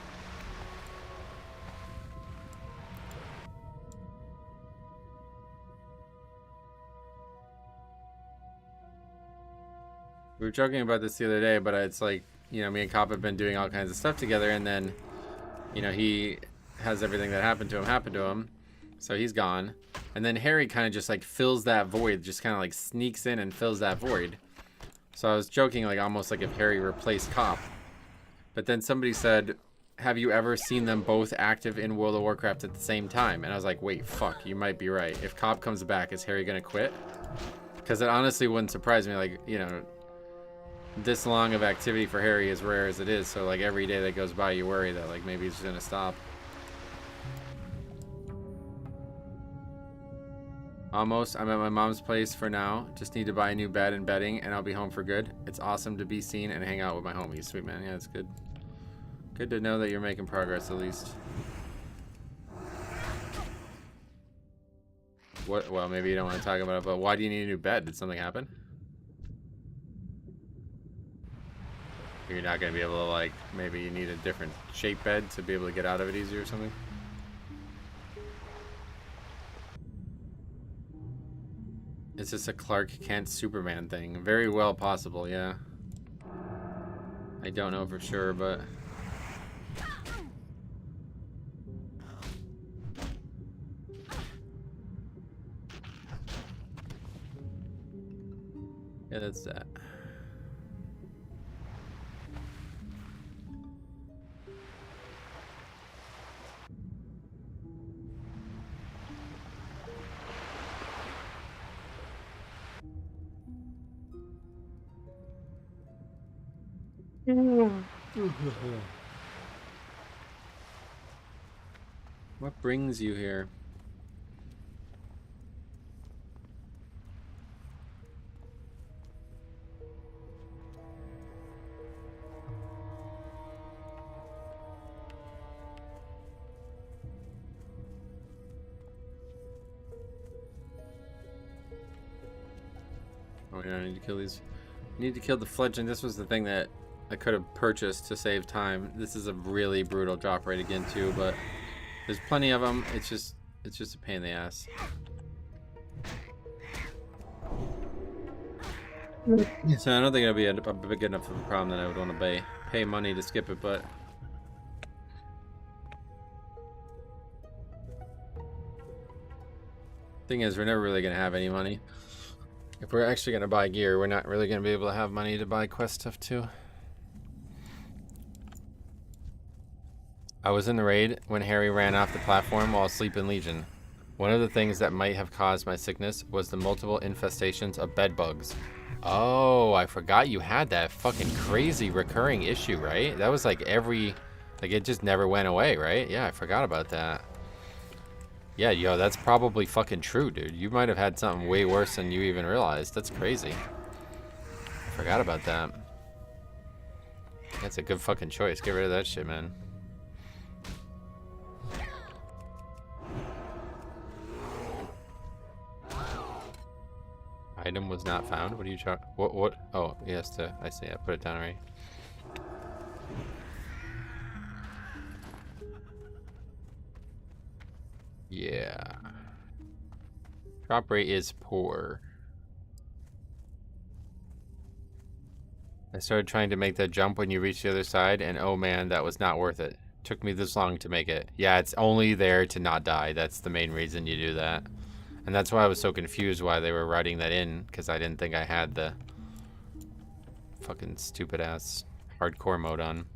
We were joking about this the other day, but it's like, you know, me and Cop have been doing all kinds of stuff together, and then, you know, he has everything that happened to him, so he's gone. And then Harry kind of just like fills that void, just kind of like sneaks in and fills that void. So I was joking, like almost like if Harry replaced Cop. But then somebody said, have you ever seen them both active in World of Warcraft at the same time? And I was like, wait, fuck, you might be right. If Cop comes back, is Harry gonna quit? Because it honestly wouldn't surprise me, like, you know, this long of activity for Harry, as rare as it is. So like every day that goes by, you worry that like maybe he's gonna stop. Almost. I'm at my mom's place for now. Just need to buy a new bed and bedding, and I'll be home for good. It's awesome to be seen and hang out with my homies. Sweet, man. Yeah, it's good. Good to know that you're making progress, at least. What? Well, maybe you don't want to talk about it, but why do you need a new bed? Did something happen? You're not going to be able to, like, maybe you need a different shape bed to be able to get out of it easier or something? It's just a Clark Kent Superman thing. Very well possible, yeah. I don't know for sure, but... yeah, that's that. What brings you here? Oh, yeah, I need to kill these. I need to kill the fledgling. This was the thing that I could have purchased to save time. This is a really brutal drop rate again too, but there's plenty of them. It's just a pain in the ass. So I don't think it'll be a big enough of a problem that I would want to pay money to skip it, but thing is, we're never really gonna have any money. If we're actually gonna buy gear, we're not really gonna be able to have money to buy quest stuff too. I was in the raid when Harry ran off the platform while asleep in Legion. One of the things that might have caused my sickness was the multiple infestations of bed bugs. Oh, I forgot you had that fucking crazy recurring issue, right? That was like it just never went away, right? Yeah, I forgot about that. Yeah, yo, that's probably fucking true, dude. You might have had something way worse than you even realized. That's crazy. I forgot about that. That's a good fucking choice. Get rid of that shit, man. Item was not found. What are you trying? What? Oh, yes. I see. I put it down already. Yeah. Drop rate is poor. I started trying to make that jump when you reach the other side, and oh man, that was not worth it. Took me this long to make it. Yeah, it's only there to not die. That's the main reason you do that. And that's why I was so confused why they were writing that in, because I didn't think I had the fucking stupid ass hardcore mode on.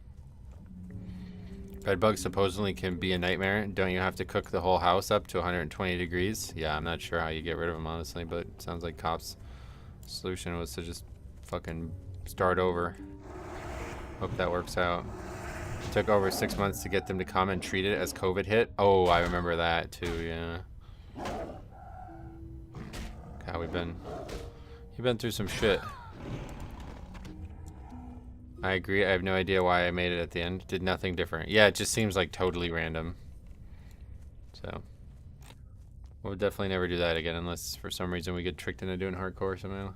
Bedbugs supposedly can be a nightmare. Don't you have to cook the whole house up to 120 degrees? Yeah, I'm not sure how you get rid of them, honestly, but it sounds like Cop's solution was to just fucking start over. Hope that works out. It took over 6 months to get them to come and treat it as COVID hit. Oh, I remember that too, yeah. God, you've been through some shit. I agree. I have no idea why I made it at the end. Did nothing different. Yeah, it just seems like totally random. So, we'll definitely never do that again unless for some reason we get tricked into doing hardcore somehow.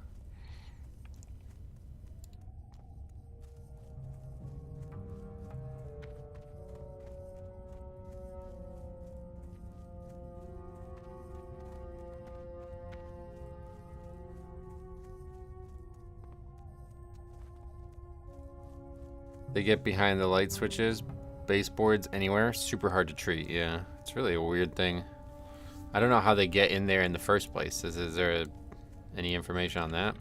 They get behind the light switches, baseboards, anywhere. Super hard to treat, yeah. It's really a weird thing. I don't know how they get in there in the first place. Is there any information on that?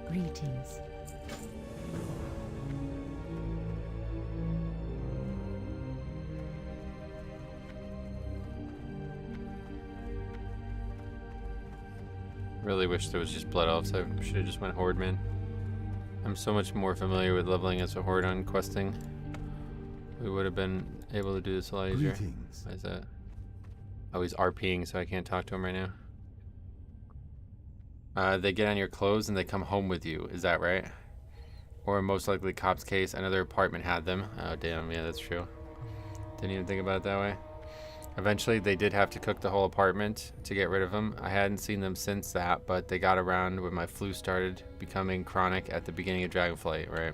Greetings. Really wish there was just blood elves. I should have just went horde, man. I'm so much more familiar with leveling as a horde on questing. We would have been able to do this a lot easier. Greetings. Why is that? Oh, he's RPing, so I can't talk to him right now. They get on your clothes and they come home with you. Is that right? Or most likely Cop's case, another apartment had them. Oh, damn. Yeah, that's true. Didn't even think about it that way. Eventually, they did have to cook the whole apartment to get rid of them. I hadn't seen them since that, but they got around when my flu started becoming chronic at the beginning of Dragonflight, right?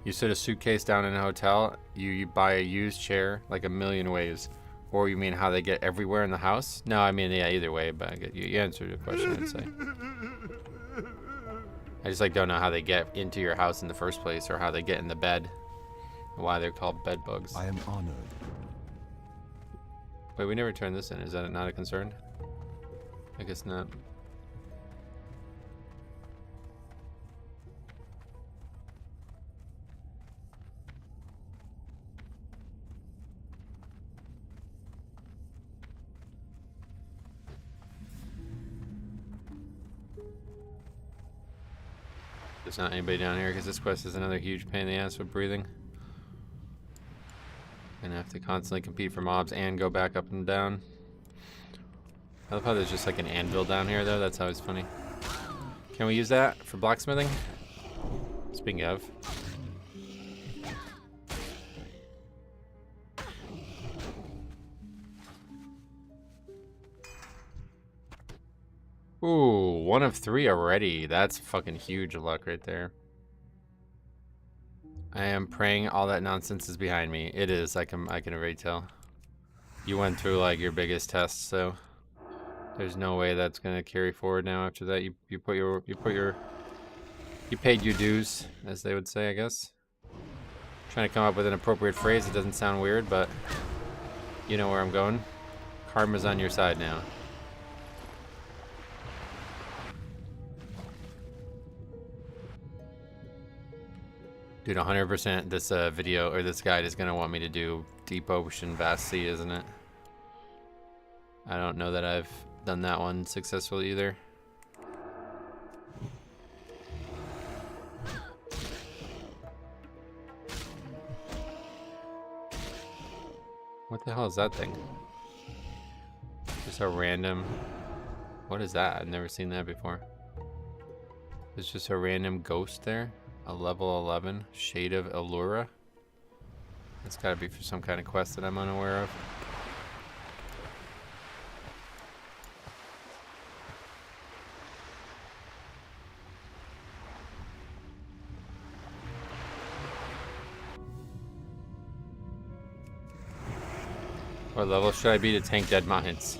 You sit a suitcase down in a hotel, you buy a used chair like a million ways. Or you mean how they get everywhere in the house? No, I mean, yeah, either way, but I get you answered the question, I'd say. I just don't know how they get into your house in the first place or how they get in the bed. Why they're called bed bugs. I am honored. Wait, we never turned this in. Is that not a concern? I guess not. There's not anybody down here because this quest is another huge pain in the ass with breathing. Gonna have to constantly compete for mobs and go back up and down. I love how there's just like an anvil down here though. That's always funny. Can we use that for blacksmithing? Speaking of. Ooh, 1 of 3 already. That's fucking huge luck right there. I am praying all that nonsense is behind me. It is. I can already tell. You went through like your biggest test, so there's no way that's gonna carry forward now. After that, you paid your dues, as they would say, I guess. Trying to come up with an appropriate phrase that doesn't sound weird, but you know where I'm going. Karma's on your side now. Dude, 100% this video or this guide is gonna want me to do Deep Ocean, Vast Sea, isn't it? I don't know that I've done that one successfully either. What the hell is that thing? Just a random... What is that? I've never seen that before. There's just a random ghost there. A level 11 Shade of Allura. That's gotta be for some kind of quest that I'm unaware of. What level should I be to tank dead mines?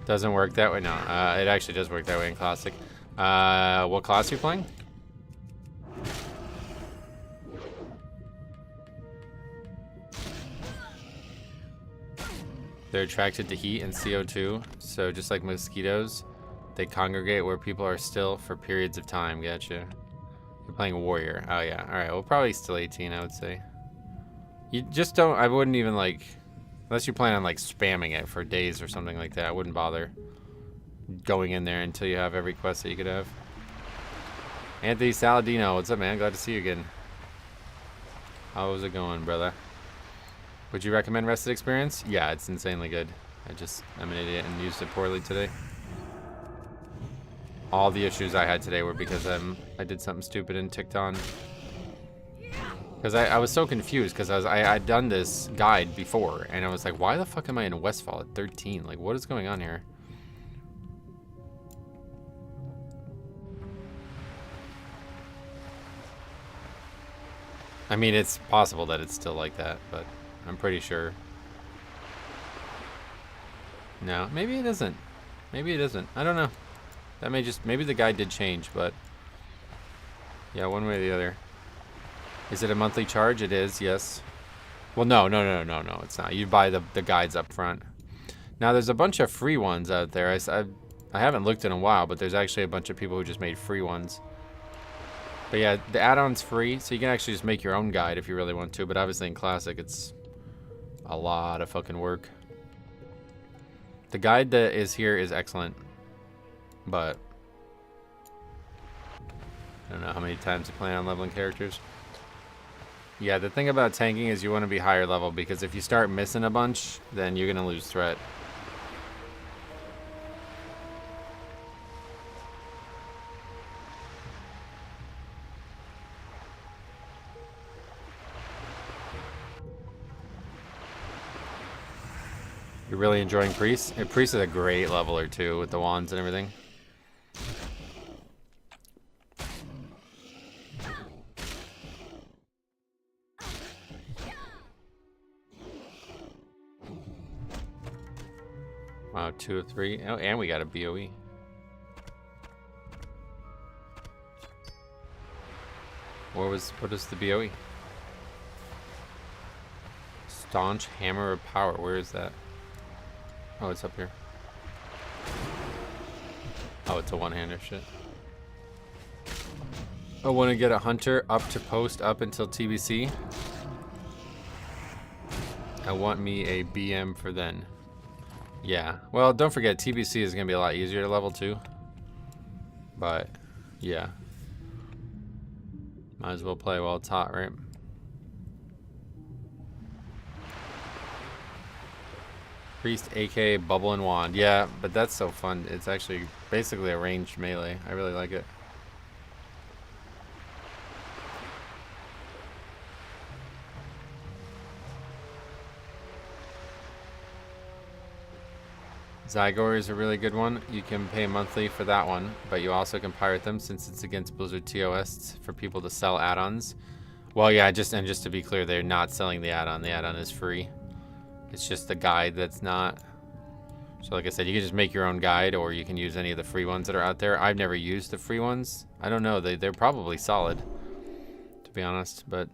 Doesn't work that way. No, it actually does work that way in Classic. What class are you playing? They're attracted to heat and CO2, so just like mosquitoes, they congregate where people are still for periods of time. Gotcha. You're playing Warrior. Oh yeah, alright, well probably still 18, I would say. You just don't, I wouldn't even like, unless you plan on like spamming it for days or something like that, I wouldn't bother going in there until you have every quest that you could have. Anthony Saladino, what's up man? Glad to see you again. How's it going, brother? Would you recommend Rested Experience? Yeah, it's insanely good. I'm an idiot and used it poorly today. All the issues I had today were because I did something stupid and ticked on. Because I was so confused because I'd done this guide before and I was like, why the fuck am I in Westfall at 13? Like, what is going on here? I mean, it's possible that it's still like that, but I'm pretty sure. No, maybe it isn't. Maybe it isn't. I don't know. That may just, maybe the guide did change, but yeah, one way or the other. Is it a monthly charge? It is, yes. Well, no, it's not. You buy the guides up front. Now, there's a bunch of free ones out there. I haven't looked in a while, but there's actually a bunch of people who just made free ones. But yeah, the add-on's free, so you can actually just make your own guide if you really want to, but obviously in Classic, it's a lot of fucking work. The guide that is here is excellent, but I don't know how many times you plan on leveling characters. Yeah, the thing about tanking is you want to be higher level, because if you start missing a bunch, then you're going to lose threat. You're really enjoying Priest? Priest is a great leveler too, with the wands and everything. Wow, 2 of 3. Oh, and we got a BOE. What is the BOE? Staunch Hammer of Power. Where is that? Oh, it's up here. Oh, it's a one-hander. Shit. I want to get a hunter up to post up until TBC. I want me a BM for then. Yeah. Well, don't forget, TBC is going to be a lot easier to level too. But, yeah. Might as well play while it's hot, right? Priest, AK, Bubble and Wand. Yeah, but that's so fun. It's actually basically a ranged melee. I really like it. Zygor is a really good one. You can pay monthly for that one, but you also can pirate them since it's against Blizzard TOS for people to sell add-ons. Well, yeah, just to be clear, they're not selling the add-on. The add-on is free. It's just the guide that's not. So like I said, you can just make your own guide, or you can use any of the free ones that are out there. I've never used the free ones. I don't know. They're probably solid, to be honest, but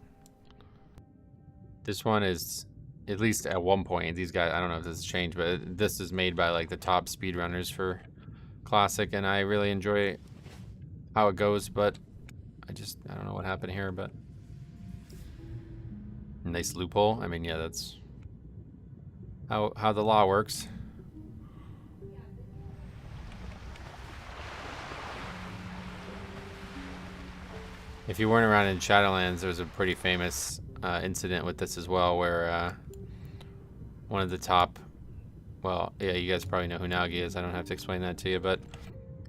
this one is, at least at one point, these guys, I don't know if this has changed, but this is made by like the top speedrunners for Classic, and I really enjoy how it goes, but I don't know what happened here, but nice loophole. I mean, yeah, that's how the law works. If you weren't around in Shadowlands, there was a pretty famous incident with this as well, where one of the top, well, yeah, you guys probably know who Nagi is. I don't have to explain that to you, but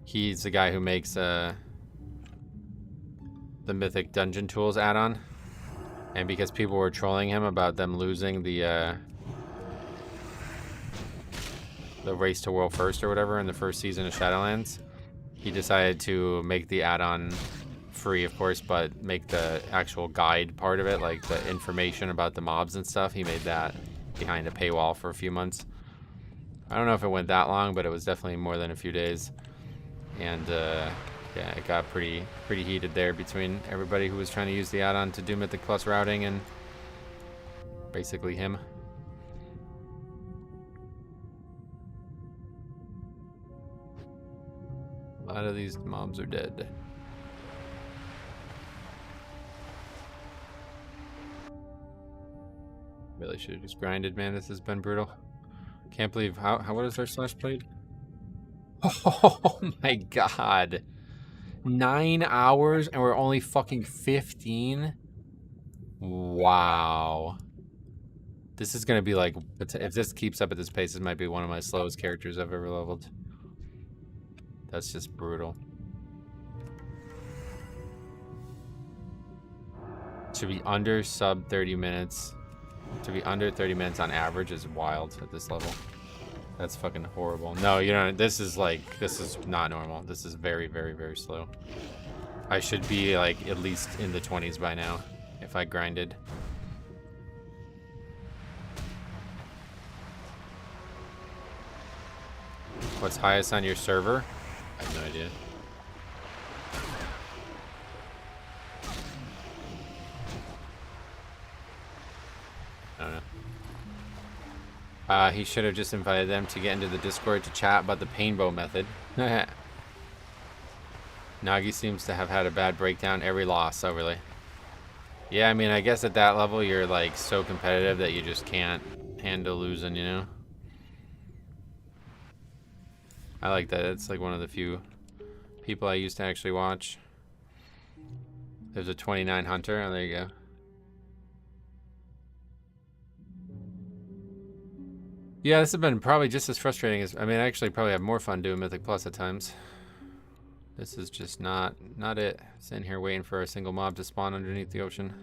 he's the guy who makes the Mythic Dungeon Tools add-on. And because people were trolling him about them losing the race to world first or whatever in the first season of Shadowlands, he decided to make the add-on free, of course, but make the actual guide part of it, like the information about the mobs and stuff, he made that behind a paywall for a few months. I don't know if it went that long, but it was definitely more than a few days. And yeah, it got pretty heated there between everybody who was trying to use the add-on to do Mythic Plus routing and basically him. A lot of these mobs are dead. Really should have just grinded, man. This has been brutal. Can't believe what is our slash played? Oh my god. 9 hours and we're only fucking 15? Wow. This is gonna be like, if this keeps up at this pace, this might be one of my slowest characters I've ever leveled. That's just brutal. To be under sub 30 minutes. To be under 30 minutes on average is wild at this level. That's fucking horrible. No, you know, this is not normal. This is very, very, very slow. I should be like at least in the 20s by now if I grinded. What's highest on your server? I have no idea. I don't know. He should have just invited them to get into the Discord to chat about the painbow method. Nagi seems to have had a bad breakdown every loss. Oh, really? Yeah, I mean, I guess at that level, you're like so competitive that you just can't handle losing, you know? I like that. It's like one of the few people I used to actually watch. There's a 29 hunter. Oh, there you go. Yeah, this has been probably just as frustrating as, I mean, I actually probably have more fun doing Mythic Plus at times. This is just not it. Sitting here waiting for a single mob to spawn underneath the ocean.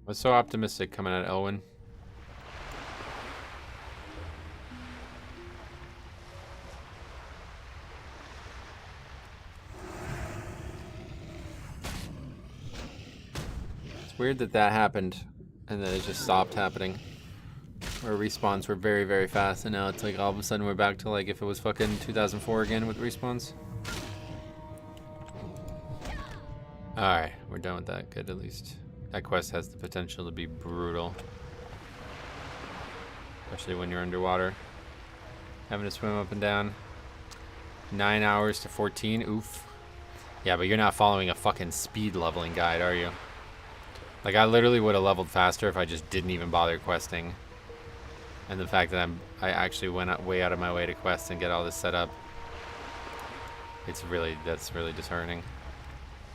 I was so optimistic coming out of Elwyn. Weird that happened and then it just stopped happening. Where respawns were very, very fast, and now it's like all of a sudden we're back to like if it was fucking 2004 again with respawns. Alright, we're done with that. Good, at least. That quest has the potential to be brutal. Especially when you're underwater. Having to swim up and down. 9 hours to 14, oof. Yeah, but you're not following a fucking speed leveling guide, are you? Like, I literally would have leveled faster if I just didn't even bother questing. And the fact that I actually went way out of my way to quest and get all this set up. That's really disheartening.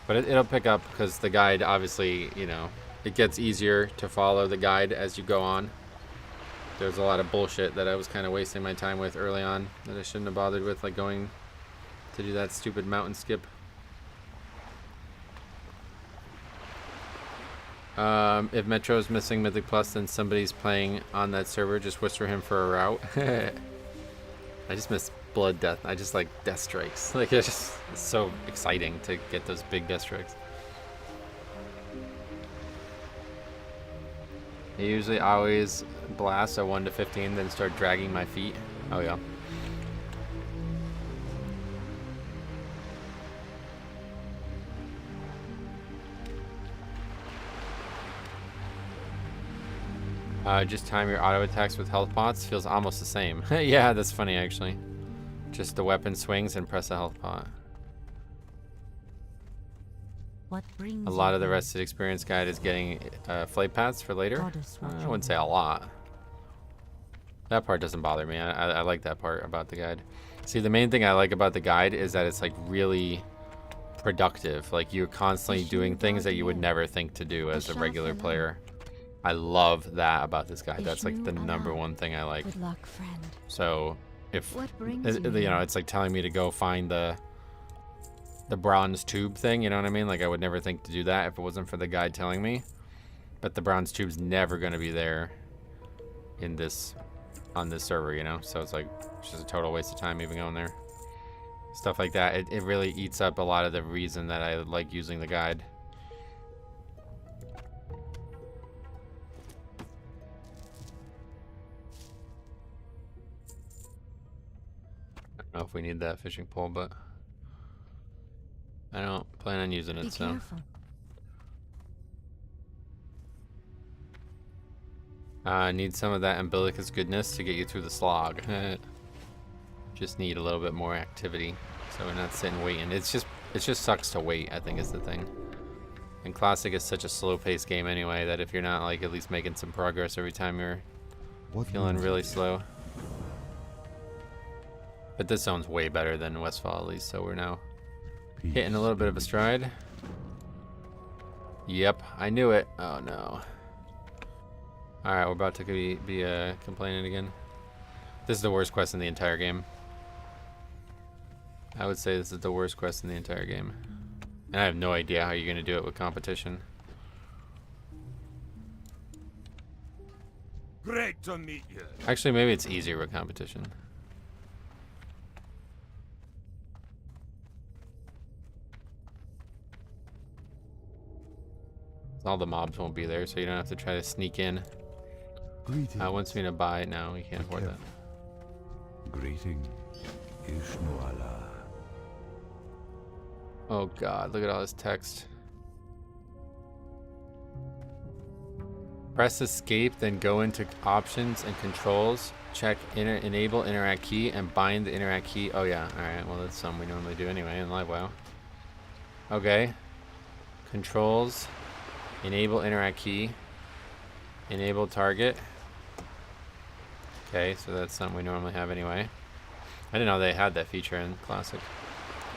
But it'll pick up because the guide, obviously, you know, it gets easier to follow the guide as you go on. There's a lot of bullshit that I was kind of wasting my time with early on that I shouldn't have bothered with, like going to do that stupid mountain skip. If Metro's missing Mythic Plus, then somebody's playing on that server. Just whisper him for a route. I just miss Blood Death. I just like Death Strikes. Like, it's so exciting to get those big Death Strikes. I usually always blast a 1 to 15, then start dragging my feet. Oh, yeah. Just time your auto attacks with health pots. Feels almost the same. Yeah, that's funny actually. Just the weapon swings and press a health pot. What brings A lot of the Rested Experience guide is getting flight paths for later. I wouldn't say a lot. That part doesn't bother me. I like that part about the guide. See, the main thing I like about the guide is that it's like really productive. Like you're constantly doing things that you would never think to do as a regular player. I love that about this guide. That's like the #1 thing I like. Good luck, friend. So if What brings you know, it's like telling me to go find the bronze tube thing, you know what I mean? Like I would never think to do that if it wasn't for the guide telling me. But the bronze tube's never going to be there in this on this server, you know? So it's like it's just a total waste of time even going there. Stuff like that. It really eats up a lot of the reason that I like using the guide. I don't know if we need that fishing pole, but I don't plan on using it, Be so. careful. Need some of that umbilicus goodness to get you through the slog. Just need a little bit more activity, so we're not sitting waiting. It just sucks to wait, I think is the thing. And Classic is such a slow-paced game anyway that if you're not like at least making some progress every time you're feeling really slow. But this zone's way better than Westfall at least, so we're now hitting a little bit of a stride. Yep, I knew it. Oh no. Alright, we're about to be complaining again. This is the worst quest in the entire game. I would say this is the worst quest in the entire game. And I have no idea how you're going to do it with competition. Great to meet you. Actually, maybe it's easier with competition. All the mobs won't be there, so you don't have to try to sneak in. Wants me to buy it now. We can't afford that. Greeting, Ishmuala. Oh god, look at all this text. Press escape, then go into options and controls. Check enable interact key and bind the interact key. Oh yeah, alright, well that's something we normally do anyway in Live WoW. Okay. Controls. Enable interact key. Enable target. Okay, so that's something we normally have anyway. I didn't know they had that feature in Classic.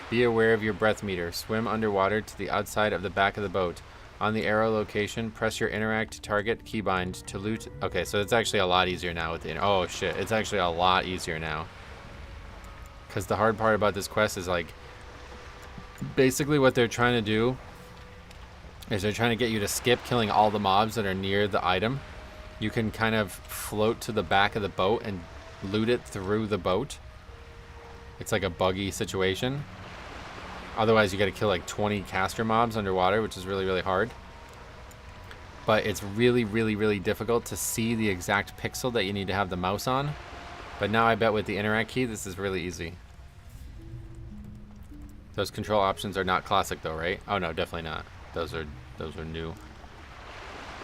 Be aware of your breath meter. Swim underwater to the outside of the back of the boat. On the arrow location, press your interact target keybind to loot. Okay, so it's actually a lot easier now with the oh shit, it's actually a lot easier now. Because the hard part about this quest is like basically what they're trying to do is they're trying to get you to skip killing all the mobs that are near the item. You can kind of float to the back of the boat and loot it through the boat. It's like a buggy situation. Otherwise, you got to kill like 20 caster mobs underwater, which is really, really hard. But it's really, really, really difficult to see the exact pixel that you need to have the mouse on. But now I bet with the interact key, this is really easy. Those control options are not classic though, right? Oh no, definitely not. Those are new.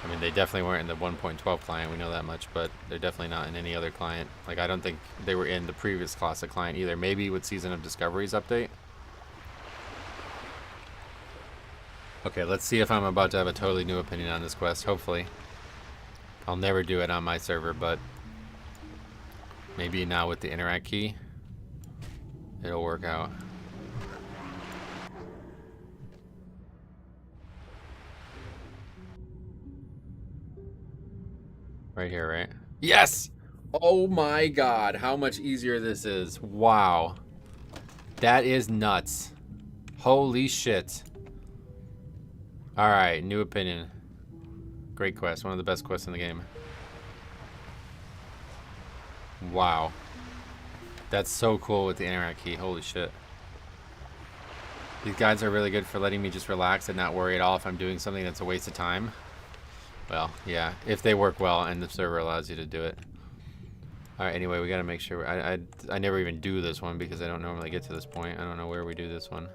I mean, they definitely weren't in the 1.12 client, we know that much, but they're definitely not in any other client. Like, I don't think they were in the previous Classic client either. Maybe with Season of Discoveries update. Okay, let's see if I'm about to have a totally new opinion on this quest, hopefully. I'll never do it on my server, but maybe now with the interact key, it'll work out. Right here, right? Yes! Oh my god, how much easier this is. Wow. That is nuts. Holy shit. Alright, new opinion. Great quest. One of the best quests in the game. Wow. That's so cool with the interact key. Holy shit. These guides are really good for letting me just relax and not worry at all if I'm doing something that's a waste of time. Well, yeah, if they work well and the server allows you to do it. Alright, anyway, we gotta make sure. I never even do this one because I don't normally get to this point. I don't know where we do this one.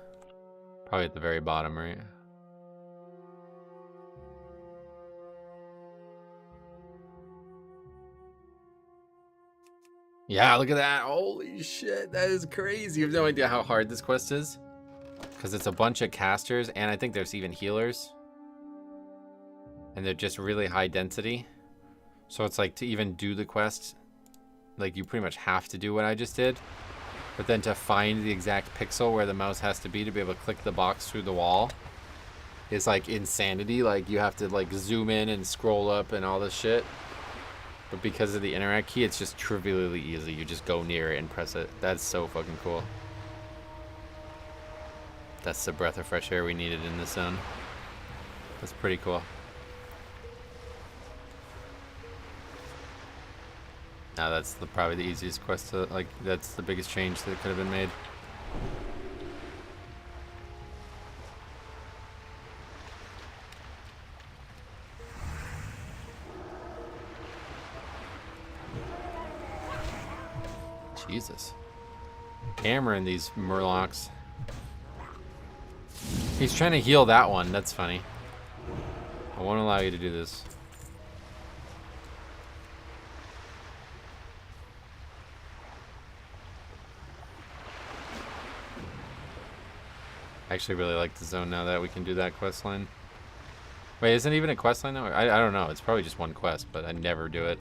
Probably at the very bottom, right? Yeah, look at that. Holy shit, that is crazy. You have no idea how hard this quest is. Because it's a bunch of casters, and I think there's even healers. And they're just really high density. So it's like to even do the quest, like you pretty much have to do what I just did. But then to find the exact pixel where the mouse has to be able to click the box through the wall is like insanity. Like you have to like zoom in and scroll up and all this shit. But because of the interact key, it's just trivially easy. You just go near it and press it. That's so fucking cool. That's the breath of fresh air we needed in this zone. That's pretty cool. Now that's probably the easiest quest to, like, that's the biggest change that could have been made. Jesus. Hammering these murlocs. He's trying to heal that one. That's funny. I won't allow you to do this. I actually really like the zone now that we can do that quest line. Wait, isn't it even a quest line now? I don't know. It's probably just one quest, but I never do it.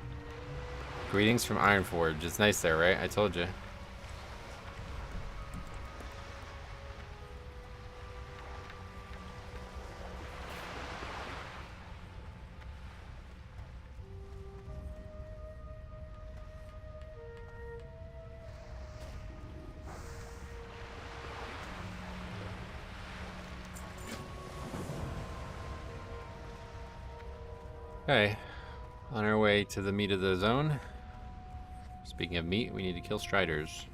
Greetings from Ironforge. It's nice there, right? I told you. Okay, on our way to the meat of the zone. Speaking of meat, we need to kill Striders.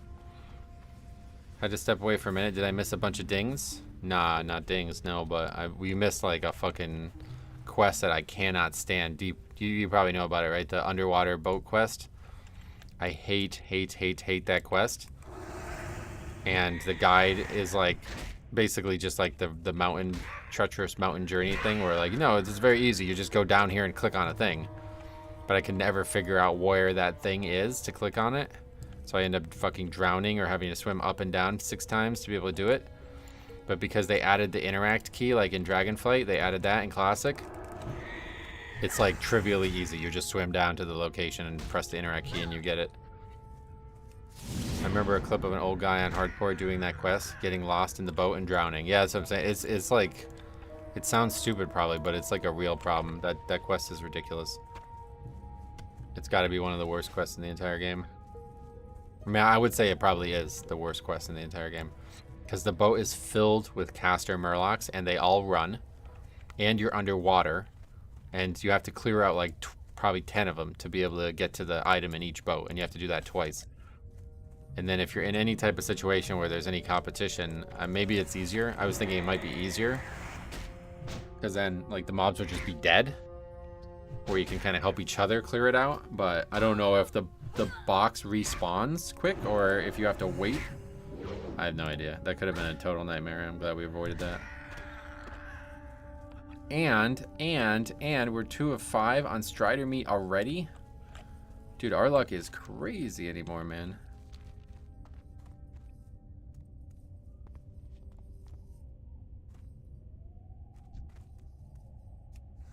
Had to step away for a minute. Did I miss a bunch of dings? Nah, not dings, no, but we missed like a fucking quest that I cannot stand. You probably know about it, right? The underwater boat quest. I hate that quest. And the guide is like basically just like the mountain, treacherous mountain journey thing where like, no, it's very easy. You just go down here and click on a thing. But I can never figure out where that thing is to click on it. So I end up fucking drowning or having to swim up and down 6 times to be able to do it. But because they added the interact key, like in Dragonflight, they added that in Classic. It's like trivially easy. You just swim down to the location and press the interact key and you get it. I remember a clip of an old guy on Hardcore doing that quest, getting lost in the boat and drowning. Yeah, that's what I'm saying. It's like, it sounds stupid probably, but it's like a real problem. That quest is ridiculous. It's got to be one of the worst quests in the entire game. I mean, I would say it probably is the worst quest in the entire game. Because the boat is filled with caster murlocs, and they all run. And you're underwater. And you have to clear out like probably 10 of them to be able to get to the item in each boat. And you have to do that twice. And then if you're in any type of situation where there's any competition, maybe it's easier. I was thinking it might be easier. Because then like the mobs would just be dead. Where you can kind of help each other clear it out. But I don't know if the box respawns quick or if you have to wait. I have no idea. That could have been a total nightmare. I'm glad we avoided that. And we're 2 of 5 on Strider meat already. Dude, our luck is crazy anymore, man.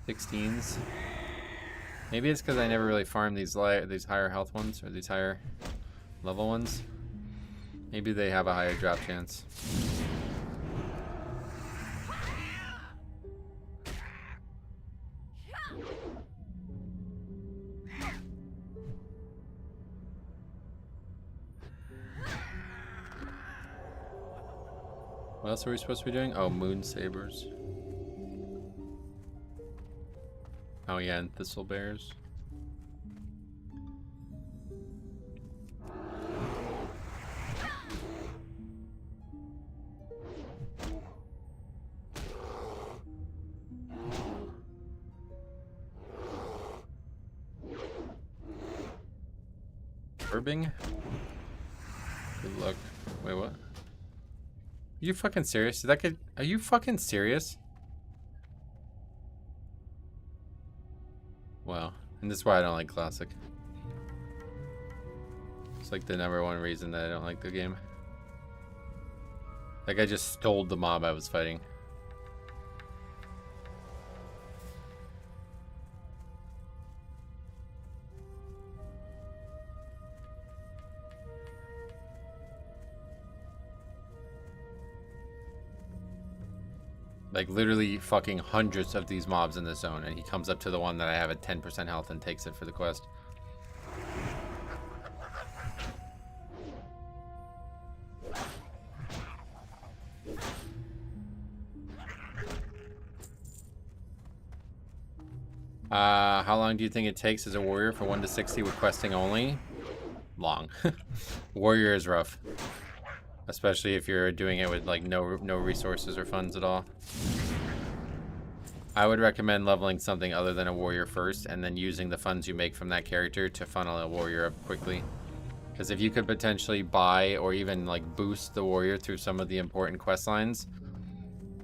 $16s. Maybe it's because I never really farmed these higher health ones or these higher level ones. Maybe they have a higher drop chance. What else are we supposed to be doing? Oh, moon sabers. Oh yeah, and thistle bears. Herbing? Good luck. Wait, what? Are you fucking serious? Did that get... Are you fucking serious? Wow. And this is why I don't like Classic. It's like the #1 reason that I don't like the game. Like I just stole the mob I was fighting. Like literally fucking hundreds of these mobs in this zone, and he comes up to the one that I have at 10% health and takes it for the quest. How long do you think it takes as a warrior for 1 to 60 with questing only? Long. Warrior is rough. Especially if you're doing it with like no resources or funds at all. I would recommend leveling something other than a warrior first, and then using the funds you make from that character to funnel a warrior up quickly. Because if you could potentially buy or even like boost the warrior through some of the important quest lines,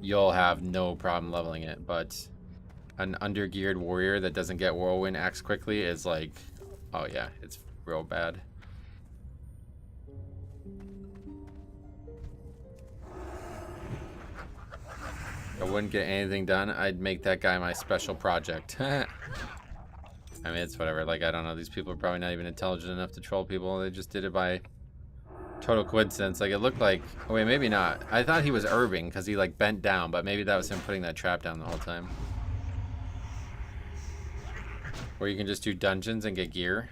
you'll have no problem leveling it. But an undergeared warrior that doesn't get whirlwind axe quickly is like, oh yeah, it's real bad. I wouldn't get anything done. I'd make that guy my special project. I mean, it's whatever. Like, I don't know. These people are probably not even intelligent enough to troll people. They just did it by total coincidence. Like, it looked like... Oh, wait, maybe not. I thought he was herbing because he, like, bent down. But maybe that was him putting that trap down the whole time. Or you can just do dungeons and get gear.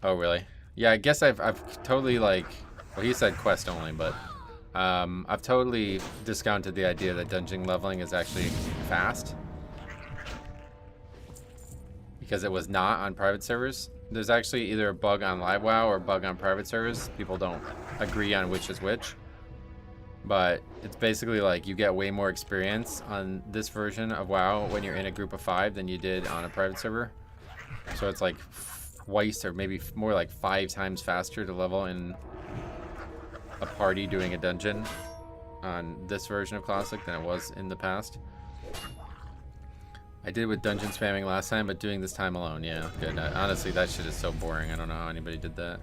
Oh, really? Yeah, I guess I've totally, like... Well, he said quest only, but... I've totally discounted the idea that dungeon leveling is actually fast. Because it was not on private servers. There's actually either a bug on live WoW or a bug on private servers. People don't agree on which is which. But it's basically like you get way more experience on this version of WoW when you're in a group of 5 than you did on a private server. So it's like twice or maybe more like 5 times faster to level in a party doing a dungeon on this version of Classic than it was in the past. I did with dungeon spamming last time, but doing this time alone, yeah, good. Honestly, that shit is so boring. I don't know how anybody did that.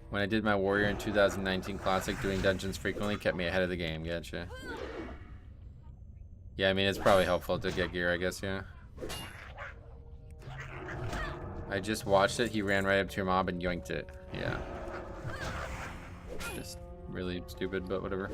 When I did my warrior in 2019 Classic, doing dungeons frequently kept me ahead of the game. Gotcha. Yeah, I mean, it's probably helpful to get gear, I guess, yeah. I just watched it. He ran right up to your mob and yoinked it. Yeah. Just really stupid, but whatever.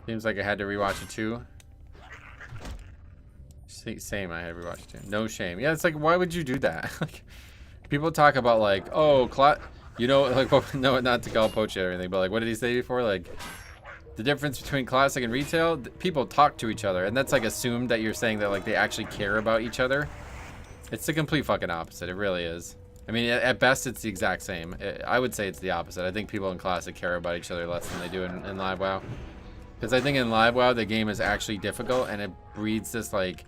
Seems like I had to rewatch it too. Same, I had to rewatch it too. No shame. Yeah, it's like, why would you do that? Like, people talk about like, oh, you know, like, no, not to call poach or anything, but like, what did he say before? Like, the difference between Classic and retail, people talk to each other, and that's like assumed that you're saying that like they actually care about each other. It's the complete fucking opposite. It really is. I mean, at best, it's the exact same. I would say it's the opposite. I think people in Classic care about each other less than they do in Live WoW. Because I think in Live WoW, the game is actually difficult, and it breeds this like,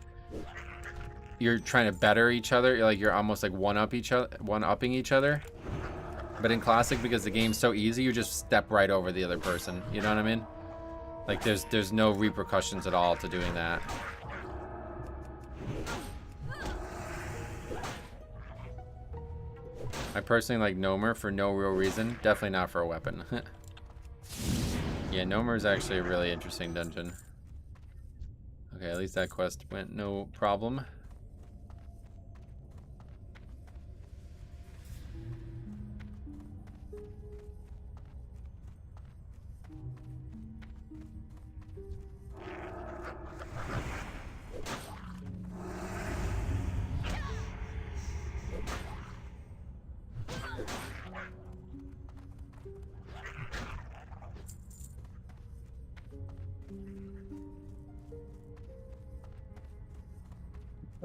you're trying to better each other, like you're almost like one-upping each other. But in Classic, because the game's so easy, you just step right over the other person. You know what I mean? Like there's no repercussions at all to doing that. I personally like Nomer for no real reason. Definitely not for a weapon. Yeah, Nomer is actually a really interesting dungeon. Okay, at least that quest went no problem.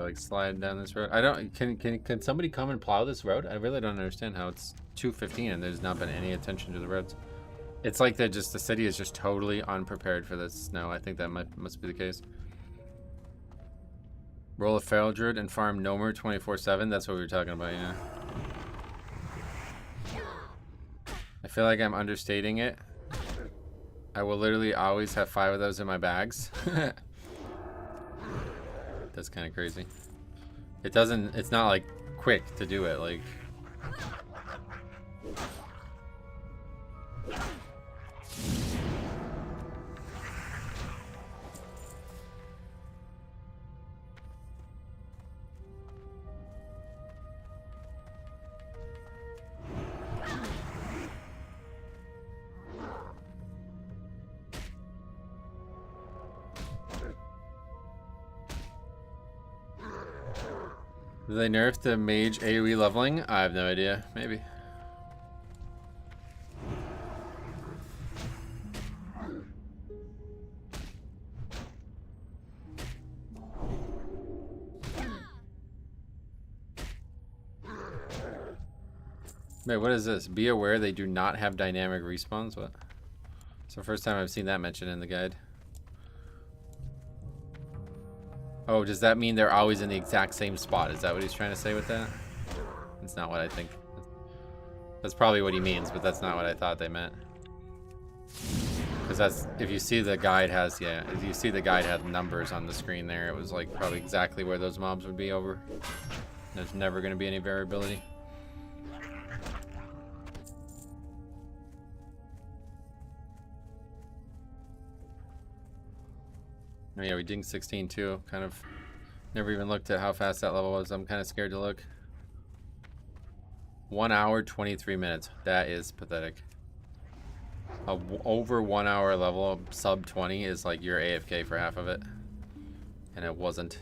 to like slide down this road. I don't. Can somebody come and plow this road? I really don't understand how it's 2:15 and there's not been any attention to the roads. It's like the city is just totally unprepared for this snow. I think that must be the case. Roll a feral druid and farm Nomer 24/7. That's what we were talking about, yeah. I feel like I'm understating it. I will literally always have 5 of those in my bags. That's kind of crazy. It's not like quick to do it, like. Did they nerf the mage AoE leveling? I have no idea. Maybe. Wait, what is this? Be aware they do not have dynamic respawns? What? It's the first time I've seen that mentioned in the guide. Oh, does that mean they're always in the exact same spot? Is that what he's trying to say with that? That's not what I think. That's probably what he means, but that's not what I thought they meant. Because that's, if you see the guide has, yeah, if you see the guide had numbers on the screen there, it was like probably exactly where those mobs would be over. There's never going to be any variability. Oh yeah, we dinged 16 too. Kind of never even looked at how fast that level was. I'm kind of scared to look. 1 hour, 23 minutes. That is pathetic. Over 1 hour level, sub 20 is like you're AFK for half of it. And it wasn't.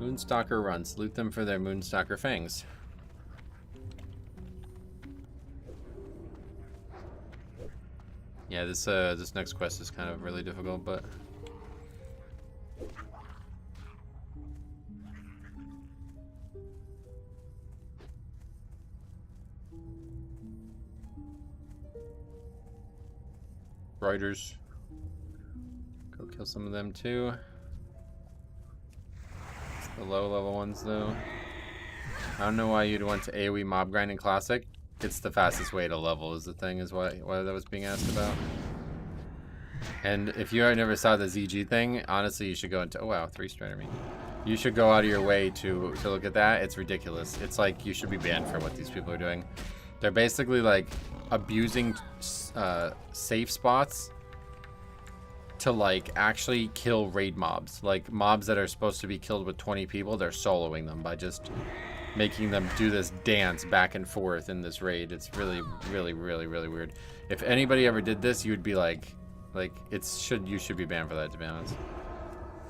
Moonstalker runs. Loot them for their Moonstalker fangs. Yeah, this next quest is kind of really difficult, but Riders. Go kill some of them too. It's the low level ones though. I don't know why you'd want to AoE mob grind in Classic. It's the fastest way to level is the thing, is why that was being asked about. And if you never saw the ZG thing, honestly you should go into, oh wow, 3 strider meat. You should go out of your way to look at that. It's ridiculous. It's like you should be banned for what these people are doing. They're basically like abusing safe spots to like actually kill raid mobs. Like mobs that are supposed to be killed with 20 people, they're soloing them by just making them do this dance back and forth in this raid. It's really, really, really, really weird. If anybody ever did this, you would be like you should be banned for that, to be honest.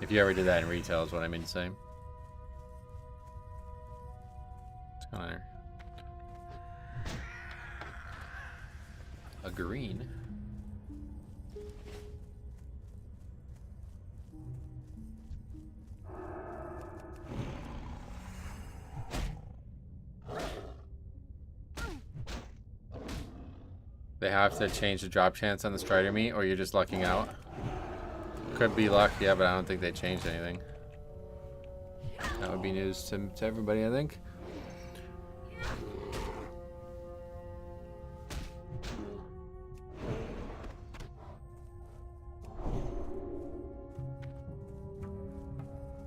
If you ever did that in retail is what I mean to say. What's going on here? A green. They have to change the drop chance on the strider meat, or you're just lucking out. Could be luck, yeah, but I don't think they changed anything. That would be news to everybody, I think.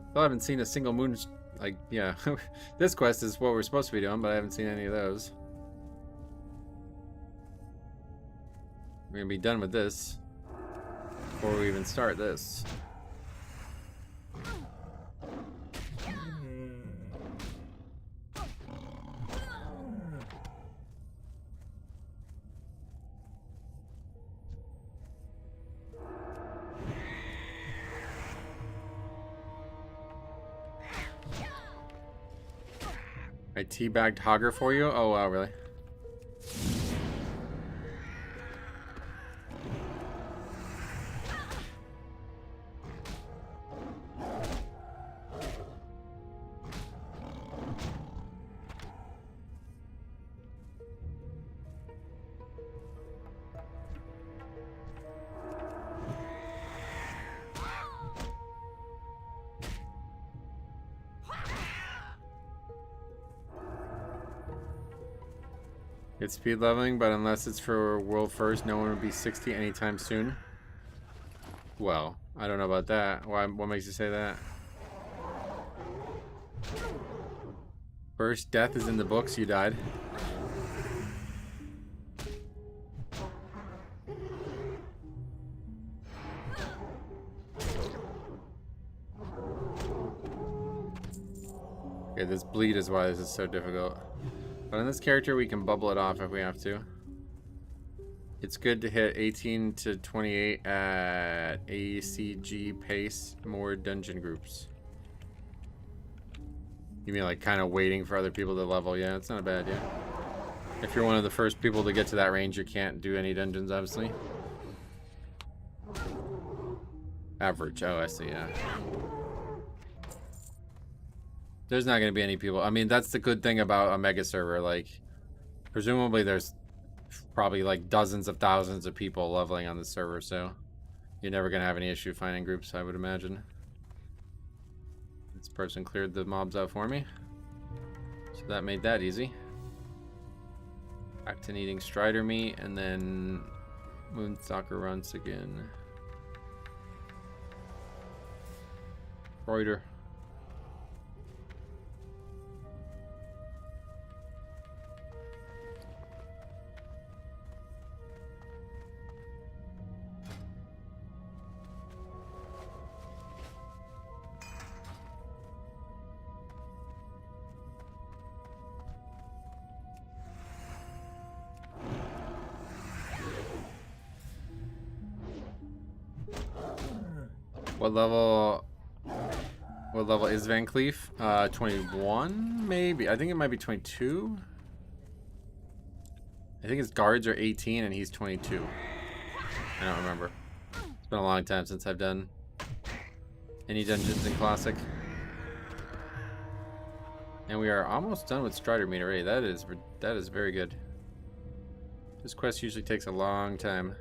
Still haven't seen a single moon, like, yeah. This quest is what we're supposed to be doing, but I haven't seen any of those. We're gonna be done with this before we even start this. I teabagged Hogger for you? Oh wow, really? It's speed leveling, but unless it's for world first, no one will be 60 anytime soon. Well, I don't know about that. Why? What makes you say that? First death is in the books. You died. Okay, this bleed is why this is so difficult. But on this character, we can bubble it off if we have to. It's good to hit 18 to 28 at ACG pace, more dungeon groups. You mean like kind of waiting for other people to level? Yeah, it's not a bad idea. If you're one of the first people to get to that range, you can't do any dungeons, obviously. Average. Oh, I see, yeah. There's not going to be any people. I mean, that's the good thing about a mega server. Like, presumably there's probably like dozens of thousands of people leveling on the server, so you're never going to have any issue finding groups, I would imagine. This person cleared the mobs out for me, so that made that easy. Back to needing Strider meat, and then Moonstalker runs again. Strider. What level is Van Cleef? 21 maybe. I think it might be 22. I think his guards are 18 and he's 22. I don't remember. It's been a long time since I've done any dungeons in Classic. And we are almost done with Strider meat already. That is very good. This quest usually takes a long time.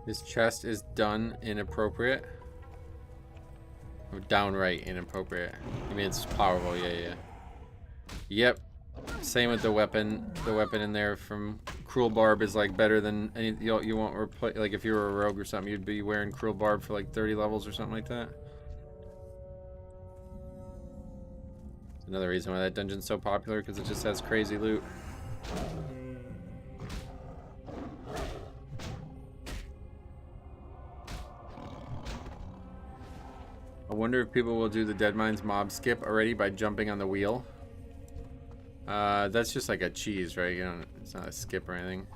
This chest is done inappropriate. Or downright inappropriate. I mean, it's powerful, yeah. Yep. Same with the weapon. The weapon in there from Cruel Barb is like better than any. You won't replace. Like if you were a rogue or something, you'd be wearing Cruel Barb for like 30 levels or something like that. It's another reason why that dungeon's so popular, because it just has crazy loot. I wonder if people will do the Dead Mines mob skip already by jumping on the wheel. That's just like a cheese, right? You don't, it's not a skip or anything.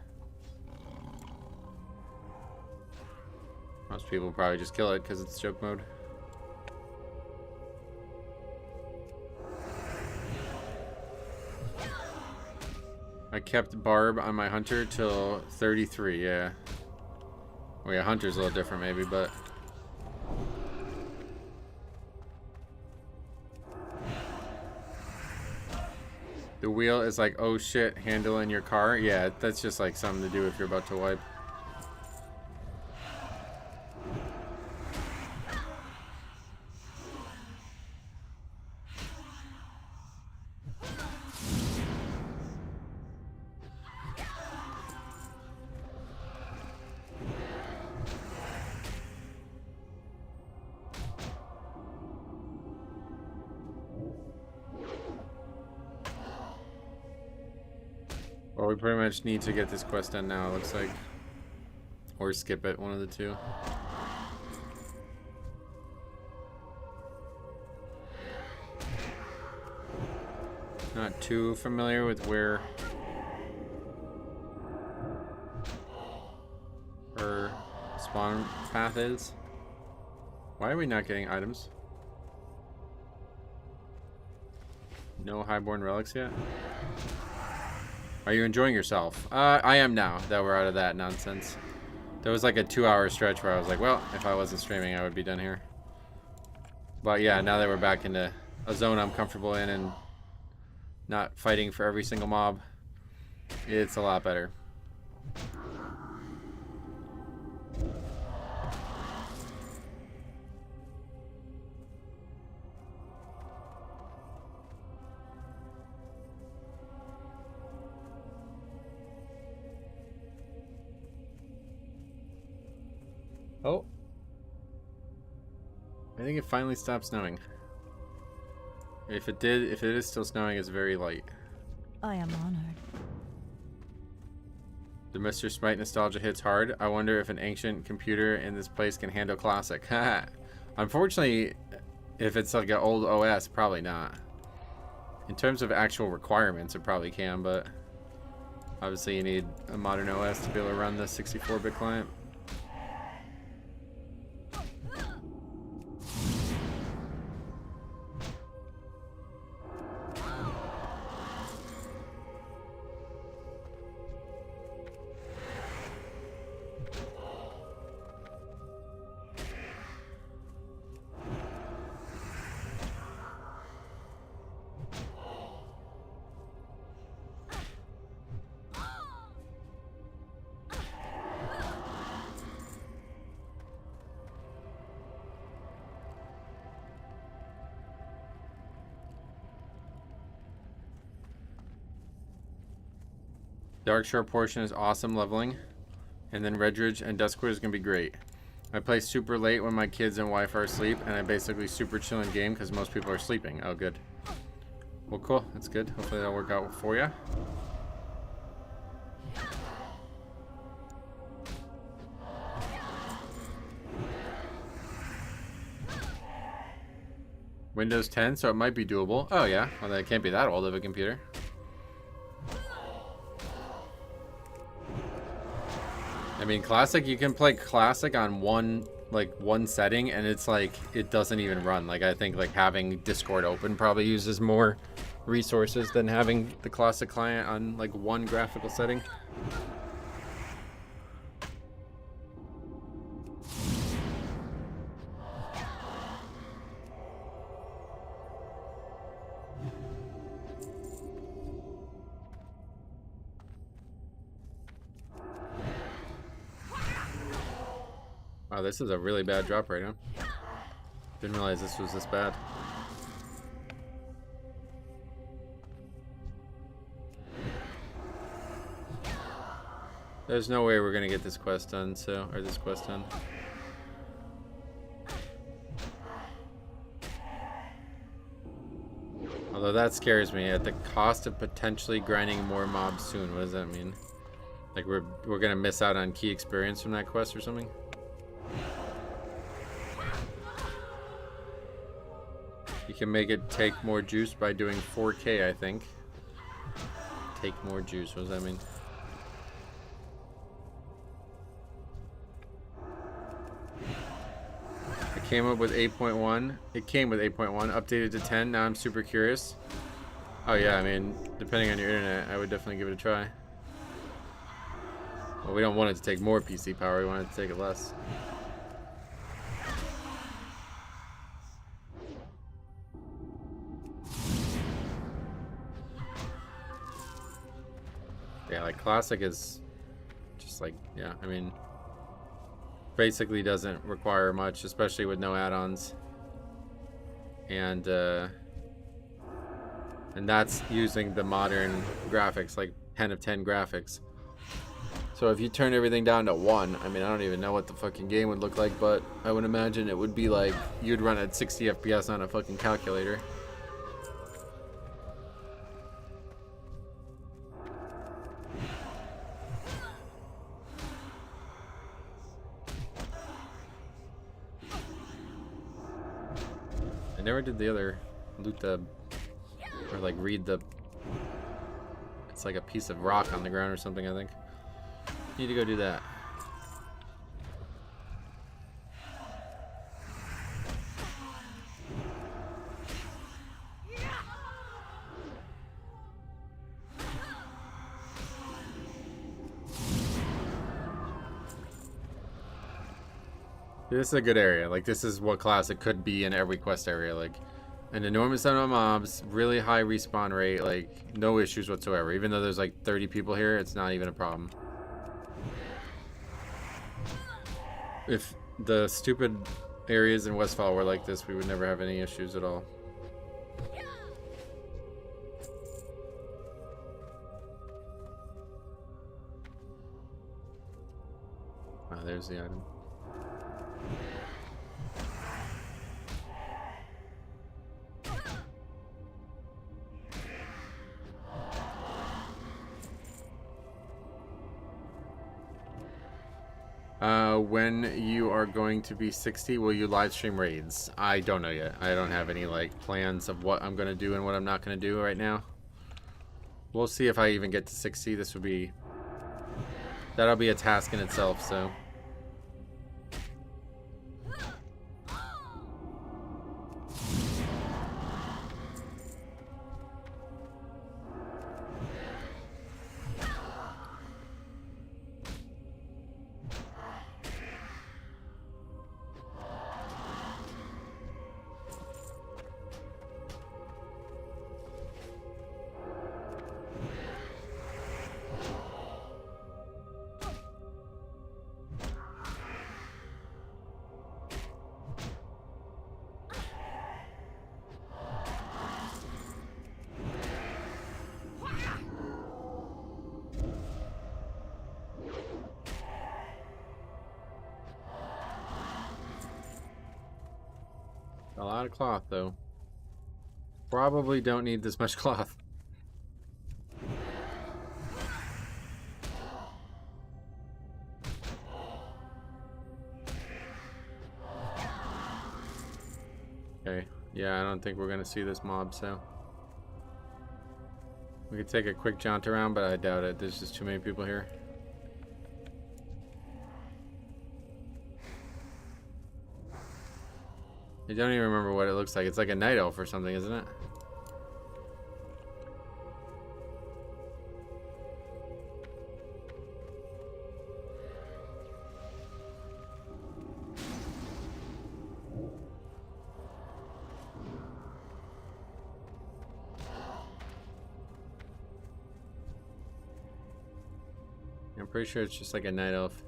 Most people will probably just kill it because it's joke mode. I kept Barb on my Hunter till 33, yeah. Well, yeah, Hunter's a little different maybe, but... The wheel is like, oh shit, handle in your car. Yeah, that's just like something to do if you're about to wipe. Well, we pretty much need to get this quest done now, it looks like. Or skip it, one of the two. Not too familiar with where her spawn path is. Why are we not getting items? No highborn relics yet? Are you enjoying yourself? I am now that we're out of that nonsense. There was like a 2-hour stretch where I was like, well, if I wasn't streaming, I would be done here. But yeah, now that we're back into a zone I'm comfortable in and not fighting for every single mob, it's a lot better. Oh. I think it finally stopped snowing. If it is still snowing, it's very light. I am honored. The Mr. Smite nostalgia hits hard. I wonder if an ancient computer in this place can handle classic. Unfortunately, if it's like an old OS, probably not. In terms of actual requirements, it probably can, but obviously you need a modern OS to be able to run the 64-bit client. Darkshore portion is awesome leveling, and then Redridge and Duskwood is going to be great. I play super late when my kids and wife are asleep, and I basically super chill in game because most people are sleeping. Oh, good. Well, cool. That's good. Hopefully that'll work out for you. Windows 10, so it might be doable. Oh, yeah. Well, that can't be that old of a computer. I mean, classic, you can play classic on one setting and it's like it doesn't even run. Like, I think like having Discord open probably uses more resources than having the classic client on like one graphical setting. Wow, this is a really bad drop right now. Didn't realize this was this bad. There's no way we're gonna get this quest done, or this quest done. Although that scares me at the cost of potentially grinding more mobs soon. What does that mean? Like we're gonna miss out on key experience from that quest or something? You can make it take more juice by doing 4K, I think. Take more juice, what does that mean? It came up with 8.1. It came with 8.1, updated to 10. Now I'm super curious. Oh yeah, I mean, depending on your internet, I would definitely give it a try. Well, we don't want it to take more PC power, we want it to take it less. Yeah, like classic is just like, yeah, I mean, basically doesn't require much, especially with no add-ons. And that's using the modern graphics, like 10 of 10 graphics. So if you turn everything down to 1, I mean, I don't even know what the fucking game would look like, but I would imagine it would be like you'd run at 60 FPS on a fucking calculator. I never did the other loot the, or like read the, it's like a piece of rock on the ground or something, I think. Need to go do that. This is a good area. Like, this is what class it could be in every quest area. Like, an enormous amount of mobs, really high respawn rate, like, no issues whatsoever. Even though there's like 30 people here, it's not even a problem. If the stupid areas in Westfall were like this, we would never have any issues at all. Ah, there's the item. When you are going to be 60, will you live stream raids? I don't know yet. I don't have any like plans of what I'm gonna do and what I'm not gonna do right now. We'll see if I even get to 60. That'll be a task in itself, so. A lot of cloth, though. Probably don't need this much cloth. Okay, yeah, I don't think we're gonna see this mob, so. We could take a quick jaunt around, but I doubt it. There's just too many people here. I don't even remember what it looks like. It's like a night elf or something, isn't it? I'm pretty sure it's just like a night elf.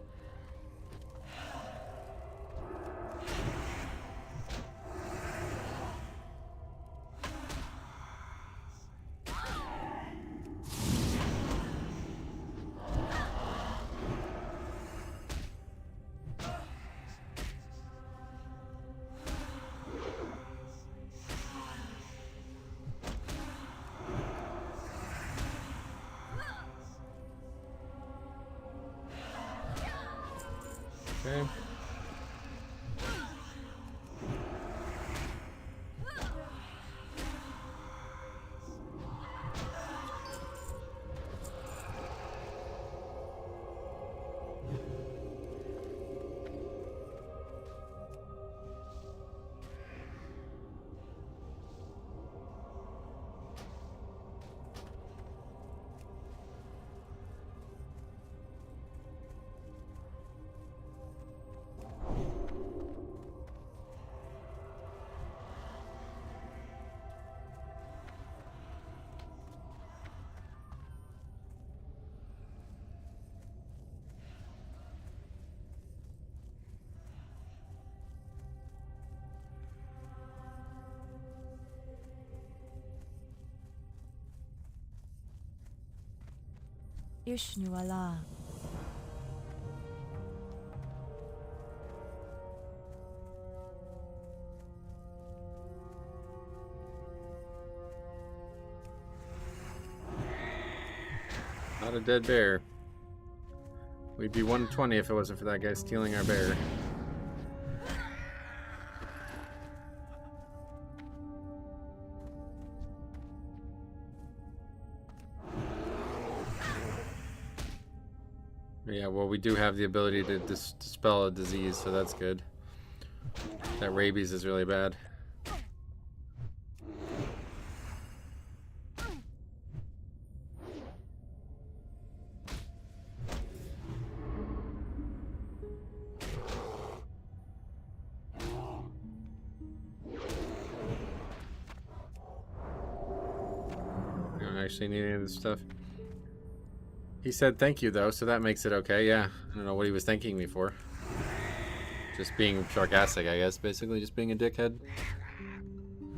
Okay. Ishnu Allah. Not a dead bear. We'd be 120 if it wasn't for that guy stealing our bear. Yeah, well, we do have the ability to dispel a disease, so that's good. That rabies is really bad. actually need any of this stuff. He said thank you though, so that makes it okay. Yeah, I don't know what he was thanking me for. Just being sarcastic, I guess. Basically, just being a dickhead.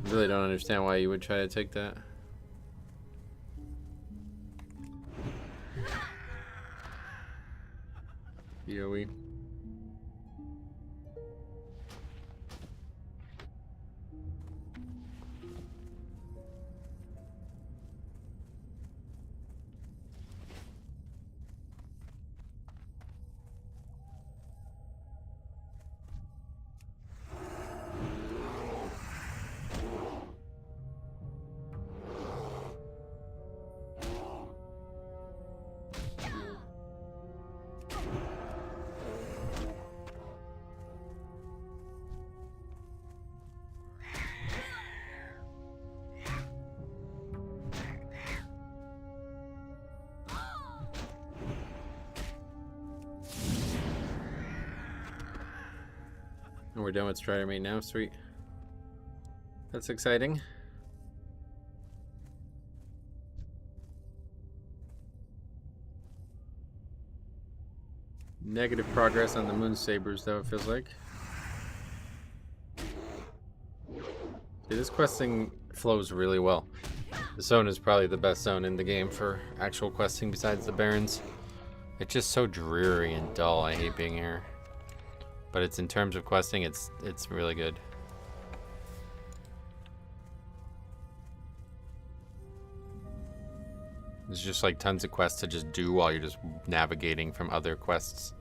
I really don't understand why you would try to take that. POE. And we're done with Strider Mate now, sweet. That's exciting. Negative progress on the Moon Sabers, though, it feels like. See, this questing flows really well. The zone is probably the best zone in the game for actual questing besides the Barrens. It's just so dreary and dull. I hate being here. But it's in terms of questing, it's really good. There's just like tons of quests to just do while you're just navigating from other quests.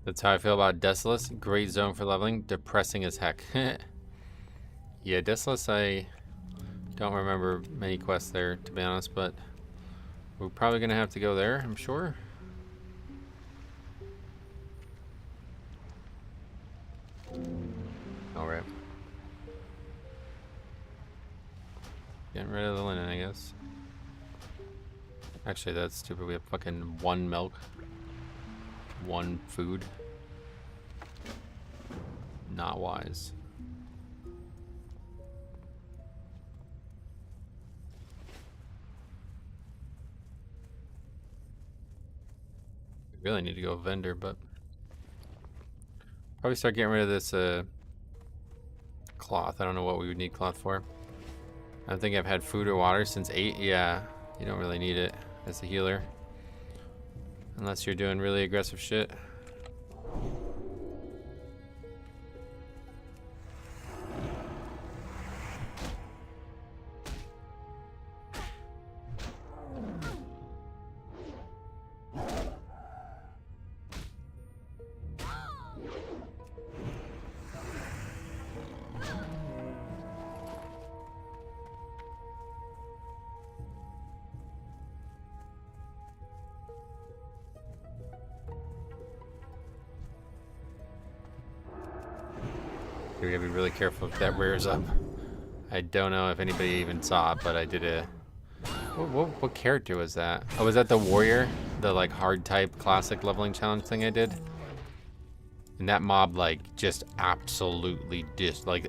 That's how I feel about Desolus. Great zone for leveling. Depressing as heck. Yeah, Desolus, I don't remember many quests there, to be honest, but we're probably going to have to go there, I'm sure. Alright. Getting rid of the linen, I guess. Actually, that's stupid. We have fucking 1 milk. 1 food. Not wise. We really need to go vendor, but probably start getting rid of this cloth. I don't know what we would need cloth for. I don't think I've had food or water since 8. Yeah, you don't really need it as a healer. Unless you're doing really aggressive shit. We gotta be really careful if that rears up. I don't know if anybody even saw it, but I did a... What character was that? Oh, was that the warrior? The like hard type classic leveling challenge thing I did? And that mob like just absolutely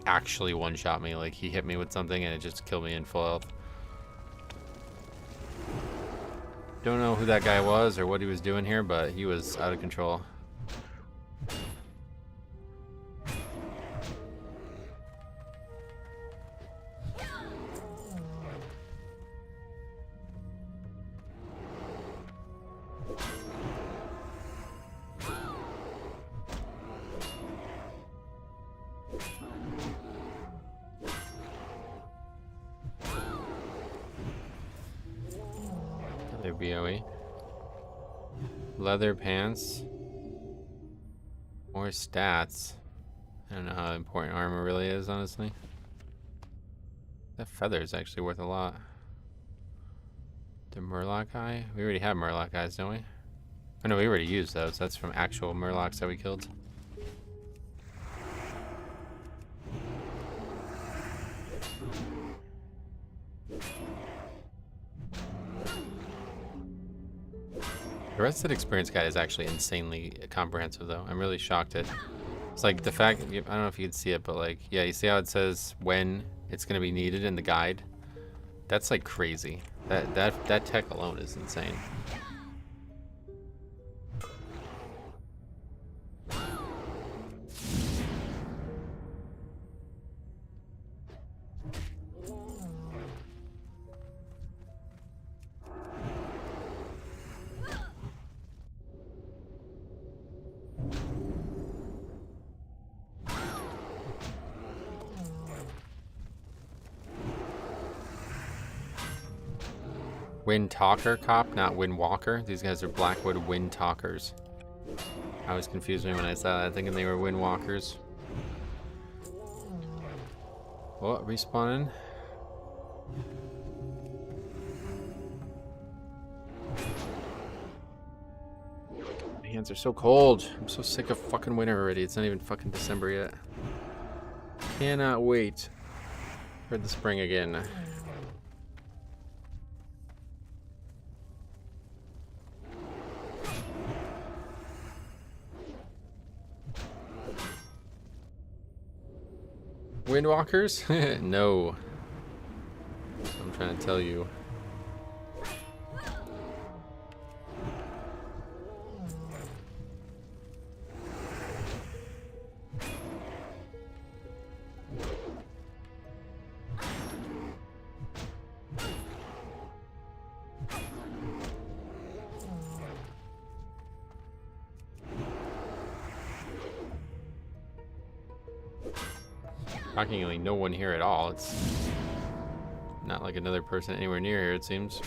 actually one-shot me. Like he hit me with something and it just killed me in full health. Don't know who that guy was or what he was doing here, but he was out of control. BOE. Leather pants. More stats. I don't know how important armor really is, honestly. That feather is actually worth a lot. The Murloc eye? We already have Murloc eyes, don't we? Oh no, we already used those. That's from actual Murlocs that we killed. The rest of the experience guide is actually insanely comprehensive, though. I'm really shocked at. It's like the fact. I don't know if you can see it, but like, yeah, you see how it says when it's going to be needed in the guide? That's like crazy. That tech alone is insane. Wind Talker cop, not Wind Walker. These guys are Blackwood Wind Talkers. I always confused me when I saw that, thinking they were Wind Walkers. Oh, respawning. My hands are so cold. I'm so sick of fucking winter already. It's not even fucking December yet. Cannot wait for the spring again. Windwalkers? No. I'm trying to tell you. Shockingly, no one here at all. It's not like another person anywhere near here, it seems.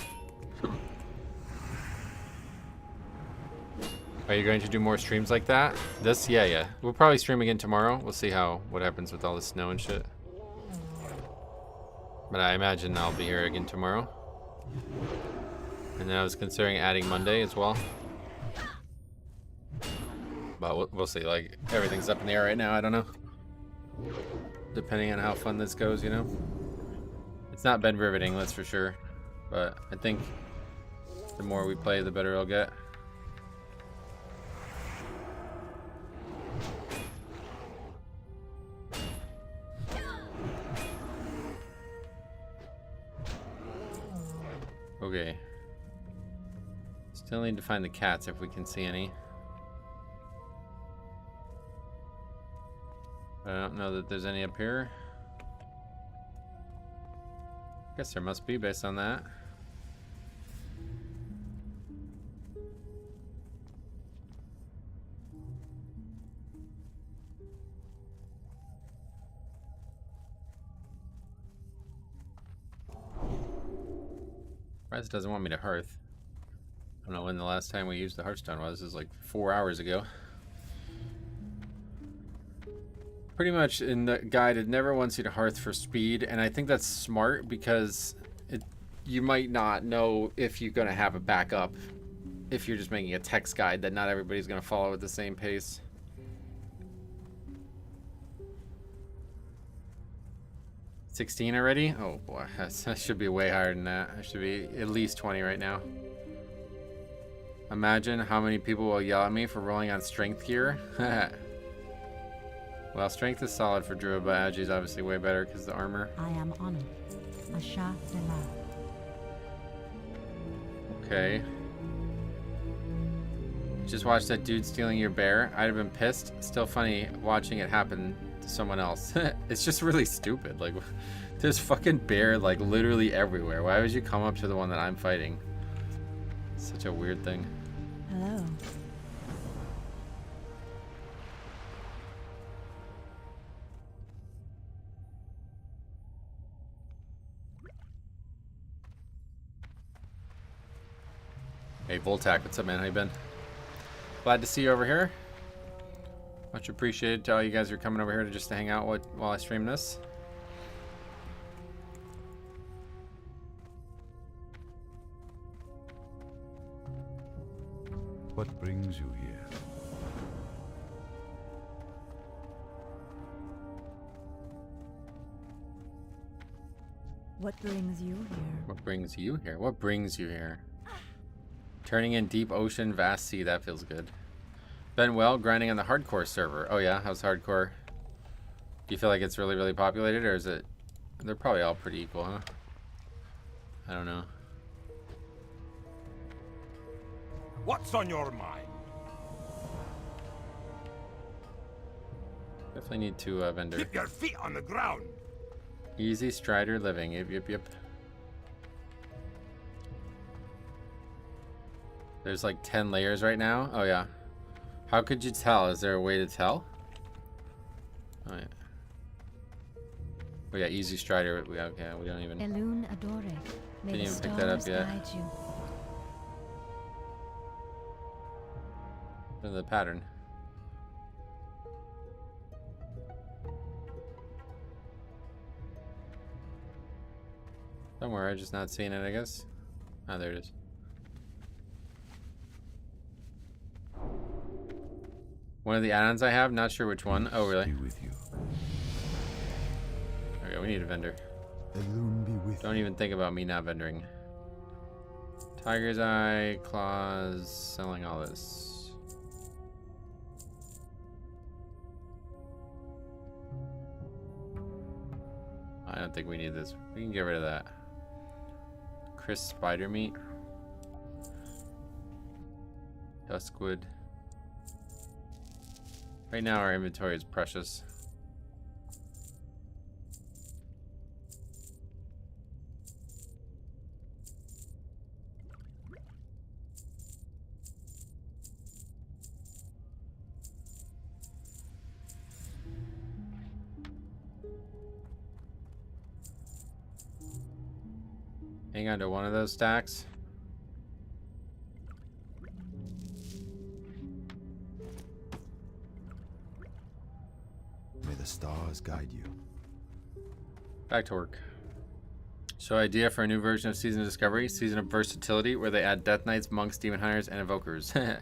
Are you going to do more streams like that? This? Yeah. We'll probably stream again tomorrow. We'll see what happens with all the snow and shit. But I imagine I'll be here again tomorrow. And then I was considering adding Monday as well. But we'll see. Like, everything's up in the air right now. I don't know. Depending on how fun this goes, you know? It's not been riveting, that's for sure. But I think the more we play, the better it'll get. Okay. Still need to find the cats if we can see any. I don't know that there's any up here. Guess there must be based on that. Surprised it doesn't want me to hearth. I don't know when the last time we used the hearthstone was. It was like 4 hours ago. Pretty much in the guide, it never wants you to hearth for speed, and I think that's smart because you might not know if you're going to have a backup if you're just making a text guide that not everybody's going to follow at the same pace. $16 already? Oh boy, that should be way higher than that. I should be at least 20 right now. Imagine how many people will yell at me for rolling on strength gear. Well, strength is solid for Druid, but Agi is obviously way better because the armor. I am honored. Asha Dela. Okay. Just watched that dude stealing your bear. I'd have been pissed. Still funny watching it happen to someone else. It's just really stupid. Like, there's fucking bear like literally everywhere. Why would you come up to the one that I'm fighting? It's such a weird thing. Hello. Hey, Voltac, what's up, man? How you been? Glad to see you over here. Much appreciated to all you guys who are coming over here to just to hang out while I stream this. What brings you here? What brings you here? What brings you here? What brings you here? Turning in deep ocean, vast sea. That feels good. Been well, grinding on the hardcore server. Oh yeah, how's hardcore? Do you feel like it's really, really populated, or is it? They're probably all pretty equal, huh? I don't know. What's on your mind? Definitely need to vendor. Keep your feet on the ground. Easy Strider living. Yep, yep, yep. There's like 10 layers right now. Oh yeah. How could you tell? Is there a way to tell? Oh yeah. Oh yeah, easy Strider. Okay, we don't even. Elune Adore. May Didn't the even pick that up stars yet. guide you. Look at the pattern. Somewhere, I'm just not seeing it, I guess. Ah, there it is. One of the add-ons I have, not sure which one. Oh, really? Be with you. Okay, we need a vendor. Elune be with Don't even think about me not vendoring. Tiger's Eye, claws, selling all this. I don't think we need this. We can get rid of that. Crisp spider meat. Duskwood. Right now our inventory is precious. Hang on to one of those stacks. May the stars guide you. Back to work. So idea for a new version of Season of Discovery, Season of Versatility, where they add Death Knights, Monks, Demon Hunters, and Evokers.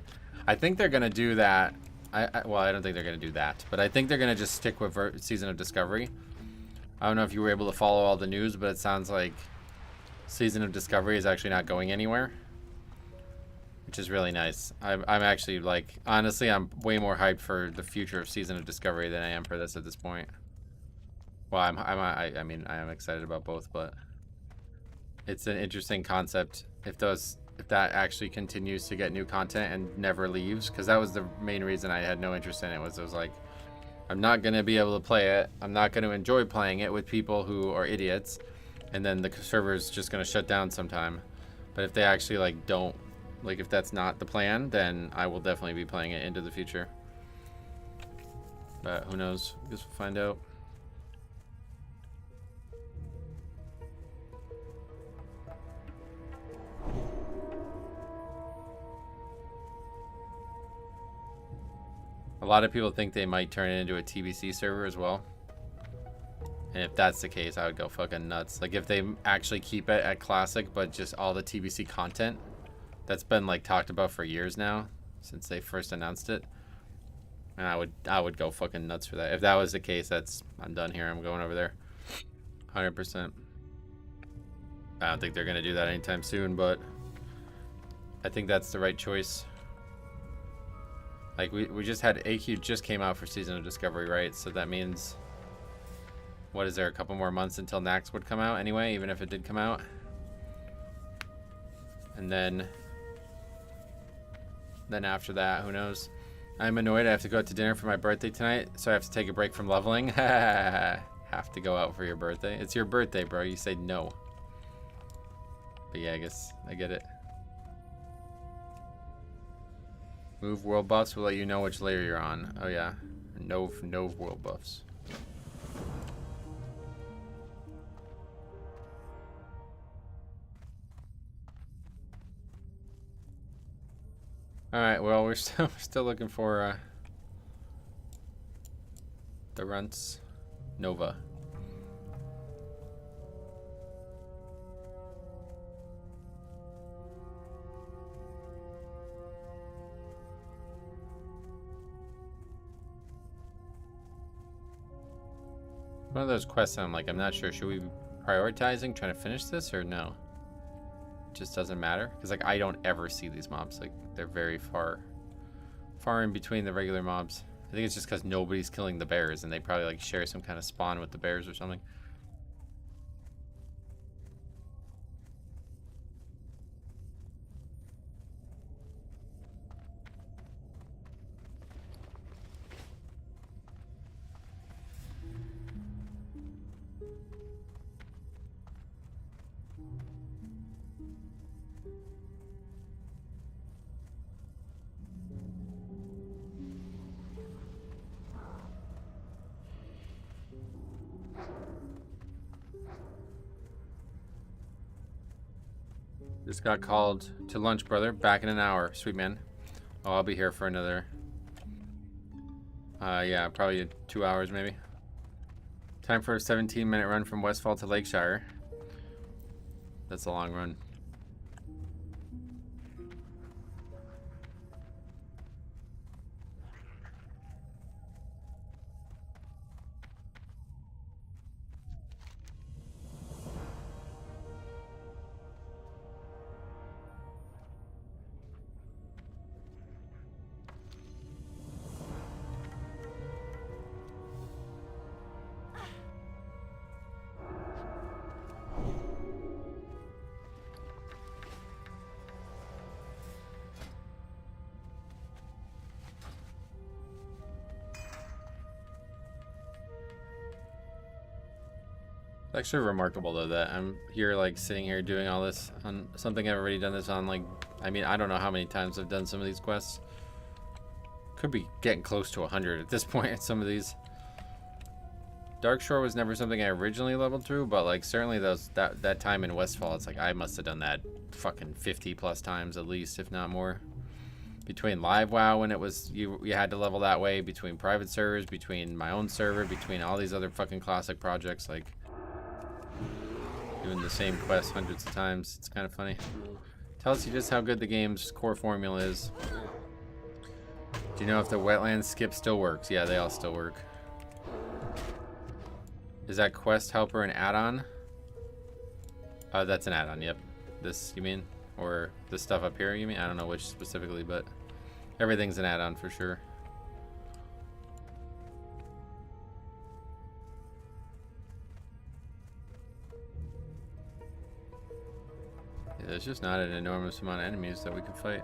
I think they're going to do that. Well, I don't think they're going to do that, but I think they're going to just stick with Season of Discovery. I don't know if you were able to follow all the news, but it sounds like Season of Discovery is actually not going anywhere, which is really nice. I'm actually, like, honestly, I'm way more hyped for the future of Season of Discovery than I am for this at this point. Well, I mean, I am excited about both, but it's an interesting concept if that actually continues to get new content and never leaves, because that was the main reason I had no interest in it. Was like, I'm not going to be able to play it. I'm not going to enjoy playing it with people who are idiots, and then the server's just going to shut down sometime. But if they actually, like, don't, like, if that's not the plan, then I will definitely be playing it into the future. But who knows? I guess we'll find out. A lot of people think they might turn it into a TBC server as well. And if that's the case, I would go fucking nuts. Like, if they actually keep it at Classic, but just all the TBC content that's been, like, talked about for years now, since they first announced it. And I would go fucking nuts for that. If that was the case, I'm done here. I'm going over there. 100%. I don't think they're going to do that anytime soon, but I think that's the right choice. Like, we just had AQ just came out for Season of Discovery, right? So that means, what is there, a couple more months until Nax would come out anyway, even if it did come out? And then after that, who knows? I'm annoyed I have to go out to dinner for my birthday tonight, so I have to take a break from leveling. Have to go out for your birthday. It's your birthday, bro. You say no. But yeah, I guess I get it. Move world buffs will let you know which layer you're on. Oh yeah, no world buffs. All right, well we're still looking for The runts. Nova. One of those quests I'm like, I'm not sure. Should we be prioritizing trying to finish this or no? It just doesn't matter. Because like I don't ever see these mobs. Like they're very far in between the regular mobs. I think it's just because nobody's killing the bears and they probably like share some kind of spawn with the bears or something. Just got called to lunch, brother. Back in an hour. Sweet man. Oh, I'll be here for another... yeah, probably 2 hours maybe. Time for a 17-minute run from Westfall to Lakeshire. That's a long run. It's actually remarkable though that I'm here like sitting here doing all this on something I've already done this on. Like, I mean, I don't know how many times I've done some of these quests. Could be getting close to 100 at this point at some of these. Darkshore was never something I originally leveled through, but like certainly that time in Westfall, it's like I must have done that fucking 50 plus times at least, if not more. Between live WoW when it was you had to level that way, between private servers, between my own server, between all these other fucking classic projects, like doing the same quest hundreds of times. It's kind of funny. Tells you just how good the game's core formula is. Do you know if the wetlands skip still works? Yeah, they all still work. Is that quest helper an add-on? That's an add-on, yep. This, you mean? Or the stuff up here, you mean? I don't know which specifically, but everything's an add-on for sure. Yeah, there's just not an enormous amount of enemies that we can fight.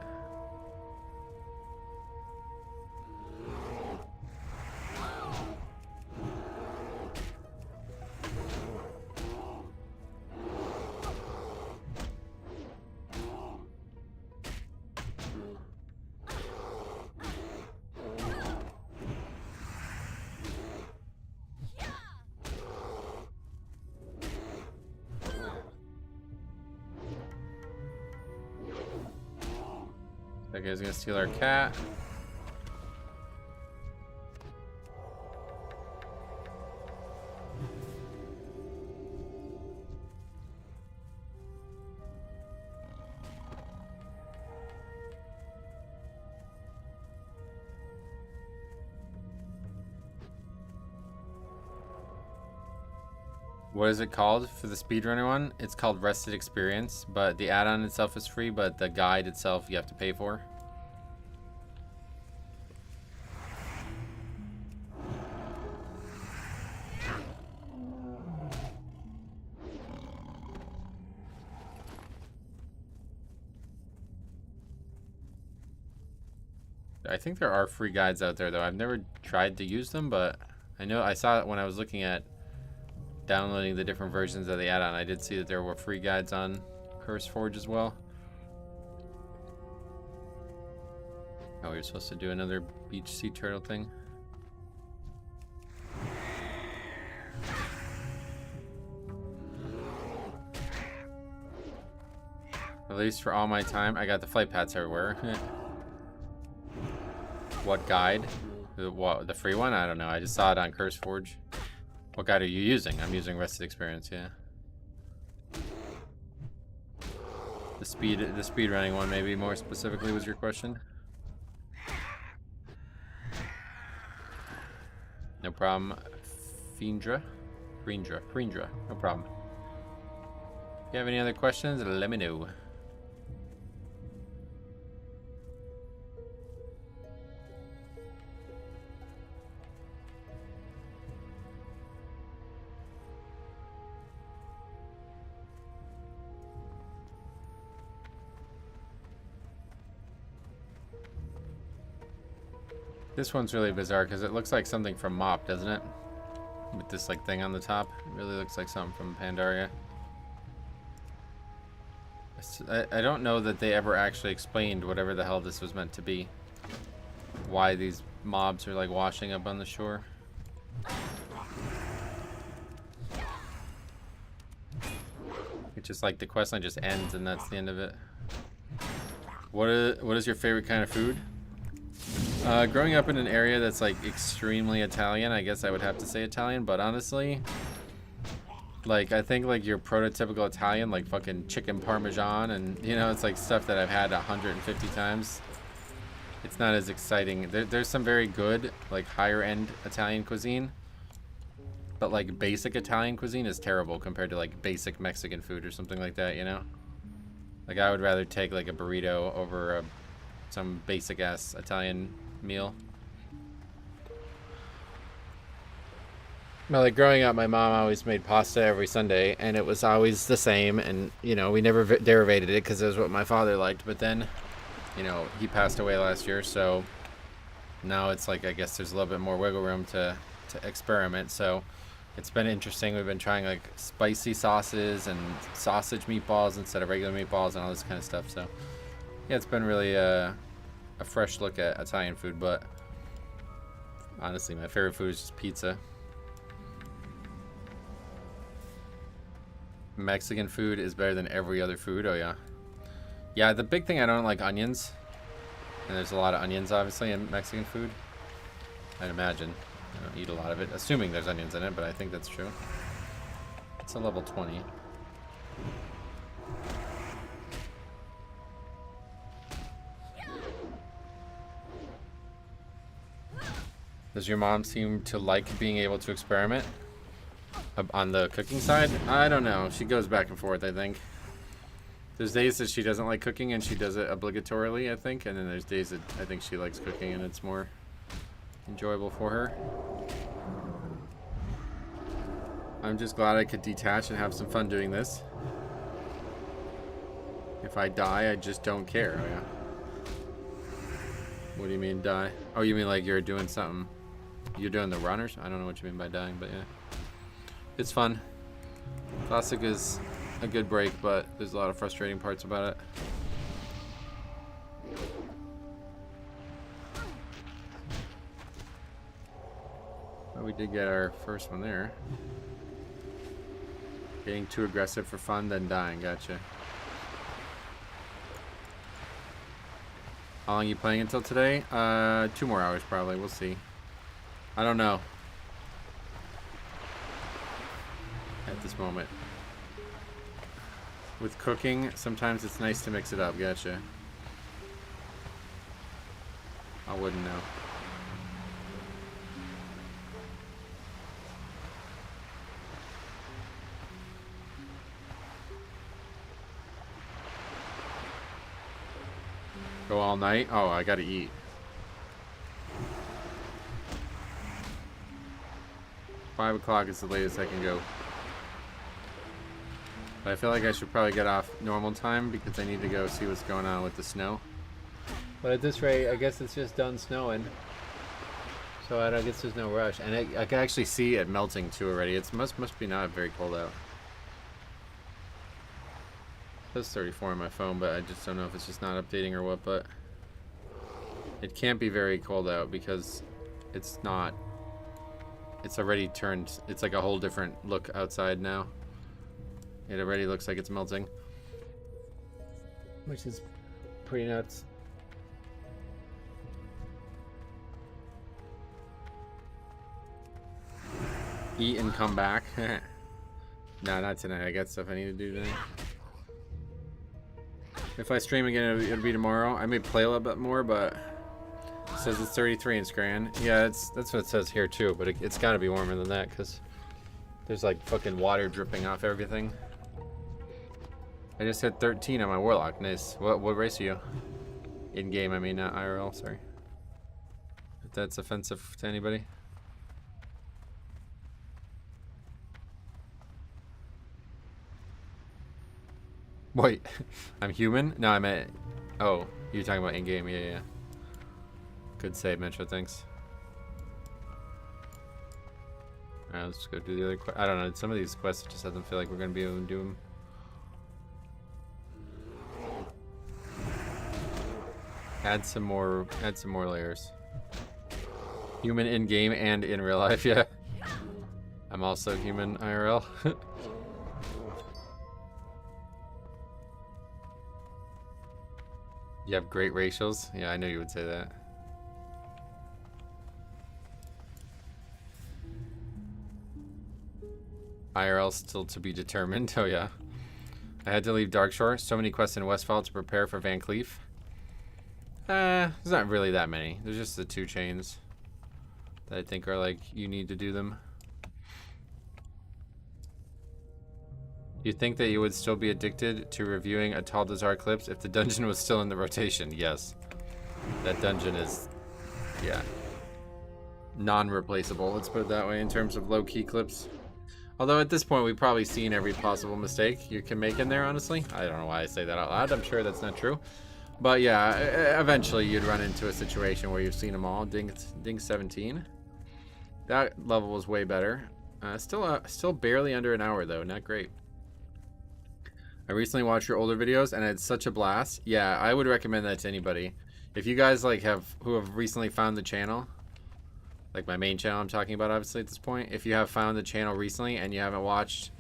That guy's gonna steal our cat. What is it called for the speedrunner one? It's called Rested Experience, but the add-on itself is free, but the guide itself you have to pay for. I think there are free guides out there though. I've never tried to use them, but I know I saw it when I was looking at downloading the different versions of the add-on. I did see that there were free guides on Curse Forge as well. Oh, we're supposed to do another beach sea turtle thing. At least for all my time, I got the flight paths everywhere. What guide? The free one? I don't know. I just saw it on CurseForge. What guide are you using? I'm using Rested Experience, yeah. The speed running one, maybe more specifically, was your question. No problem. Fiendra, no problem. If you have any other questions, let me know. This one's really bizarre because it looks like something from Mop, doesn't it? With this like thing on the top. It really looks like something from Pandaria. I don't know that they ever actually explained whatever the hell this was meant to be. Why these mobs are like washing up on the shore. It's just like the questline just ends and that's the end of it. What is your favorite kind of food? Growing up in an area that's like extremely Italian, I guess I would have to say Italian, but honestly, like I think like your prototypical Italian, like fucking chicken parmesan, and you know, it's like stuff that I've had 150 times. It's not as exciting. There's some very good like higher end Italian cuisine, but like basic Italian cuisine is terrible compared to like basic Mexican food or something like that, you know? Like I would rather take like a burrito over some basic ass Italian meal. Well, like growing up, my mom always made pasta every Sunday, and it was always the same. And you know, we never derivated it because it was what my father liked. But then, you know, he passed away last year, so now it's like I guess there's a little bit more wiggle room to experiment. So it's been interesting. We've been trying like spicy sauces and sausage meatballs instead of regular meatballs and all this kind of stuff. So yeah, it's been really a fresh look at Italian food, but honestly, my favorite food is just pizza. Mexican food is better than every other food. Oh yeah. Yeah, the big thing, I don't like onions. And there's a lot of onions, obviously, in Mexican food. I'd imagine. I don't eat a lot of it, assuming there's onions in it, but I think that's true. It's a level 20. Does your mom seem to like being able to experiment on the cooking side? I don't know. She goes back and forth, I think. There's days that she doesn't like cooking and she does it obligatorily, I think. And then there's days that I think she likes cooking and it's more enjoyable for her. I'm just glad I could detach and have some fun doing this. If I die, I just don't care. Oh, yeah. What do you mean die? Oh, you mean like you're doing something? You're doing the runners? I don't know what you mean by dying, but yeah. It's fun. Classic is a good break, but there's a lot of frustrating parts about it. Well, we did get our first one there. Getting too aggressive for fun, then dying. Gotcha. How long are you playing until today? 2 more hours probably. We'll see. I don't know. At this moment. With cooking, sometimes it's nice to mix it up. Gotcha. I wouldn't know. Go all night? Oh, I gotta eat. $5 o'clock is the latest I can go. But I feel like I should probably get off normal time because I need to go see what's going on with the snow. But at this rate, I guess it's just done snowing. So I guess there's no rush. And I can actually see it melting too already. It must be not very cold out. It says 34 on my phone, but I just don't know if it's just not updating or what. But it can't be very cold out because it's not. It's already turned. It's like a whole different look outside now. It already looks like it's melting, which is pretty nuts. Eat and come back. Nah, not tonight. I got stuff I need to do tonight. If I stream again, it'll be tomorrow. I may play a little bit more, but it says it's 33 in Scran. Yeah, that's what it says here too, but it's got to be warmer than that because there's like fucking water dripping off everything. I just hit 13 on my Warlock. Nice. What race are you? In game, I mean, not IRL. Sorry. If that's offensive to anybody. Wait, I'm human? No, I meant. Oh, you're talking about in game. Yeah, yeah. Good save, Metro. Thanks. Alright, let's go do the other quest. I don't know. Some of these quests just doesn't feel like we're gonna be able to do them. Add some more layers. Human in game and in real life. Yeah. I'm also human IRL. You have great racials? Yeah, I knew you would say that. IRL still to be determined. Oh yeah. I had to leave Darkshore. So many quests in Westfall to prepare for Van Cleef. There's not really that many. There's just the 2 chains that I think are like, you need to do them. You think that you would still be addicted to reviewing a Tal Dazar clips if the dungeon was still in the rotation? Yes. That dungeon is, yeah, non-replaceable, let's put it that way, in terms of low-key clips. Although at this point, we've probably seen every possible mistake you can make in there, honestly. I don't know why I say that out loud. I'm sure that's not true. But yeah, eventually you'd run into a situation where you've seen them all. Ding 17. That level was way better. Still barely under an hour, though. Not great. I recently watched your older videos and I had such a blast. Yeah, I would recommend that to anybody. If you guys like who have recently found the channel, like my main channel I'm talking about obviously at this point, if you have found the channel recently and you haven't watched,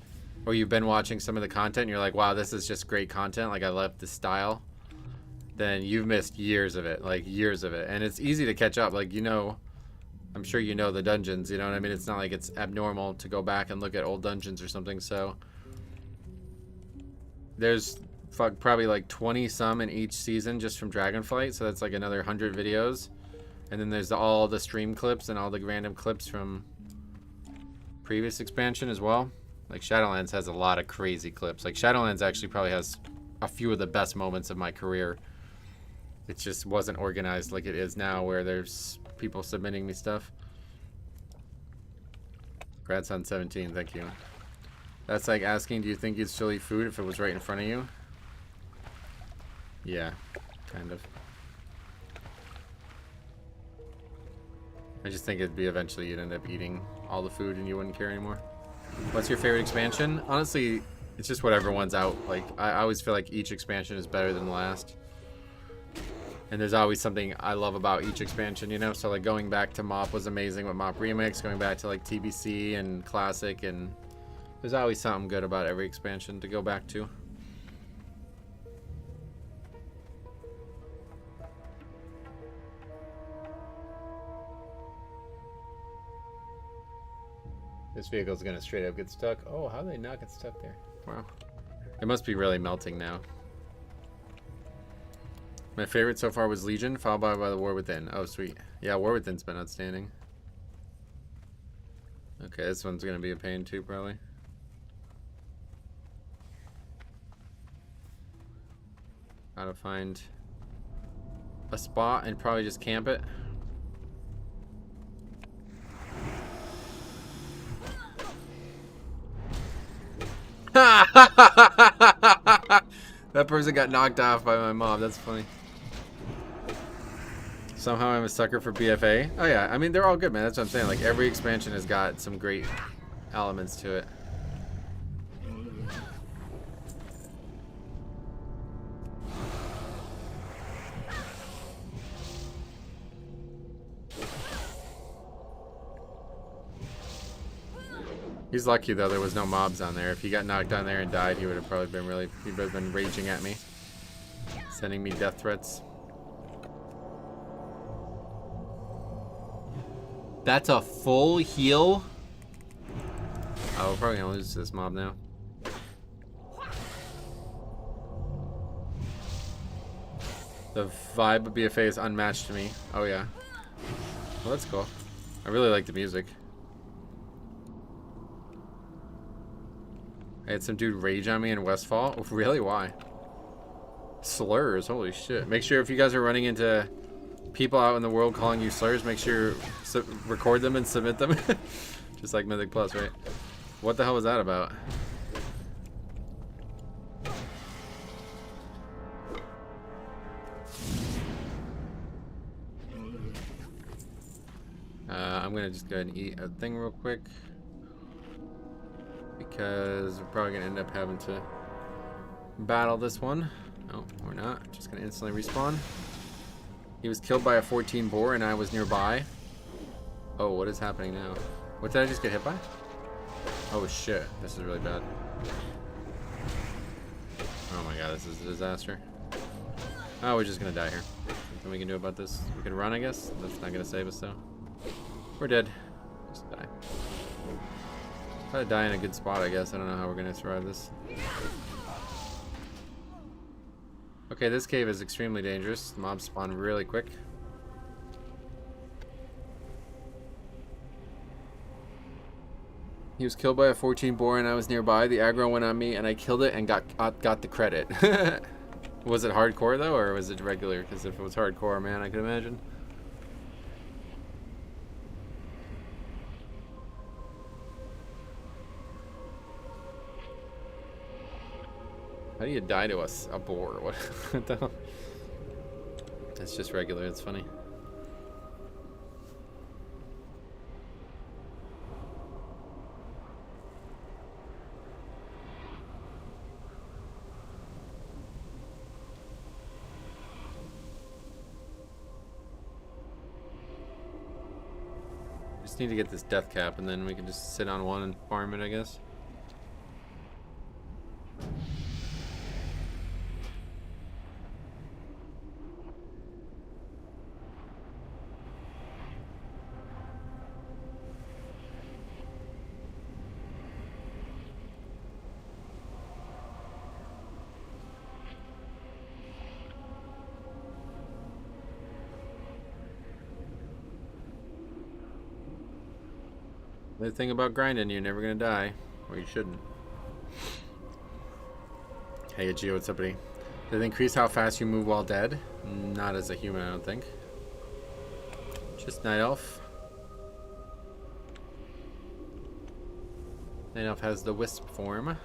or you've been watching some of the content and you're like, wow, this is just great content, like I love the style, then you've missed years of it, like years of it. And it's easy to catch up, like, you know, I'm sure you know the dungeons, you know what I mean? It's not like it's abnormal to go back and look at old dungeons or something, so there's probably like 20 some in each season just from Dragonflight, so that's like another 100 videos. And then there's all the stream clips and all the random clips from previous expansion as well. Like Shadowlands has a lot of crazy clips. Like Shadowlands actually probably has a few of the best moments of my career. It just wasn't organized like it is now, where there's people submitting me stuff. Congrats on 17, thank you. That's like asking, do you think you'd still eat food if it was right in front of you? Yeah, kind of. I just think it'd be eventually you'd end up eating all the food and you wouldn't care anymore. What's your favorite expansion? Honestly, it's just whatever one's out. Like, I always feel like each expansion is better than the last. And there's always something I love about each expansion, you know? So like going back to MoP was amazing with MoP Remix, going back to like TBC and Classic, and there's always something good about every expansion to go back to. This vehicle's gonna straight up get stuck. Oh, how do they not get stuck there? Wow. It must be really melting now. My favorite so far was Legion, followed by the War Within. Oh, sweet. Yeah, War Within's been outstanding. Okay, this one's gonna be a pain too, probably. Gotta find a spot and probably just camp it. That person got knocked off by my mom. That's funny. Somehow I'm a sucker for BFA. Oh yeah, I mean they're all good, man. That's what I'm saying. Like every expansion has got some great elements to it. He's lucky though there was no mobs on there. If he got knocked on there and died, he would have probably been he would have been raging at me, sending me death threats. That's a full heal? Oh, we're probably gonna lose this mob now. The vibe of BFA is unmatched to me. Oh yeah. Well, that's cool. I really like the music. I had some dude rage on me in Westfall. Oh, really? Why? Slurs. Holy shit. Make sure if you guys are running into people out in the world calling you slurs, make sure you record them and submit them. Just like Mythic Plus, right? What the hell was that about? I'm gonna just go ahead and eat a thing real quick because we're probably gonna end up having to battle this one. No, we're not. Just gonna instantly respawn. He was killed by a 14 boar and I was nearby. Oh, what is happening now? What did I just get hit by? Oh shit, this is really bad. Oh my god, this is a disaster. Oh, we're just gonna die here. Nothing we can do about this. We can run, I guess. That's not gonna save us though. We're dead. Just die. Try to die in a good spot, I guess. I don't know how we're gonna survive this. Okay, this cave is extremely dangerous. Mobs spawn really quick. He was killed by a 14 boar and I was nearby. The aggro went on me and I killed it and got the credit. Was it hardcore though, or was it regular? Because if it was hardcore, man, I could imagine. How do you die to a boar? What the hell? It's just regular. It's funny. Just need to get this death cap, and then we can just sit on one and farm it, I guess. The thing about grinding, you're never gonna die, or you shouldn't. Hey, Gio, what's up, buddy? Does it increase how fast you move while dead? Not as a human, I don't think. Just Night Elf. Night Elf has the Wisp form.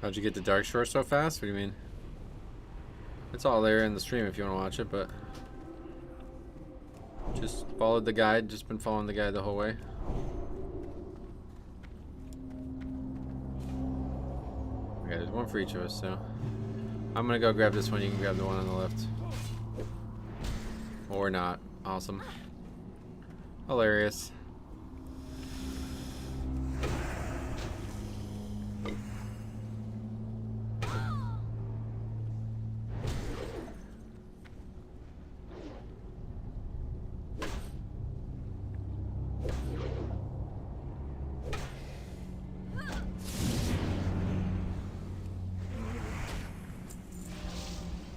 How'd you get to Dark Shore so fast? What do you mean? It's all there in the stream if you want to watch it, but just followed the guide, just been following the guide the whole way. Okay, there's one for each of us, so I'm gonna go grab this one, you can grab the one on the left. Or not. Awesome. Hilarious.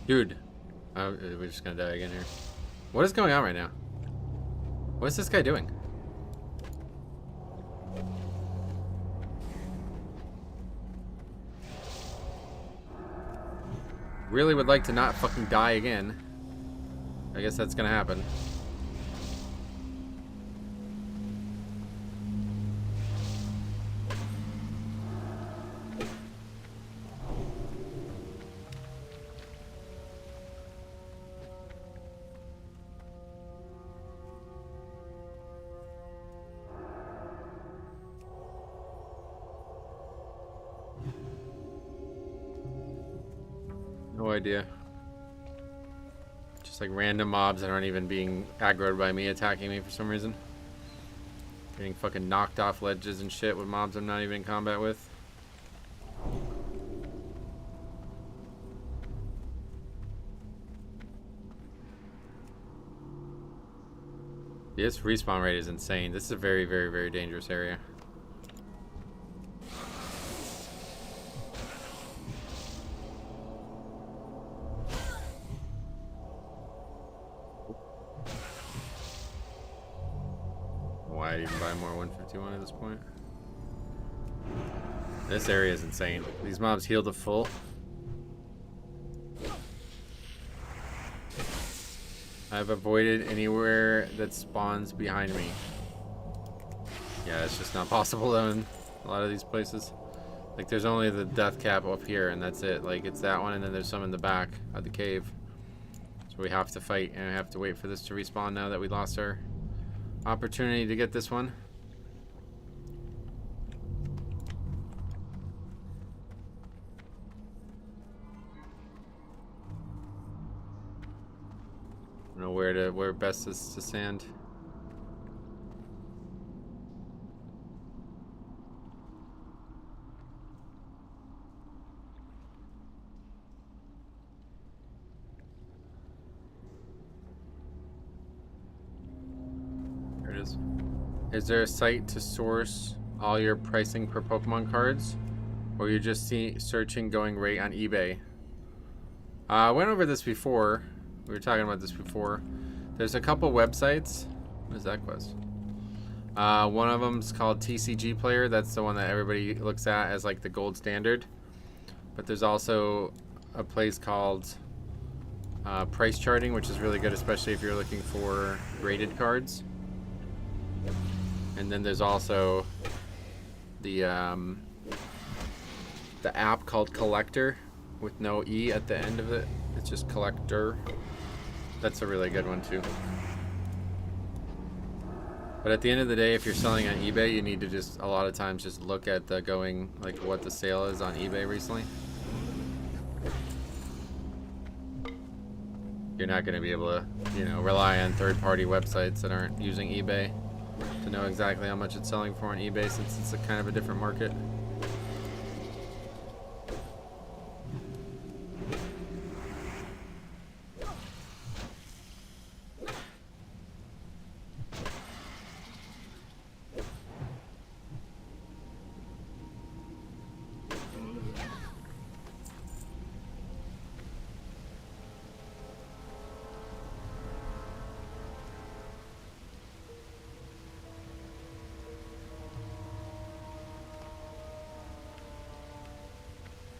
Dude, we're just gonna die again here. What is going on right now? What is this guy doing? Really would like to not fucking die again. I guess that's gonna happen. No idea. Just like random mobs that aren't even being aggroed by me attacking me for some reason. Getting fucking knocked off ledges and shit with mobs I'm not even in combat with. This respawn rate is insane. This is a very, very, very dangerous area. Why even buy more 151 at this point? This area is insane. These mobs heal to full. I've avoided anywhere that spawns behind me. Yeah, it's just not possible though in a lot of these places. Like there's only the death cap up here and that's it. Like it's that one and then there's some in the back of the cave. So we have to fight and I have to wait for this to respawn now that we lost our opportunity to get this one. I don't know where best is to sand. There it is. Is there a site to source all your pricing per Pokemon cards? Or you're just searching going rate on eBay? I went over this before. We were talking about this before. There's a couple websites. What is that quest? One of them's called TCG Player. That's the one that everybody looks at as like the gold standard. But there's also a place called Price Charting, which is really good, especially if you're looking for rated cards. And then there's also the app called Collector with no E at the end of it. It's just Collector. That's a really good one too. But at the end of the day, if you're selling on eBay, you need to just a lot of times just look at the going, like what the sale is on eBay recently. You're not going to be able to, you know, rely on third-party websites that aren't using eBay to know exactly how much it's selling for on eBay, since it's a kind of a different market.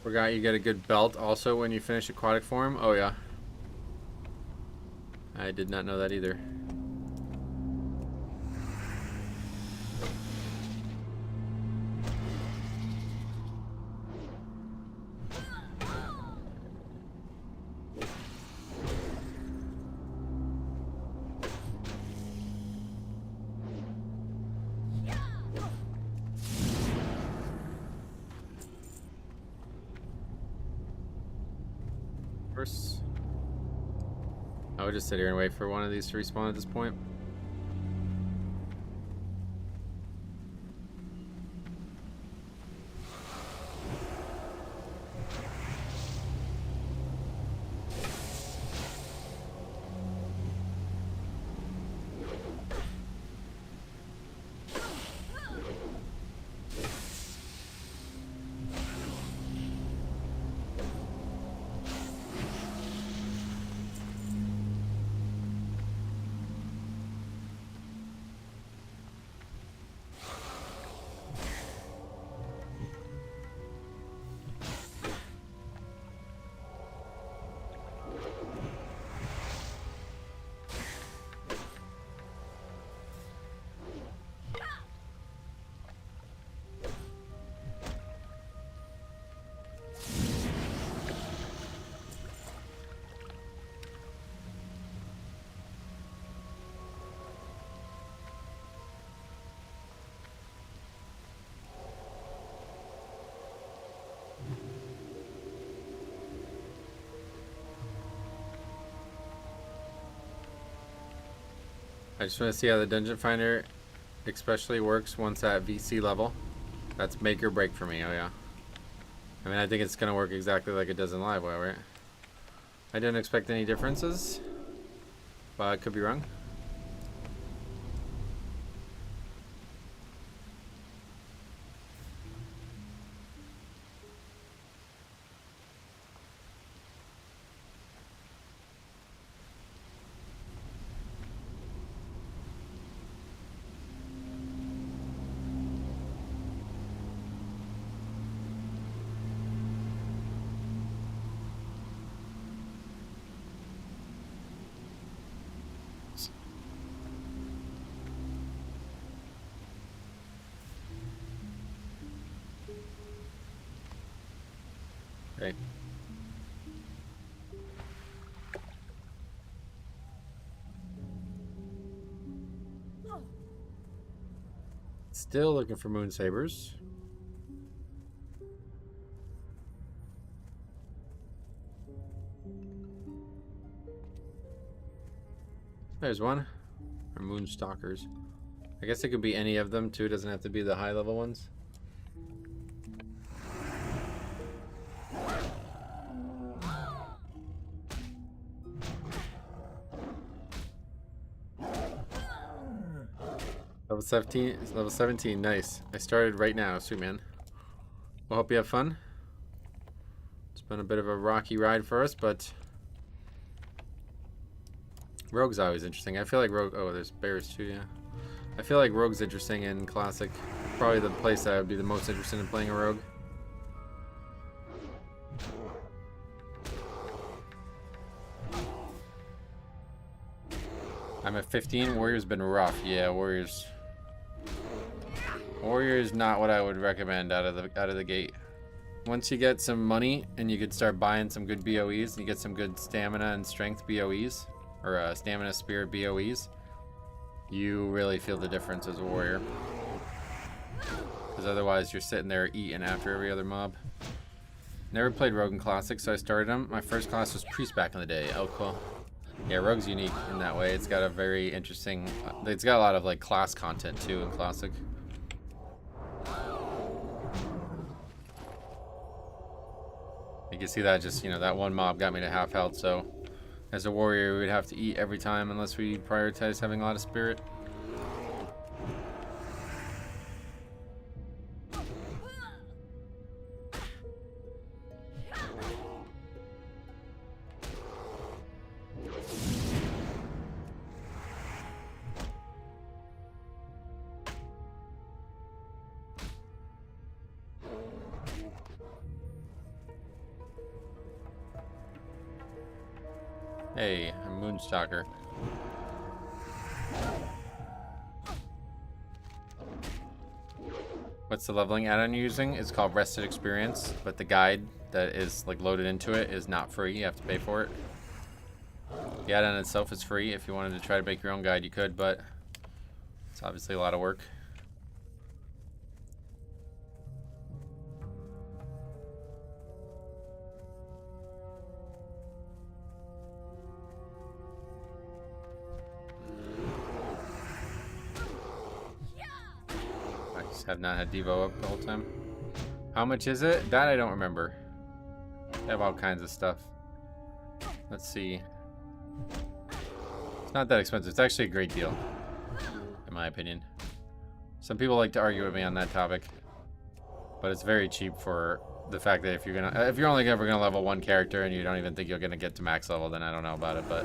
Forgot you get a good belt also when you finish aquatic form. Oh yeah. I did not know that either. I would just sit here and wait for one of these to respawn at this point. I just want to see how the dungeon finder especially works once at VC level. That's make or break for me. Oh yeah. I mean, I think it's gonna work exactly like it does in live WoW, right? I didn't expect any differences, but I could be wrong. Right. Still looking for moon sabers. There's one. Or moon stalkers. I guess it could be any of them too. It doesn't have to be the high level ones. Level 17, nice. I started right now, sweet man. Well, hope you have fun. It's been a bit of a rocky ride for us, but Rogue's always interesting. I feel like Rogue, oh, there's bears too, yeah. I feel like Rogue's interesting in Classic. Probably the place that I would be the most interested in playing a Rogue. I'm at 15. Warrior's been rough. Yeah, Warrior's not what I would recommend out of the gate. Once you get some money and you could start buying some good BOEs and you get some good stamina and strength BOEs, or stamina spirit BOEs, you really feel the difference as a warrior. Because otherwise you're sitting there eating after every other mob. Never played Rogue in Classic, so I started him. My first class was Priest back in the day. Oh, cool. Yeah, Rogue's unique in that way. It's got a very interesting... It's got a lot of like class content too in Classic. You can see that just, you know, that one mob got me to half health, so as a warrior, we'd have to eat every time unless we prioritize having a lot of spirit. Hey, a Moonstalker. What's the leveling add-on you're using? It's called Rested Experience, but the guide that is like loaded into it is not free. You have to pay for it. The add-on itself is free. If you wanted to try to make your own guide, you could, but it's obviously a lot of work. Have not had Devo up the whole time. How much is it? That I don't remember. They have all kinds of stuff. Let's see. It's not that expensive. It's actually a great deal, in my opinion. Some people like to argue with me on that topic, but it's very cheap for the fact that if you're only ever gonna level one character and you don't even think you're gonna get to max level, then I don't know about it. But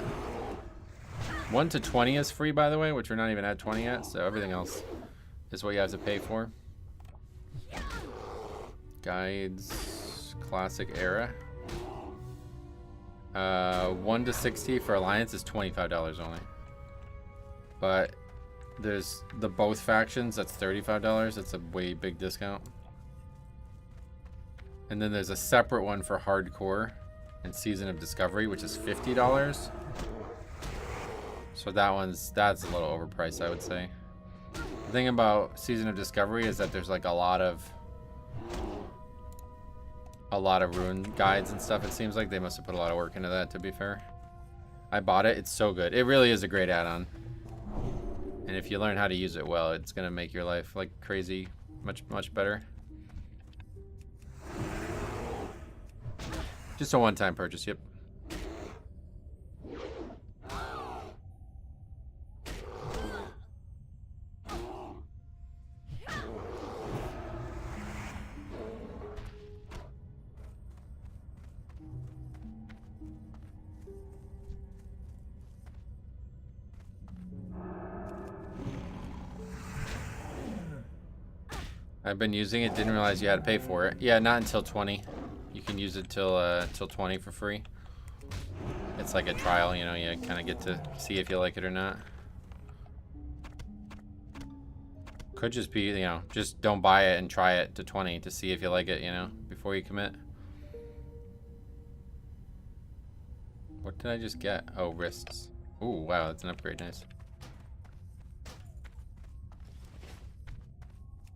1 to 20 is free, by the way, which we're not even at 20 yet. So everything else is what you have to pay for. Guides, Classic Era. 1 to 60 for Alliance is $25 only. But there's the both factions, that's $35. That's a way big discount. And then there's a separate one for Hardcore and Season of Discovery, which is $50. So that's a little overpriced, I would say. The thing about Season of Discovery is that there's like a lot of rune guides and stuff. It seems like they must have put a lot of work into that, to be fair. I bought it. It's so good. It really is a great add-on. And if you learn how to use it well, it's gonna make your life like crazy, much better. Just a one-time purchase, yep. I've been using it, didn't realize you had to pay for it. Yeah, not until 20. You can use it till 20 for free. It's like a trial, you know, you kind of get to see if you like it or not. Could just be, you know, just don't buy it and try it to 20 to see if you like it, you know, before you commit. What did I just get? Oh, wrists. Ooh, wow, that's an upgrade, nice.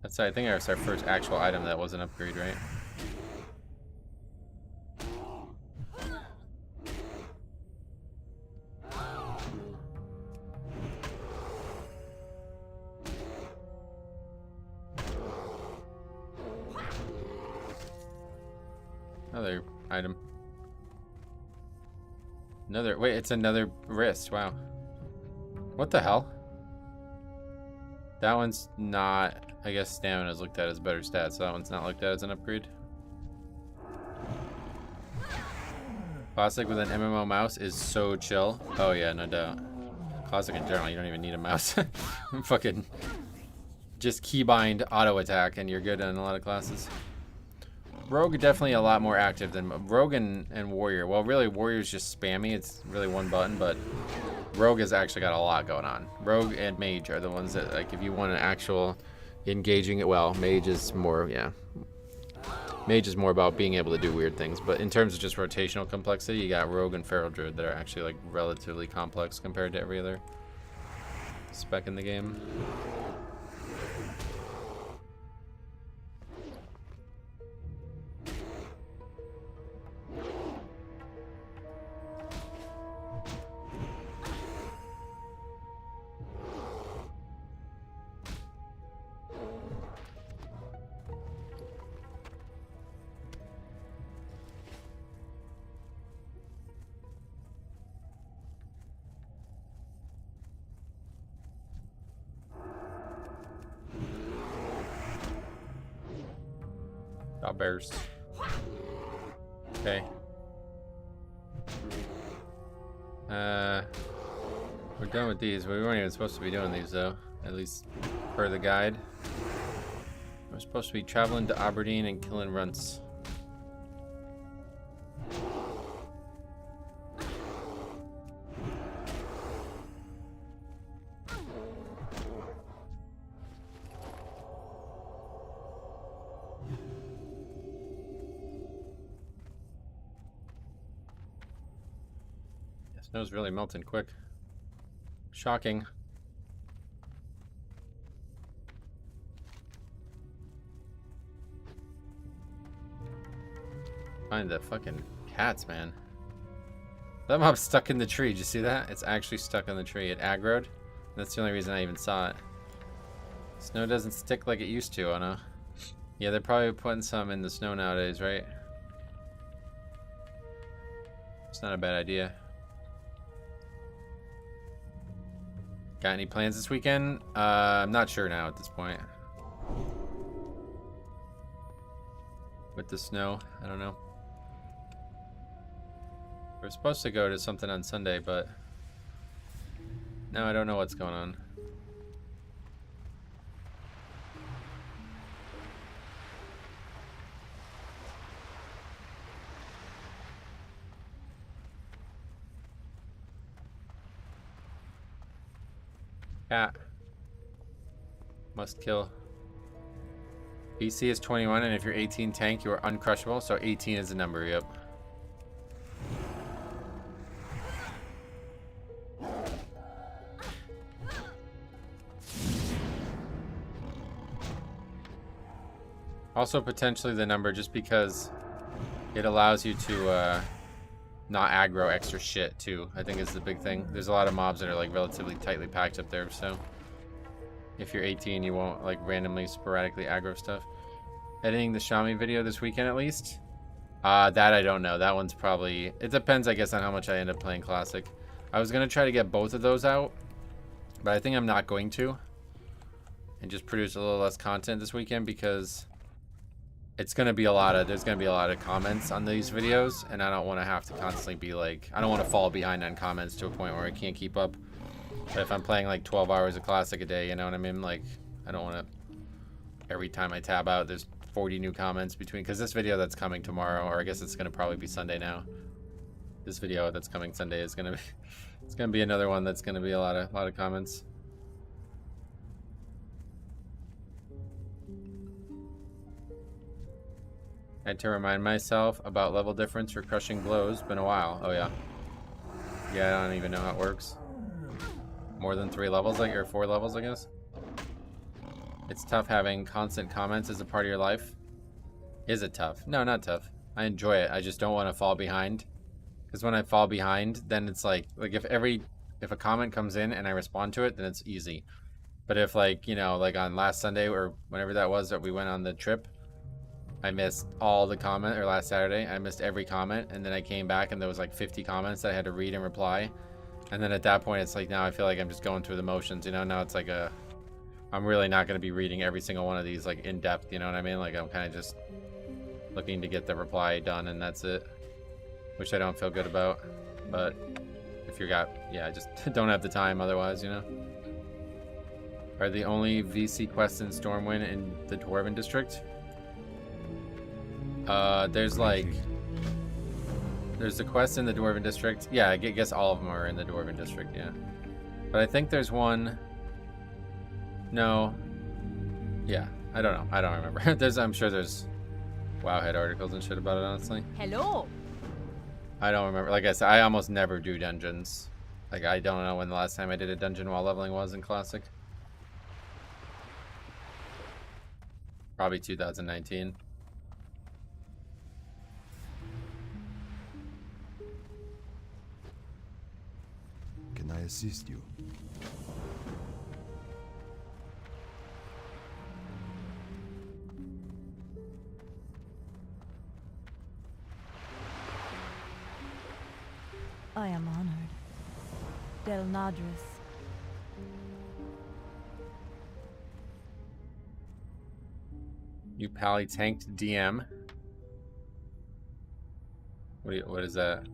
That's, I think that's our first actual item that was an upgrade, right? Another item. Another, wait, it's another wrist, wow. What the hell? That one's not, I guess stamina is looked at as better stats, so that one's not looked at as an upgrade. Classic with an MMO mouse is so chill. Oh yeah, no doubt. Classic in general, you don't even need a mouse. Fucking just keybind auto attack and you're good in a lot of classes. Rogue definitely a lot more active than Rogue and Warrior. Well, really, Warrior's just spammy. It's really one button, but Rogue has actually got a lot going on. Rogue and Mage are the ones that, like, if you want an actual engaging it, well, Mage is more, yeah. Mage is more about being able to do weird things, but in terms of just rotational complexity, you got Rogue and Feral Druid that are actually, like, relatively complex compared to every other spec in the game. Bears. Okay. We're done with these. We weren't even supposed to be doing these though, at least per the guide. We're supposed to be traveling to Aberdeen and killing runts. Snow's really melting quick. Shocking. Find the fucking cats, man. That mob's stuck in the tree. Did you see that? It's actually stuck in the tree. It aggroed. That's the only reason I even saw it. Snow doesn't stick like it used to, oh no. Yeah, they're probably putting some in the snow nowadays, right? It's not a bad idea. Got any plans this weekend? I'm not sure now at this point. With the snow, I don't know. We're supposed to go to something on Sunday, but now I don't know what's going on. Cat. Must kill. PC is 21, and if you're 18 tank, you are uncrushable. So 18 is the number, yep. Also potentially the number just because it allows you to not aggro extra shit too, I think is the big thing. There's a lot of mobs that are like relatively tightly packed up there, so If you're 18, you won't like randomly, sporadically aggro stuff. Editing the Xiaomi video this weekend at least? That I don't know. That one's probably... It depends, I guess, on how much I end up playing Classic. I was going to try to get both of those out, but I think I'm not going to. And just produce a little less content this weekend because it's going to be a lot of... There's going to be a lot of comments on these videos, and I don't want to have to constantly be like... I don't want to fall behind on comments to a point where I can't keep up. But if I'm playing like 12 hours of Classic a day, you know what I mean? Like, I don't want to... Every time I tab out, there's 40 new comments between... Because this video that's coming tomorrow, or I guess it's going to probably be Sunday now. This video that's coming Sunday is going to be... It's going to be another one that's going to be a lot of comments. I had to remind myself about level difference for crushing blows. Been a while. Oh yeah. Yeah, I don't even know how it works. More than 3 levels, like, or 4 levels, I guess. It's tough having constant comments as a part of your life. Is it tough? No, not tough. I enjoy it. I just don't want to fall behind. Because when I fall behind, then it's like if a comment comes in and I respond to it, then it's easy. But if, like, you know, like on last Sunday or whenever that was that we went on the trip, I missed all the comment, or last Saturday, I missed every comment, and then I came back and there was like 50 comments that I had to read and reply. And then at that point, it's like, now I feel like I'm just going through the motions, you know? Now it's like I'm really not going to be reading every single one of these like in depth, you know what I mean? Like I'm kind of just looking to get the reply done and that's it. Which I don't feel good about, but if I just don't have the time otherwise, you know? Are the only VC quests in Stormwind in the Dwarven District? There's a quest in the Dwarven District. Yeah, I guess all of them are in the Dwarven District, yeah. But I think there's one... No. Yeah, I don't know. I don't remember. I'm sure there's Wowhead articles and shit about it, honestly. Hello. I don't remember. Like I said, I almost never do dungeons. Like, I don't know when the last time I did a dungeon while leveling was in Classic. Probably 2019. Can I assist you? I am honored. Del Nadris. You pally tanked DM. What is that?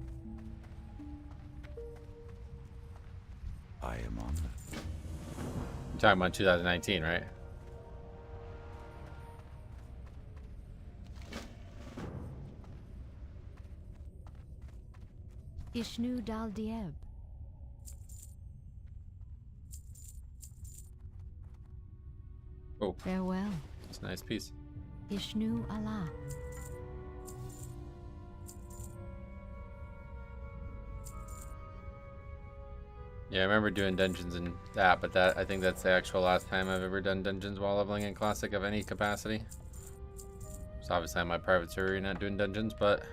I am honored. You're talking about 2019, right? Ishnu Dal Dieb. Oh, Farewell. it's a nice piece. Ishnu Allah. Yeah, I remember doing dungeons and that, but I think that's the actual last time I've ever done dungeons while leveling in Classic of any capacity. So obviously on my private server, you're not doing dungeons, but...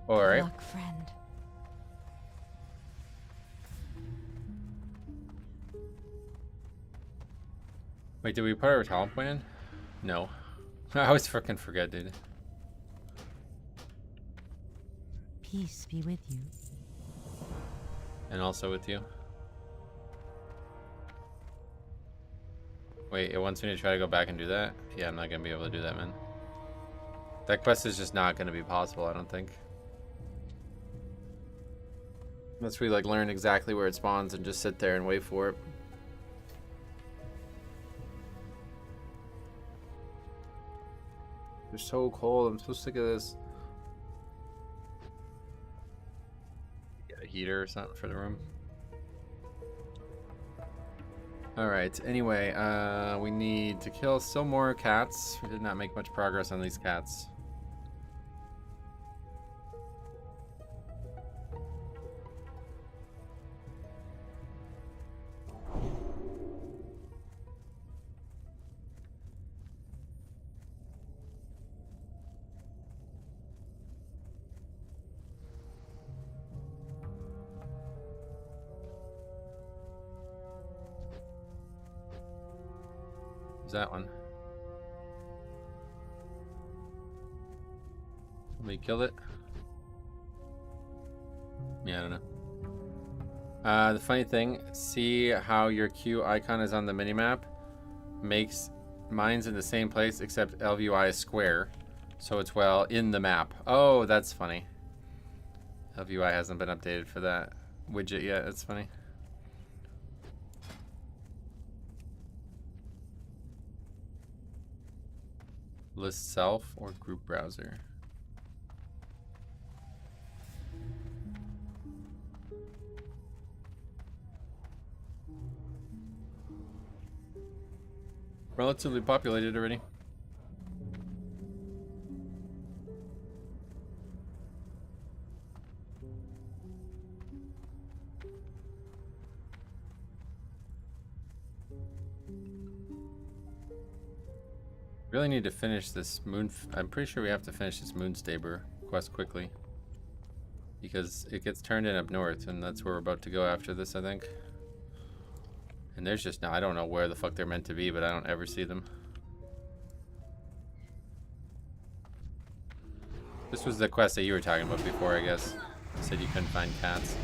Alright. Luck, friend. Wait, did we put our talent point in? No. I always freaking forget, dude. Peace be with you. And also with you. Wait, it wants me to try to go back and do that? Yeah, I'm not gonna be able to do that, man. That quest is just not gonna be possible, I don't think. Unless we like learn exactly where it spawns and just sit there and wait for it. They're so cold, I'm so sick of this. Get a heater or something for the room. Alright, anyway, we need to kill still more cats. We did not make much progress on these cats. that one? Somebody killed it? Yeah, I don't know. The funny thing, see how your Q icon is on the minimap? Makes mine's in the same place except LVI is square. So it's well in the map. Oh, that's funny. LVI hasn't been updated for that widget yet. That's funny. List self or group browser? Relatively populated already. Really need to finish this moon. I'm pretty sure we have to finish this Moonstaber quest quickly because it gets turned in up north, and that's where we're about to go after this, I think. And there's just I don't know where the fuck they're meant to be, but I don't ever see them. This was the quest that you were talking about before, I guess. You said you couldn't find cats.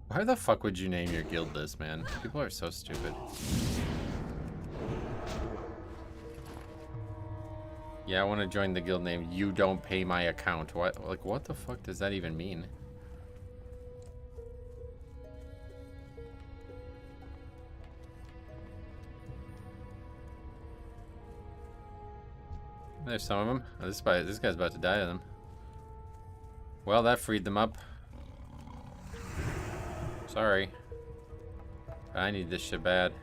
Why the fuck would you name your guild this, man? People are so stupid. Yeah, I want to join the guild name. You don't pay my account. What? Like, what the fuck does that even mean? There's some of them. Oh, this guy's about to die to them. Well, that freed them up. Sorry. I need this shit bad.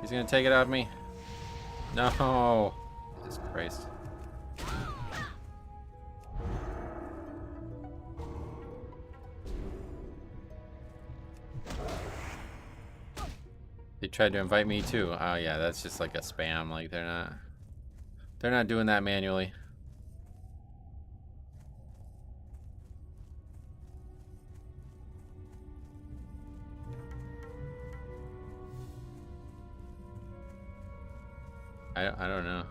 He's gonna take it off me. No. Jesus Christ. They tried to invite me too. Oh yeah, that's just like a spam. Like they're not doing that manually. I don't know.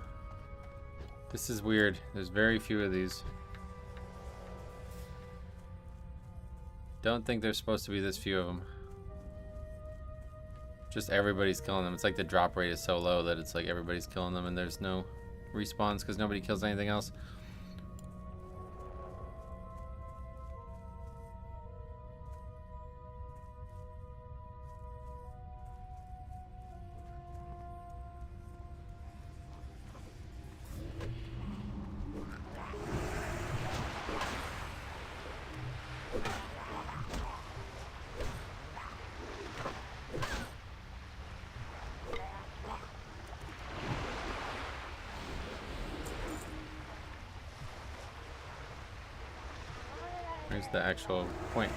This is weird. There's very few of these. Don't think there's supposed to be this few of them. Just everybody's killing them. It's like the drop rate is so low that it's like everybody's killing them and there's no respawns because nobody kills anything else. Where's the actual point?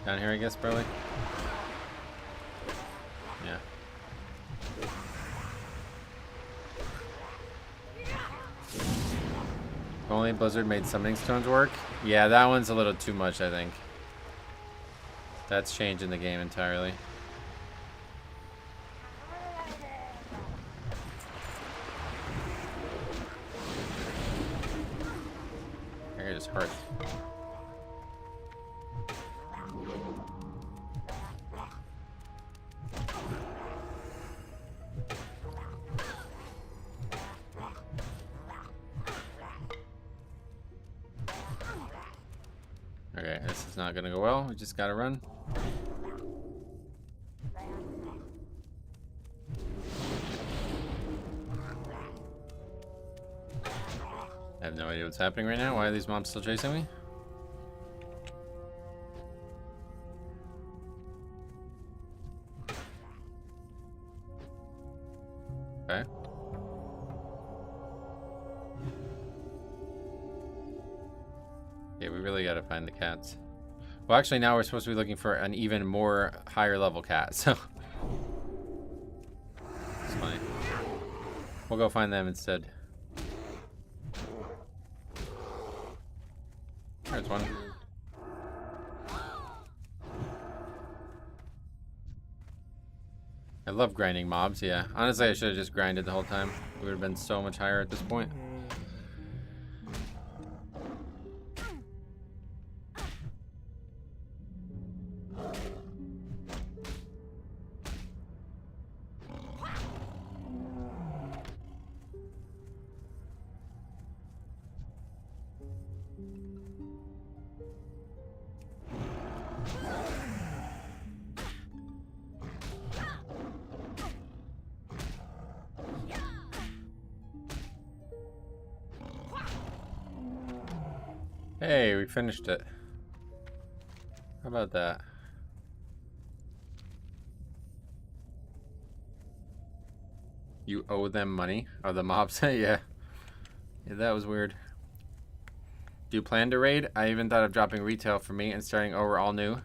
Down here, I guess, probably? Yeah. If only Blizzard made summoning stones work? Yeah, that one's a little too much, I think. That's changing the game entirely. Here is hard. Okay, this is not gonna go well. We just gotta run. I have no idea what's happening right now. Why are these mobs still chasing me? Okay. Yeah, we really gotta find the cats. Well, actually, now we're supposed to be looking for an even more higher level cat, so. It's fine. We'll go find them instead. There's one. I love grinding mobs, yeah. Honestly, I should have just grinded the whole time. We would have been so much higher at this point. Hey, we finished it. How about that? You owe them money? Oh, the mobs? Yeah. Yeah, that was weird. Do you plan to raid? I even thought of dropping retail for me and starting over all new.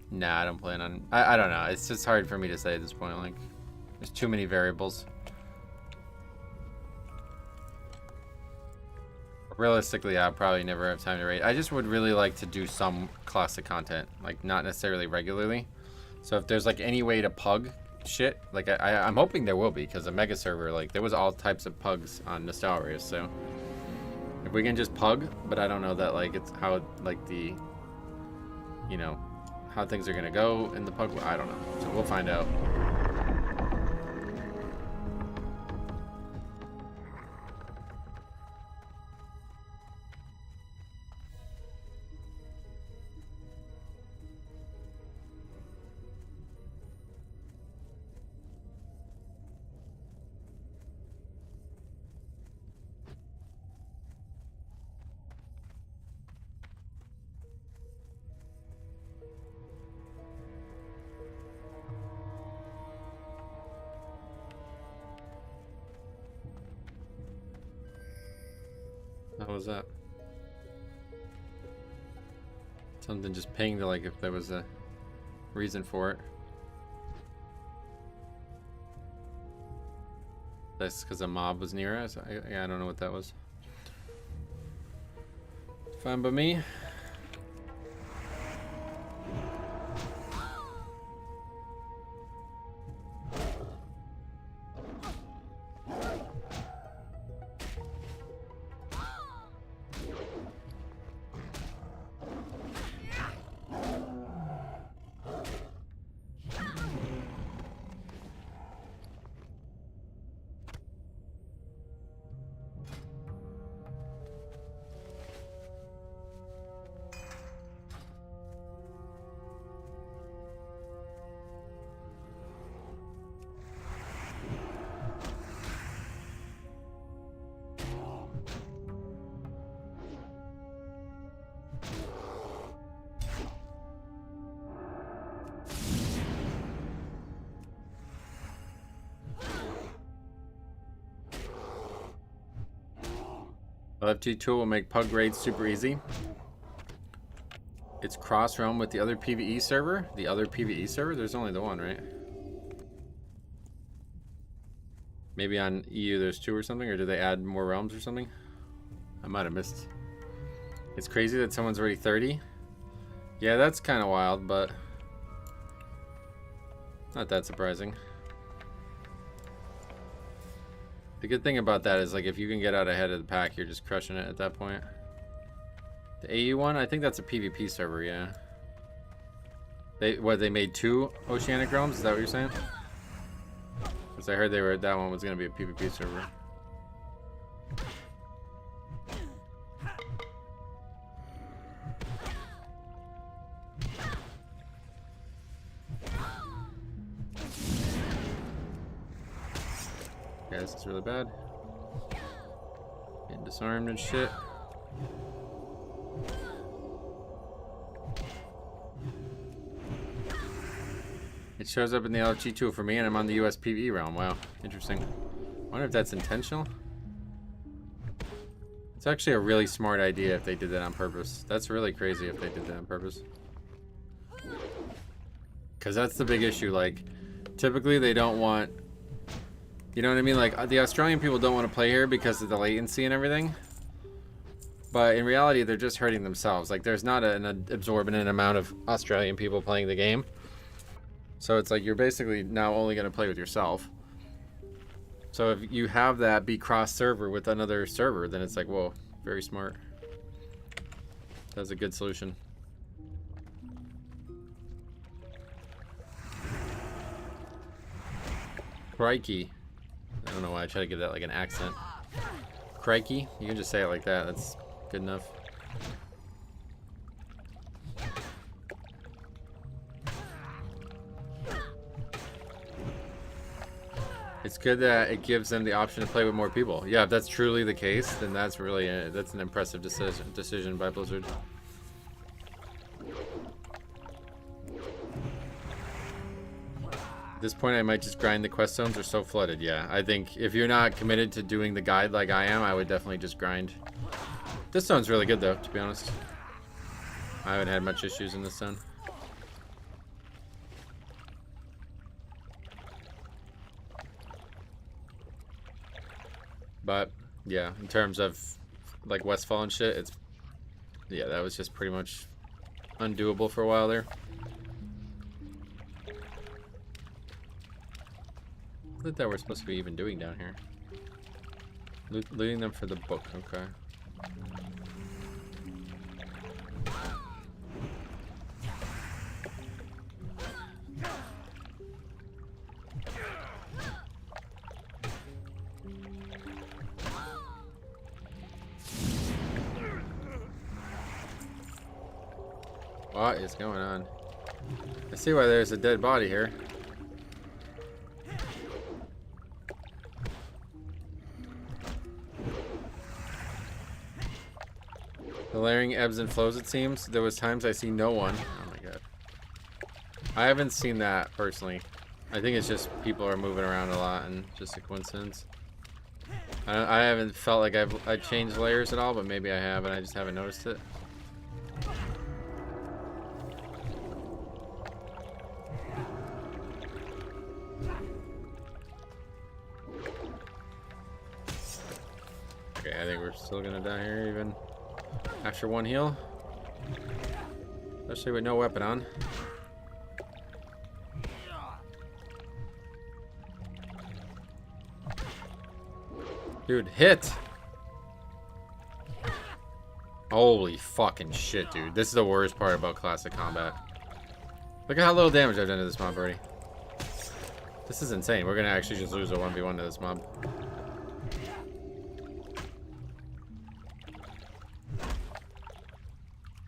Nah, I don't plan on... I don't know. It's just hard for me to say at this point. Like, there's too many variables. Realistically, I'll probably never have time to raid. I just would really like to do some classic content, like not necessarily regularly. So if there's like any way to pug shit, like I'm hoping there will be, because a mega server, like there was all types of pugs on Nostalria. So if we can just pug, but I don't know that like it's how like the, you know, how things are gonna go in the pug. I don't know. So we'll find out. How was that? Something just pinged like if there was a reason for it. That's because a mob was near us. I don't know what that was. Fine by me. LFG tool will make pug raids super easy. It's cross realm with the other PvE server. The other PvE server? There's only the one, right? Maybe on EU there's two or something, or do they add more realms or something? I might have missed. It's crazy that someone's already 30. Yeah, that's kind of wild, but not that surprising. The good thing about that is, like, if you can get out ahead of the pack, you're just crushing it at that point. The AU one, I think that's a PvP server, yeah. They made 2 Oceanic Realms? Is that what you're saying? Because I heard that one was going to be a PvP server. Yeah, this is really bad. Getting disarmed and shit. It shows up in the LFG tool for me, and I'm on the US PvE realm. Wow, interesting. I wonder if that's intentional. It's actually a really smart idea if they did that on purpose. That's really crazy if they did that on purpose. Because that's the big issue. Like, typically they don't want... You know what I mean? Like, the Australian people don't want to play here because of the latency and everything. But in reality, they're just hurting themselves. Like, there's not an absorbent amount of Australian people playing the game. So it's like you're basically now only going to play with yourself. So if you have that be cross-server with another server, then it's like, whoa, very smart. That's a good solution. Crikey. I don't know why I try to give that like an accent. Crikey? You can just say it like that. That's good enough. It's good that it gives them the option to play with more people. Yeah, if that's truly the case, then that's really that's an impressive decision by Blizzard. At this point, I might just grind the quest zones. They're so flooded. Yeah, I think if you're not committed to doing the guide like I am, I would definitely just grind. This zone's really good though, to be honest. I haven't had much issues in this zone. But yeah, in terms of like Westfall and shit, it's yeah, that was just pretty much undoable for a while there. What that we're supposed to be even doing down here? Looting them for the book, okay. What is going on? I see why there's a dead body here. The layering ebbs and flows, it seems. There was times I see no one. Oh my god. I haven't seen that personally. I think it's just people are moving around a lot and just a coincidence. I haven't felt like I've changed layers at all, but maybe I have and I just haven't noticed it. Okay, I think we're still gonna die here even after one heal. Especially with no weapon on. Dude, hit! Holy fucking shit, dude. This is the worst part about classic combat. Look at how little damage I've done to this mob already. This is insane. We're gonna actually just lose a 1v1 to this mob.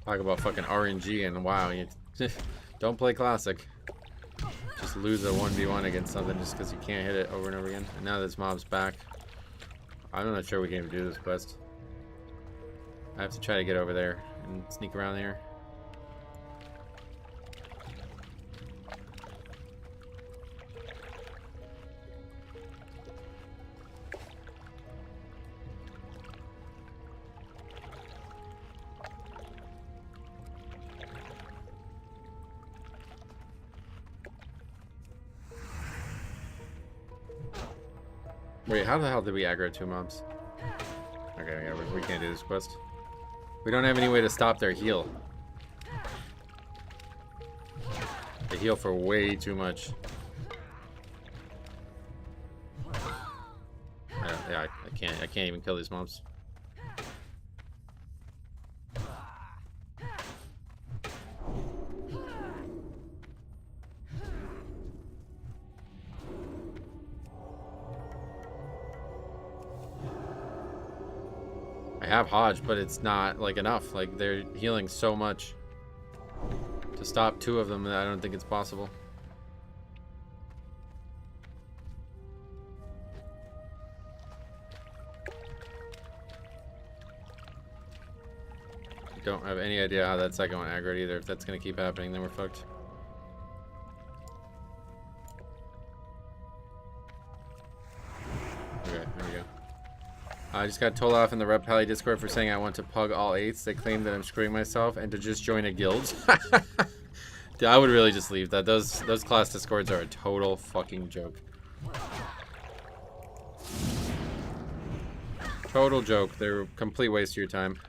Talk about fucking RNG and wow, you don't play classic. Just lose a 1v1 against something just because you can't hit it over and over again. And now this mob's back. I'm not sure we can even do this quest. I have to try to get over there and sneak around there. Wait, how the hell did we aggro 2 mobs? Okay, yeah, we can't do this quest. We don't have any way to stop their heal. They heal for way too much. Yeah, I can't even kill these mobs. I have Hodge, but it's not like enough. Like they're healing so much to stop 2 of them that I don't think it's possible. I don't have any idea how that second one aggroed either. If that's gonna keep happening, then we're fucked. Okay, there we go. I just got told off in the Rep Pally Discord for saying I want to pug all 8s. They claim that I'm screwing myself and to just join a guild. Dude, I would really just leave that. Those class discords are a total fucking joke. Total joke. They're a complete waste of your time.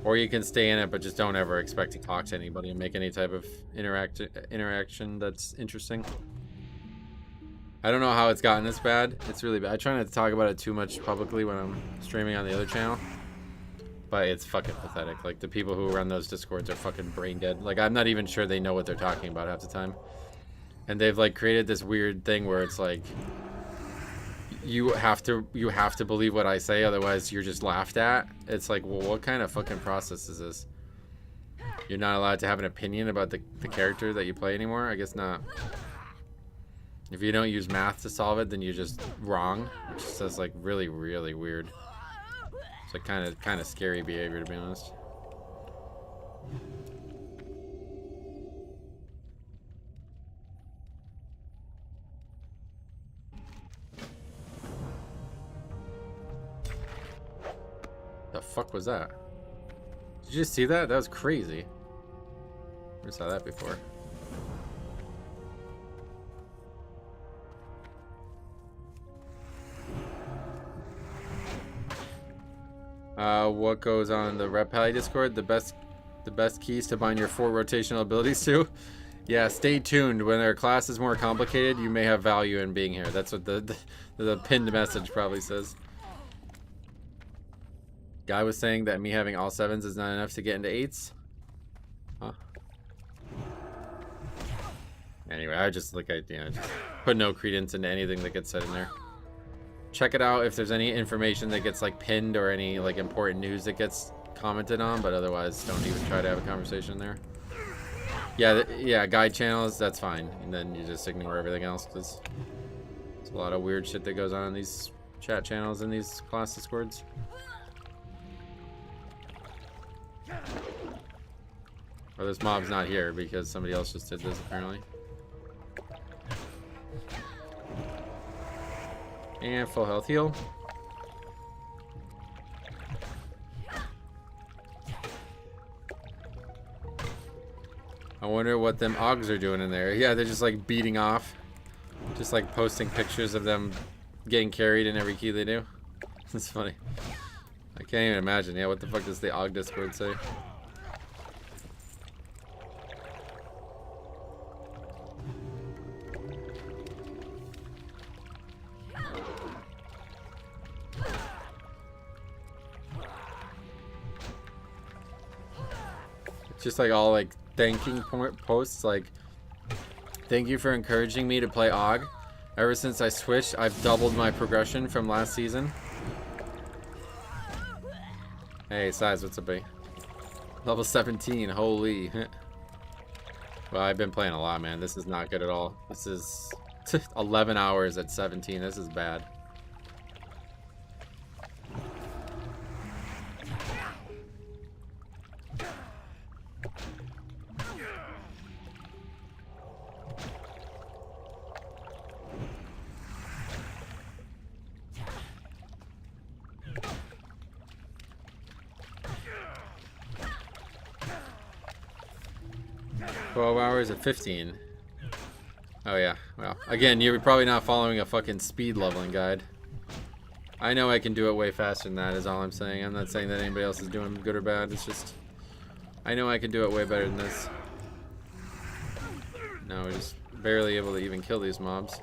Or you can stay in it, but just don't ever expect to talk to anybody and make any type of interaction that's interesting. I don't know how it's gotten this bad. It's really bad. I try not to talk about it too much publicly when I'm streaming on the other channel. But it's fucking pathetic. Like, the people who run those Discords are fucking brain dead. Like, I'm not even sure they know what they're talking about half the time. And they've, like, created this weird thing where it's like, you have to believe what I say, otherwise you're just laughed at. It's like, well, what kind of fucking process is this? You're not allowed to have an opinion about the character that you play anymore? I guess not. If you don't use math to solve it, then you're just wrong. Which is just like really, really weird. It's like kind of scary behavior, to be honest. The fuck was that? Did you just see that? That was crazy. Never saw that before. What goes on the Rep Pally Discord? The best keys to bind your 4 rotational abilities to? Yeah, stay tuned. When our class is more complicated, you may have value in being here. That's what the pinned message probably says. Guy was saying that me having all 7s is not enough to get into 8s. Huh. Anyway, I just just put no credence into anything that gets said in there. Check it out if there's any information that gets like pinned or any like important news that gets commented on, but otherwise don't even try to have a conversation there. Yeah, guide channels, that's fine. And then you just ignore everything else because there's a lot of weird shit that goes on in these chat channels and these class Discords. Or this mob's not here because somebody else just did this apparently. And full health heal. I wonder what them Augs are doing in there. Yeah, they're just like beating off. Just like posting pictures of them getting carried in every key they do. It's funny. I can't even imagine. Yeah, what the fuck does the Aug Discord say? Just like all like thanking posts like, thank you for encouraging me to play AUG. Ever since I switched, I've doubled my progression from last season. Hey, Size, what's up, buddy? Level 17, holy. Well, I've been playing a lot, man. This is not good at all. This is 11 hours at 17. This is bad. At 15. Oh yeah, well, again, you're probably not following a fucking speed leveling guide. I know I can do it way faster than that, is all I'm saying. I'm not saying that anybody else is doing good or bad. It's just, I know I can do it way better than this. No, we're just barely able to even kill these mobs.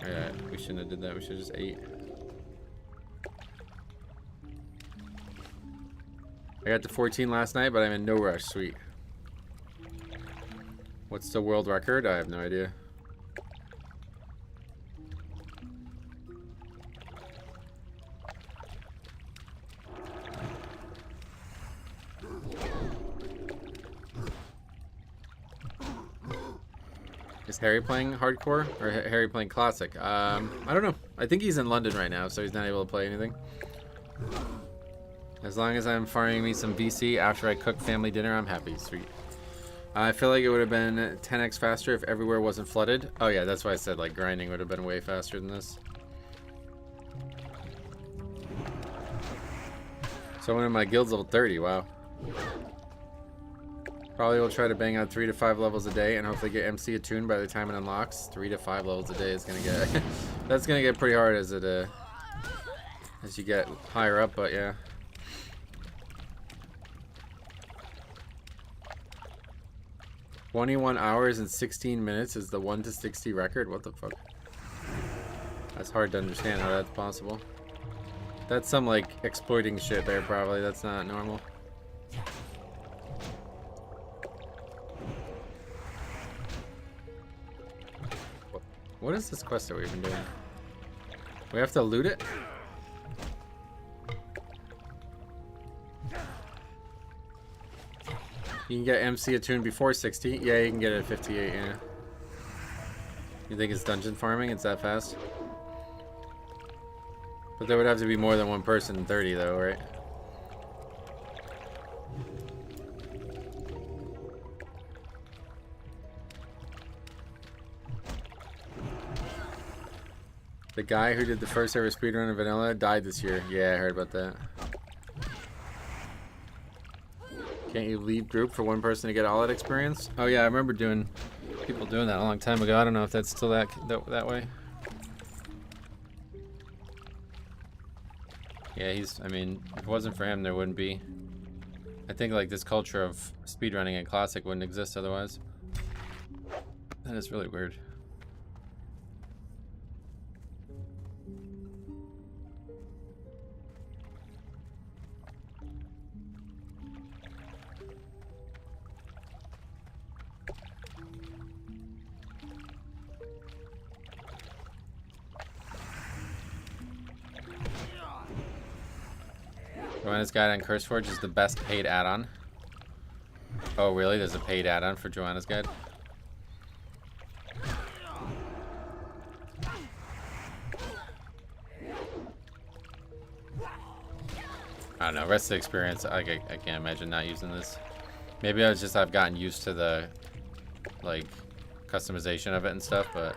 Alright, we shouldn't have did that. We should have just ate. I got to 14 last night, but I'm in no rush. Sweet. What's the world record? I have no idea. Is Harry playing hardcore or Harry playing classic? I don't know. I think he's in London right now, so he's not able to play anything. As long as I'm farming me some VC after I cook family dinner, I'm happy. Sweet. I feel like it would have been 10x faster if everywhere wasn't flooded. Oh yeah, that's why I said like grinding would have been way faster than this. So one of my guild's level 30, wow. Probably will try to bang out 3 to 5 levels a day and hopefully get MC attuned by the time it unlocks. 3 to 5 levels a day is gonna get that's gonna get pretty hard as it as you get higher up, but yeah. 21 hours and 16 minutes is the 1 to 60 record? What the fuck? That's hard to understand how that's possible. That's some like exploiting shit there probably. That's not normal. What is this quest that we've been doing? We have to loot it? You can get MC attuned before 60. Yeah, you can get it at 58, yeah. You think it's dungeon farming? It's that fast? But there would have to be more than one person in 30 though, right? The guy who did the first ever speedrun of Vanilla died this year. Yeah, I heard about that. Can't you leave group for one person to get all that experience? Oh yeah, I remember people doing that a long time ago. I don't know if that's still that way. Yeah, I mean, if it wasn't for him, there wouldn't be. I think like this culture of speedrunning in Classic wouldn't exist otherwise. That is really weird. Joanna's Guide on CurseForge is the best paid add-on. Oh really? There's a paid add-on for Joanna's Guide? I don't know, rest of the experience, I can't imagine not using this. Maybe I've gotten used to the like customization of it and stuff, but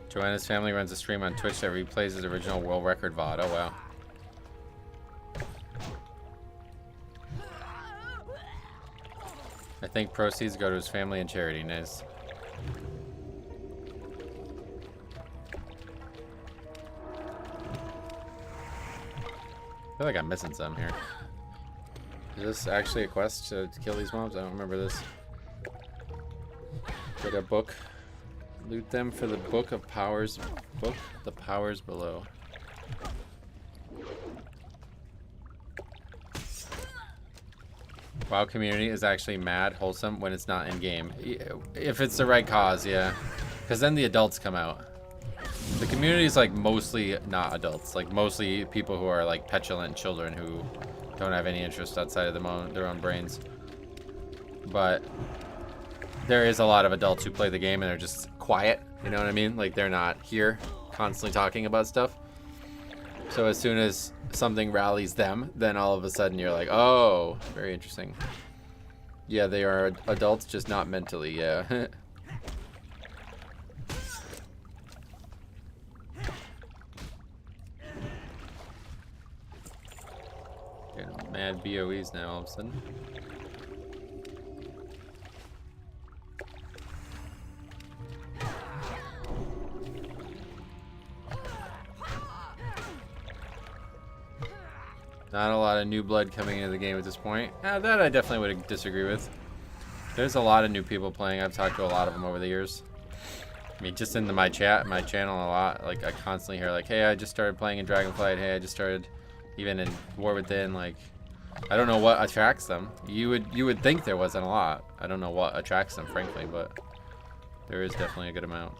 Joanna's family runs a stream on Twitch that replays his original world record VOD. Oh wow. I think proceeds go to his family and charity. Nice. I feel like I'm missing some here. Is this actually a quest to kill these mobs? I don't remember this. Get a book. Loot them for the Book of Powers. Book the Powers Below. WoW community is actually mad wholesome when it's not in game. If it's the right cause, yeah. Because then the adults come out. The community is like mostly not adults. Like mostly people who are like petulant children who don't have any interest outside of their own brains. But there is a lot of adults who play the game and they're just quiet. You know what I mean? Like they're not here constantly talking about stuff. So as soon as something rallies them, then all of a sudden you're like, oh, very interesting. Yeah, they are adults, just not mentally, yeah. Getting mad BOEs now all of a sudden. Not a lot of new blood coming into the game at this point. That I definitely would disagree with. There's a lot of new people playing. I've talked to a lot of them over the years. I mean, just into my channel a lot. Like, I constantly hear like, hey, I just started playing in Dragonflight. Hey, I just started even in War Within. Like, I don't know what attracts them. You would think there wasn't a lot. I don't know what attracts them, frankly, but there is definitely a good amount.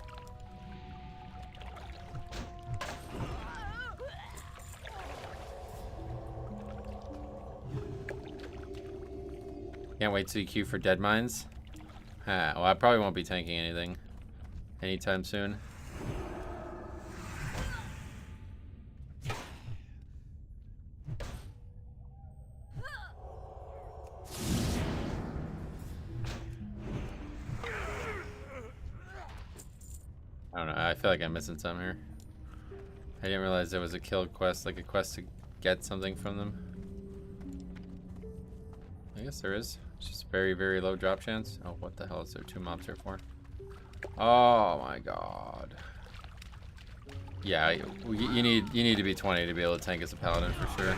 Can't wait to queue for Dead Mines. Well, I probably won't be tanking anything anytime soon. I don't know. I feel like I'm missing some here. I didn't realize there was a kill quest, like a quest to get something from them. I guess there is. It's just very, very low drop chance. Oh, what the hell is there 2 mobs here for? Oh my god. Yeah, you need to be 20 to be able to tank as a paladin for sure.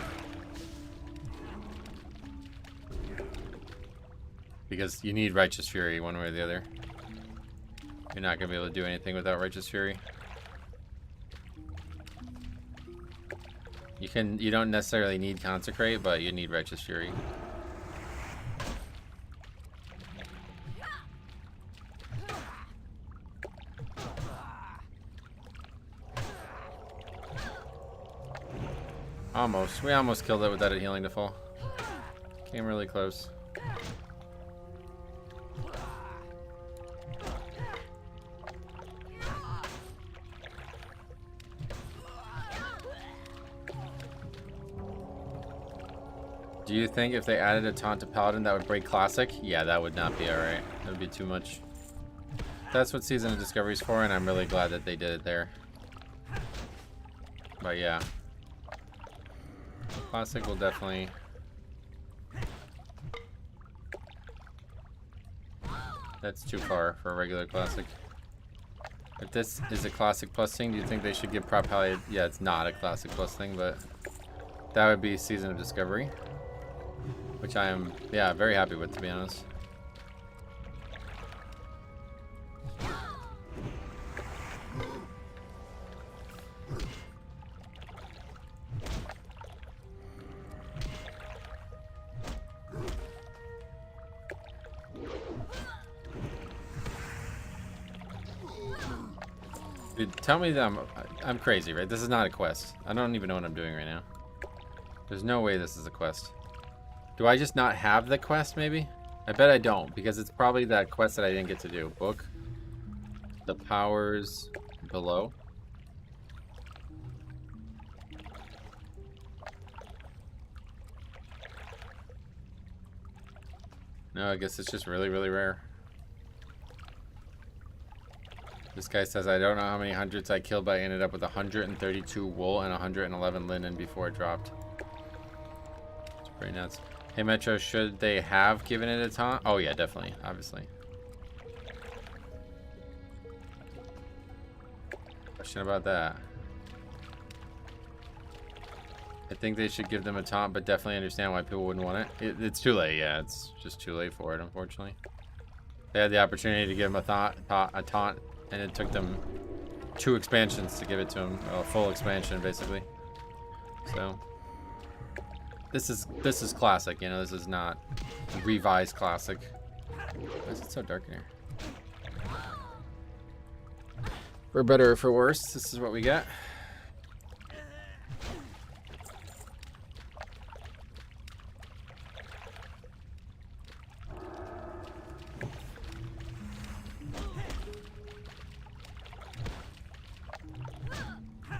because you need Righteous Fury one way or the other. You're not going to be able to do anything without Righteous Fury. You don't necessarily need Consecrate, but you need Righteous Fury. Almost. We almost killed it without it healing to full. Came really close. Do you think if they added a taunt to Paladin that would break Classic? Yeah, that would not be alright. That would be too much. That's what Season of Discovery is for, and I'm really glad that they did it there. But yeah. Classic will definitely... That's too far for a regular Classic. If this is a Classic Plus thing, do you think they should give Prop Pally... Yeah, it's not a Classic Plus thing, but... That would be Season of Discovery. Which I am, yeah, very happy with, to be honest. Dude, tell me that I'm crazy, right? This is not a quest. I don't even know what I'm doing right now. There's no way this is a quest. Do I just not have the quest, maybe? I bet I don't, because it's probably that quest that I didn't get to do. Book the powers below. No, I guess it's just really, really rare. This guy says, I don't know how many hundreds I killed, but I ended up with 132 wool and 111 linen before it dropped. It's pretty nuts. Hey Metro, should they have given it a taunt? Oh yeah, definitely, obviously. Question about that. I think they should give them a taunt, but definitely understand why people wouldn't want it. It's too late, yeah, it's just too late for it, unfortunately. They had the opportunity to give them a taunt, and it took them 2 expansions to give it to them. Well, a full expansion, basically. So... This is classic, you know, this is not revised classic. Why is it so dark in here? For better or for worse, this is what we get.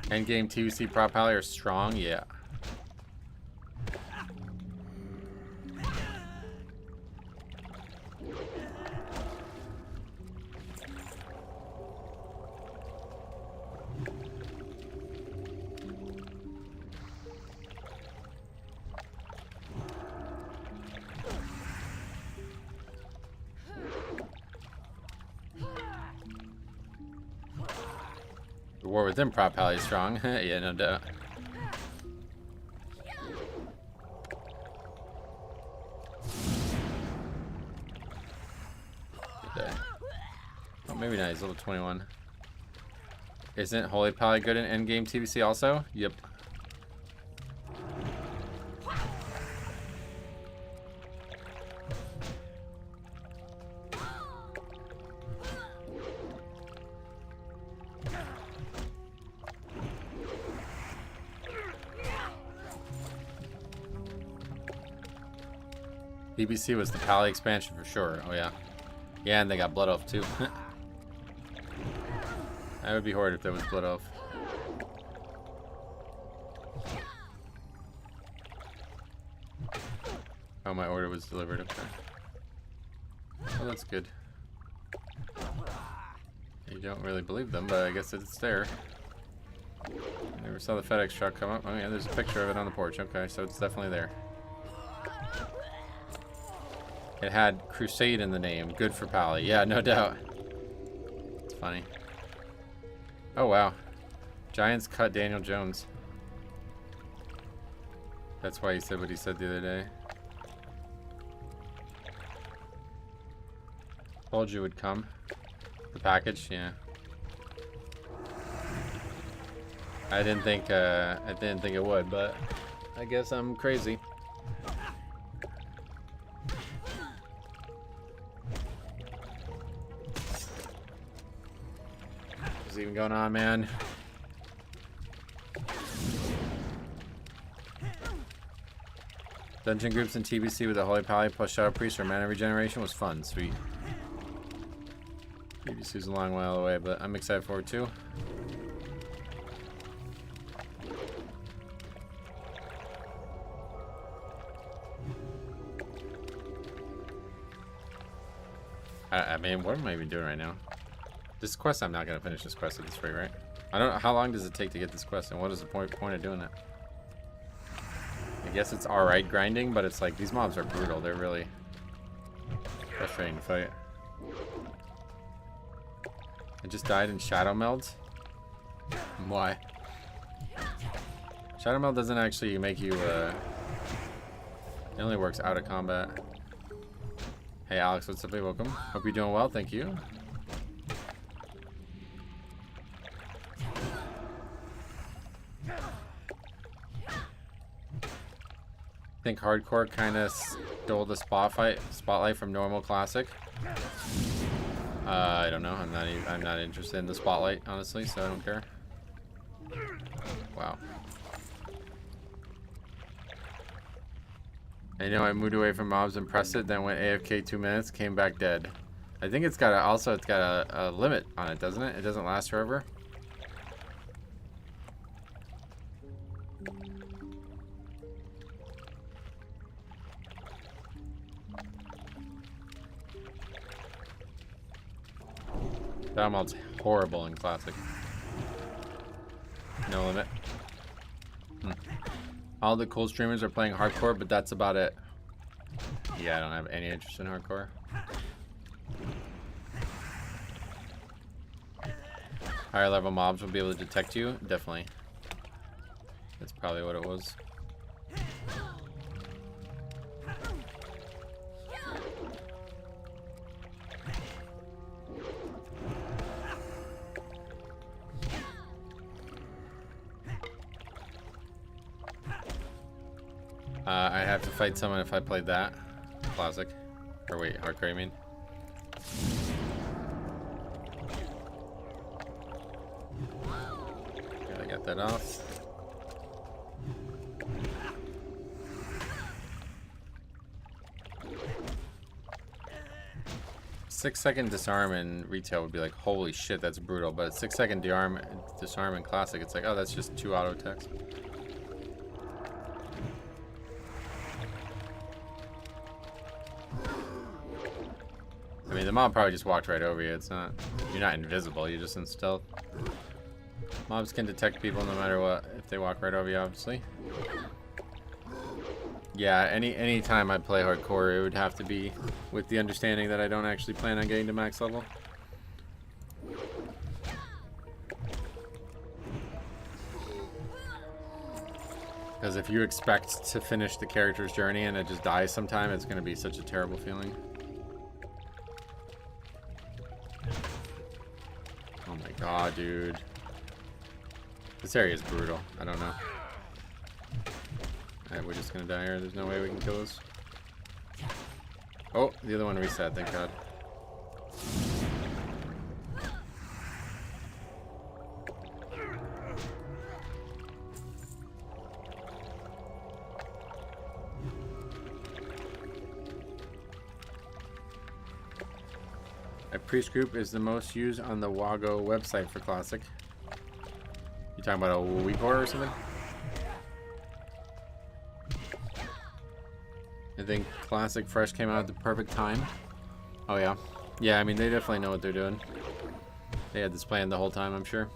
Endgame TVC Prop Pally are strong, yeah. The war within Prop Pally is strong. Yeah, no doubt. Oh, maybe not. He's level 21. Isn't Holy Pally good in endgame TVC also? Yep. BBC was the Pally expansion for sure. Oh yeah. Yeah, and they got Blood Elf too. That would be horrid if there was Blood Elf. Oh, my order was delivered. Okay. Well, that's good. You don't really believe them, but I guess it's there. I never saw the FedEx truck come up. Oh yeah, there's a picture of it on the porch. Okay, so it's definitely there. It had Crusade in the name. Good for Pally. Yeah, no doubt. It's funny. Oh, wow. Giants cut Daniel Jones. That's why he said what he said the other day. Told you it would come. The package, yeah. I didn't think it would, but I guess I'm crazy. What's even going on, man? Dungeon groups in TBC with the Holy Paladin plus Shadow Priest or mana regeneration was fun. Sweet. TBC's a long while away, but I'm excited for it too. I mean, what am I even doing right now? This quest, I'm not gonna finish this quest at this rate, right? I don't know, how long does it take to get this quest, and what is the point of doing it? I guess it's alright grinding, but it's like, these mobs are brutal. They're really frustrating to fight. I just died in Shadow Meld? Why? Shadow Meld doesn't actually make you, it only works out of combat. Hey Alex, what's up? Hey, welcome. Hope you're doing well, thank you. I think hardcore kind of stole the spotlight from normal classic. I don't know. I'm not interested in the spotlight, honestly, so I don't care. Wow. I know I moved away from mobs and pressed it, then went AFK 2 minutes, came back dead. I think it's got a limit on it, doesn't it? It doesn't last forever. That mod's horrible in classic. No limit. All the cool streamers are playing hardcore, but that's about it. Yeah, I don't have any interest in hardcore. Higher level mobs will be able to detect you, definitely. That's probably what it was. I have to fight someone if I played that. Classic. Or wait, hardcore, I mean. Gotta get that off. Six-second disarm in retail would be like, holy shit, that's brutal. But 6-second disarm in classic, it's like, oh, that's just 2 auto attacks. I mean, the mob probably just walked right over you. It's not, you're not invisible, you're just in stealth. Mobs can detect people no matter what, if they walk right over you, obviously. Yeah, any time I play hardcore, it would have to be with the understanding that I don't actually plan on getting to max level. Because if you expect to finish the character's journey and it just dies sometime, it's going to be such a terrible feeling. Oh my god, dude. This area is brutal. I don't know. Alright, we're just gonna die here. There's no way we can kill this. Oh, the other one reset, thank god. A priest group is the most used on the Wago website for classic. You talking about a Weepor or something? I think classic fresh came out at the perfect time. Oh yeah. Yeah, I mean they definitely know what they're doing. They had this planned the whole time, I'm sure.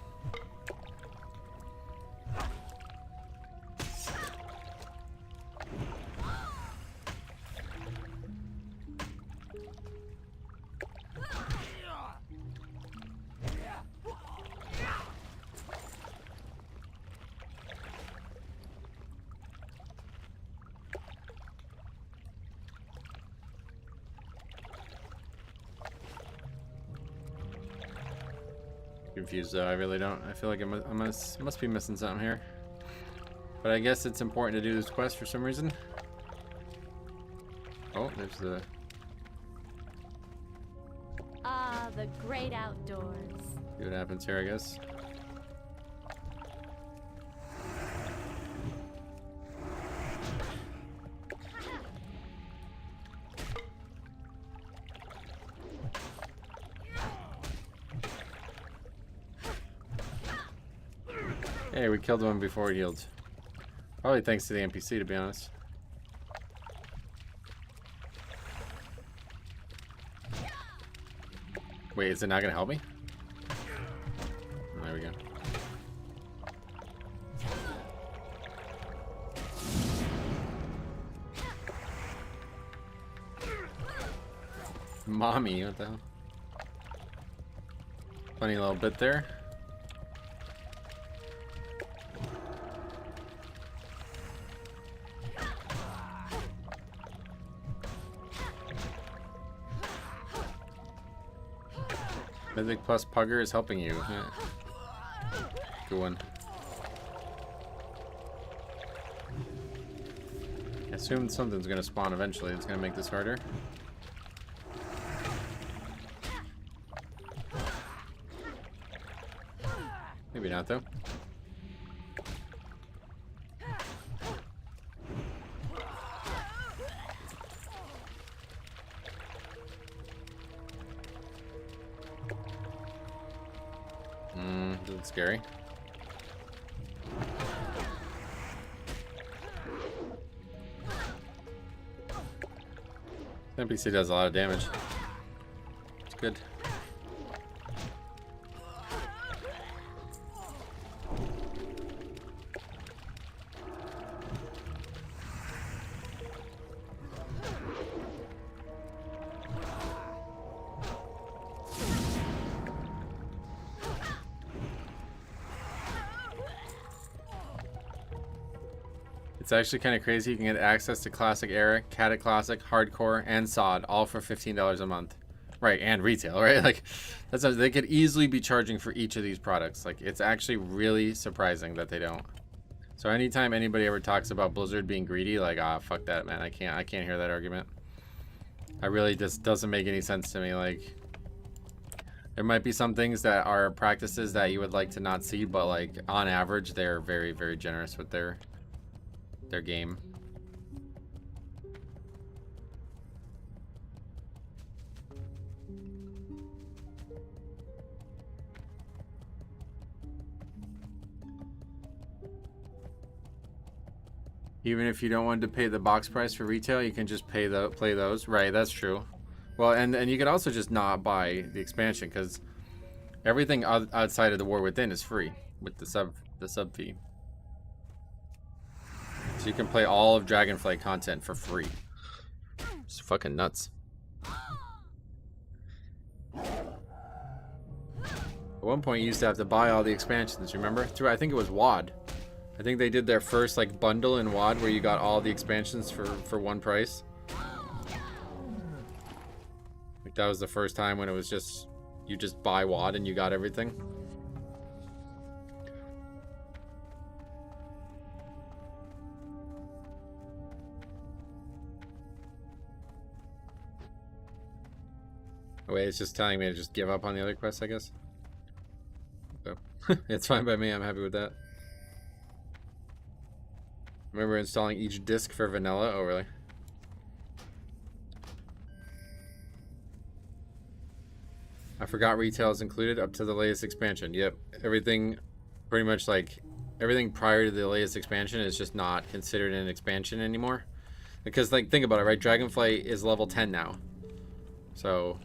confused though. I really don't. I feel like I must be missing something here. But I guess it's important to do this quest for some reason. Oh, there's the... Ah, the great outdoors. See what happens here, I guess. Hey, we killed one before it healed. Probably thanks to the NPC, to be honest. Wait, is it not gonna help me? There we go. Mommy, what the hell? Funny little bit there. Mythic plus Pugger is helping you. Yeah. Good one. I assume something's gonna spawn eventually. It's gonna make this harder. Maybe not though. That's scary. NPC does a lot of damage. It's good. It's actually kind of crazy. You can get access to Classic Era, Cadit Classic, Hardcore, and SOD, all for $15 a month. Right, and retail, right? Like, they could easily be charging for each of these products. Like, it's actually really surprising that they don't. So anytime anybody ever talks about Blizzard being greedy, like, ah, fuck that, man. I can't hear that argument. I really just doesn't make any sense to me. Like, there might be some things that are practices that you would like to not see, but like on average, they're very, very generous with their game. Even if you don't want to pay the box price for retail, you can just play those. Right, that's true. Well, and you can also just not buy the expansion because everything outside of the War Within is free with the sub fee. So you can play all of Dragonflight content for free. It's fucking nuts. At one point, you used to have to buy all the expansions. Remember? Through I think it was WoD. I think they did their first like bundle in WoD where you got all the expansions for one price. Like that was the first time when it was just you just buy WoD and you got everything. Oh wait, it's just telling me to just give up on the other quests, I guess. So it's fine by me. I'm happy with that. Remember installing each disc for vanilla? Oh, really? I forgot retail is included up to the latest expansion. Yep. Everything, pretty much like, everything prior to the latest expansion is just not considered an expansion anymore. Because, like, think about it, right? Dragonflight is level 10 now. So,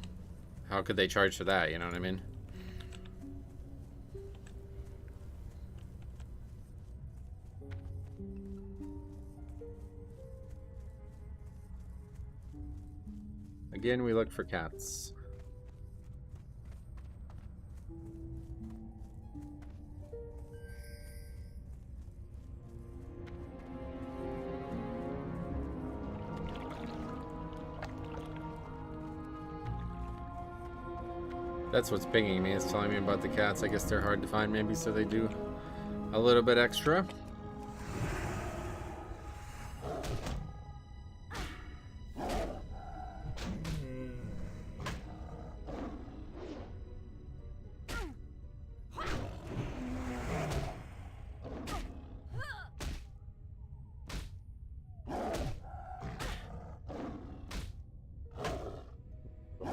how could they charge for that? You know what I mean? Again, we look for cats. That's what's pinging me. It's telling me about the cats. I guess they're hard to find maybe, so they do a little bit extra.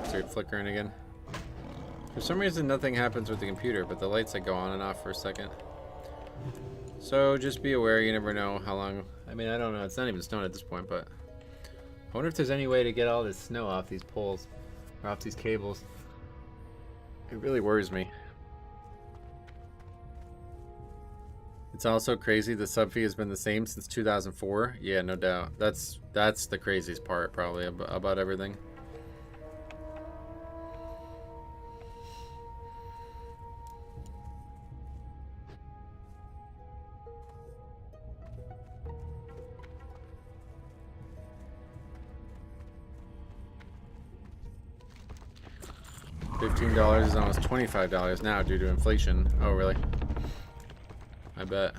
Start flickering again. For some reason, nothing happens with the computer, but the lights that go on and off for a second. So just be aware, you never know how long. I mean, I don't know. It's not even snowing at this point, but I wonder if there's any way to get all this snow off these poles, or off these cables. It really worries me. It's also crazy the sub fee has been the same since 2004. Yeah, no doubt. That's the craziest part, probably, about everything. $15 is almost $25 now due to inflation. Oh, really? I bet.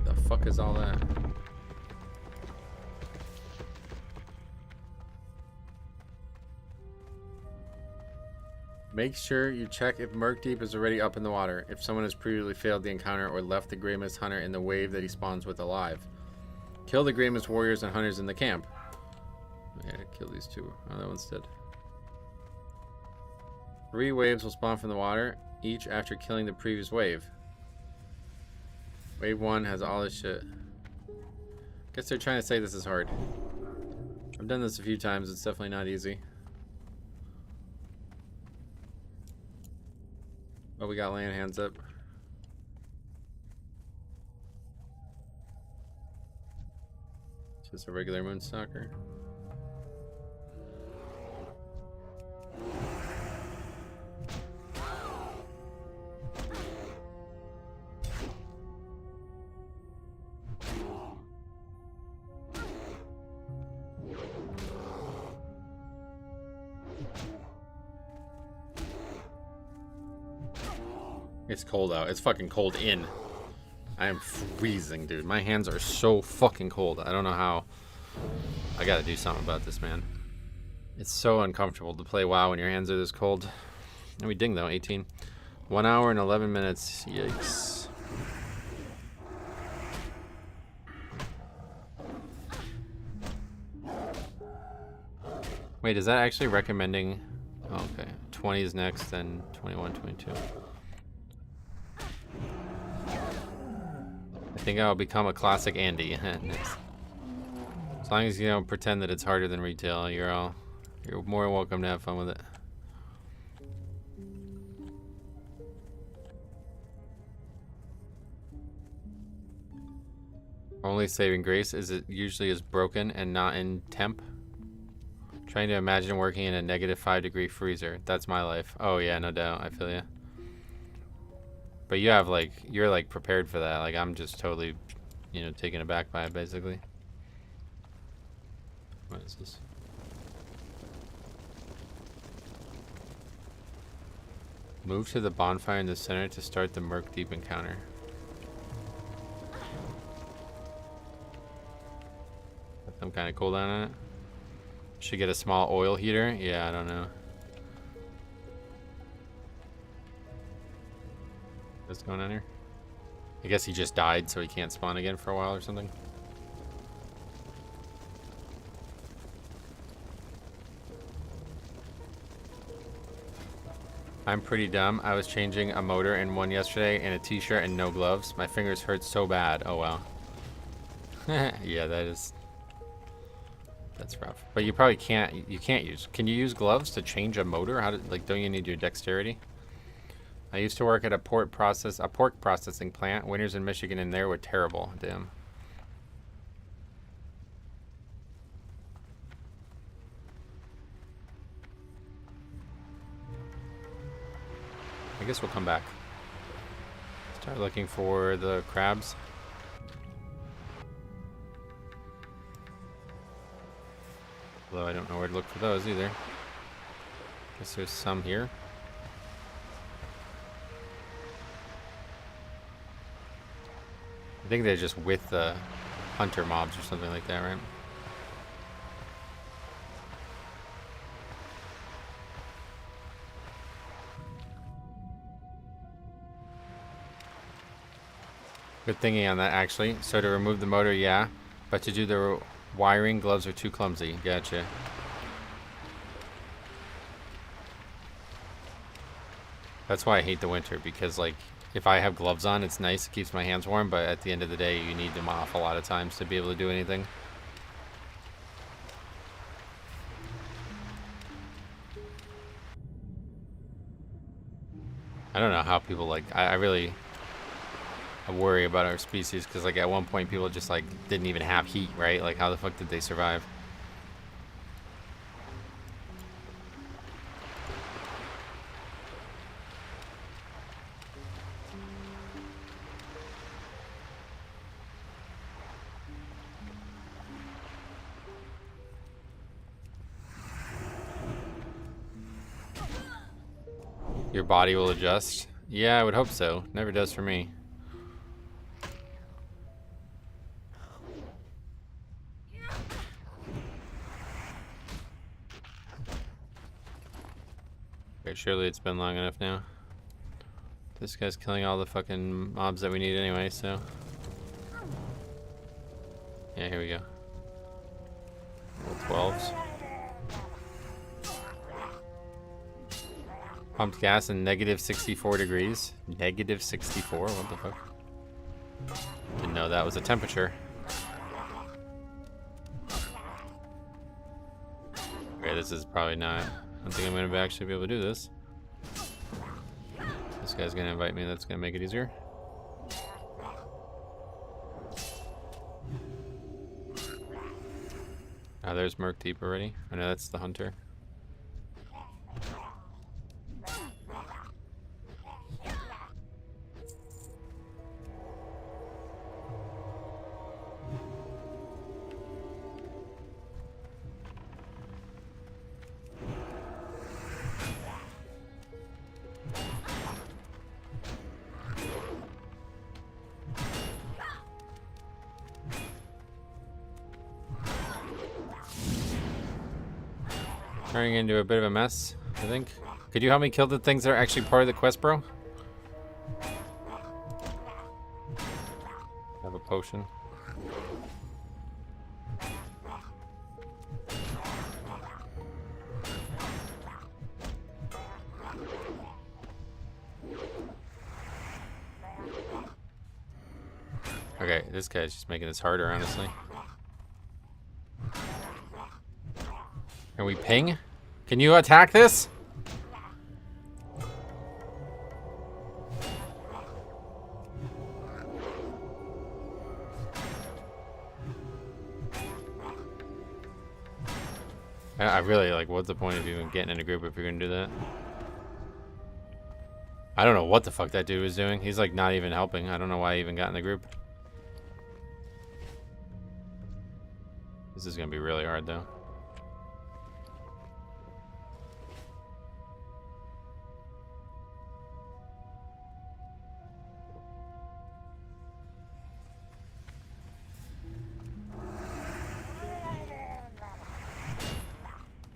The fuck is all that? Make sure you check if Murk Deep is already up in the water, if someone has previously failed the encounter or left the Grey Mist Hunter in the wave that he spawns with alive. Kill the Grey Mist warriors and hunters in the camp. Yeah, kill these two. Oh, that one's dead. 3 waves will spawn from the water, each after killing the previous wave. Wave 1 has all this shit. Guess they're trying to say this is hard. I've done this a few times, it's definitely not easy. Oh, we got land hands up. Just a regular moonstalker. It's cold out. It's fucking cold in. I am freezing, dude. My hands are so fucking cold. I don't know how. I gotta do something about this, man. It's so uncomfortable to play WoW when your hands are this cold. And we ding though, 18. 1 hour and 11 minutes. Yikes. Wait, is that actually recommending? Oh, okay. 20 is next, then 21, 22. I think I'll become a classic Andy. As long as you don't pretend that it's harder than retail, you're more than welcome to have fun with it. Only saving grace is it usually is broken and not in temp. Trying to imagine working in a -5-degree freezer. That's my life. Oh yeah, no doubt. I feel ya. But you have like, you're like prepared for that. Like I'm just totally, you know, taken aback by it basically. What is this? Move to the bonfire in the center to start the Murk Deep encounter. Got some kind of cooldown on it. Should get a small oil heater. Yeah, I don't know. What's going on here? I guess he just died, so he can't spawn again for a while or something. I'm pretty dumb. I was changing a motor in one yesterday in a t-shirt and no gloves. My fingers hurt so bad. Oh wow. Yeah, that's rough. But you probably can't use. Can you use gloves to change a motor? How did, like, don't you need your dexterity? I used to work at a pork processing plant. Winters in Michigan and there were terrible. Damn. I guess we'll come back. Start looking for the crabs. Although I don't know where to look for those either. Guess there's some here. I think they're just with the hunter mobs or something like that, right? Good thinking on that, actually. So to remove the motor, yeah. But to do the wiring, gloves are too clumsy. Gotcha. That's why I hate the winter, because, like, if I have gloves on, it's nice. It keeps my hands warm, but at the end of the day, you need them off a lot of times to be able to do anything. I don't know how people, like, I really worry about our species, because, like, at one point, people just, like, didn't even have heat, right? Like, how the fuck did they survive? Your body will adjust? Yeah, I would hope so. Never does for me. Okay, surely it's been long enough now. This guy's killing all the fucking mobs that we need anyway, so. Yeah, here we go. Level 12s. Pumped gas in negative 64 degrees. Negative 64? What the fuck? Didn't know that was a temperature. Okay, this is probably not. I don't think I'm going to actually be able to do this. This guy's going to invite me. That's going to make it easier. Ah, there's Merc Deep already. I know that's the hunter. Turning into a bit of a mess, I think. Could you help me kill the things that are actually part of the quest, bro? Have a potion. Okay, this guy's just making this harder, honestly. Can we ping? Can you attack this? I really, like, what's the point of even getting in a group if you're gonna do that? I don't know what the fuck that dude was doing. He's, like, not even helping. I don't know why he even got in the group. This is gonna be really hard, though.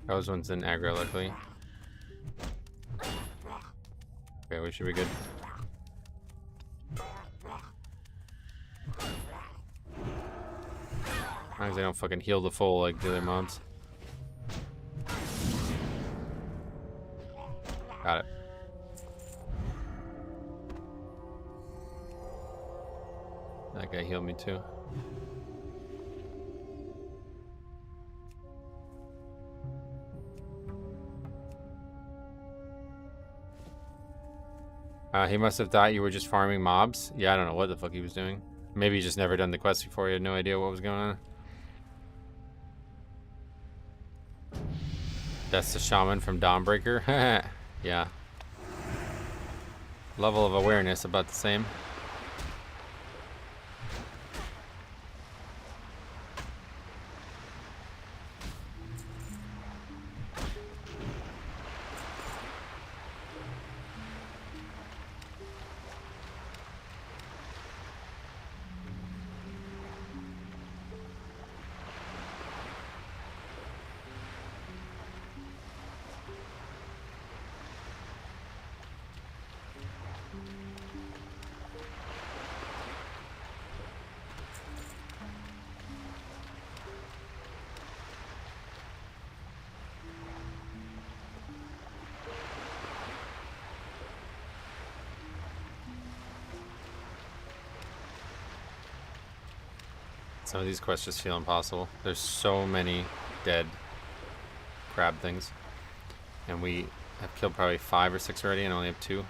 Those ones didn't aggro, luckily. Okay, we should be good. As long as they don't fucking heal the full like the other mobs. Got it. That guy healed me too. He must have thought you were just farming mobs. Yeah, I don't know what the fuck he was doing. Maybe he just never done the quest before. He had no idea what was going on. That's the shaman from Dawnbreaker. Yeah. Level of awareness about the same. Some of these quests just feel impossible. There's so many dead crab things. And we have killed probably 5 or 6 already and only have 2.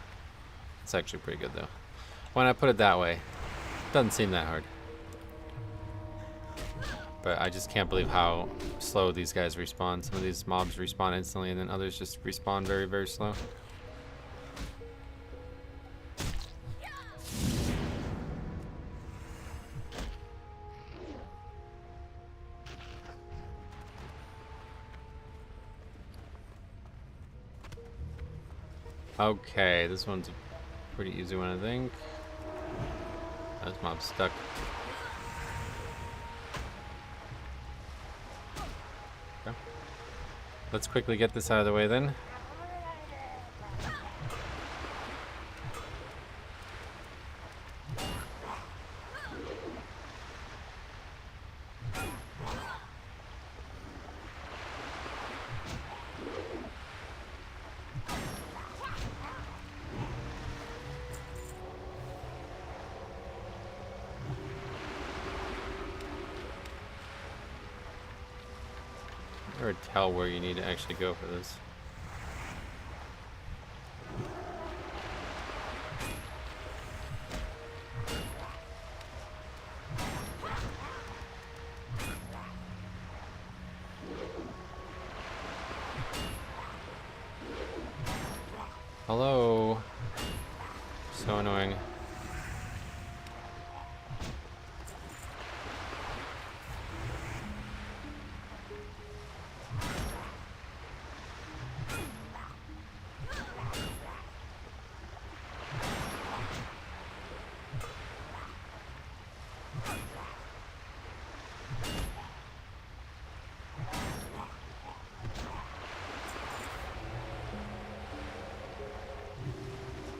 It's actually pretty good though. When I put it that way, it doesn't seem that hard. But I just can't believe how slow these guys respawn. Some of these mobs respawn instantly and then others just respawn very, very slow. Okay, this one's a pretty easy one, I think. This mob's stuck. Okay. Let's quickly get this out of the way then. Or tell where you need to actually go for this. Hello. So annoying.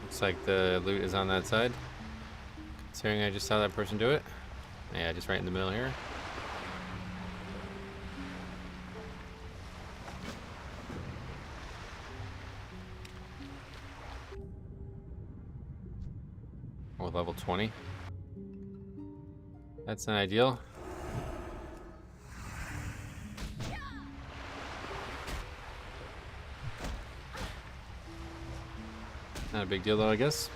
Looks like the loot is on that side. Considering I just saw that person do it. Yeah, just right in the middle here. Oh, level 20. That's not ideal. Not a big deal though, I guess.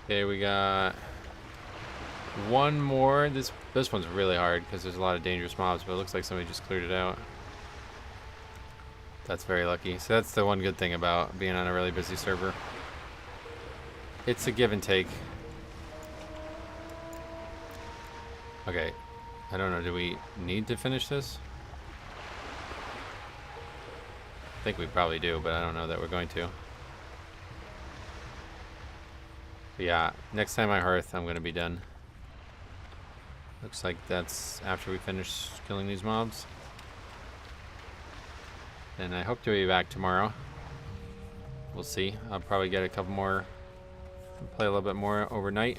Okay, we got one more. This one's really hard because there's a lot of dangerous mobs, but it looks like somebody just cleared it out. That's very lucky. So that's the one good thing about being on a really busy server. It's a give and take. Okay, I don't know, do we need to finish this? I think we probably do, but I don't know that we're going to. But yeah, next time I hearth, I'm gonna be done. Looks like that's after we finish killing these mobs. And I hope to be back tomorrow. We'll see. I'll probably get a couple more, play a little bit more overnight.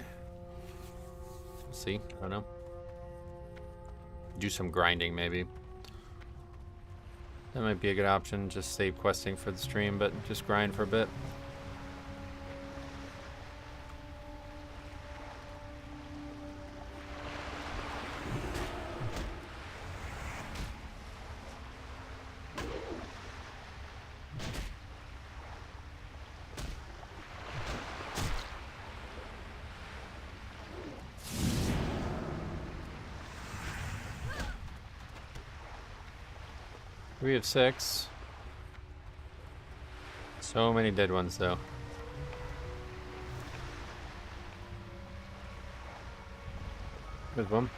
We'll see, I don't know. Do some grinding maybe. That might be a good option, just save questing for the stream, but just grind for a bit. We have 6. So many dead ones, though. There's one.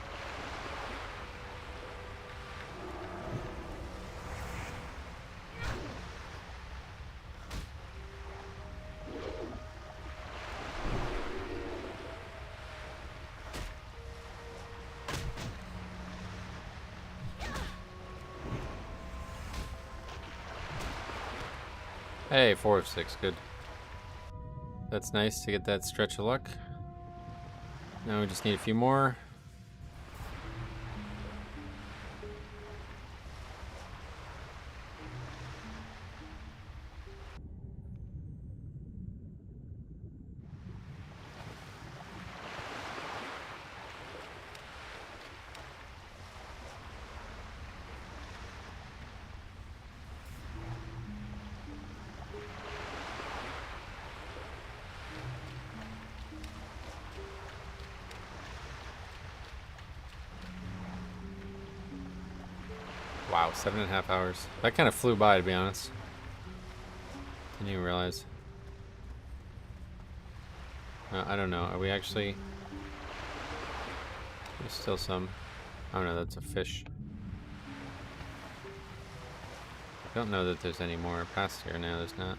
Hey, 4 of 6, good. That's nice to get that stretch of luck. Now we just need a few more. Wow, 7.5 hours. That kind of flew by, to be honest. Didn't even realize. I don't know. Are we actually... There's still some... Oh no, that's a fish. I don't know that there's any more past here. No, there's not.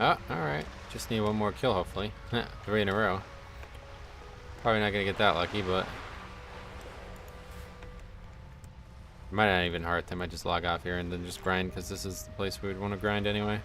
Oh, alright. Just need one more kill, hopefully. 3 in a row. Probably not gonna get that lucky, but... Might not even heart. I might just log off here and then just grind, because this is the place we would want to grind anyway.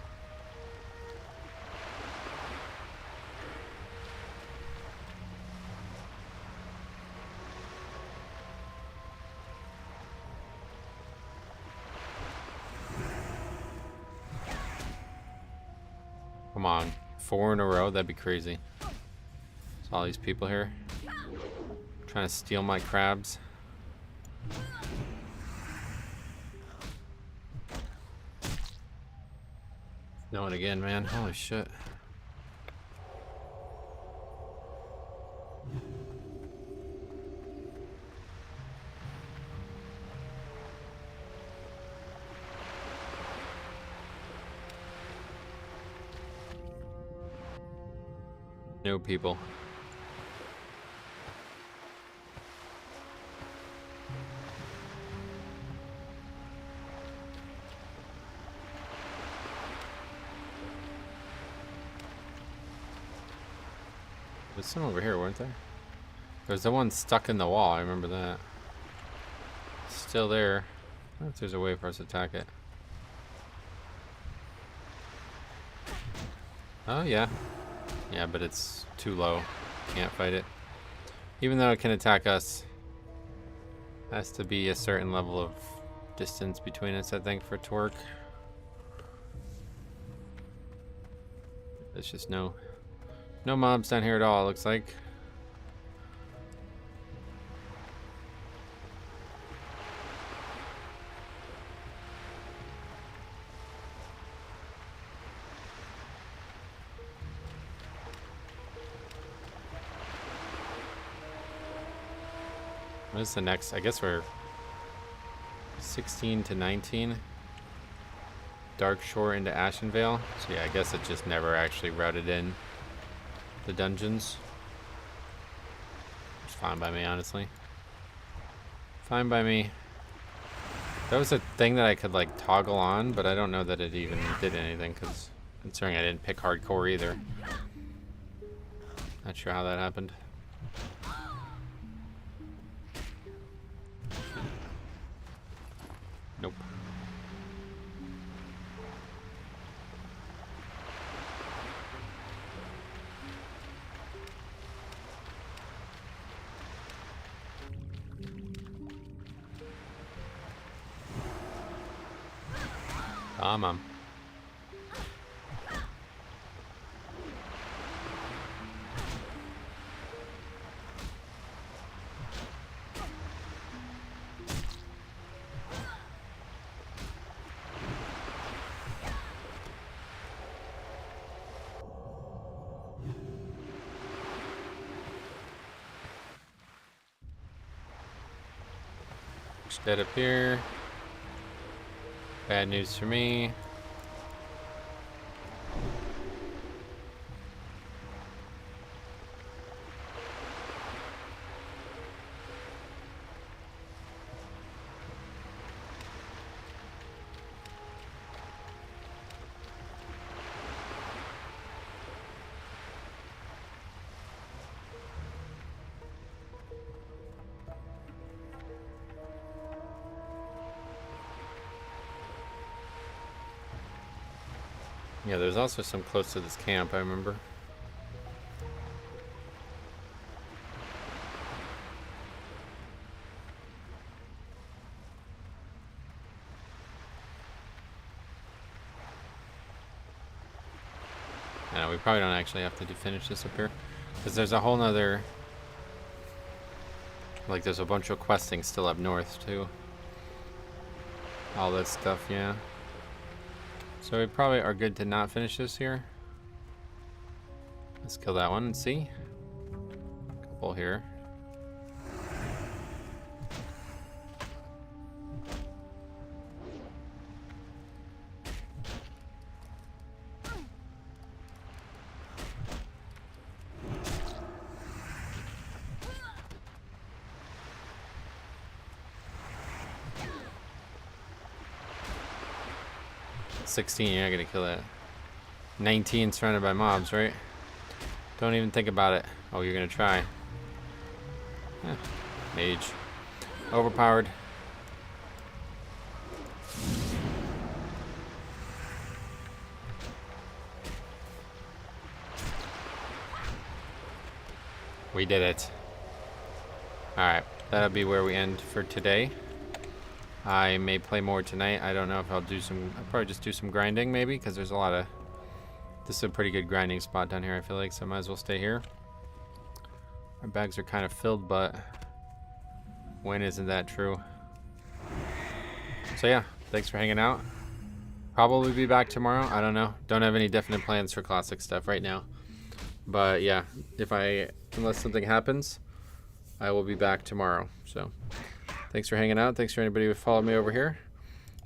Come on. 4 in a row? That'd be crazy. There's all these people here. Trying to steal my crabs. Snowing again, man. Holy shit. No people. There's some over here, weren't there? There's the one stuck in the wall, I remember that. Still there. I wonder if there's a way for us to attack it. Oh, yeah. Yeah, but it's too low. Can't fight it. Even though it can attack us, has to be a certain level of distance between us, I think, for it to work. There's just no mobs down here at all, it looks like. What is the next? I guess we're 16 to 19. Dark Shore into Ashenvale. So yeah, I guess it just never actually routed in the dungeons. It's fine by me, honestly. Fine by me. That was a thing that I could like toggle on, but I don't know that it even did anything, because considering I didn't pick hardcore either. Not sure how that happened. Nope. Come on. Dead up here. Bad news for me. Yeah, there's also some close to this camp, I remember. Yeah, we probably don't actually have to finish this up here. Because there's a whole nother... Like, there's a bunch of questing still up north, too. All that stuff, yeah. So we probably are good to not finish this here. Let's kill that one and see. Couple here. $16, yeah, I gotta kill that. 19 surrounded by mobs, right? Don't even think about it. Oh, you're gonna try. Mage. Overpowered. We did it. Alright, that'll be where we end for today. I may play more tonight. I don't know if I'll probably just do some grinding maybe, because there's a lot of... This is a pretty good grinding spot down here, I feel like, so I might as well stay here. Our bags are kind of filled, but when isn't that true? So yeah, thanks for hanging out. Probably be back tomorrow. I don't know. Don't have any definite plans for classic stuff right now. But yeah, unless something happens, I will be back tomorrow. So thanks for hanging out. Thanks for anybody who followed me over here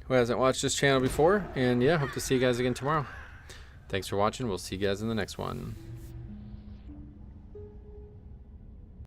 who hasn't watched this channel before. And yeah, hope to see you guys again tomorrow. Thanks for watching. We'll see you guys in the next one.